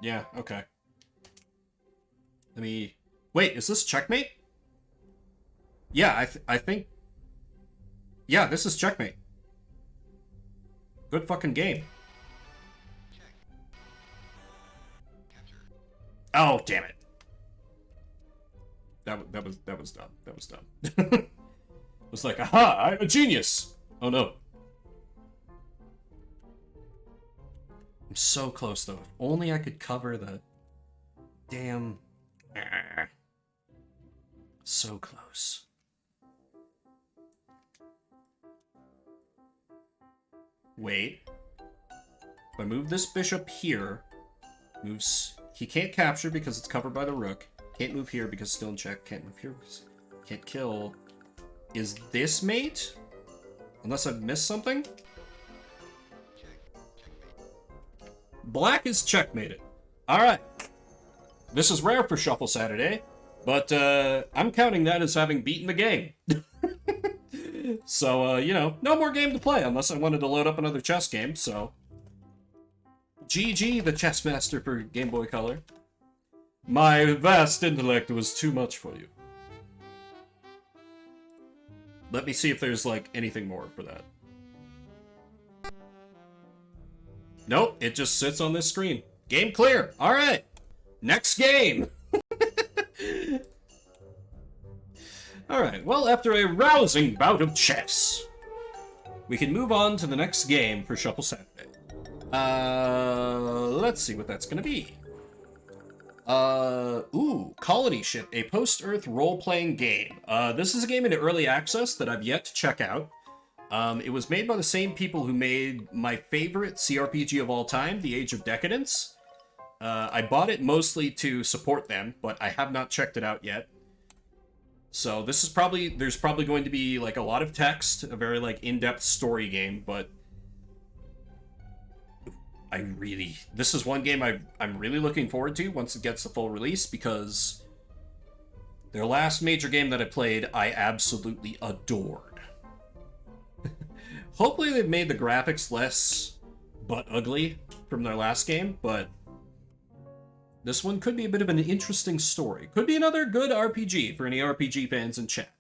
Yeah, okay. Let me... Wait, is this checkmate? Yeah, I think... Yeah, this is checkmate. Good fucking game. Oh, damn it. That was dumb. That was dumb. It was like, aha, I'm a genius. Oh no. I'm so close though. If only I could cover the damn... So close. Wait. If I move this bishop here, moves... He can't capture because it's covered by the rook. Can't move here because still in check. Can't move here because can't kill. Is this mate? Unless I've missed something? Black is checkmated. Alright. This is rare for Shuffle Saturday, but I'm counting that as having beaten the game. So, you know, no more game to play unless I wanted to load up another chess game, so... GG, the chess master for Game Boy Color. My vast intellect was too much for you. Let me see if there's, like, anything more for that. Nope, it just sits on this screen. Game clear. Alright. Next game. Alright, well, after a rousing bout of chess, we can move on to the next game for Shuffle Saturday. Let's see what that's gonna be. Ooh, Colony Ship, a post-Earth role-playing game. This is a game in early access that I've yet to check out. It was made by the same people who made my favorite CRPG of all time, The Age of Decadence. I bought it mostly to support them, but I have not checked it out yet. So this is probably, there's probably going to be like a lot of text, a very like in-depth story game, but this is one game I'm really looking forward to once it gets the full release, because their last major game that I played, I absolutely adored. Hopefully they've made the graphics less but ugly from their last game, but this one could be a bit of an interesting story. Could be another good RPG for any RPG fans in chat.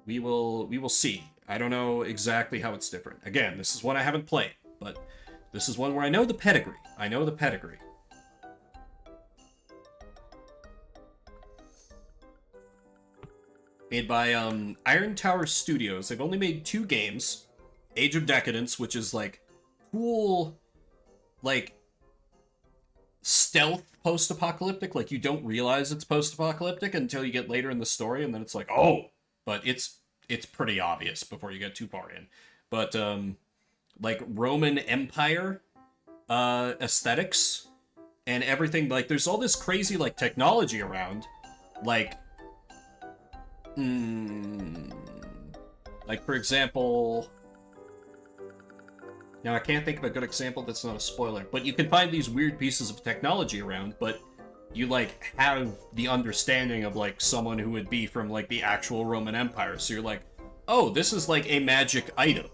We will see. I don't know exactly how it's different. Again, this is one I haven't played, but this is one where I know the pedigree. I know the pedigree. Made by Iron Tower Studios. They've only made 2 games. Age of Decadence, which is like cool, like stealth post-apocalyptic. Like you don't realize it's post-apocalyptic until you get later in the story, and then it's like, oh, but it's pretty obvious before you get too far in. But like Roman Empire aesthetics and everything, like there's all this crazy like technology around, like like for example, now I can't think of a good example that's not a spoiler, but you can find these weird pieces of technology around, but you like have the understanding of like someone who would be from like the actual Roman Empire, so you're like, oh, this is like a magic item.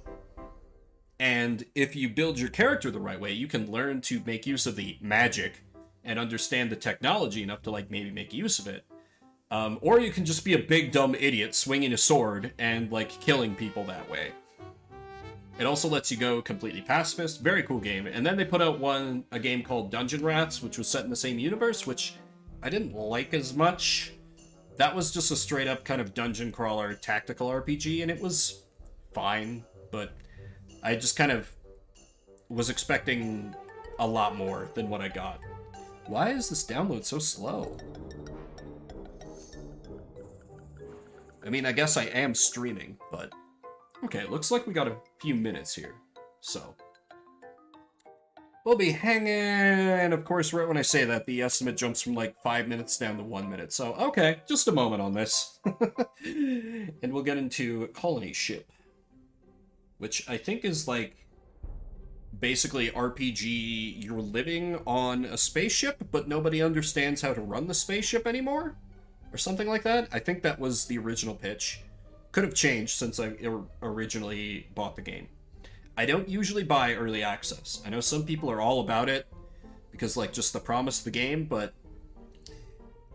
And if you build your character the right way, you can learn to make use of the magic and understand the technology enough to, like, maybe make use of it. Or you can just be a big dumb idiot swinging a sword and, like, killing people that way. It also lets you go completely pacifist. Very cool game. And then they put out a game called Dungeon Rats, which was set in the same universe, which I didn't like as much. That was just a straight up kind of dungeon crawler tactical RPG, and it was fine, but I just kind of was expecting a lot more than what I got. Why is this download so slow? I mean, I guess I am streaming, but... Okay, it looks like we got a few minutes here, so... We'll be hanging, of course, right when I say that, the estimate jumps from like 5 minutes down to 1 minute. So, okay, just a moment on this. And we'll get into Colony Ship, which I think is like basically RPG, you're living on a spaceship, but nobody understands how to run the spaceship anymore, or something like that. I think that was the original pitch. Could have changed since I originally bought the game. I don't usually buy early access. I know some people are all about it because, like, just the promise of the game, but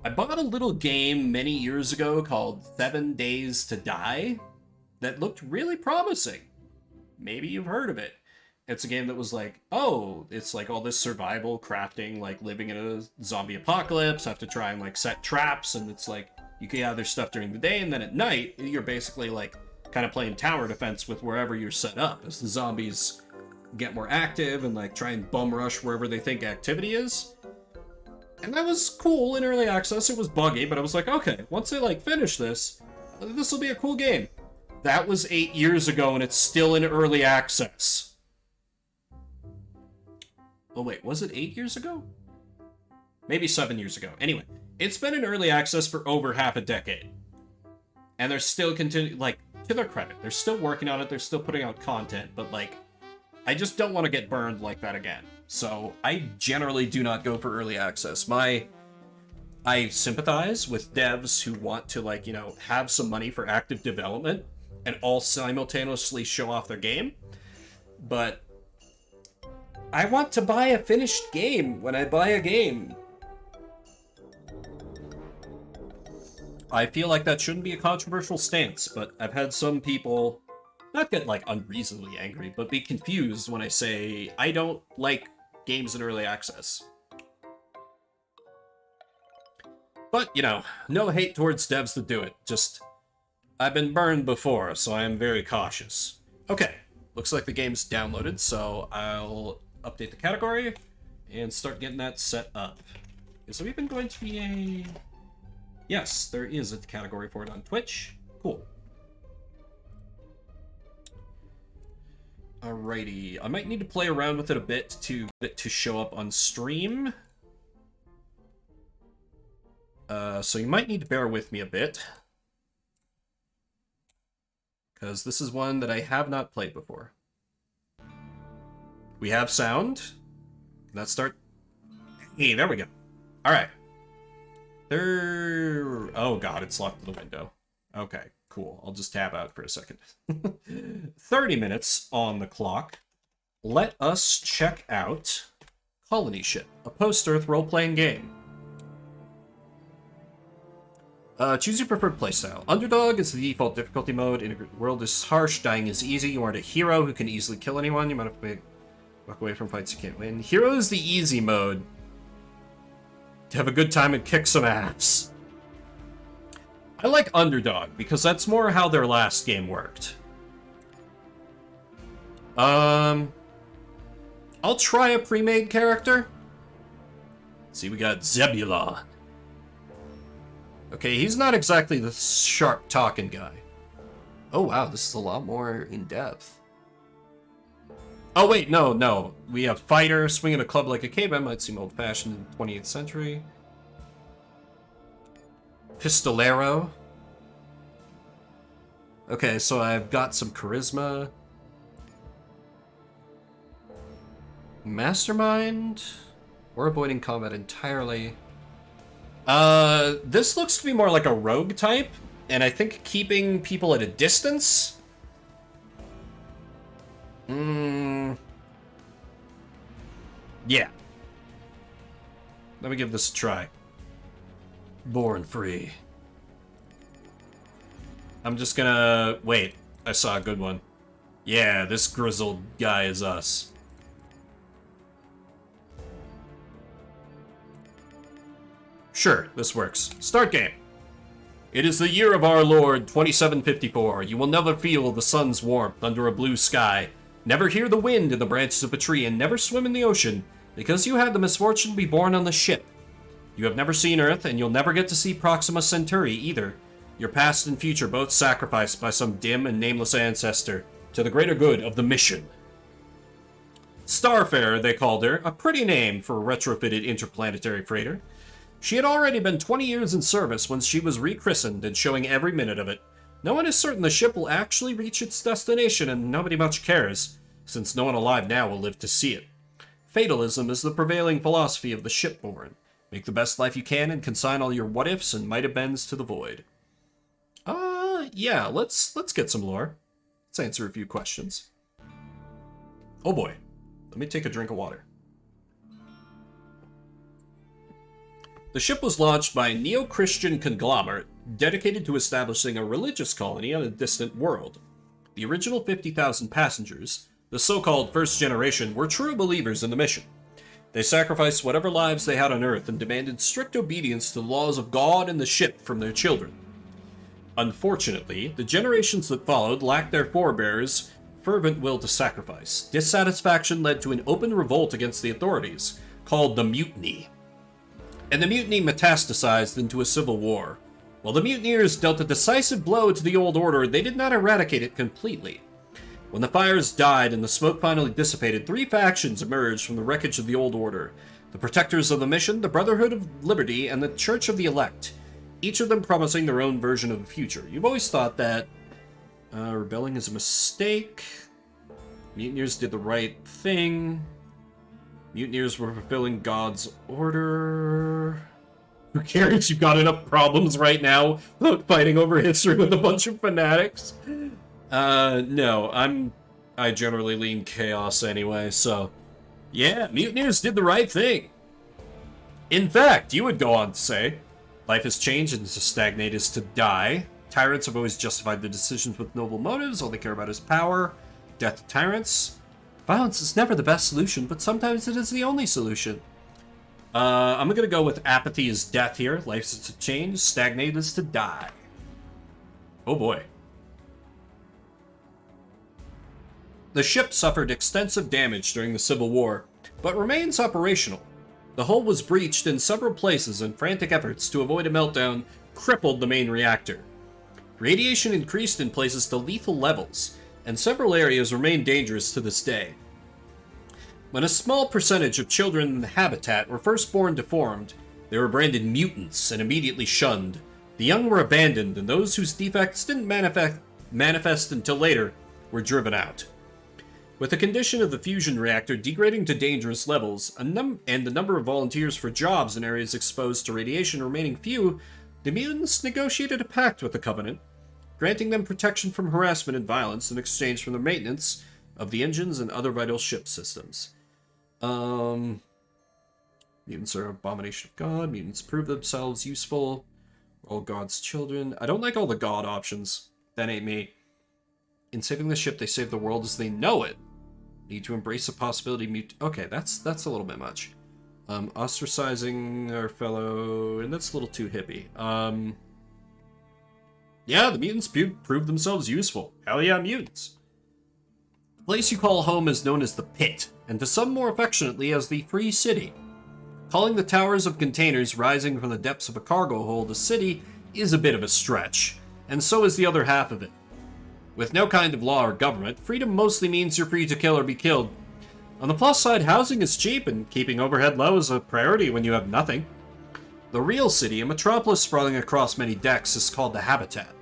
I bought a little game many years ago called 7 Days to Die that looked really promising. Maybe you've heard of it. It's a game that was like, oh, it's like all this survival, crafting, like living in a zombie apocalypse, have to try and like set traps, and it's like you can gather stuff during the day, and then at night, you're basically like kind of playing tower defense with wherever you're set up as the zombies get more active and like try and bum rush wherever they think activity is. And that was cool in early access. It was buggy, but I was like, okay, once I like finish this will be a cool game. That was 8 years ago and it's still in early access. Oh wait, was it 8 years ago? Maybe 7 years ago. Anyway, it's been in early access for over half a decade. And they're still like, to their credit, they're still working on it, they're still putting out content, but like, I just don't want to get burned like that again. So I generally do not go for early access. I sympathize with devs who want to, like, you know, have some money for active development and all simultaneously show off their game. But I want to buy a finished game when I buy a game. I feel like that shouldn't be a controversial stance, but I've had some people not get, like, unreasonably angry, but be confused when I say I don't like games in early access. But, you know, no hate towards devs that do it. Just, I've been burned before, so I am very cautious. Okay, looks like the game's downloaded, so I'll update the category and start getting that set up. Is there even going to be a... Yes, there is a category for it on Twitch. Cool. Alrighty, I might need to play around with it a bit to get it to show up on stream. So you might need to bear with me a bit, because this is one that I have not played before. We have sound. Let's start. Hey, there we go. Alright. Oh god, it's locked in the window. Okay, cool. I'll just tab out for a second. 30 minutes on the clock. Let us check out Colony Ship, a post-Earth role-playing game. Choose your preferred playstyle. Underdog is the default difficulty mode. In a world is harsh, dying is easy. You aren't a hero who can easily kill anyone. You might have to walk away from fights you can't win. Hero is the easy mode. To have a good time and kick some ass. I like Underdog, because that's more how their last game worked. I'll try a pre-made character. See, we got Zebulon. Okay, he's not exactly the sharp-talking guy. Oh wow, this is a lot more in-depth. Oh wait, no. We have fighter, swinging a club like a caveman, might seem old-fashioned in the 20th century. Pistolero. Okay, so I've got some charisma. Mastermind? Or avoiding combat entirely. This looks to be more like a rogue type, and I think keeping people at a distance. Yeah. Let me give this a try. Born free. I'm just gonna... Wait, I saw a good one. Yeah, this grizzled guy is us. Sure, this works. Start game. It is the year of our Lord, 2754. You will never feel the sun's warmth under a blue sky, never hear the wind in the branches of a tree, and never swim in the ocean, because you had the misfortune to be born on the ship. You have never seen Earth, and you'll never get to see Proxima Centauri either. Your past and future both sacrificed by some dim and nameless ancestor to the greater good of the mission. Starfarer, they called her, a pretty name for a retrofitted interplanetary freighter. She had already been 20 years in service when she was rechristened and showing every minute of it. No one is certain the ship will actually reach its destination, and nobody much cares, since no one alive now will live to see it. Fatalism is the prevailing philosophy of the shipborne. Make the best life you can and consign all your what-ifs and might-have-beens to the void. Yeah, let's get some lore. Let's answer a few questions. Oh boy. Let me take a drink of water. The ship was launched by a neo-Christian conglomerate dedicated to establishing a religious colony on a distant world. The original 50,000 passengers, the so-called First Generation, were true believers in the mission. They sacrificed whatever lives they had on Earth and demanded strict obedience to the laws of God and the ship from their children. Unfortunately, the generations that followed lacked their forebears' fervent will to sacrifice. Dissatisfaction led to an open revolt against the authorities, called the Mutiny. And the mutiny metastasized into a civil war. While the mutineers dealt a decisive blow to the old order, they did not eradicate it completely. When the fires died and the smoke finally dissipated, 3 factions emerged from the wreckage of the old order: the Protectors of the Mission, the Brotherhood of Liberty, and the Church of the Elect, each of them promising their own version of the future. You've always thought that rebelling is a mistake. Mutineers did the right thing. Mutineers were fulfilling God's order. Who cares? You've got enough problems right now without fighting over history with a bunch of fanatics. No, I generally lean chaos anyway, so yeah, mutineers did the right thing. In fact, you would go on to say, life has changed and to stagnate is to die. Tyrants have always justified their decisions with noble motives. All they care about is power. Death to tyrants. Violence is never the best solution, but sometimes it is the only solution. I'm gonna go with apathy is death here. Life is to change. Stagnate is to die. Oh boy. The ship suffered extensive damage during the Civil War, but remains operational. The hull was breached in several places, and frantic efforts to avoid a meltdown crippled the main reactor. Radiation increased in places to lethal levels, and several areas remain dangerous to this day. When a small percentage of children in the habitat were first born deformed, they were branded mutants and immediately shunned. The young were abandoned, and those whose defects didn't manifest until later were driven out. With the condition of the fusion reactor degrading to dangerous levels, and the number of volunteers for jobs in areas exposed to radiation remaining few, the mutants negotiated a pact with the Covenant, granting them protection from harassment and violence in exchange for the maintenance of the engines and other vital ship systems. Mutants are an abomination of God. Mutants prove themselves useful. We're all God's children. I don't like all the God options. That ain't me. In saving the ship, they save the world as they know it. Need to embrace the possibility okay, that's a little bit much. Ostracizing our fellow... and that's a little too hippie. Yeah, the mutants prove themselves useful. Hell yeah, mutants. The place you call home is known as the Pit, and to some more affectionately as the Free City. Calling the towers of containers rising from the depths of a cargo hold a city is a bit of a stretch, and so is the other half of it. With no kind of law or government, freedom mostly means you're free to kill or be killed. On the plus side, housing is cheap, and keeping overhead low is a priority when you have nothing. The real city, a metropolis sprawling across many decks, is called the Habitat.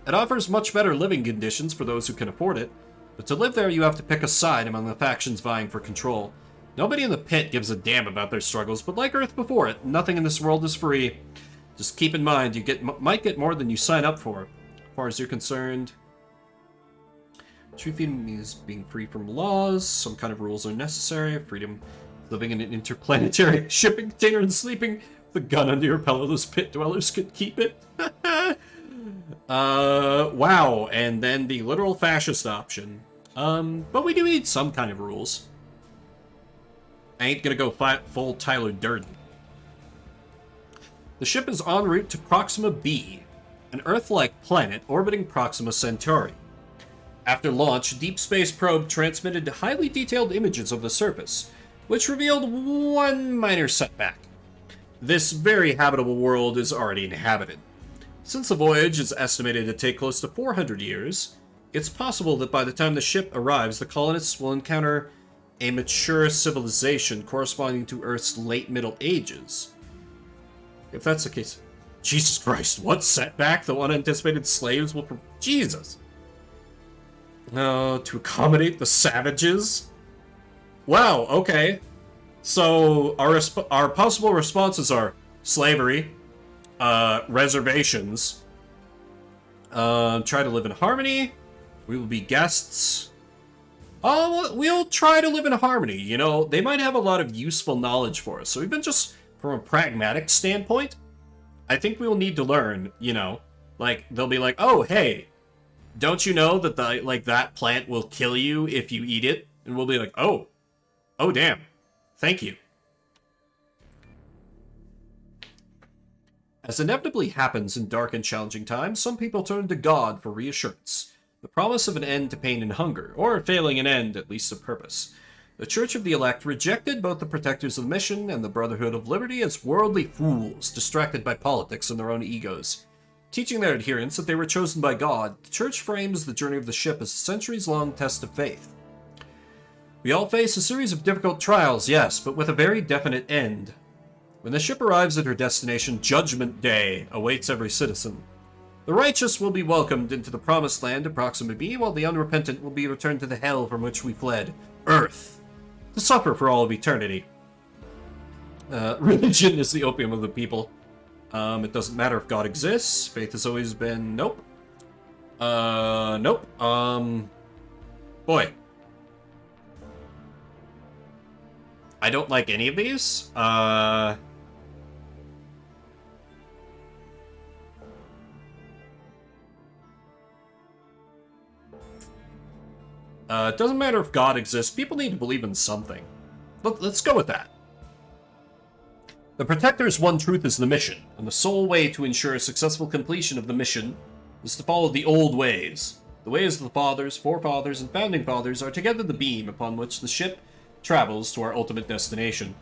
It offers much better living conditions for those who can afford it, but to live there you have to pick a side among the factions vying for control. Nobody in the Pit gives a damn about their struggles, but like Earth before it, nothing in this world is free. Just keep in mind, you might get more than you sign up for. As far as you're concerned, true freedom means being free from laws. Some kind of rules are necessary. Freedom Living in an interplanetary shipping container and sleeping with a gun under your pillow, those pit dwellers could keep it. Wow, and then the literal fascist option. But we do need some kind of rules. I ain't gonna go full Tyler Durden. The ship is en route to Proxima b, an Earth-like planet orbiting Proxima Centauri. After launch, a deep space probe transmitted highly detailed images of the surface, which revealed one minor setback. This very habitable world is already inhabited. Since the voyage is estimated to take close to 400 years, it's possible that by the time the ship arrives, the colonists will encounter a mature civilization corresponding to Earth's late Middle Ages. If that's the case, Jesus Christ, what setback the unanticipated slaves will... Jesus! To accommodate the savages? Wow, okay. So, our possible responses are slavery, reservations, try to live in harmony, we will be guests. We'll try to live in harmony, you know, they might have a lot of useful knowledge for us, so even just from a pragmatic standpoint, I think we'll need to learn, you know, like, they'll be like, oh, hey, don't you know that that plant will kill you if you eat it? And we'll be like, oh damn, thank you. As inevitably happens in dark and challenging times, some people turn to God for reassurance, the promise of an end to pain and hunger, or failing an end, at least of purpose. The Church of the Elect rejected both the Protectors of the Mission and the Brotherhood of Liberty as worldly fools, distracted by politics and their own egos. Teaching their adherents that they were chosen by God, the Church frames the journey of the ship as a centuries-long test of faith. We all face a series of difficult trials, yes, but with a very definite end. When the ship arrives at her destination, Judgment Day awaits every citizen. The righteous will be welcomed into the promised land of Proxima b, while the unrepentant will be returned to the hell from which we fled, Earth, to suffer for all of eternity. Religion is the opium of the people. It doesn't matter if God exists. Faith has always been nope. Nope. Boy. I don't like any of these. It doesn't matter if God exists. People need to believe in something. Let's go with that. The Protector's one truth is the mission, and the sole way to ensure a successful completion of the mission is to follow the old ways. The ways of the fathers, forefathers, and founding fathers are together the beam upon which the ship travels to our ultimate destination.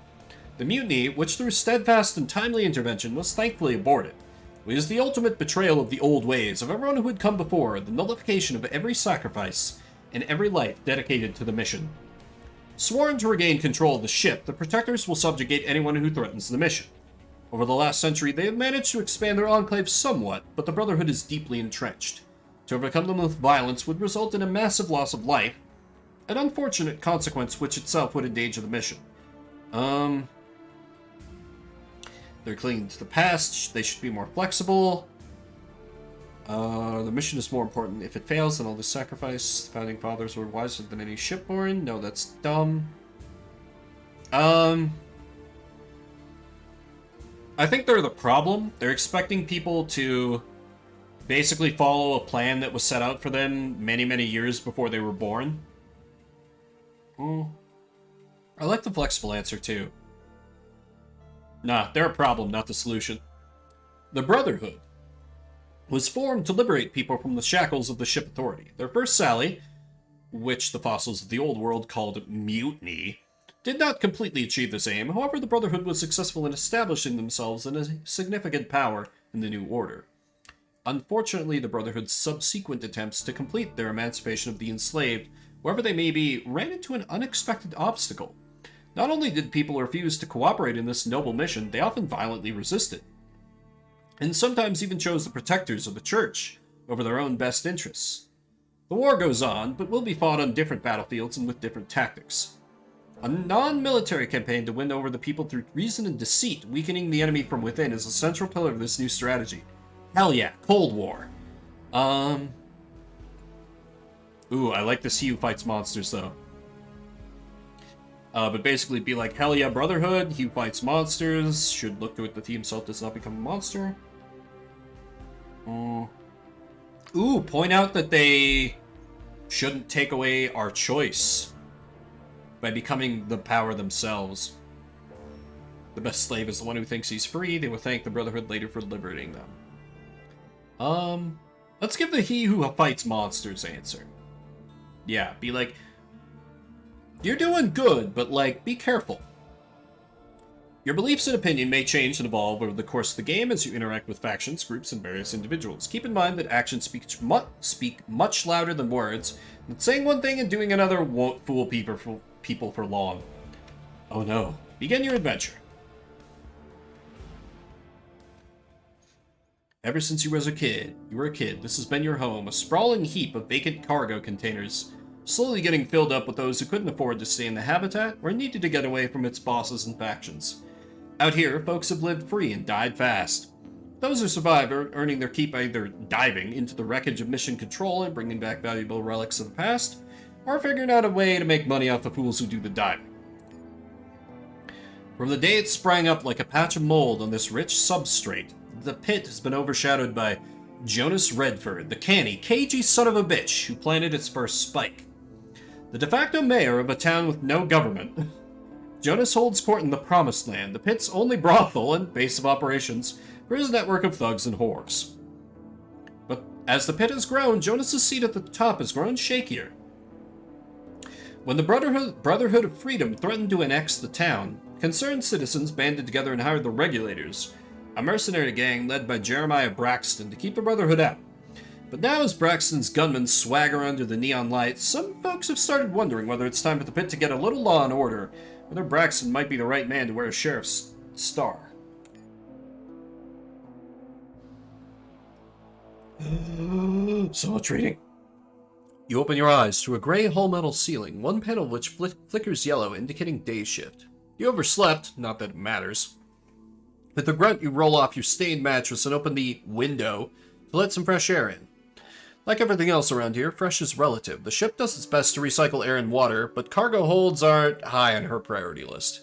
The mutiny, which through steadfast and timely intervention was thankfully aborted, was the ultimate betrayal of the old ways of everyone who had come before, the nullification of every sacrifice and every life dedicated to the mission. Sworn to regain control of the ship, the Protectors will subjugate anyone who threatens the mission. Over the last century, they have managed to expand their enclave somewhat, but the Brotherhood is deeply entrenched. To overcome them with violence would result in a massive loss of life, an unfortunate consequence which itself would endanger the mission. They're clinging to the past, they should be more flexible. The mission is more important. If it fails, then all the sacrifice. The Founding Fathers were wiser than any shipborn. No, that's dumb. I think they're the problem. They're expecting people to basically follow a plan that was set out for them many, many years before they were born. I like the flexible answer, too. Nah, they're a problem, not the solution. The Brotherhood was formed to liberate people from the shackles of the ship authority. Their first sally, which the fossils of the old world called mutiny, did not completely achieve this aim. However, the Brotherhood was successful in establishing themselves in a significant power in the new order. Unfortunately, the Brotherhood's subsequent attempts to complete their emancipation of the enslaved, wherever they may be, ran into an unexpected obstacle. Not only did people refuse to cooperate in this noble mission, they often violently resisted, and sometimes even chose the Protectors of the Church over their own best interests. The war goes on, but will be fought on different battlefields and with different tactics. A non-military campaign to win over the people through reason and deceit, weakening the enemy from within, is a central pillar of this new strategy. Hell yeah, Cold War. Ooh, I like this He Who Fights Monsters, though. But basically be like, hell yeah, Brotherhood, he fights monsters, should look to it that he himself does not become a monster. Ooh, point out that they shouldn't take away our choice by becoming the power themselves. The best slave is the one who thinks he's free. They will thank the Brotherhood later for liberating them. Let's give the he who fights monsters answer. Yeah, be like, you're doing good, but like, be careful. Your beliefs and opinion may change and evolve over the course of the game as you interact with factions, groups, and various individuals. Keep in mind that actions speak much louder than words, and saying one thing and doing another won't fool people for long. Oh no. Begin your adventure. Ever since you were a kid, this has been your home, a sprawling heap of vacant cargo containers, slowly getting filled up with those who couldn't afford to stay in the habitat or needed to get away from its bosses and factions. Out here, folks have lived free and died fast. Those who survived are earning their keep either diving into the wreckage of mission control and bringing back valuable relics of the past, or figuring out a way to make money off the fools who do the diving. From the day it sprang up like a patch of mold on this rich substrate, the pit has been overshadowed by Jonas Redford, the canny, cagey son of a bitch who planted its first spike. The de facto mayor of a town with no government, Jonas holds court in the Promised Land, the pit's only brothel and base of operations for his network of thugs and whores. But as the pit has grown, Jonas's seat at the top has grown shakier. When the Brotherhood of Freedom threatened to annex the town, concerned citizens banded together and hired the Regulators, a mercenary gang led by Jeremiah Braxton, to keep the Brotherhood out. But now as Braxton's gunmen swagger under the neon lights, some folks have started wondering whether it's time for the pit to get a little law and order, whether Braxton might be the right man to wear a sheriff's star. So much reading. You open your eyes to a gray whole metal ceiling, one panel of which flickers yellow, indicating day shift. You overslept, not that it matters. With a grunt, you roll off your stained mattress and open the window to let some fresh air in. Like everything else around here, fresh is relative. The ship does its best to recycle air and water, but cargo holds aren't high on her priority list.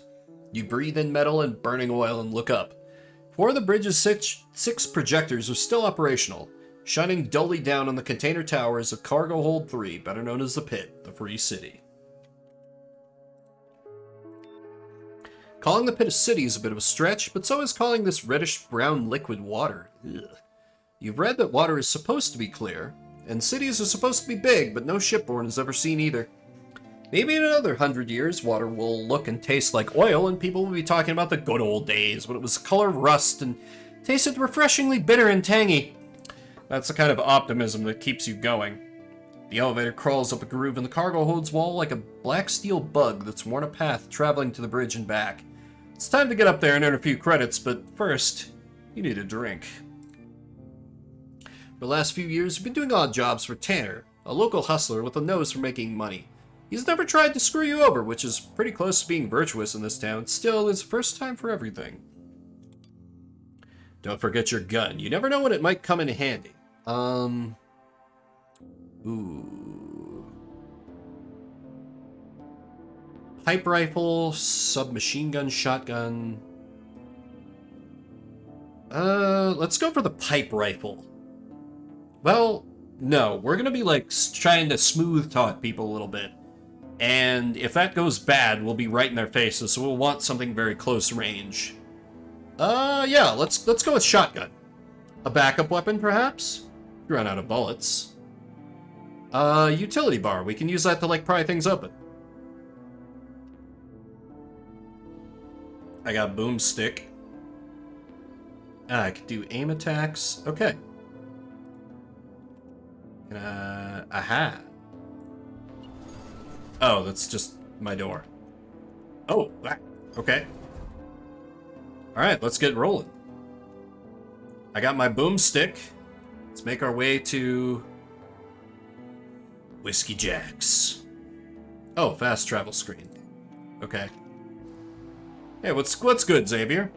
You breathe in metal and burning oil and look up. Four of the bridge's six projectors are still operational, shining dully down on the container towers of Cargo Hold 3, better known as the Pit, the Free City. Calling the Pit a city is a bit of a stretch, but so is calling this reddish-brown liquid water. Ugh. You've read that water is supposed to be clear, and cities are supposed to be big, but no shipborne has ever seen either. Maybe in another 100 years, water will look and taste like oil, and people will be talking about the good old days when it was the color of rust and tasted refreshingly bitter and tangy. That's the kind of optimism that keeps you going. The elevator crawls up a groove in the cargo hold's wall like a black steel bug that's worn a path traveling to the bridge and back. It's time to get up there and earn a few credits, but first, you need a drink. For the last few years, you've been doing odd jobs for Tanner, a local hustler with a nose for making money. He's never tried to screw you over, which is pretty close to being virtuous in this town. Still, it's the first time for everything. Don't forget your gun. You never know when it might come in handy. Ooh. Pipe rifle, submachine gun, shotgun. Let's go for the pipe rifle. Well, no, we're gonna be like trying to smooth talk people a little bit. And if that goes bad, we'll be right in their faces, so we'll want something very close range. Yeah, let's go with shotgun. A backup weapon, perhaps? You run out of bullets. Utility bar. We can use that to, like, pry things open. I got boomstick. I could do aim attacks. Okay. Aha. Oh, that's just my door. Oh, okay. Alright, let's get rolling. I got my boomstick. Let's make our way to Whiskey Jack's. Oh, fast travel screen. Okay. Hey, what's good, Xavier?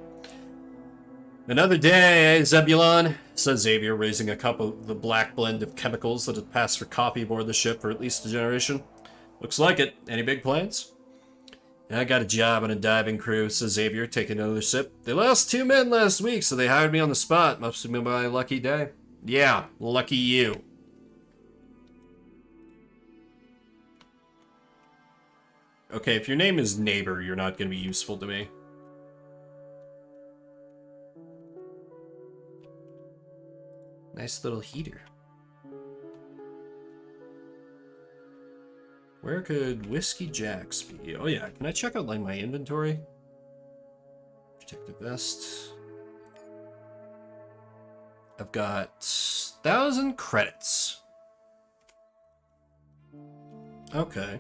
Another day, eh, Zebulon? Says Xavier, raising a cup of the black blend of chemicals that had passed for coffee aboard the ship for at least a generation. Looks like it. Any big plans? I got a job on a diving crew, says Xavier, taking another sip. They lost 2 men last week, so they hired me on the spot. Must have been my lucky day. Yeah, lucky you. Okay, if your name is Neighbor, you're not going to be useful to me. Nice little heater. Where could Whiskey Jacks be? Oh yeah, can I check out like my inventory? Protective vest. I've got 1,000 credits. Okay.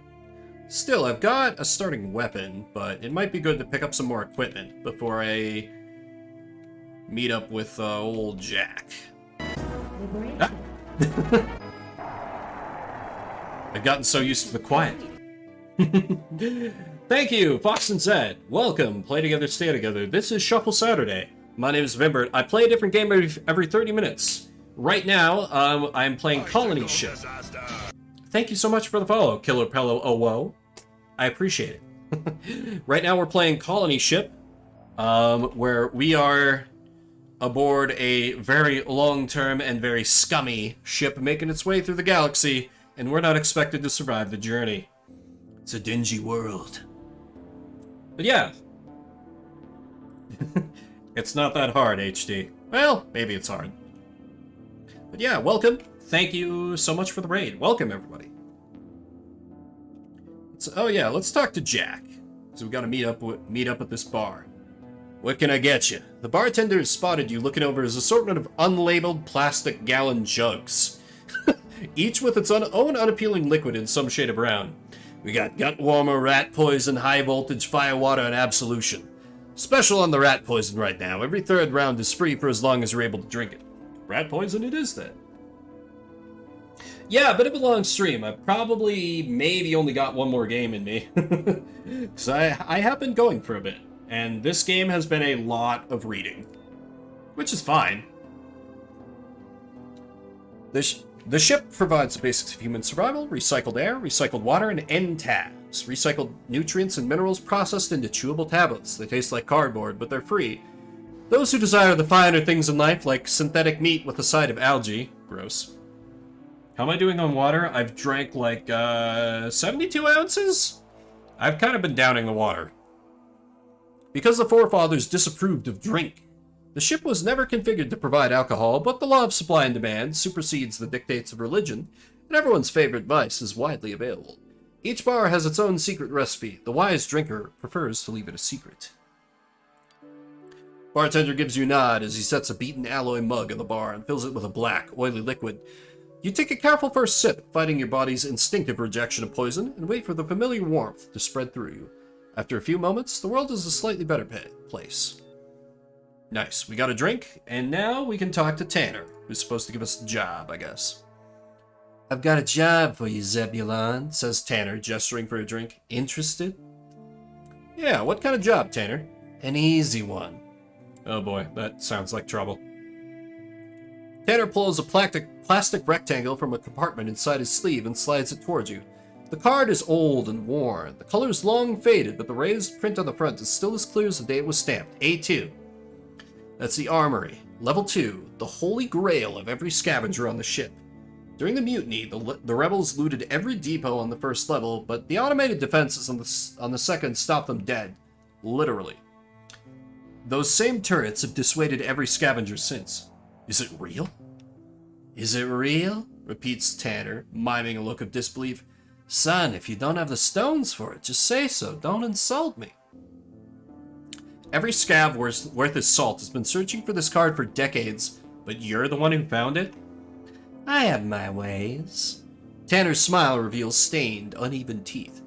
Still, I've got a starting weapon, but it might be good to pick up some more equipment before I meet up with old Jack. Ah. I've gotten so used to the quiet. Thank you, Fox and Zed. Welcome, play together, stay together. This is Shuffle Saturday. My name is Vimbert. I play a different game every 30 minutes. Right now, I'm playing Colony Ship. Thank you so much for the follow, Killer Pello Owo. I appreciate it. Right now we're playing Colony Ship, where we are aboard a very long-term and very scummy ship making its way through the galaxy, and we're not expected to survive the journey. It's a dingy world. But yeah. It's not that hard, HD. Well, maybe it's hard. But yeah, welcome. Thank you so much for the raid. Welcome, everybody. Oh yeah, let's talk to Jack. So we gotta meet up at this bar. What can I get you? The bartender has spotted you looking over his assortment of unlabeled plastic gallon jugs. Each with its own unappealing liquid in some shade of brown. We got gut warmer, rat poison, high voltage, fire water, and absolution. Special on the rat poison right now. Every third round is free for as long as you're able to drink it. Rat poison it is then. Yeah, a bit of a long stream. I probably maybe only got one more game in me. Because I have been going for a bit. And this game has been a lot of reading. Which is fine. The ship provides the basics of human survival: recycled air, recycled water, and end tabs. Recycled nutrients and minerals processed into chewable tablets. They taste like cardboard, but they're free. Those who desire the finer things in life, like synthetic meat with a side of algae. Gross. How am I doing on water? I've drank like 72 ounces? I've kind of been downing the water. Because the forefathers disapproved of drink, the ship was never configured to provide alcohol, but the law of supply and demand supersedes the dictates of religion, and everyone's favorite vice is widely available. Each bar has its own secret recipe. The wise drinker prefers to leave it a secret. Bartender gives you a nod as he sets a beaten alloy mug on the bar and fills it with a black, oily liquid. You take a careful first sip, fighting your body's instinctive rejection of poison, and wait for the familiar warmth to spread through you. After a few moments, the world is a slightly better place. Nice, we got a drink, and now we can talk to Tanner, who's supposed to give us a job, I guess. I've got a job for you, Zebulon, says Tanner, gesturing for a drink. Interested? Yeah, what kind of job, Tanner? An easy one. Oh boy, that sounds like trouble. Tanner pulls a plastic rectangle from a compartment inside his sleeve and slides it towards you. The card is old and worn. The color is long faded, but the raised print on the front is still as clear as the day it was stamped. A2. That's the armory. Level 2. The holy grail of every scavenger on the ship. During the mutiny, the rebels looted every depot on the first level, but the automated defenses on the second stopped them dead. Literally. Those same turrets have dissuaded every scavenger since. Is it real? Is it real? Repeats Tanner, miming a look of disbelief. Son, if you don't have the stones for it, just say so. Don't insult me. Every scav worth his salt has been searching for this card for decades, but you're the one who found it? I have my ways. Tanner's smile reveals stained, uneven teeth.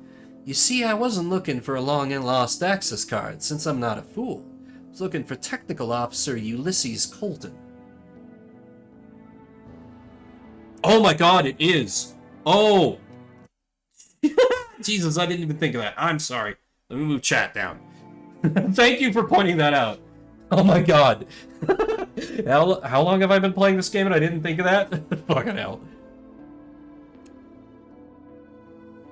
You see, I wasn't looking for a long and lost access card, since I'm not a fool. I was looking for Technical Officer Ulysses Colton. Oh my god, it is! Oh! Jesus, I didn't even think of that. I'm sorry. Let me move chat down. Thank you for pointing that out. Oh my god. How long have I been playing this game and I didn't think of that? Fucking hell.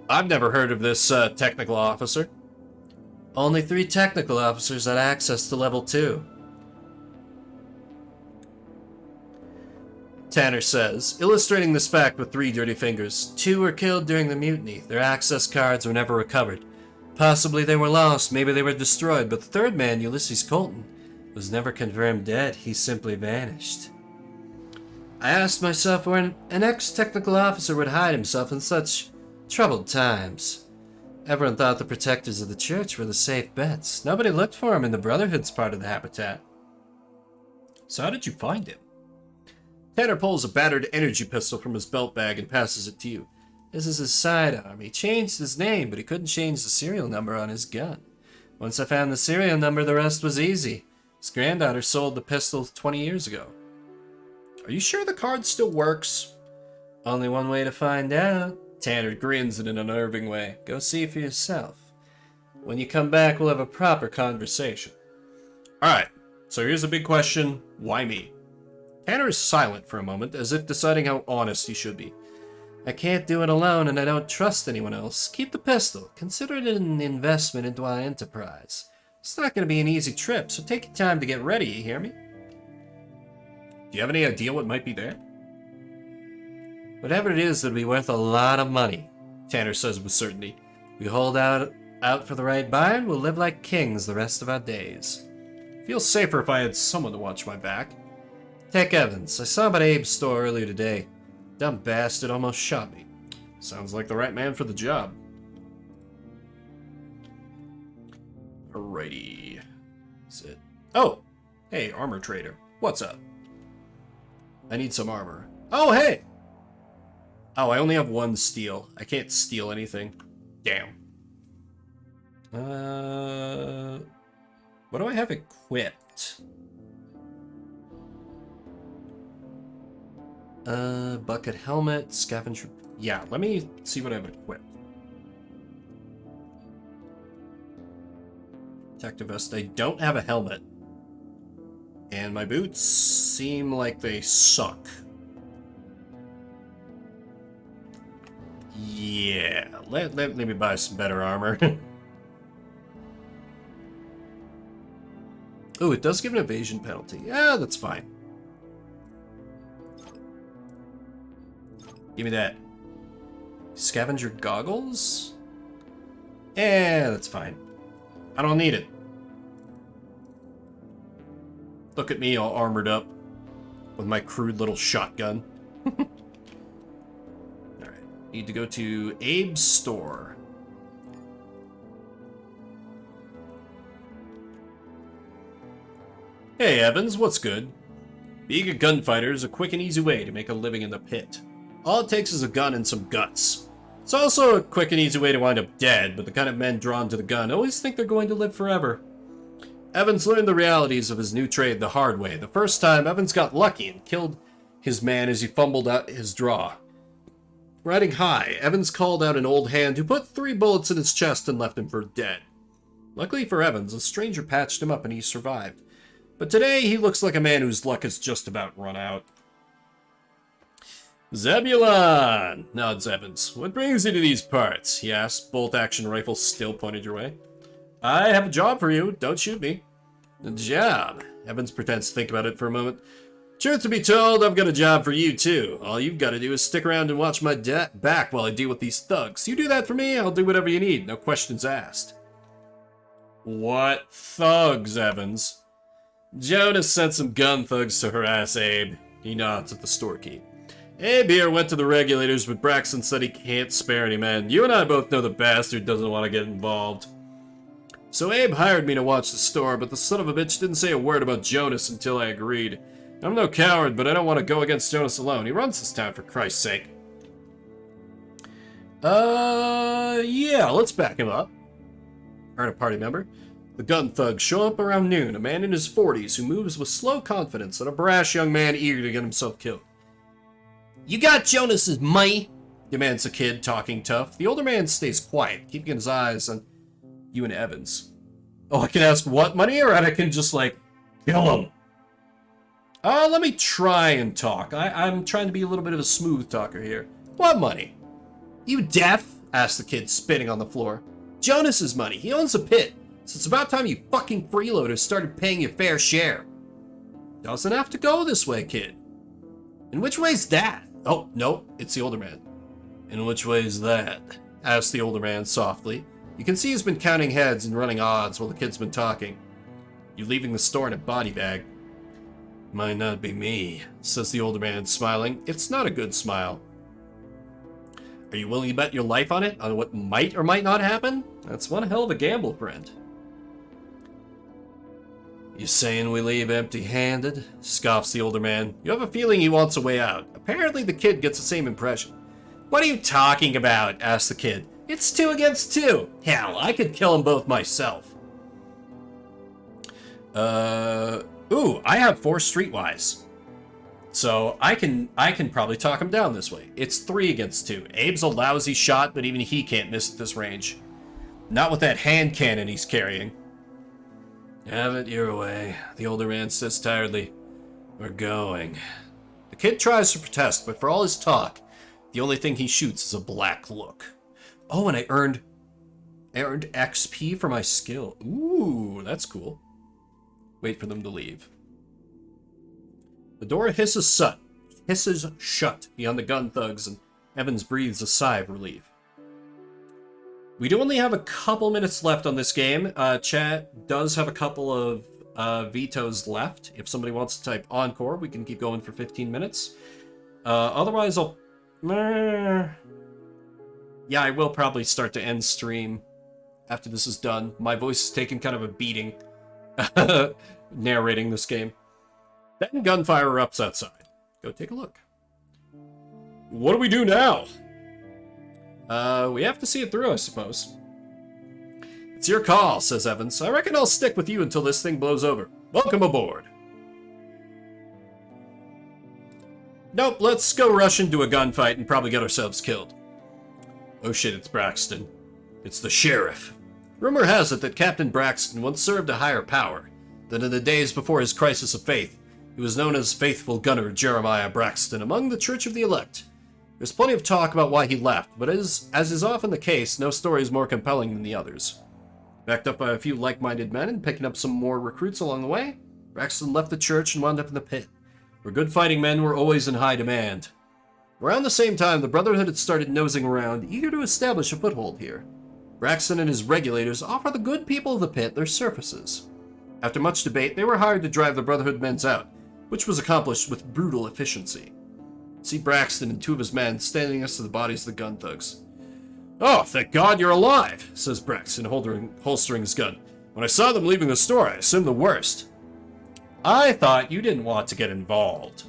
I've never heard of this technical officer. Only 3 technical officers had access to level 2. Tanner says, illustrating this fact with 3 dirty fingers. 2 were killed during the mutiny. Their access cards were never recovered. Possibly they were lost, maybe they were destroyed, but the 3rd man, Ulysses Colton, was never confirmed dead. He simply vanished. I asked myself where an ex-technical officer would hide himself in such troubled times. Everyone thought the protectors of the church were the safe bets. Nobody looked for him in the Brotherhood's part of the habitat. So how did you find him? Tanner pulls a battered energy pistol from his belt bag and passes it to you. This is his sidearm. He changed his name, but he couldn't change the serial number on his gun. Once I found the serial number, the rest was easy. His granddaughter sold the pistol 20 years ago. Are you sure the card still works? Only one way to find out. Tanner grins in an unnerving way. Go see for yourself. When you come back, we'll have a proper conversation. Alright, so here's the big question. Why me? Tanner is silent for a moment, as if deciding how honest he should be. I can't do it alone, and I don't trust anyone else. Keep the pistol. Consider it an investment into our enterprise. It's not going to be an easy trip, so take your time to get ready, you hear me? Do you have any idea what might be there? Whatever it is, it'll be worth a lot of money, Tanner says with certainty. We hold out for the right buyer, and we'll live like kings the rest of our days. Feels safer if I had someone to watch my back. Take Evans. I saw him at Abe's store earlier today. Dumb bastard almost shot me. Sounds like the right man for the job. Alrighty. That's it. Oh! Hey, armor trader. What's up? I need some armor. Oh, hey! Oh, I only have 1 steel. I can't steal anything. Damn. What do I have equipped? Bucket helmet, scavenger... Yeah, let me see what I have equipped. Protective vest. I don't have a helmet. And my boots seem like they suck. Yeah, let me buy some better armor. Oh, it does give an evasion penalty. Yeah, that's fine. Give me that. Scavenger goggles? Yeah, that's fine. I don't need it. Look at me all armored up with my crude little shotgun. Alright. Need to go to Abe's store. Hey, Evans, what's good? Being a gunfighter is a quick and easy way to make a living in the pit. All it takes is a gun and some guts. It's also a quick and easy way to wind up dead, but the kind of men drawn to the gun always think they're going to live forever. Evans learned the realities of his new trade the hard way. The first time, Evans got lucky and killed his man as he fumbled out his draw. Riding high, Evans called out an old hand who put 3 bullets in his chest and left him for dead. Luckily for Evans, a stranger patched him up and he survived. But today, he looks like a man whose luck has just about run out. Zebulon! Nods Evans. What brings you to these parts? He asked, bolt-action rifle still pointed your way. I have a job for you. Don't shoot me. A job? Evans pretends to think about it for a moment. Truth to be told, I've got a job for you, too. All you've got to do is stick around and watch my back while I deal with these thugs. You do that for me, I'll do whatever you need. No questions asked. What thugs, Evans? Jonas sent some gun thugs to harass Abe. He nods at the storekeep. Abe here went to the regulators, but Braxton said he can't spare any men. You and I both know the bastard doesn't want to get involved. So Abe hired me to watch the store, but the son of a bitch didn't say a word about Jonas until I agreed. I'm no coward, but I don't want to go against Jonas alone. He runs this town, for Christ's sake. Yeah, let's back him up. Earn a party member. The gun thugs show up around noon, a man in his 40s who moves with slow confidence and a brash young man eager to get himself killed. You got Jonas's money? Demands the kid, talking tough. The older man stays quiet, keeping his eyes on you and Evans. Oh, I can ask what money, or I can just, like, kill him? Let me try and talk. I'm trying to be a little bit of a smooth talker here. What money? You deaf? Asked the kid, spitting on the floor. Jonas's money. He owns a pit. So it's about time you fucking freeloaders started paying your fair share. Doesn't have to go this way, kid. In which way's that? Oh, no, it's the older man. In which way's that? Asked the older man softly. You can see he's been counting heads and running odds while the kid's been talking. You leaving the store in a body bag. Might not be me, says the older man, smiling. It's not a good smile. Are you willing to bet your life on it? On what might or might not happen? That's one hell of a gamble, friend. You saying we leave empty-handed? Scoffs the older man. You have a feeling he wants a way out. Apparently the kid gets the same impression. What are you talking about? Asks the kid. It's 2 against 2. Hell, I could kill them both myself. Ooh, I have 4 streetwise. So I can probably talk him down this way. It's 3 against 2. Abe's a lousy shot, but even he can't miss at this range. Not with that hand cannon he's carrying. Have it your way, the older man says tiredly. We're going. The kid tries to protest, but for all his talk, the only thing he shoots is a black look. Oh, and I earned XP for my skill. Ooh, that's cool. Wait for them to leave. The door hisses shut beyond the gun thugs, and Evans breathes a sigh of relief. We do only have a couple minutes left on this game. Chat does have a couple of vetoes left. If somebody wants to type encore, we can keep going for 15 minutes. Otherwise, I'll... Yeah, I will probably start to end stream after this is done. My voice is taking kind of a beating narrating this game. Then gunfire erupts outside. Go take a look. What do we do now? We have to see it through, I suppose. It's your call, says Evans. I reckon I'll stick with you until this thing blows over. Welcome aboard. Nope, let's go rush into a gunfight and probably get ourselves killed. Oh shit, it's Braxton. It's the sheriff. Rumor has it that Captain Braxton once served a higher power, that in the days before his crisis of faith, he was known as Faithful Gunner Jeremiah Braxton among the Church of the Elect. There's plenty of talk about why he left, but as is often the case, no story is more compelling than the others. Backed up by a few like-minded men and picking up some more recruits along the way, Braxton left the church and wound up in the pit, where good fighting men were always in high demand. Around the same time, the Brotherhood had started nosing around, eager to establish a foothold here. Braxton and his regulators offer the good people of the pit their services. After much debate, they were hired to drive the Brotherhood men out, which was accomplished with brutal efficiency. See Braxton and 2 of his men standing next to the bodies of the gun thugs. Oh, thank God you're alive, says Braxton, holstering his gun. When I saw them leaving the store, I assumed the worst. I thought you didn't want to get involved.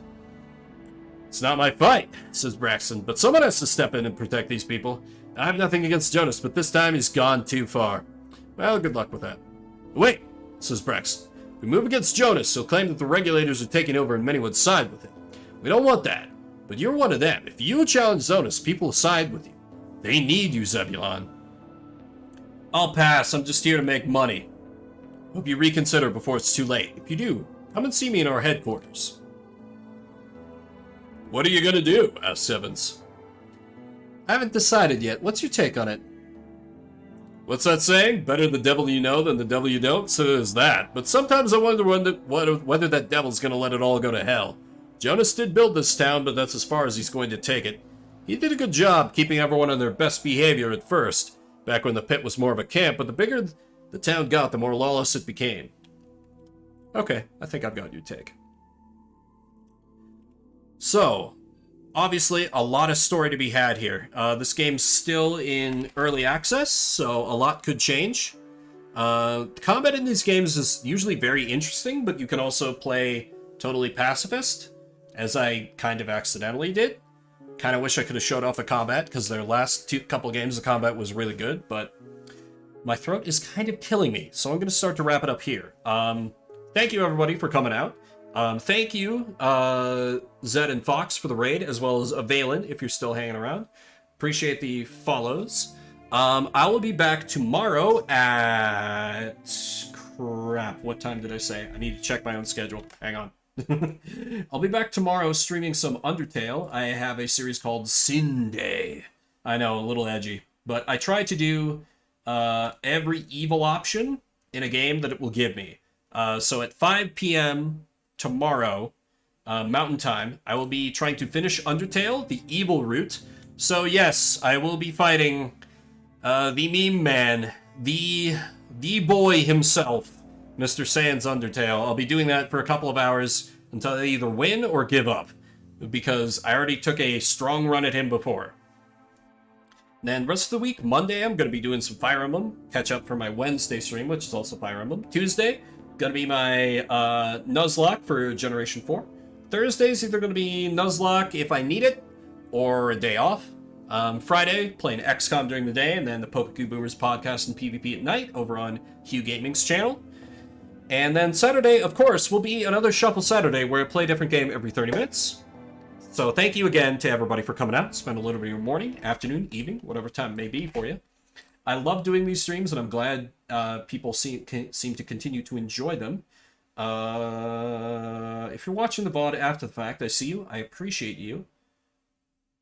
It's not my fight, says Braxton, but someone has to step in and protect these people. I have nothing against Jonas, but this time he's gone too far. Well, good luck with that. Wait, says Braxton. If we move against Jonas, he'll claim that the regulators are taking over and many would side with him. We don't want that. But you're one of them. If you challenge Jonas, people will side with you. They need you, Zebulon. I'll pass. I'm just here to make money. Hope you reconsider before it's too late. If you do, come and see me in our headquarters. What are you gonna do? Asks Evans. I haven't decided yet. What's your take on it? What's that saying? Better the devil you know than the devil you don't? So there's that. But sometimes I wonder whether that devil's gonna let it all go to hell. Jonas did build this town, but that's as far as he's going to take it. He did a good job keeping everyone on their best behavior at first, back when the pit was more of a camp, but the bigger the town got, the more lawless it became. Okay, I think I've got your take. So, obviously, a lot of story to be had here. This game's still in early access, so a lot could change. Combat in these games is usually very interesting, but you can also play totally pacifist, as I kind of accidentally did. Kind of wish I could have showed off the combat, because their last couple games, the combat was really good, but my throat is kind of killing me, so I'm going to start to wrap it up here. Thank you, everybody, for coming out. Thank you, Zed and Fox, for the raid, as well as Valen, if you're still hanging around. Appreciate the follows. I will be back tomorrow at... Crap, what time did I say? I need to check my own schedule. Hang on. I'll be back tomorrow streaming some Undertale. I have a series called Sin Day. I know, a little edgy. But I try to do every evil option in a game that it will give me. So at 5 p.m. tomorrow, Mountain Time, I will be trying to finish Undertale, the evil route. So yes, I will be fighting the meme man, the boy himself, Mr. Sans Undertale. I'll be doing that for a couple of hours until I either win or give up, because I already took a strong run at him before. Then rest of the week, Monday, I'm going to be doing some Fire Emblem, catch up for my Wednesday stream, which is also Fire Emblem. Tuesday, going to be my Nuzlocke for Generation 4. Thursday's either going to be Nuzlocke if I need it, or a day off. Friday, playing XCOM during the day, and then the Pokeku Boomers podcast and PvP at night over on Hugh Gaming's channel. And then Saturday, of course, will be another Shuffle Saturday where I play a different game every 30 minutes. So thank you again to everybody for coming out. Spend a little bit of your morning, afternoon, evening, whatever time it may be for you. I love doing these streams, and I'm glad people seem to continue to enjoy them. If you're watching the VOD after the fact, I see you. I appreciate you.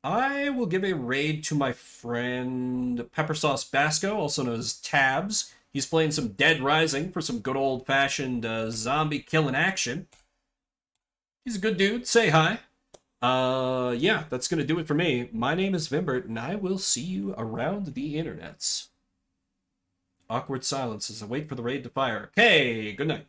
I will give a raid to my friend Pepper Sauce Basco, also known as Tabs. He's playing some Dead Rising for some good old-fashioned zombie killing action. He's a good dude. Say hi. Yeah, that's going to do it for me. My name is Vimbert, and I will see you around the internets. Awkward silence as I wait for the raid to fire. Okay, good night.